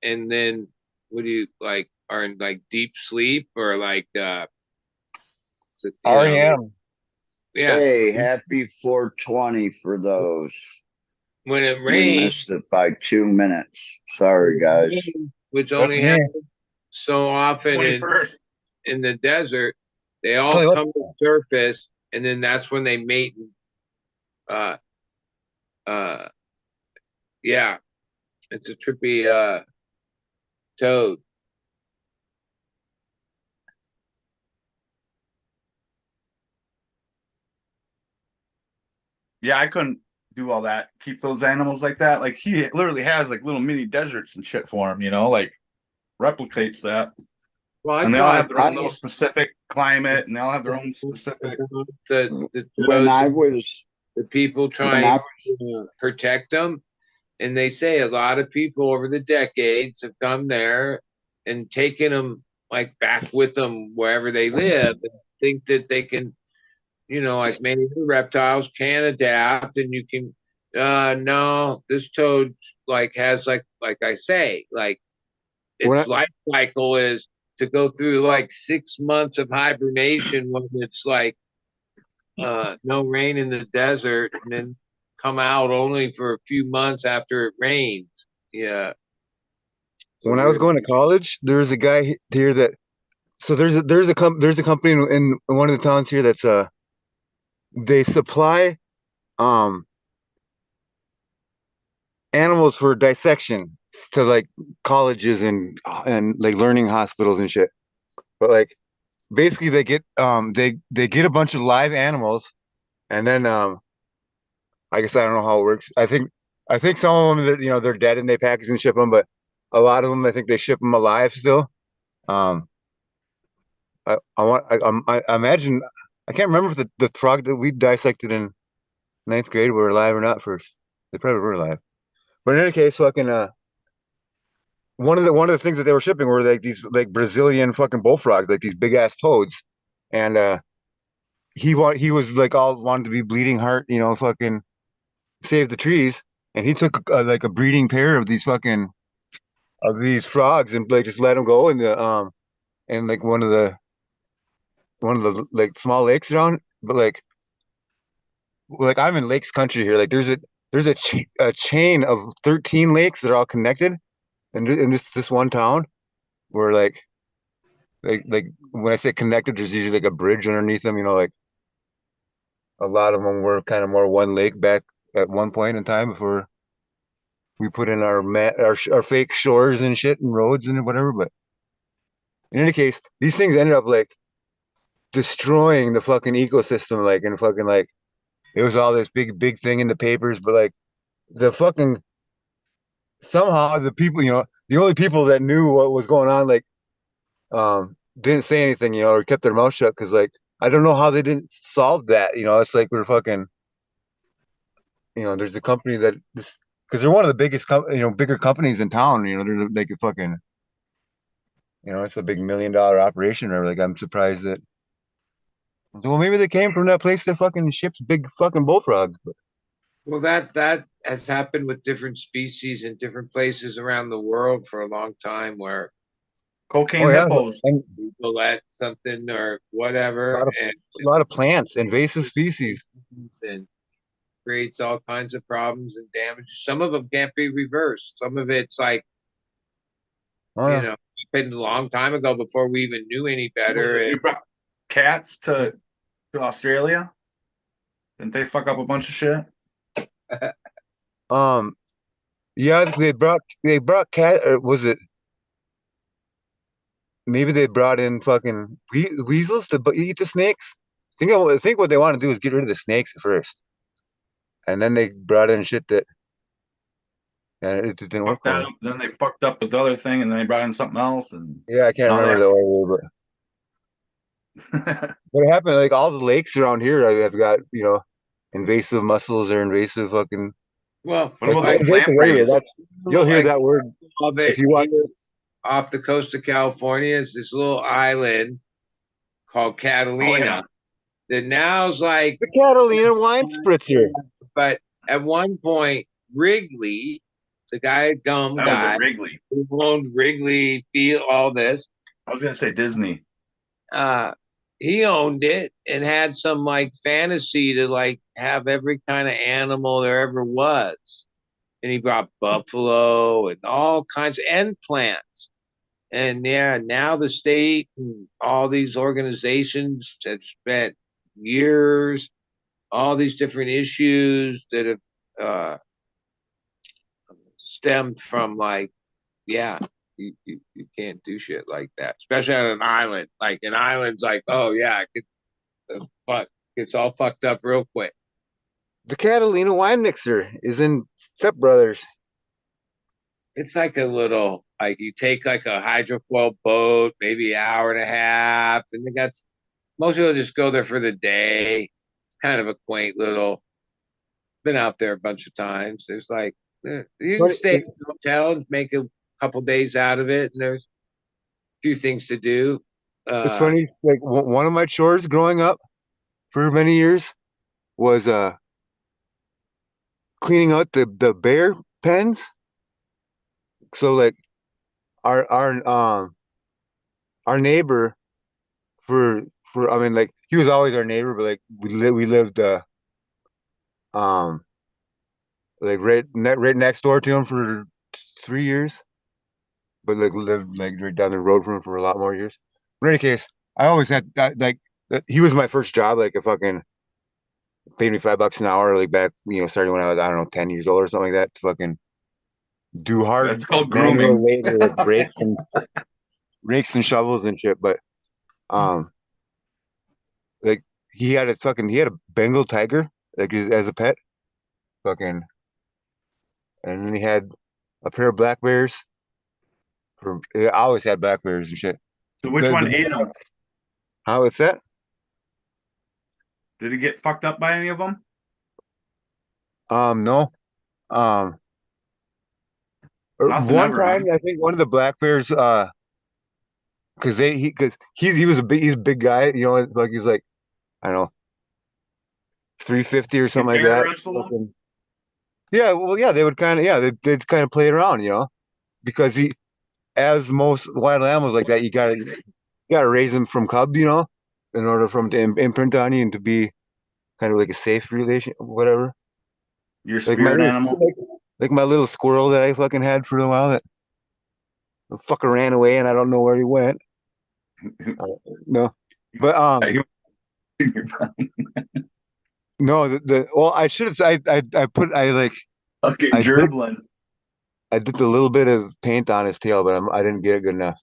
and then what do you like are in like deep sleep or like you know, REM. yeah. Hey, happy 420 for those. When it We rains, missed it by 2 minutes. Sorry, guys. which That's only me. happens so often 21st. in the desert, they Tell all you what. come to the surface, and then that's when they mate. Uh, uh, yeah, it's a trippy toad. Yeah, I couldn't do all that. Keep those animals like that. Like he literally has like little mini deserts and shit for them, you know, like replicates that. Well, I And they all saw have their own I- little specific climate, and they all have their own specific. the When toads, I was the people when trying I to protect them, and they say a lot of people over the decades have come there and taken them like back with them wherever they live, and think that they can, you know, like many of the reptiles can adapt, and you can. No, this toad like has like I say, like When I, its life cycle is to go through like 6 months of hibernation when it's like no rain in the desert, and then come out only for a few months after it rains. Yeah. So when I was going to college, there's a guy here that so there's a company in one of the towns here that's they supply um animals for dissection to like colleges and like learning hospitals and shit. But like basically they get a bunch of live animals and then I guess I don't know how it works. I think some of them that you know they're dead and they package and ship them, but a lot of them I think they ship them alive still. Um, I imagine I can't remember if the frog that we dissected in ninth grade were alive or not first. They probably were alive. But in any case, fucking one of the things that they were shipping were like these like Brazilian fucking bullfrogs, like these big ass toads, and he was like all wanted to be bleeding heart, you know, fucking save the trees, and he took like a breeding pair of these fucking of these frogs and like just let them go in the and like one of the like small lakes around, but like I'm in lakes country here. Like there's a chain of 13 lakes that are all connected in this one town where like when I say connected, there's usually like a bridge underneath them. You know, like a lot of them were kind of more one lake back at one point in time before we put in our fake shores and shit and roads and whatever. But in any case, these things ended up like destroying the fucking ecosystem. Like and fucking like it was all this big thing in the papers, but like the fucking somehow the people, you know, the only people that knew what was going on, like didn't say anything, you know, or kept their mouth shut because like I don't know how they didn't solve that. You know, it's like we're fucking, you know, there's a company that just because they're one of the biggest, you know, bigger companies in town. You know, they're like a fucking, you know, it's a big $1 million operation. Or like I'm surprised that. Well, maybe they came from that place that fucking ships big fucking bullfrogs. But Well, that has happened with different species in different places around the world for a long time, where Cocaine yeah, hippos. and people let something or a whatever, lot of and a lot of plants, invasive species. creates all kinds of problems and damage. Some of them can't be reversed. Some of it's like, Oh, you yeah. know, happened a long time ago before we even knew any better. You brought cats to Australia? Didn't they fuck up a bunch of shit? Yeah, they brought cat. Was it maybe they brought in fucking weasels to eat the snakes? I think what they want to do is get rid of the snakes at first, and then they brought in shit that and it didn't work Fucked that for up. them. Then they fucked up with the other thing, and then they brought in something else, and Yeah, I can't now they remember the order, but have. what happened? Like all the lakes around here, have got you know invasive mussels or invasive fucking Well, What about like those invasive everywhere. lampreys? You'll hear like that word. of it If you want, off the coast of California is this little island called Catalina that now's like, the Catalina wine spritzer. but at one point, Wrigley, the dumb That was a guy Wrigley. who owned Wrigley Field, all this, I was gonna say Disney. he owned it and had some like fantasy to like have every kind of animal there ever was. And he brought buffalo and all kinds and plants. And yeah, now the state and all these organizations have spent years, all these different issues that have stemmed from like, yeah, you can't do shit like that, especially on an island. Like an island's like, oh yeah, it's all fucked up real quick. The Catalina wine mixer is in Step Brothers. It's like a little, like you take like a hydrofoil boat, maybe an hour and a half, and they got most people just go there for the day. It's kind of a quaint little. Been out there a bunch of times. There's like you can stay in a hotel and make a couple days out of it, and there's a few things to do. It's funny, like one of my chores growing up for many years was cleaning out the bear pens. So like our neighbor for I mean, like he was always our neighbor, but like we lived like right next door to him for 3 years, but like lived like right down the road from him for a lot more years. But in any case, I always had like he was my first job. Like a fucking paid me $5 an hour, like back starting when I was, I don't know, 10 years old or something like that, to fucking do hard That's called manual grooming. labor with rakes and shovels and shit. But like he had a Bengal tiger like as a pet, fucking, and then he had a pair of black bears. I always had black bears and shit. So which one ate him? How is that? Did he get fucked up by any of them? No. Nothing One ever, time huh? I think one of the black bears, because he was he's a big guy, like he's like, I don't know, 350 or something like Bear that. wrestle him? Fucking- Yeah, well, yeah, they would kind of, yeah, they'd kind of play it around, because as most wild animals like that, you gotta raise them from cub, in order for them to imprint on you and to be kind of like a safe relation, whatever. Your Like my spirit animal? like my little squirrel that I fucking had for a while that the fucker ran away and I don't know where he went. No, but no, well, I should have. I put I like Okay, I did gerblin. I did a little bit of paint on his tail, but I didn't get it good enough.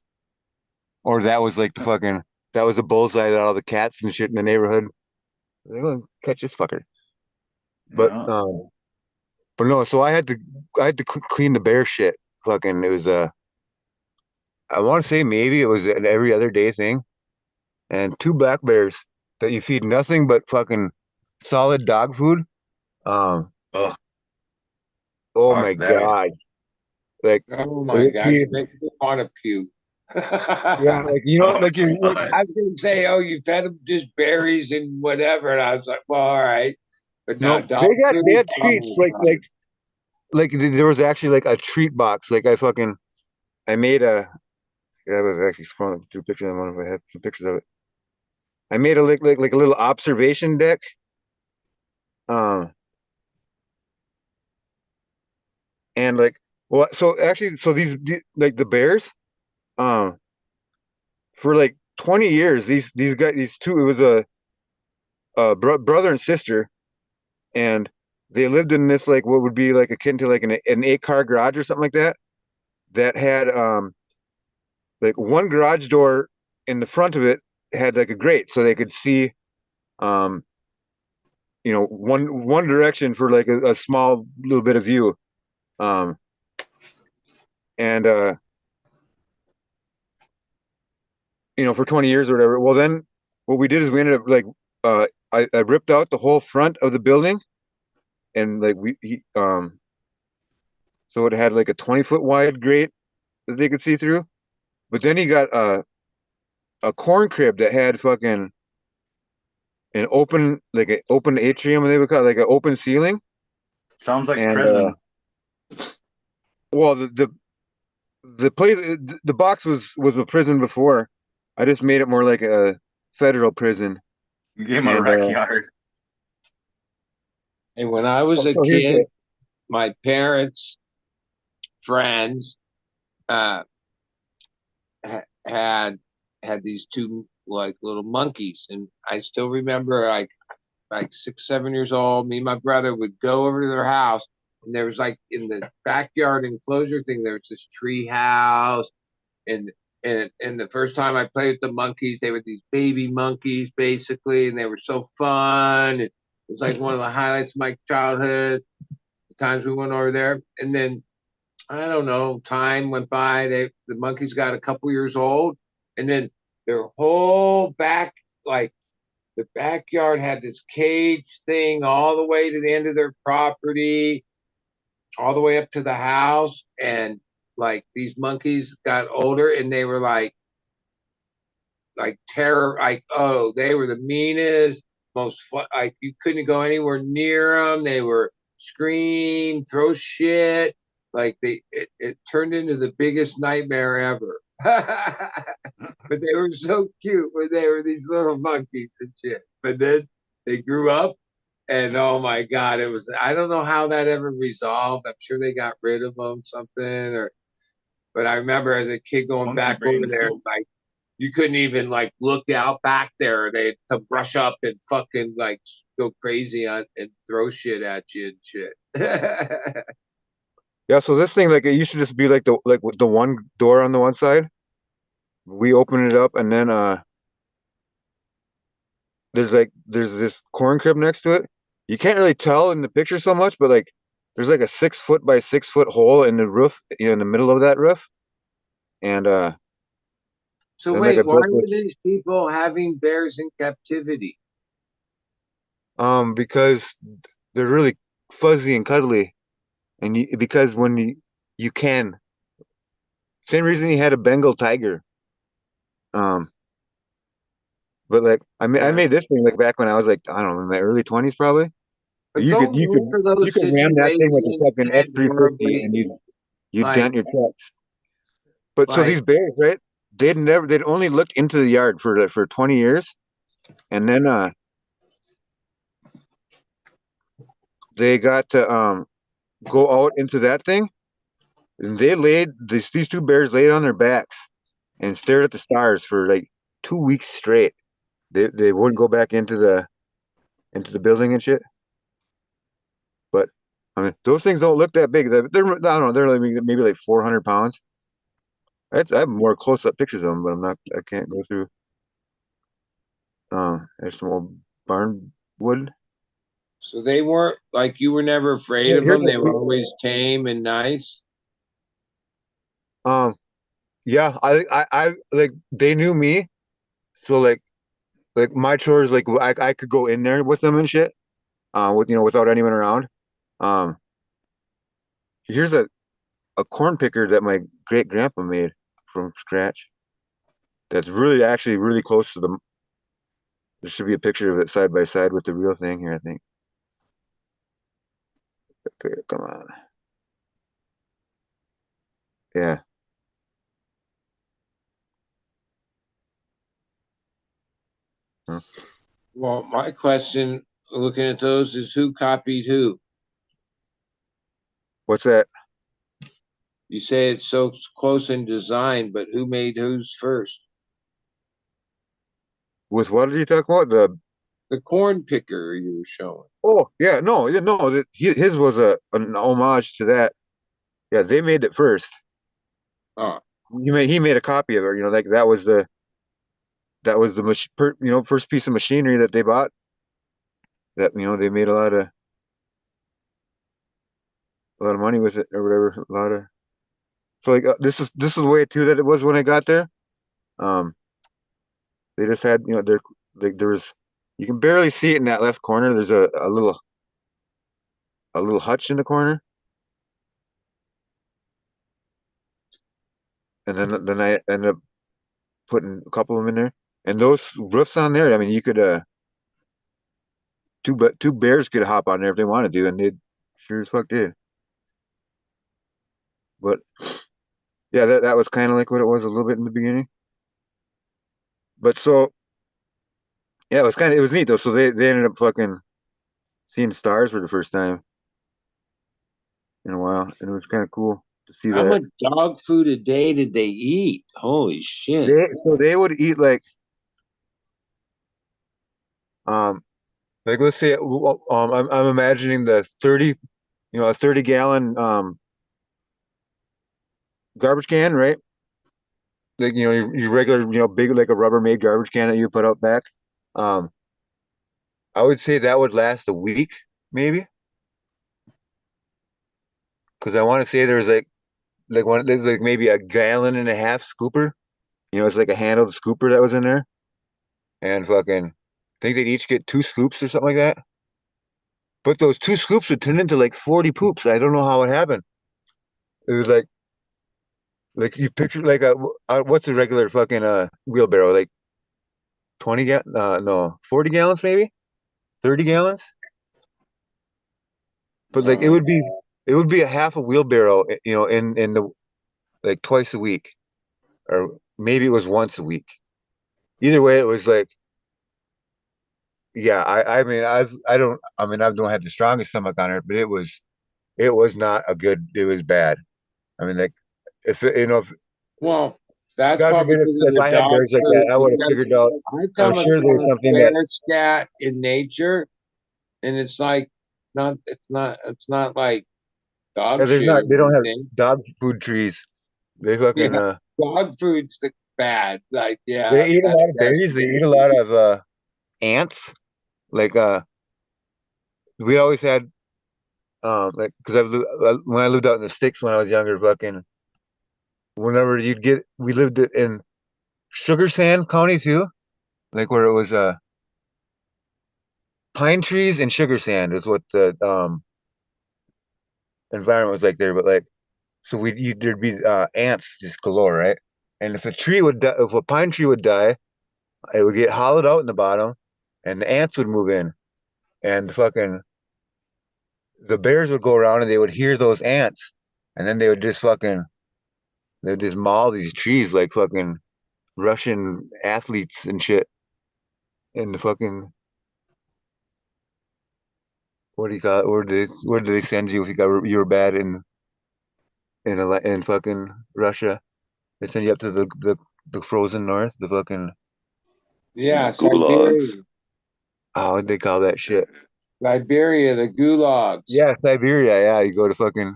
Or that was like that was a bullseye that all the cats and shit in the neighborhood. They're gonna catch this fucker. But Yeah. but no. So I had to clean the bear shit. Fucking, it was I want to say maybe it was an every other day thing, and two black bears that you feed nothing but fucking solid dog food. Um, Ugh, oh my fuck that. God. Like, Oh my it- God, you make me want to puke. yeah, like Oh, like you're like, God. I was gonna say, oh, you fed them just berries and whatever, and I was like, well, all right, but no, no, dog they food. had treats Oh, God. there was actually like a treat box. Like I made I was actually scrolling through pictures. I wonder if I have some pictures of it. I made a like a little observation deck. Um, and like, well, so actually, so these like the bears, um, for like 20 years, these guys, these two, it was brother and sister, and they lived in this like what would be like akin to like an 8-car garage or something like that. That had like one garage door in the front of it had like a grate, so they could see um one direction for like a small little bit of view. Um, and for 20 years or whatever. Well, then what we did is we ended up like I ripped out the whole front of the building, and like so it had like a 20-foot wide grate that they could see through. But then he got a corn crib that had fucking an open, like an open atrium, they would call it, like an open ceiling. Sounds like And prison. well, the place, the box was a prison before. I just made it more like a federal prison. You gave him a and, rec yard. And when I was a so here's kid, my parents' friends had these two like little monkeys, and I still remember like 6, 7 years old. Me and my brother would go over to their house, and there was like in the backyard enclosure thing, there was this tree house, and the first time I played with the monkeys, they were these baby monkeys basically, and they were so fun. It was like one of the highlights of my childhood. The times we went over there, and then I don't know, time went by. The monkeys got a couple years old, and then their whole back, like the backyard, had this cage thing all the way to the end of their property, all the way up to the house. And like these monkeys got older, and they were like terror, like oh, they were the meanest, most fun. Like you couldn't go anywhere near them. They were scream, throw shit. Like it turned into the biggest nightmare ever. But they were so cute when they were these little monkeys and shit. But then they grew up, and oh my god, it was, I don't know how that ever resolved. I'm sure they got rid of them, something, or but I remember as a kid going Monkey back brain. over there, like you couldn't even like look out back there. They'd come brush up and fucking like go crazy on and throw shit at you and shit. yeah, so this thing, like, it used to just be like with the one door on the one side. We open it up, and then there's this corn crib next to it. You can't really tell in the picture so much, but like there's like a 6 foot by 6 foot hole in the roof, in the middle of that roof. And So then like a wait, why bed were these people having bears in captivity? because they're really fuzzy and cuddly, and because when you can, same reason he had a Bengal tiger. Um, but like I Yeah. made this thing like back when I was like, I don't know, in my early 20s probably. But You could don't you most could of you those could ram that thing with a situations fucking end F-350 horribly? and you Like, dent your trucks. But so like these bears, right? They'd only looked into the yard for 20 years, and then they got to go out into that thing, and these two bears laid on their backs and stared at the stars for like 2 weeks straight. They wouldn't go back into the building and shit. But I mean, those things don't look that big. They're I don't know. They're like maybe like 400 pounds. I have more close up pictures of them, but I can't go through. There's some old barn wood. so they weren't like, you were never afraid Yeah, of here's them. They were always tame and nice. yeah, I like they knew me, so like my chores, like I could go in there with them and shit, with without anyone around. Um, here's a corn picker that my great grandpa made from scratch. That's really actually really close to the. There should be a picture of it side by side with the real thing here, I think. Okay, come on. Yeah. Huh. Well, my question looking at those is who copied who? What's that? You say it's so close in design, but who made whose first? With what did you talk about? The The corn picker you were showing. Oh yeah, no, yeah, no. His was an homage to that. Yeah, they made it first. Oh, He made a copy of it. Like that was the first piece of machinery that they bought. That they made a lot of money with it or whatever. A lot of so like this is the way too that it was when I got there. Um, they just had there was, you can barely see it in that left corner. There's a little hutch in the corner. and then I ended up putting a couple of them in there. And those roofs on there, I mean, you could two bears could hop on there if they wanted to, and they sure as fuck did. But yeah, that was kind of like what it was a little bit in the beginning. But so yeah, it was neat though. So they ended up fucking seeing stars for the first time in a while, and it was kind of cool to see How that. much dog food a day did they eat? Holy shit. They would eat like let's say I'm imagining the 30 a 30-gallon garbage can, right? Like your regular big like a Rubbermaid garbage can that you put out back. Um, I would say that would last a week maybe, because I want to say there's like maybe a gallon and a half scooper. It's like a handled scooper that was in there, and fucking I think they'd each get 2 scoops or something like that. But those 2 scoops would turn into like 40 poops. I don't know how it happened. It was like you picture like what's a regular fucking wheelbarrow, like no, 40 gallons maybe, 30 gallons. But like it would be a half a wheelbarrow, in the like twice a week, or maybe it was once a week. Either way, it was like, yeah. I mean I don't have the strongest stomach on it, but it was not a good. It was bad. I mean, like, if Well, that's God probably forbid because of if the I had dog bears like that, food. I would have Because figured out. I I'm come sure there's across something bear that scat in nature, and it's like it's not like dog there's shit not. or They don't have anything. dog food trees. They fucking Yeah, dog food's the bad. Like, yeah, they eat a lot of that's berries. They eat a lot of ants. Like we always had like because when I lived out in the sticks when I was younger, fucking whenever we lived in Sugar Sand County too, like where it was pine trees and sugar sand is what the environment was like there. But like, so there'd be ants just galore, right? And if a pine tree would die, it would get hollowed out in the bottom, and the ants would move in, and the bears would go around and they would hear those ants, and then they'd just maul these trees like fucking Russian athletes and shit. And the fucking what do you call it? Where do they send you if you were bad in fucking Russia? They send you up to the frozen north, the fucking yeah, Gulags. what'd they call that shit? Siberia, the gulags. Yeah, Siberia. Yeah, you go to fucking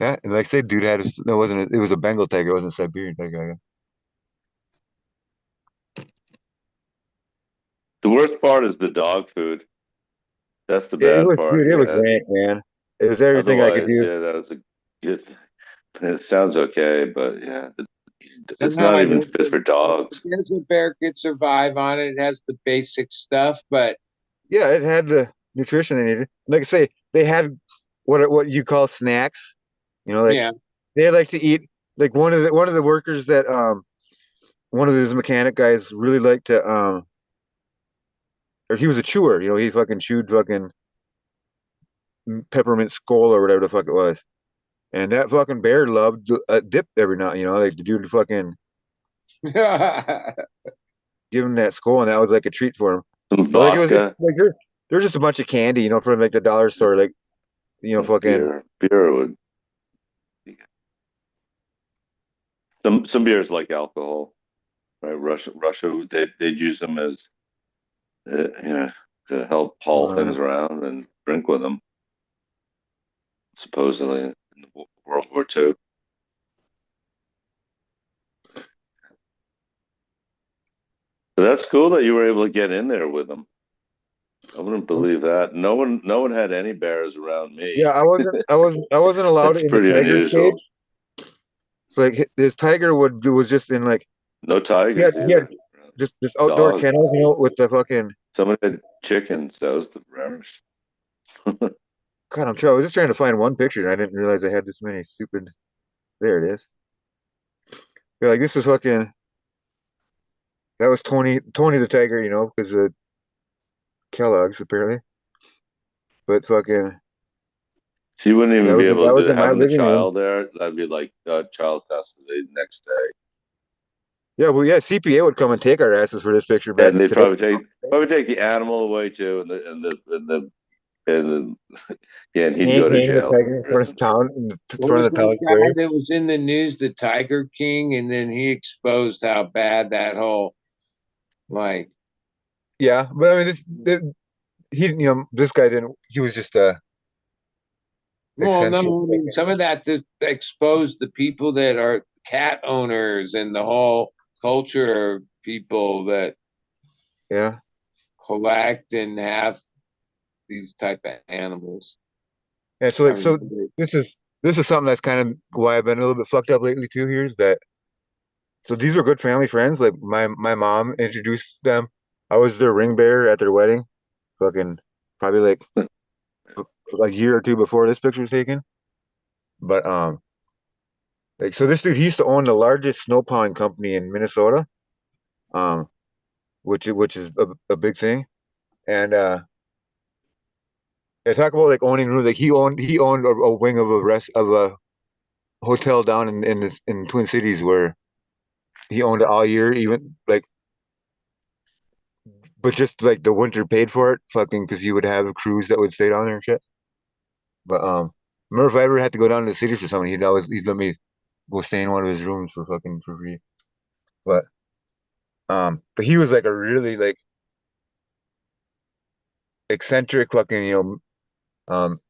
yeah. And like I said, dude no, it wasn't. It was a Bengal tiger. It wasn't a Siberian tiger. The worst part is the dog food. That's the It bad was, part. dude. It was Yeah. rank, man. It was everything I could Otherwise, do. yeah, that was a good. It sounds okay, but yeah, it's Somehow not I even guess fit for dogs. a bear could survive on it. It has the basic stuff, but Yeah, it had the nutrition they needed. Like I say, they had what you call snacks. Like yeah. they like to eat. Like one of the workers that one of these mechanic guys really liked to or he was a chewer. He fucking chewed fucking peppermint skull or whatever the fuck it was. And that fucking bear loved a dip every night. Like the dude fucking give him that skull, and that was like a treat for him. Some But like it was just vodka, like there's just a bunch of candy, from like the dollar store, like fucking. beer would. Some beers like alcohol, right? Russia, they'd use them as to help haul Uh, things around and drink with them, supposedly in World War II. So that's cool that you were able to get in there with them. I wouldn't believe that. No one had any bears around yeah, me. I wasn't allowed That's in the pretty tiger unusual. cage. So like this tiger was just in like No he had, tigers he had either. just outdoor Dogs. kennels, with the fucking. Someone had chickens. That was the rarest. God, I was just trying to find one picture, and I didn't realize I had this many stupid. There it is. Yeah, like this is fucking. That was Tony the Tiger, because of Kellogg's apparently. But fucking, So you wouldn't even be that able was to in my having the living room. child there. That'd be like child custody the next day. Yeah, well, yeah, CPA would come and take our asses for this picture back And they'd today. probably take the animal away too, and yeah, and he'd Hang go to the jail. tiger in front of town, in What front was of the that town guy square. that was in the news, the Tiger King, and then he exposed how bad that whole like Yeah, but I mean, this guy didn't. He was just well, no, eccentric. I mean some of that just exposed the people that are cat owners and the whole culture of people that Yeah, collect and have these type of animals. and so I like, so remember this is something that's kind of why I've been a little bit fucked up lately too. Here is that. So these are good family friends. Like my mom introduced them. I was their ring bearer at their wedding. Fucking probably like a year or two before this picture was taken. But like so this dude he used to own the largest snow plowing company in Minnesota. Um, which is a big thing. And they talk about like owning rooms. Like he owned a wing of a hotel down in Twin Cities where he owned it all year, even like but just like the winter paid for it, fucking because he would have crews that would stay down there and shit. But remember if I ever had to go down to the city for something, he'd let me go stay in one of his rooms for fucking for free. But but he was like a really like eccentric fucking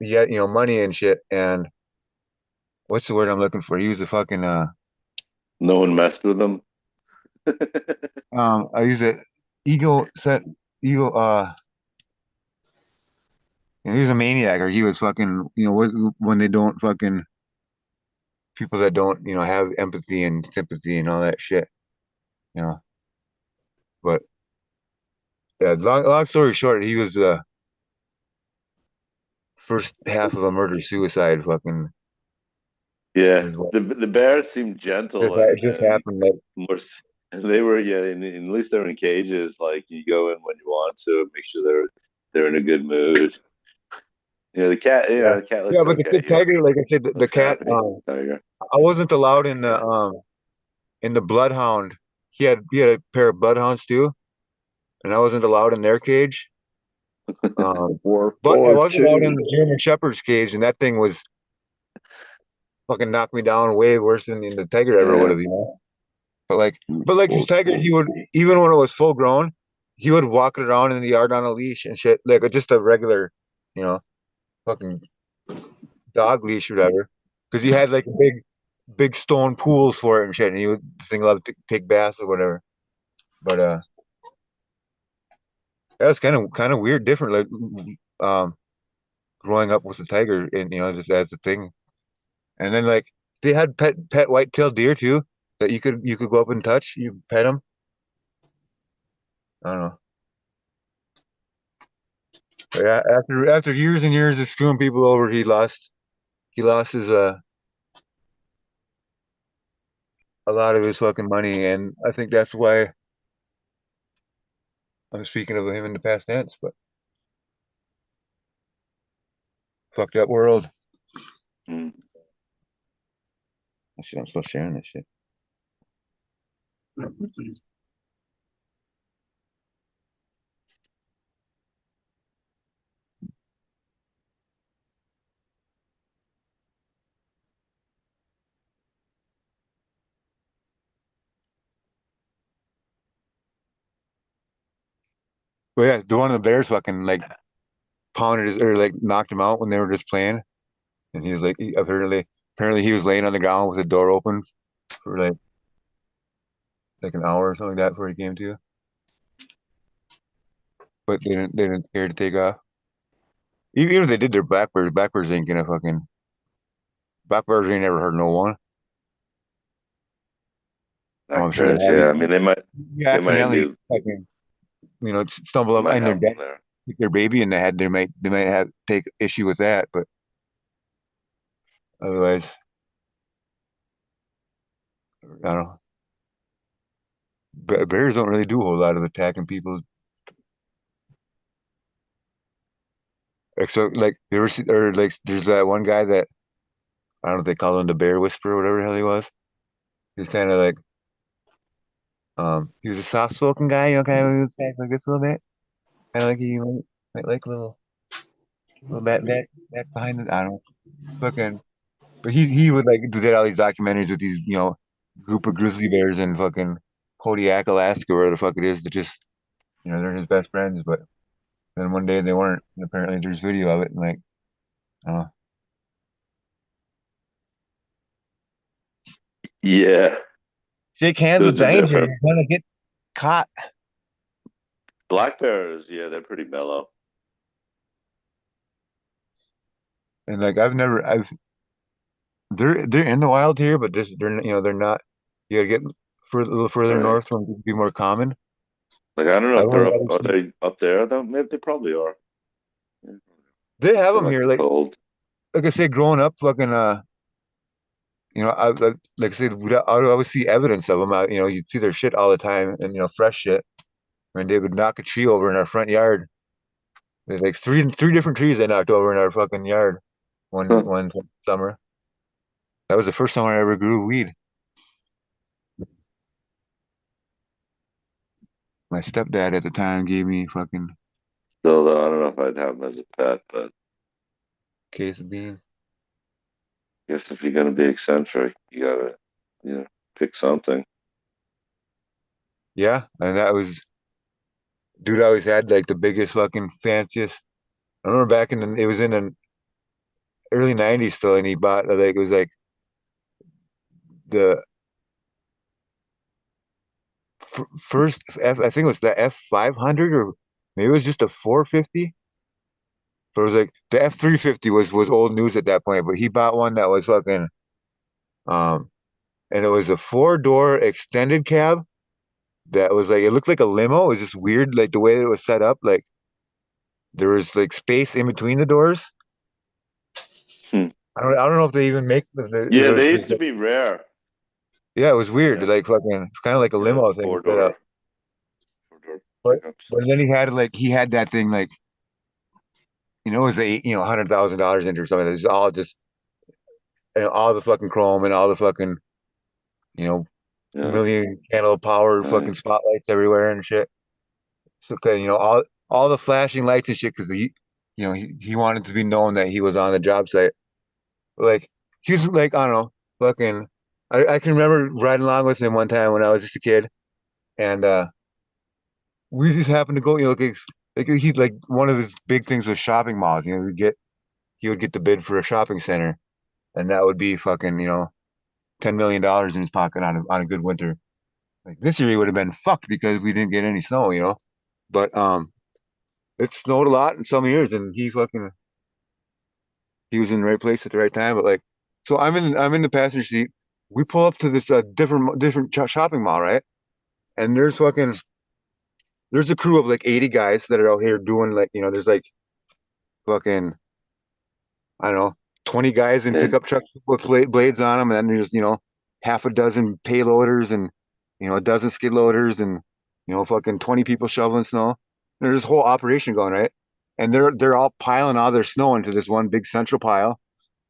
he had money and shit. And what's the word I'm looking for? He was a fucking No one messed with them. I use it ego set ego he was a maniac, or he was fucking when they don't fucking people that don't have empathy and sympathy and all that shit, you know. But yeah, long story short, he was first half of a murder suicide fucking Yeah, is what the bears seem gentle it just and happened. Like more. They were at least they're in cages. Like you go in when you want to, make sure they're in a good mood. yeah, The cat yeah, looks but the okay kid here. tiger, like I said, the Looks cat happy. Tiger. I wasn't allowed in the bloodhound. He had a pair of bloodhounds too, and I wasn't allowed in their cage. War But I for was allowed in two. the German Shepherd's cage, and that thing was fucking knocked me down way worse than the tiger ever would Yeah. have. But like this For tiger, he would even when it was full grown, he would walk it around in the yard on a leash and shit, like just a regular, you know, fucking dog leash or whatever. Because he had like big stone pools for it and shit, and he would the thing loved to take baths or whatever. But that's kind of weird, different. Like growing up with a tiger, and just as a thing. And then like they had pet white-tailed deer too that you could go up and touch. You could pet them. I don't know. But yeah, after years and years of screwing people over, he lost his a lot of his fucking money, and I think that's why I'm speaking of him in the past tense. But fucked up world. Mm. Shit, I'm still sharing this shit. But yeah, the one of the Bears fucking like pounded his or like knocked him out when they were just playing, and he was like apparently he was laying on the ground with the door open for like an hour or something like that before he came to. But they didn't care to take off. Even if they did, their blackbirds ain't gonna fucking blackbirds ain't never hurt no one. Oh, I'm sure they have. Yeah, I mean You they might accidentally be fucking stumble they up might in their have death, them there. with their baby in the head. They might have take issue with that, but otherwise, I don't know. Bears don't really do a whole lot of attacking people. Except like there was, or like there's that one guy that I don't know if they call him the Bear Whisperer or whatever the hell he was. He's kind of like he was a soft spoken guy, you know, kind of attack like this a little bit. Kind of like he might like a little back behind it. I don't know. Fucking but he would like do that all these documentaries with these, you know, group of grizzly bears in fucking Kodiak, Alaska, or where the fuck it is, that just, you know, they're his best friends, but then one day they weren't, and apparently there's video of it, and like, uh, Yeah, shake hands with dudes are danger, different. you're gonna get caught. Black bears, yeah, they're pretty mellow. And like they're in the wild here, but just they're, you know, they're not. You gotta get a little further Right. north where it can be more common. Like I don't know I if they're would up. rather Are see, they up there though? Maybe they probably are. Yeah. they have They them must here. be cold. Like I say, growing up, fucking you know, like I said, I would always see evidence of them. You know, you'd see their shit all the time, and you know, fresh shit. I mean, they would knock a tree over in our front yard. There's like three different trees they knocked over in our fucking yard Huh. one summer. That was the first summer I ever grew weed. My stepdad at the time gave me fucking Still though, I don't know if I'd have them as a pet, but case of beans. I guess if you're gonna be eccentric, you gotta, you know, pick something. Yeah, and that was dude always had like the biggest fucking fanciest. I remember back in the it was in the early '90s still, and he bought like it was like the first I think it was the F500 or maybe it was just a 450. So it was like the F350 was old news at that point, but he bought one that was fucking um and it was a four-door extended cab that was like it looked like a limo. It was just weird, like the way it was set up. Like there was like space in between the doors. Hmm. I don't know if they even make Yeah, they used to be rare. yeah, it was weird. Yeah, Like fucking, it's kind of like a yeah, limo thing set up. four door But pickups. but then he had that thing like you know it was $100,000 into or something. It was all just all the fucking chrome and all the fucking you know Yeah, million candle power fucking nice. spotlights everywhere and shit. So, okay, you know, all the flashing lights and shit because he wanted to be known that he was on the job site. Like he's like I don't know, fucking. I can remember riding along with him one time when I was just a kid, and we just happened to go. You know, like he like one of his big things was shopping malls. You know, he would get the bid for a shopping center, and that would be fucking $10 million in his pocket on a good winter. Like this year he would have been fucked because we didn't get any snow. You know, but it snowed a lot in some years, and he was in the right place at the right time. But like, so I'm in the passenger seat. We pull up to this different shopping mall, right? And there's a crew of like 80 guys that are out here doing like there's like fucking I don't know 20 guys in And pickup trucks with blades on them, and then there's half a dozen payloaders and a dozen skid loaders and fucking 20 people shoveling snow. There's this whole operation going right, and they're all piling all their snow into this one big central pile.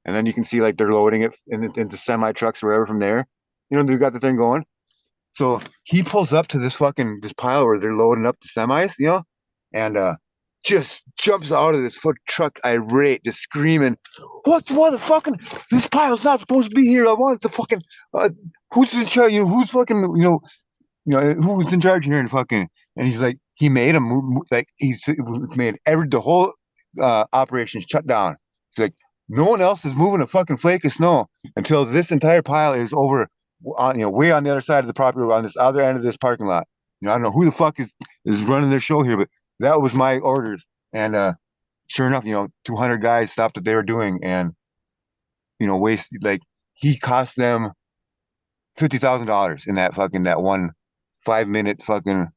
And then you can see like they're loading it into semi trucks or wherever from there. They've got the thing going. So he pulls up to this pile where they're loading up the semis, and just jumps out of this foot truck irate, just screaming, what the fucking this pile's not supposed to be here. I want it to fucking who's in charge? Who's fucking who's in charge here and fucking and he's like he made him move like he's made the whole operation shut down. It's like no one else is moving a fucking flake of snow until this entire pile is over on way on the other side of the property on this other end of this parking lot. I don't know who the fuck is running their show here, but that was my orders. And sure enough, 200 guys stopped what they were doing and waste like he cost them $50,000 in that 1 5 minute fucking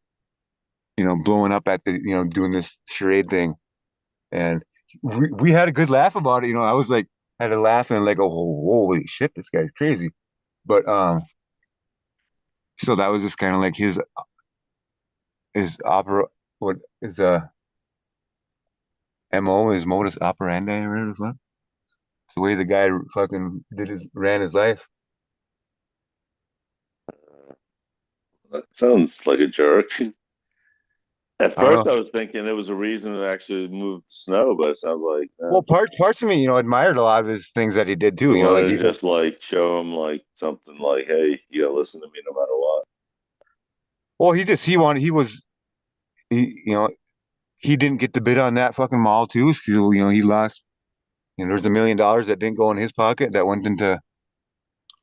blowing up at the doing this charade thing. And we had a good laugh about it. I was like had a laugh and like, oh holy shit, this guy's crazy. But So that was just kind of like his opera. What is MO, his modus operandi, or whatever the fuck. It's the way the guy fucking ran his life. That sounds like a jerk. At I don't first, know. I was thinking there was a reason to actually move the snow, but it sounds like Well, parts of me, admired a lot of his things that he did too. you Like wanted he to just like show him like something like, "Hey, you gotta listen to me no matter what." well, he didn't get the bid on that fucking mall too. So, he lost. There's $1 million that didn't go in his pocket that went into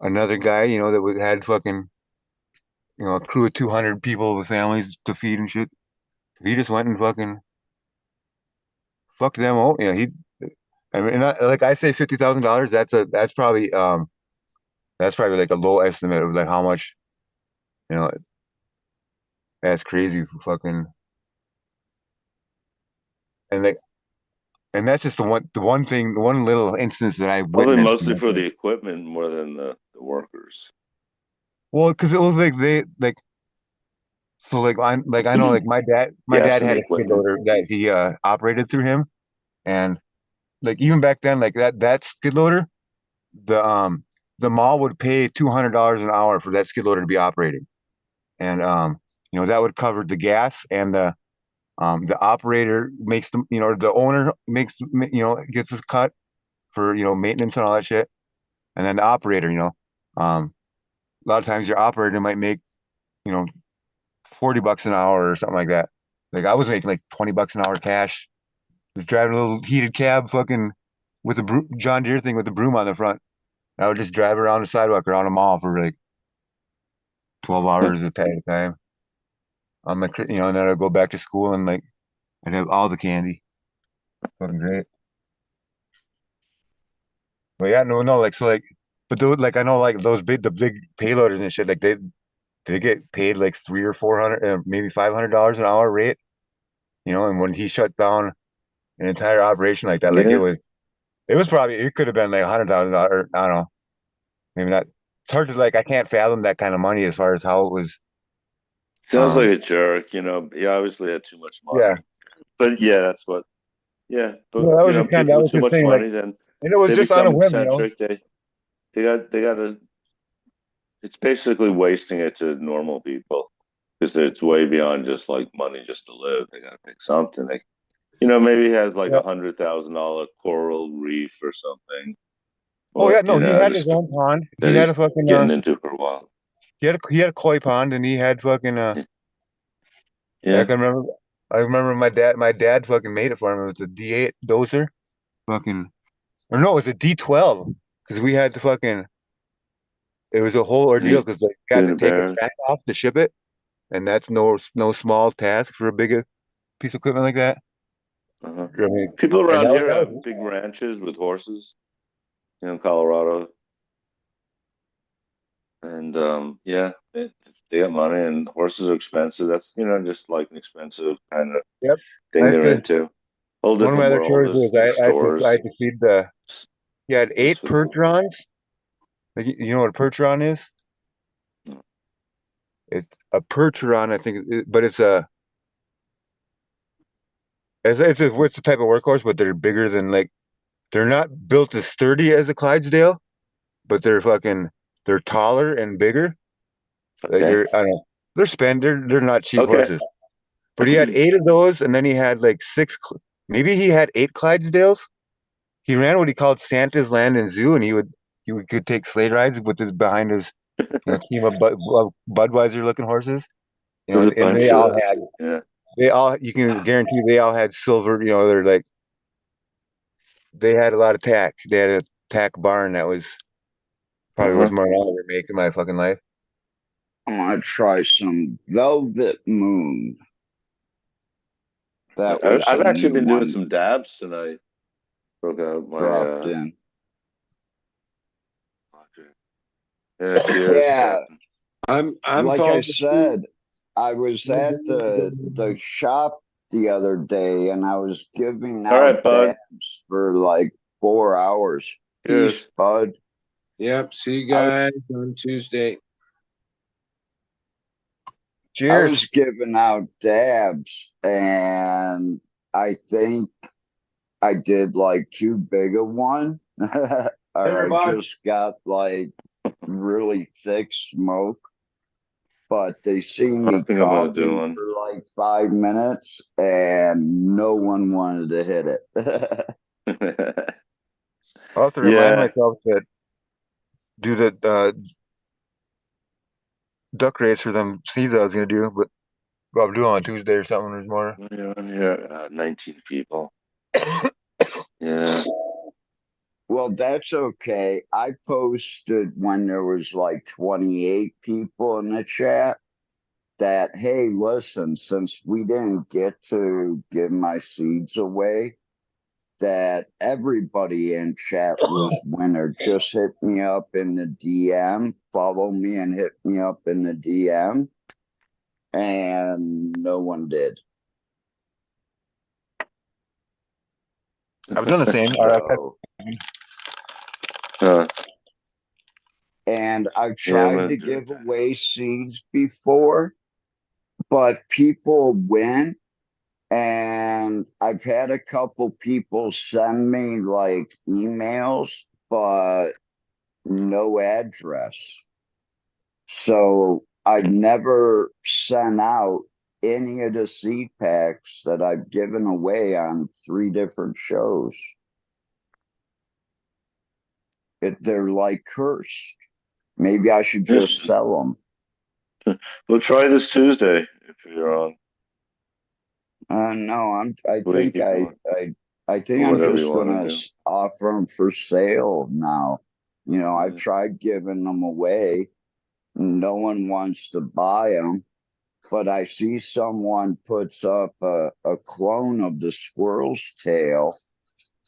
another guy. That had fucking a crew of 200 people with families to feed and shit. He just went and fucking fucked them all. I mean, like I say, $50,000. That's probably like a low estimate of like how much. You know, that's crazy for fucking and like and that's just the one little instance that I Probably witnessed. mostly for the equipment more than the workers. Well, because it was like they like so I know like my dad Gas and had the a skid equipment. loader that he operated through him, and like even back then like that skid loader the mall would pay $200 an hour for that skid loader to be operating, and that would cover the gas and the operator makes the owner makes gets his cut for maintenance and all that shit, and then the operator a lot of times your operator might make you know $40 an hour or something like that. Like I was making like $20 an hour cash. Was driving a little heated cab, fucking with a John Deere thing with the broom on the front. I would just drive around the sidewalk around a mall for like 12 hours at a time. And then I'd go back to school and like I'd have all the candy. Fucking great. But yeah, no, like so like, but those like I know like the big payloaders and shit like they get paid like 300 or 400, maybe $500 an hour rate. And when he shut down an entire operation like that, like Yeah, it could have been like $100,000. I don't know, maybe not. It's hard to like I can't fathom that kind of money as far as how it was. sounds like a jerk. He obviously had too much Yeah, money. But yeah, that's what. Yeah, but that was just kind of that people with was too his much thing. Like, money, then and it was they just on a become whim. eccentric. They got to. It's basically wasting it to normal people because it's way beyond just like money just to live. They got to pick something. Maybe he has like Yeah. $100,000 coral reef or something, Oh yeah, or no, he had his just own pond. He that had a he's fucking getting into for a while. he had a koi pond, and he had fucking I Yeah. can remember. I remember my dad fucking made it for him. It was a D8 dozer, fucking, or no, it was a D12 because we had to fucking. It was a whole And ordeal he's because like you had doing to the take a bears. track off to ship it, and that's no small task for a big piece of equipment like that. Uh-huh. I mean, People and around that was here have big ranches with horses, in Colorado, and yeah, they got money, and horses are expensive. That's just like an expensive kind of yep. I thing used they're to, into. Whole one of my different other world. chores There's was I stores had to feed he had just 8 for percherons. Like, you know what a percheron is? It's a percheron, I think, but it's a type of workhorse, but they're bigger than like they're not built as sturdy as a Clydesdale, but they're taller and bigger. Like okay, I don't know, they're not cheap okay. horses. But he had 8 of those, and then he had like maybe he had 8 Clydesdales. He ran what he called Santa's Land and Zoo, and he could take sleigh rides with his behind his team of Budweiser looking horses. There's a And bunch of those. Yeah. you can guarantee they all had silver. They're like they had a lot of tack. They had a tack barn that was probably worth Uh-huh. more than I'll ever make in my fucking life. I'm gonna try some Velvet Moon. That was I've a actually new been doing one some dabs tonight. Broke out my dropped in. yeah. Cheers, Yeah, Captain. I'm like I falling asleep. said, I was at the shop the other day and I was giving All out right, bud. dabs for like 4 hours. Cheers. Peace, bud. Yep. See you I was guys on Tuesday. Cheers. was giving out dabs, and I think I did like too big of one, or I just got like really thick smoke. But they seen I me think I'm gonna do coughing one. for like 5 minutes, and no one wanted to hit it. I'll have to remind Yeah, myself to do the duck race for them seeds I was gonna do, but I'll do it on Tuesday or something. There's more. I'm here. 19 people. Yeah. Well, that's okay. I posted when there was like 28 people in the chat that, hey, listen, since we didn't get to give my seeds away, that everybody in chat was winner. Just hit me up in the DM, follow me and hit me up in the DM. And no one did. I've done the same. Uh, And I've yeah, I'm tried gonna to do it. give away seeds before, but people win. And I've had a couple people send me like emails, but no address. So I've never sent out any of the seed packs that I've given away on 3 different shows. They're like cursed. Maybe I should Yes. just sell them. We'll try this Tuesday if you're on. No, I We can think keep going. I think Or I'm whatever you just want to gonna do. offer them for sale now. You know, I've Yeah. tried giving them away. No one wants to buy them, but I see someone puts up a clone of the squirrel's tail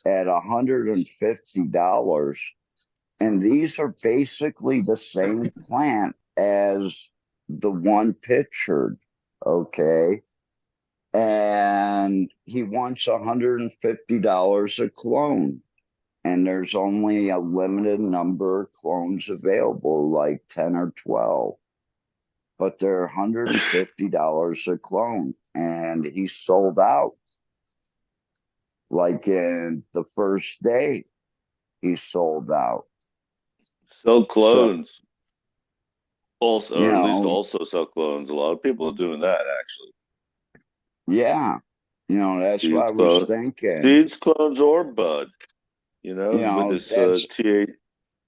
at $150. And these are basically the same plant as the one pictured. Okay. And he wants $150 a clone. And there's only a limited number of clones available, like 10 or 12. But they're $150 a clone. And he sold out. Like in the first day, he sold out. Sell So, clones. Also, you or at least know, also sell clones. A lot of people are doing that actually. yeah, that's what I Seeds was clone, thinking. seeds clones or bud. With this That's T8,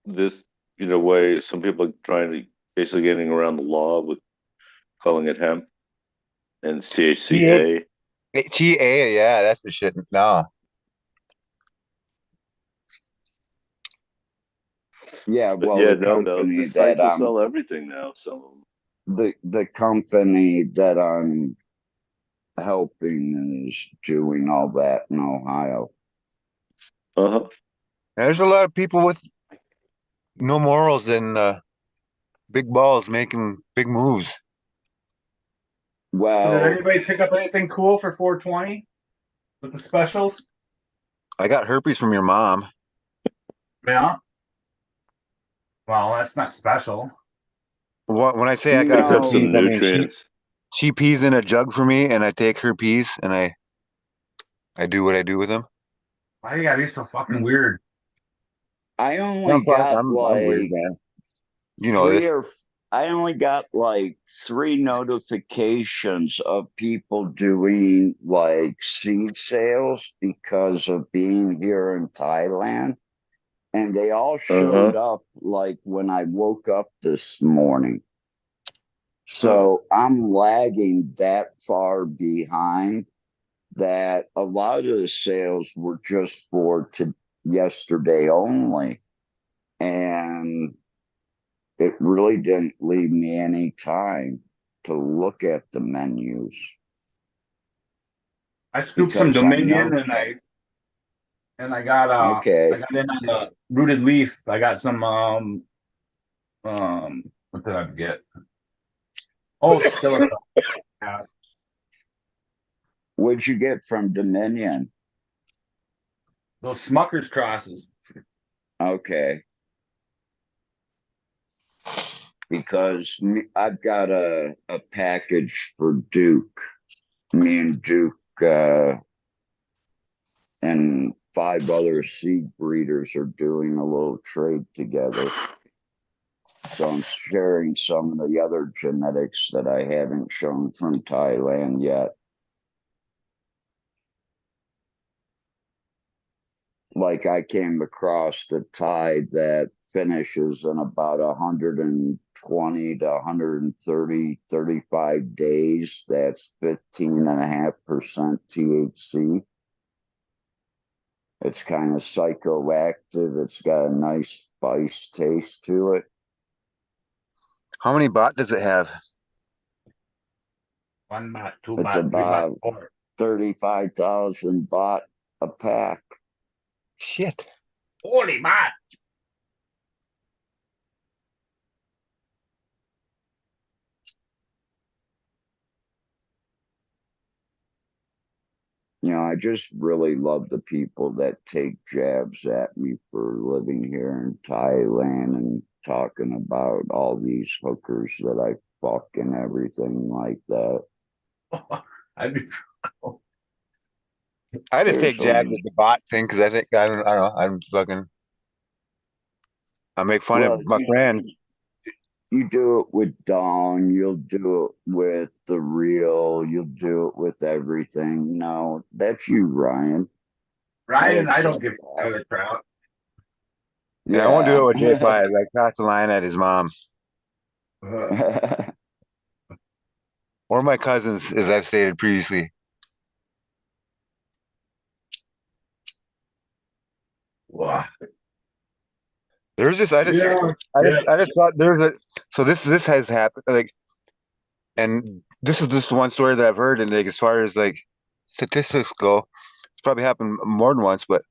this way, some people are trying to basically getting around the law with calling it hemp, and it's THCA. TA, yeah, that's the shit. No, yeah. But Well, yeah, the no, the company that sites will sell everything now. Some of the company that I'm helping is doing all that in Ohio. them. Uh-huh. there's a lot of people with no morals and big balls making big moves. Did Well, anybody pick up anything cool for 420 with the specials? I got herpes from your mom. Yeah. Well, that's not special. When I say I got Picked up herpes, some I mean nutrients. she pees in a jug for me, and I take her pees, and I do what I do with them. Why you gotta be so fucking weird? I only I'm fine. got I'm weird, like man. You know this. three or I only got like 3 notifications of people doing like seed sales because of being here in Thailand. And they all showed Uh-huh. up like when I woke up this morning. Uh, So I'm lagging that far behind that a lot of the sales were just for yesterday only. And it really didn't leave me any time to look at the menus I scooped some because I know. Dominion and I got Okay. I got in on the rooted leaf. I got some what did I get? Oh, silica. Yeah. What'd you get from Dominion? Those Smucker's crosses. Okay. because I've got a package for Duke. Me and Duke and 5 other seed breeders are doing a little trade together. So I'm sharing some of the other genetics that I haven't shown from Thailand yet. Like I came across the Thai that finishes in about 120 to 130, 35 days. That's 15.5% THC. It's kind of psychoactive. It's got a nice spice taste to it. How many bot does it have? 1 baht, 2 It's baht, 3 baht, about 4. 35,000 baht a pack. Shit. 40 baht. You know, I just really love the people that take jabs at me for living here in Thailand and talking about all these hookers that I fuck and everything like that. I'd be I just take There's jabs a at the bot thing because I think I don't know. I'm fucking. I make fun well, of my friends. you do it with Dawn, you'll do it with the real, you'll do it with everything. No, that's you, Ryan. Ryan, I don't accept give that. a crap. Yeah, I won't do it with J5. Like cross the line at his mom or my cousins, as I've stated previously. Wow. There's just I just thought there's a so this has happened like, and this is just one story that I've heard, and like as far as like statistics go, it's probably happened more than once, but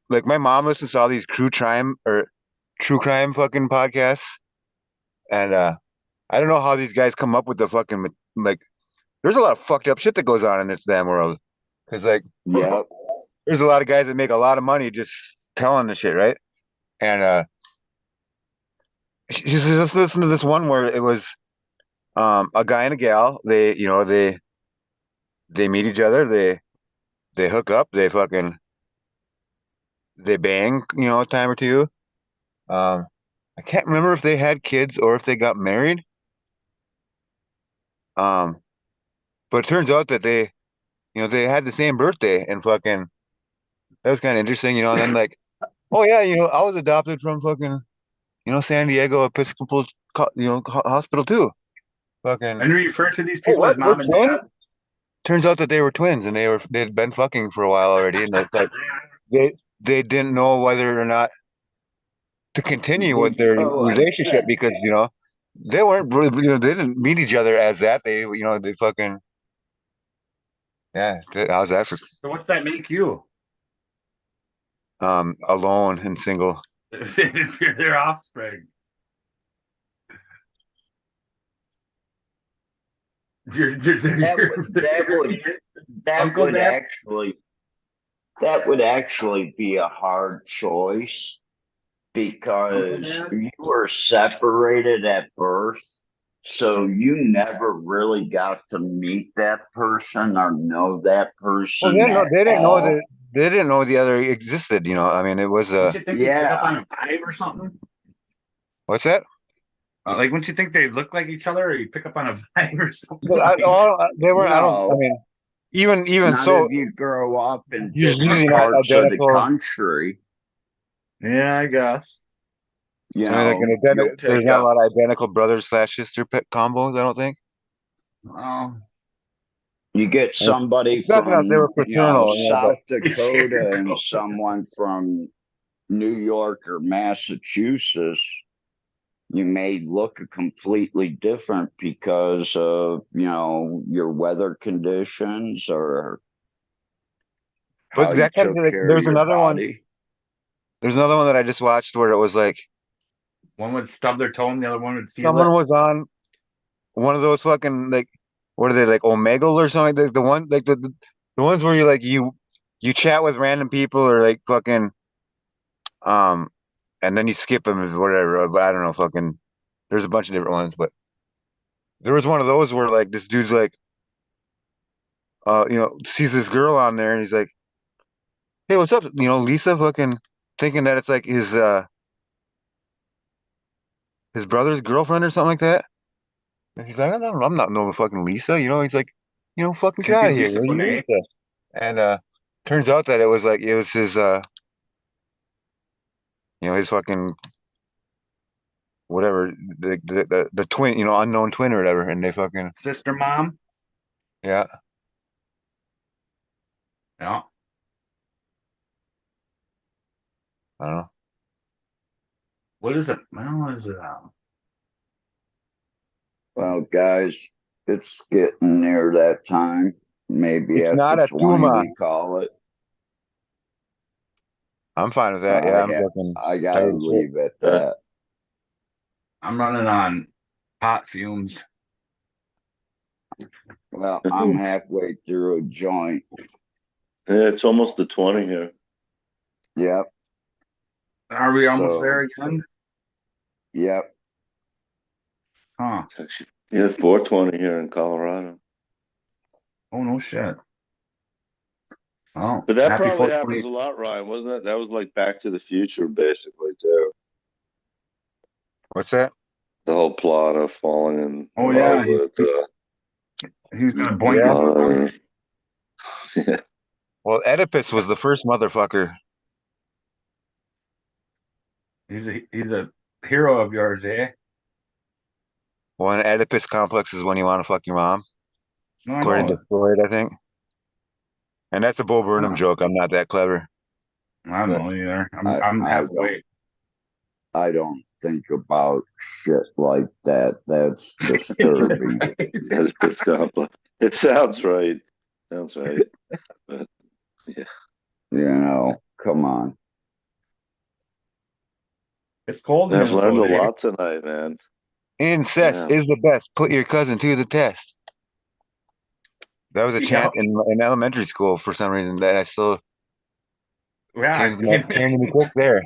like my mom listens to all these true crime fucking podcasts, and I don't know how these guys come up with the fucking like. There's a lot of fucked up shit that goes on in this damn world, because like Yep. there's a lot of guys that make a lot of money just telling the shit, right? And she's just listen to this one where it was a guy and a gal. They meet each other. They hook up. They bang. A time or two. Um, I can't remember if they had kids or if they got married. Um, but it turns out that they had the same birthday, and fucking that was kind of interesting. And then like, oh yeah, I was adopted from fucking San Diego Episcopal hospital too. Fucking. And you refer to these Oh, people as what? mom and Twins? dad? Turns out that they were twins, and they'd been fucking for a while already, and it's like they didn't know whether or not to continue with their relationship because they weren't really, they didn't meet each other as that. They fucking yeah. How's that for So what's that make you? alone and single? If you're their offspring. That would actually be a hard choice because you were separated at birth, so you never really got to meet that person or know that Well, person at they didn't know all. that they didn't know the other existed. I mean, it was Don't you think they pick up on Yeah. a vibe or something? what's that? Like, wouldn't you think they look like each other, or you pick up on a vibe or something? But they were. I don't. I No, mean, even not so, if you grow up in usually different not parts of the identical. country. Yeah, I guess. You I mean, like know, you'll there's pick not a up. lot of identical brothers slash sister pet combos. I don't think. Oh, You get And somebody it's not that they were from, fraternal, South Here Dakota we and go. someone from New York or Massachusetts. You may look completely different because of, your weather conditions or but how you that kind of took like, care of your body. there's another one that I just watched where it was like One would stub their toe, and the other one would feel someone it. was on one of those fucking like what are they like Omegle or something? The one like the ones where you chat with random people or like fucking um and then you skip them or whatever. I don't know, fucking There's a bunch of different ones, but there was one of those where like this dude's like, sees this girl on there and he's like, "Hey, what's up?" Lisa, fucking thinking that it's like his brother's girlfriend or something like that. And he's like, I'm not no fucking Lisa. He's like, fucking get out of here. Lisa What are you, Bonet. Lisa? And turns out that it was his his fucking whatever, the twin, unknown twin or whatever, and they fucking, Sister mom. yeah. Yeah. I don't know. What is it? Well, is it? Well, guys, it's getting near that time. Maybe It's after not a 20, tumor. we call it. I'm fine with that. Yeah, I'm fucking I gotta tired of shit. leave at that. I'm running on pot fumes. Well, I'm halfway through a joint. Yeah, it's almost the 20 here. Yep. Are we almost So- there again? Yep. Huh. It's actually, yeah, 420 here in Colorado. Oh no shit. Oh, But that happy probably 420. happens a lot, Ryan, wasn't it? That was like Back to the Future, basically, too. What's that? The whole plot of falling in Oh, love yeah, with He was gonna boink Yeah. his mom. yeah. Well, Oedipus was the first motherfucker. He's a hero of yours, eh? Well, an Oedipus complex is when you want to fuck your mom, No, I according know. to Freud, I think. And that's a Bo Burnham Huh. joke. I'm not that clever. I don't But- know either. I I'm don't. halfway. I don't think about shit like that. That's disturbing. That's good stuff. It sounds right. Sounds right. But Come on. It's cold in I've learned a Minnesota. Eh? lot tonight, man. Incest Yeah. is the best. Put your cousin to the test. That was a chant in elementary school for some reason that I still Yeah. came to me quick there.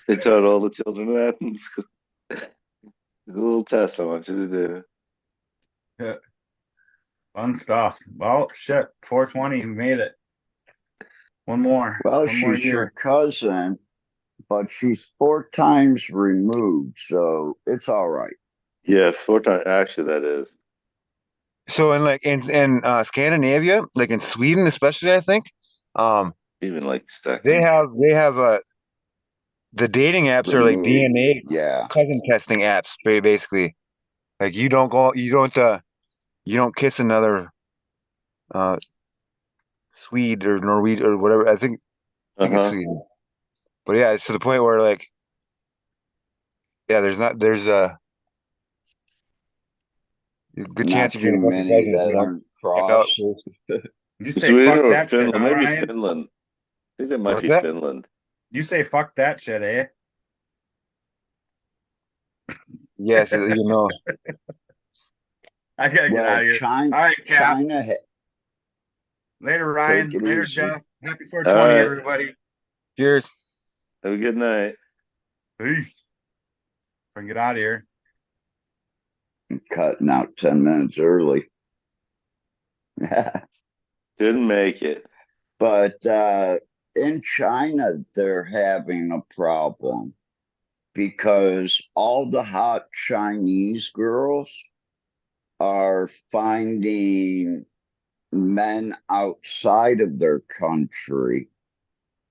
They taught all the children that in school. There's a little test I want you to do. Yeah. Fun stuff. Well, shit. 420. We made it. One more. Well, One more she's your year. cousin, but she's 4 times removed, so it's all right. Yeah, 4 times. Actually, that is. So in Scandinavia, like in Sweden especially, I think, Even like second. they have the dating apps are like Removed. DNA Yeah. cousin testing apps, basically. Like you don't kiss another Swede or Norwegian or whatever. I think it's Uh-huh. Sweden. But yeah, it's to the point where like, yeah, there's a good chance Not you're too gonna fuck your many cousin if that you don't aren't check out crossed. first. Did you say Sweden fuck or that shit, Finland? huh, Maybe Ryan? Finland. I think that might What's be that? Finland. You say fuck that shit, eh? Yes, you know. I gotta get out of here. China, All right, Cap. China, Later, Ryan. Take it Later, easy. Jeff. Happy All 420, right. everybody. Cheers. Have a good night. Peace. Bring get out of here. cutting out 10 minutes early. Couldn't make it. But in China, they're having a problem because all the hot Chinese girls are finding men outside of their country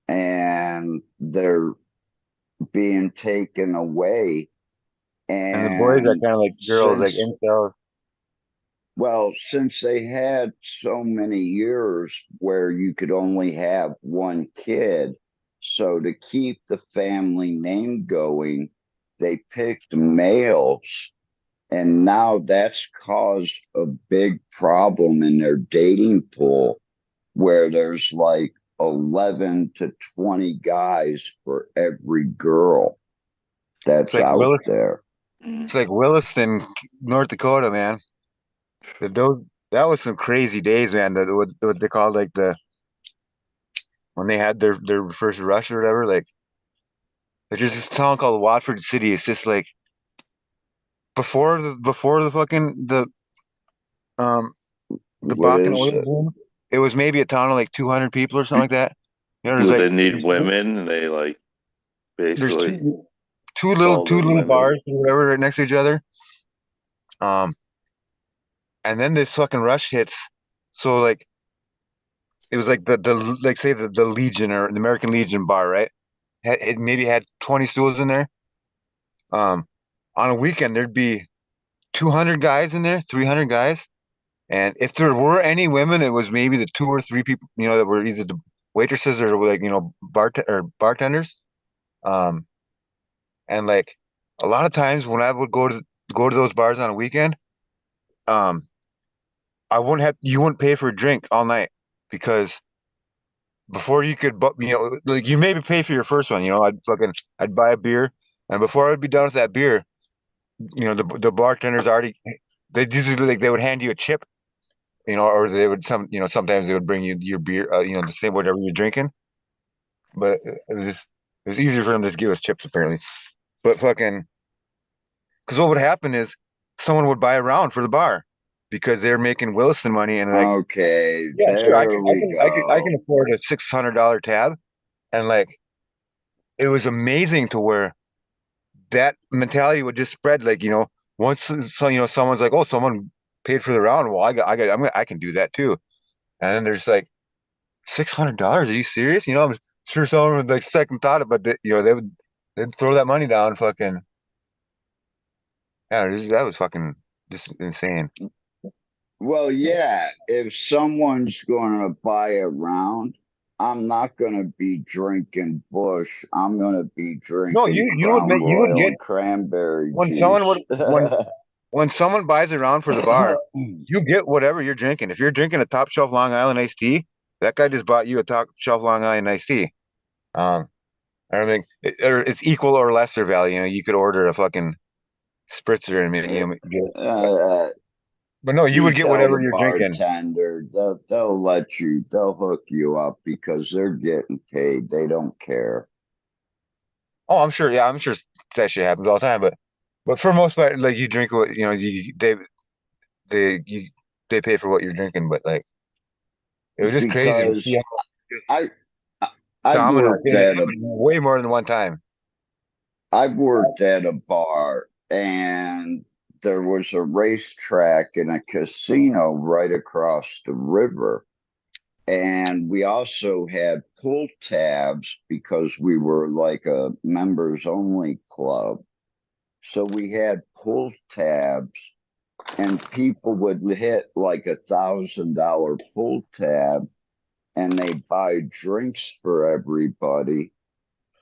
and they're being taken away. And the boys are kind of like girls, like since- incels. Well, since they had so many years where you could only have one kid, so to keep the family name going, they picked males. And now that's caused a big problem in their dating pool where there's like 11 to 20 guys for every girl that's like out Willis- there. It's like Williston, North Dakota, man. That was some crazy days, man. What they called when they had their first rush or whatever. Like Like there's this town called Watford City. It's just like before the fucking um the What Bakken is oil it? boom. It was maybe a town of like 200 people or something like that. You know, Would they need women? And they like there's basically two called two in little women. bars or whatever right next to each other. Um, and then this fucking rush hits. So like it was like the like say the Legion or the American Legion bar, right? It maybe had 20 stools in there. Um, on a weekend there'd be 200 guys in there, 300 guys. And if there were any women, it was maybe the two or three people, that were either the waitresses or like, bartenders. Um, and like a lot of times when I would go to those bars on a weekend, um, you wouldn't pay for a drink all night because before you could, like you maybe pay for your first one, I'd buy a beer, and before I'd be done with that beer, the bartenders they usually like they would hand you a chip, or they would sometimes they would bring you your beer, the same whatever you're drinking, but it was easier for them to just give us chips apparently, but fucking because what would happen is someone would buy a round for the bar because they're making Wilson money and like, Okay, yeah, sure, there we I can go. afford a $600 tab, and like it was amazing to where that mentality would just spread. Like once someone's like, oh, someone paid for the round, well, I can do that too, and then there's like $600. Are you serious? I'm sure someone would like second thought it, but they'd throw that money down. Fucking yeah, that was fucking just insane. Well, yeah, if someone's going to buy a round, I'm not going to be drinking Bush. I'm going to be No, drinking you Crown would Royal get and cranberry when someone juice. would when someone buys a round for the bar, you get whatever you're drinking. If you're drinking a top shelf Long Island iced tea, that guy just bought you a top shelf Long Island iced tea. Um, I don't think it's equal or lesser value. You could order a fucking spritzer and uh, but no, you you would get tell the whatever you're drinking. bartender, they'll hook you up because they're getting paid. They don't care. Oh, I'm sure. Yeah, I'm sure that shit happens all the time. But for most part, like you drink what they you they pay for what you're drinking. But like it was just crazy to see Because how I I've dominant worked it at a happened way more than one time. I've worked at a bar and there was a racetrack and a casino right across the river. And we also had pull tabs because we were like a members only club. So we had pull tabs and people would hit like $1,000 pull tab and they buy drinks for everybody.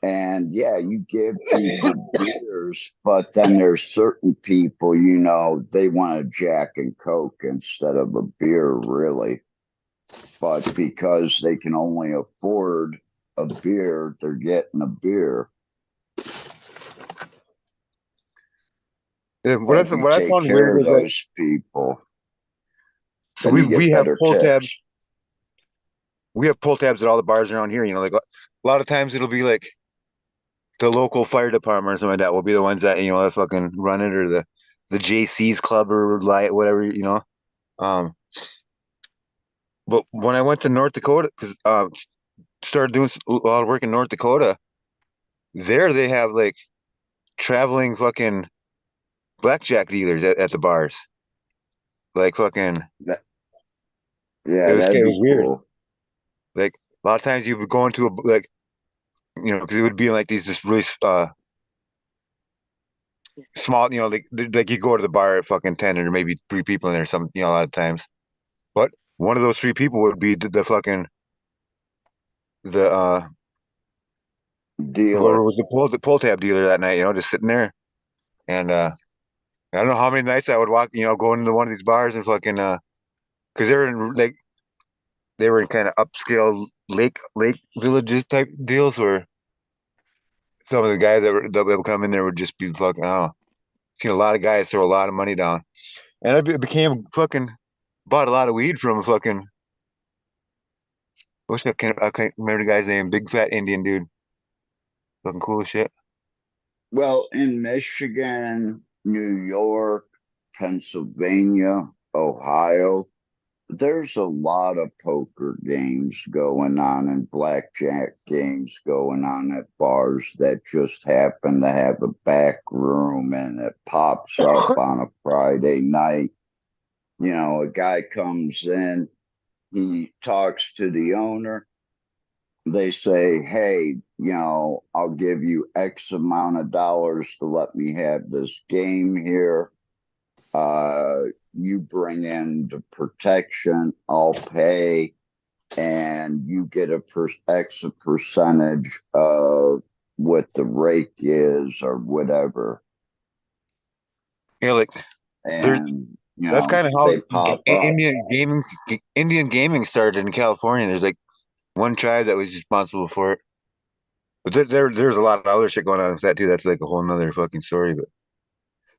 And yeah, you give people beers, but then there's certain people, they want a Jack and Coke instead of a beer, really. But because they can only afford a beer, they're getting a beer. But you What I take found care weird of was that those people, so then you we get have better pull tabs. tips. We have pull tabs at all the bars around here. Like a lot of times it'll be like the local fire department or something like that will be the ones that fucking run it, or the JC's club or light whatever. Um, but when I went to North Dakota, because started doing a lot of work in North Dakota, there they have like traveling fucking blackjack dealers at the bars. Like fucking, That, yeah, it that'd was be weird. cool. Like a lot of times you would go into like because it would be like these just really small, like you go to the bar at fucking 10 or maybe three people in there some, a lot of times. But one of those three people would be the fucking the whoever Dealer. was the pull tab dealer that night, just sitting there. And I don't know how many nights I would walk, going into one of these bars and fucking because they were in kind of upscale lake villages type deals where some of the guys that would come in there would just be fucking seen a lot of guys throw a lot of money down. And became fucking bought a lot of weed from a fucking I can't remember the guy's name, big fat Indian dude. Fucking cool as shit. Well, in Michigan, New York, Pennsylvania, Ohio, there's a lot of poker games going on and blackjack games going on at bars that just happen to have a back room and it pops up on a Friday night. You know, a guy comes in, he talks to the owner. They say, hey, you know, I'll give you X amount of dollars to let me have this game here. You bring in the protection, I'll pay, and you get a X percentage of what the rake is or whatever. Yeah, like there's And, you that's know, kind of how they pop up. Indian gaming started in California. There's like one tribe that was responsible for it. But there's a lot of other shit going on with that too. That's like a whole nother fucking story. But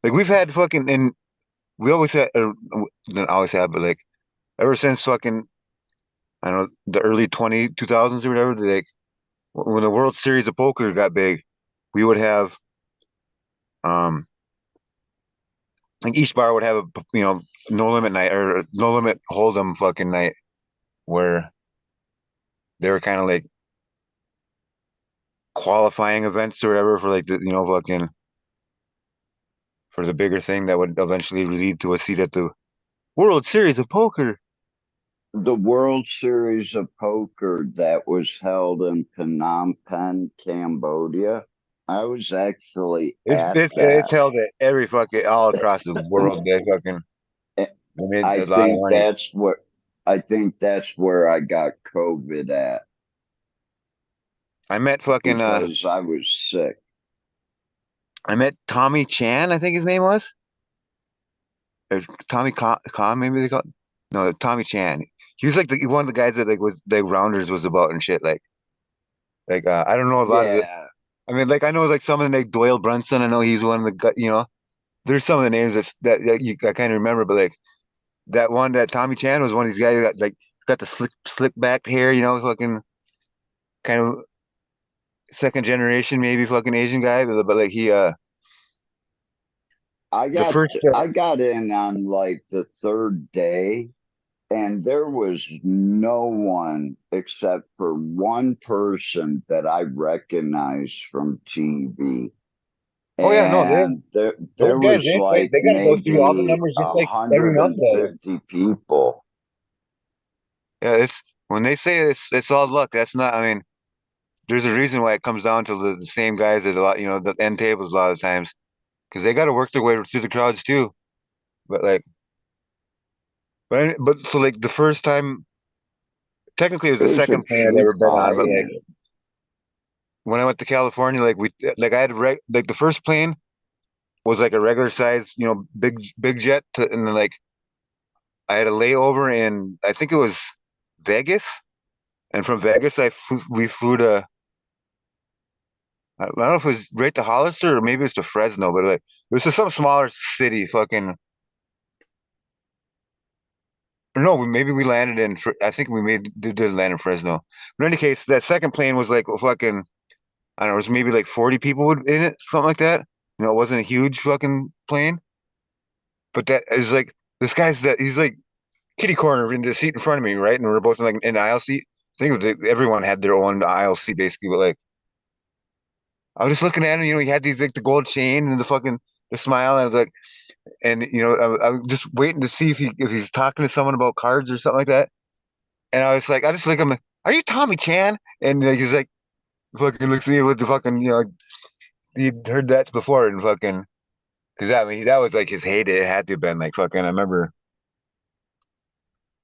like we've had fucking and we always had not always had, but like ever since fucking I don't know the early 2000s or whatever, like when the World Series of Poker got big, we would have um like each bar would have a no limit night or no limit hold'em fucking night where they were kind of like qualifying events or whatever for like the fucking for the bigger thing that would eventually lead to a seat at the World Series of Poker. The World Series of Poker that was held in Phnom Penh, Cambodia. I was actually at It's that. held at every fucking all across the world. They fucking they made I a lot of think money. that's what I think that's where I got COVID at I met fucking because I was sick. I met Tommy Chan, I think his name was. Or Tommy Khan, maybe they call it. No, Tommy Chan. He was like one of the guys that like was like Rounders was about and shit. Like I don't know a lot of the. Yeah, I mean, like I know like some of the like Doyle Brunson. I know he's one of the There's some of the names that you I kind of remember, but like that one that Tommy Chan was one of these guys that like got the slick back hair. Fucking kind of second generation maybe fucking Asian guy, but like he I the got first I got in on like the third day, and there was no one except for one person that I recognized from TV. oh yeah, no, And there those guys was like they got to go through all the maybe numbers just a like every hundred month. and fifty people. Yeah, it's when they say it's all luck. That's not. I mean, there's a reason why it comes down to the same guys at a lot. The end tables a lot of times because they got to work their way through the crowds too. But like, but so like the first time, technically it was It the was a second plane I'd cheap ever been on. But like buy-in. when I went to California, like I had like the first plane was like a regular size, big jet, and then like I had a layover in I think it was Vegas, and from Vegas we flew to I don't know if it was right to Hollister or maybe it's to Fresno, but like it was just some smaller city, fucking. Or no, maybe we landed in. I think we did land in Fresno. But in any case, that second plane was like fucking. I don't know, it was maybe like 40 people in it, something like that. It wasn't a huge fucking plane, but that is like this guy's that he's like kitty corner in the seat in front of me, right? And we're both in like an aisle seat. I think everyone had their own aisle seat basically, but like I was just looking at him, he had these like the gold chain and the fucking the smile, and I was like, and I was just waiting to see if he's talking to someone about cards or something like that. And I was like, I just look at him, are you Tommy Chan? And like, he's like, fucking looks at me with the fucking, he'd heard that before and fucking, because I mean, that was like his heyday. It had to have been like fucking, I remember,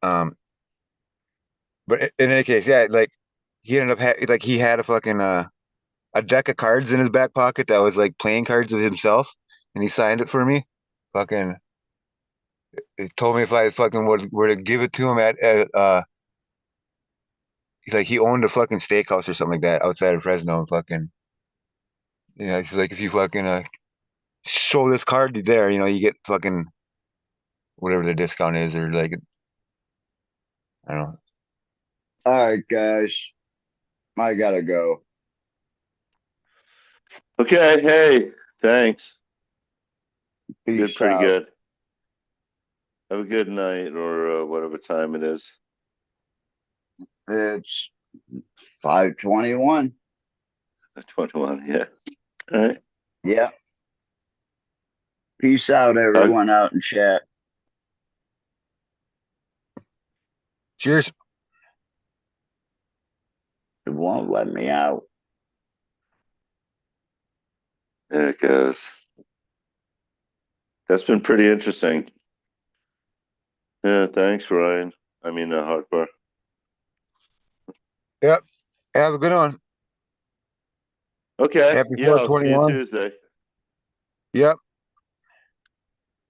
um, but in any case, yeah, like he ended up like he had a deck of cards in his back pocket that was like playing cards of himself, and he signed it for me. Fucking, he told me if I fucking were to give it to him he's like he owned a fucking steakhouse or something like that outside of Fresno, and fucking, he's like if you fucking show this card there, you get fucking whatever the discount is, or like I don't know. All right, guys, I gotta go. Okay, hey, thanks. Good, Peace pretty out. good. Have a good night or whatever time it is. It's 5:21. 21, yeah. All right. Yeah. Peace out, everyone out in chat. Cheers. It won't let me out. There it goes. That's been pretty interesting. Yeah, thanks, Ryan. I mean, Hardcore. Yep. Have a good one. Okay. Happy Yeah, I'll see you 421. Tuesday. Yep.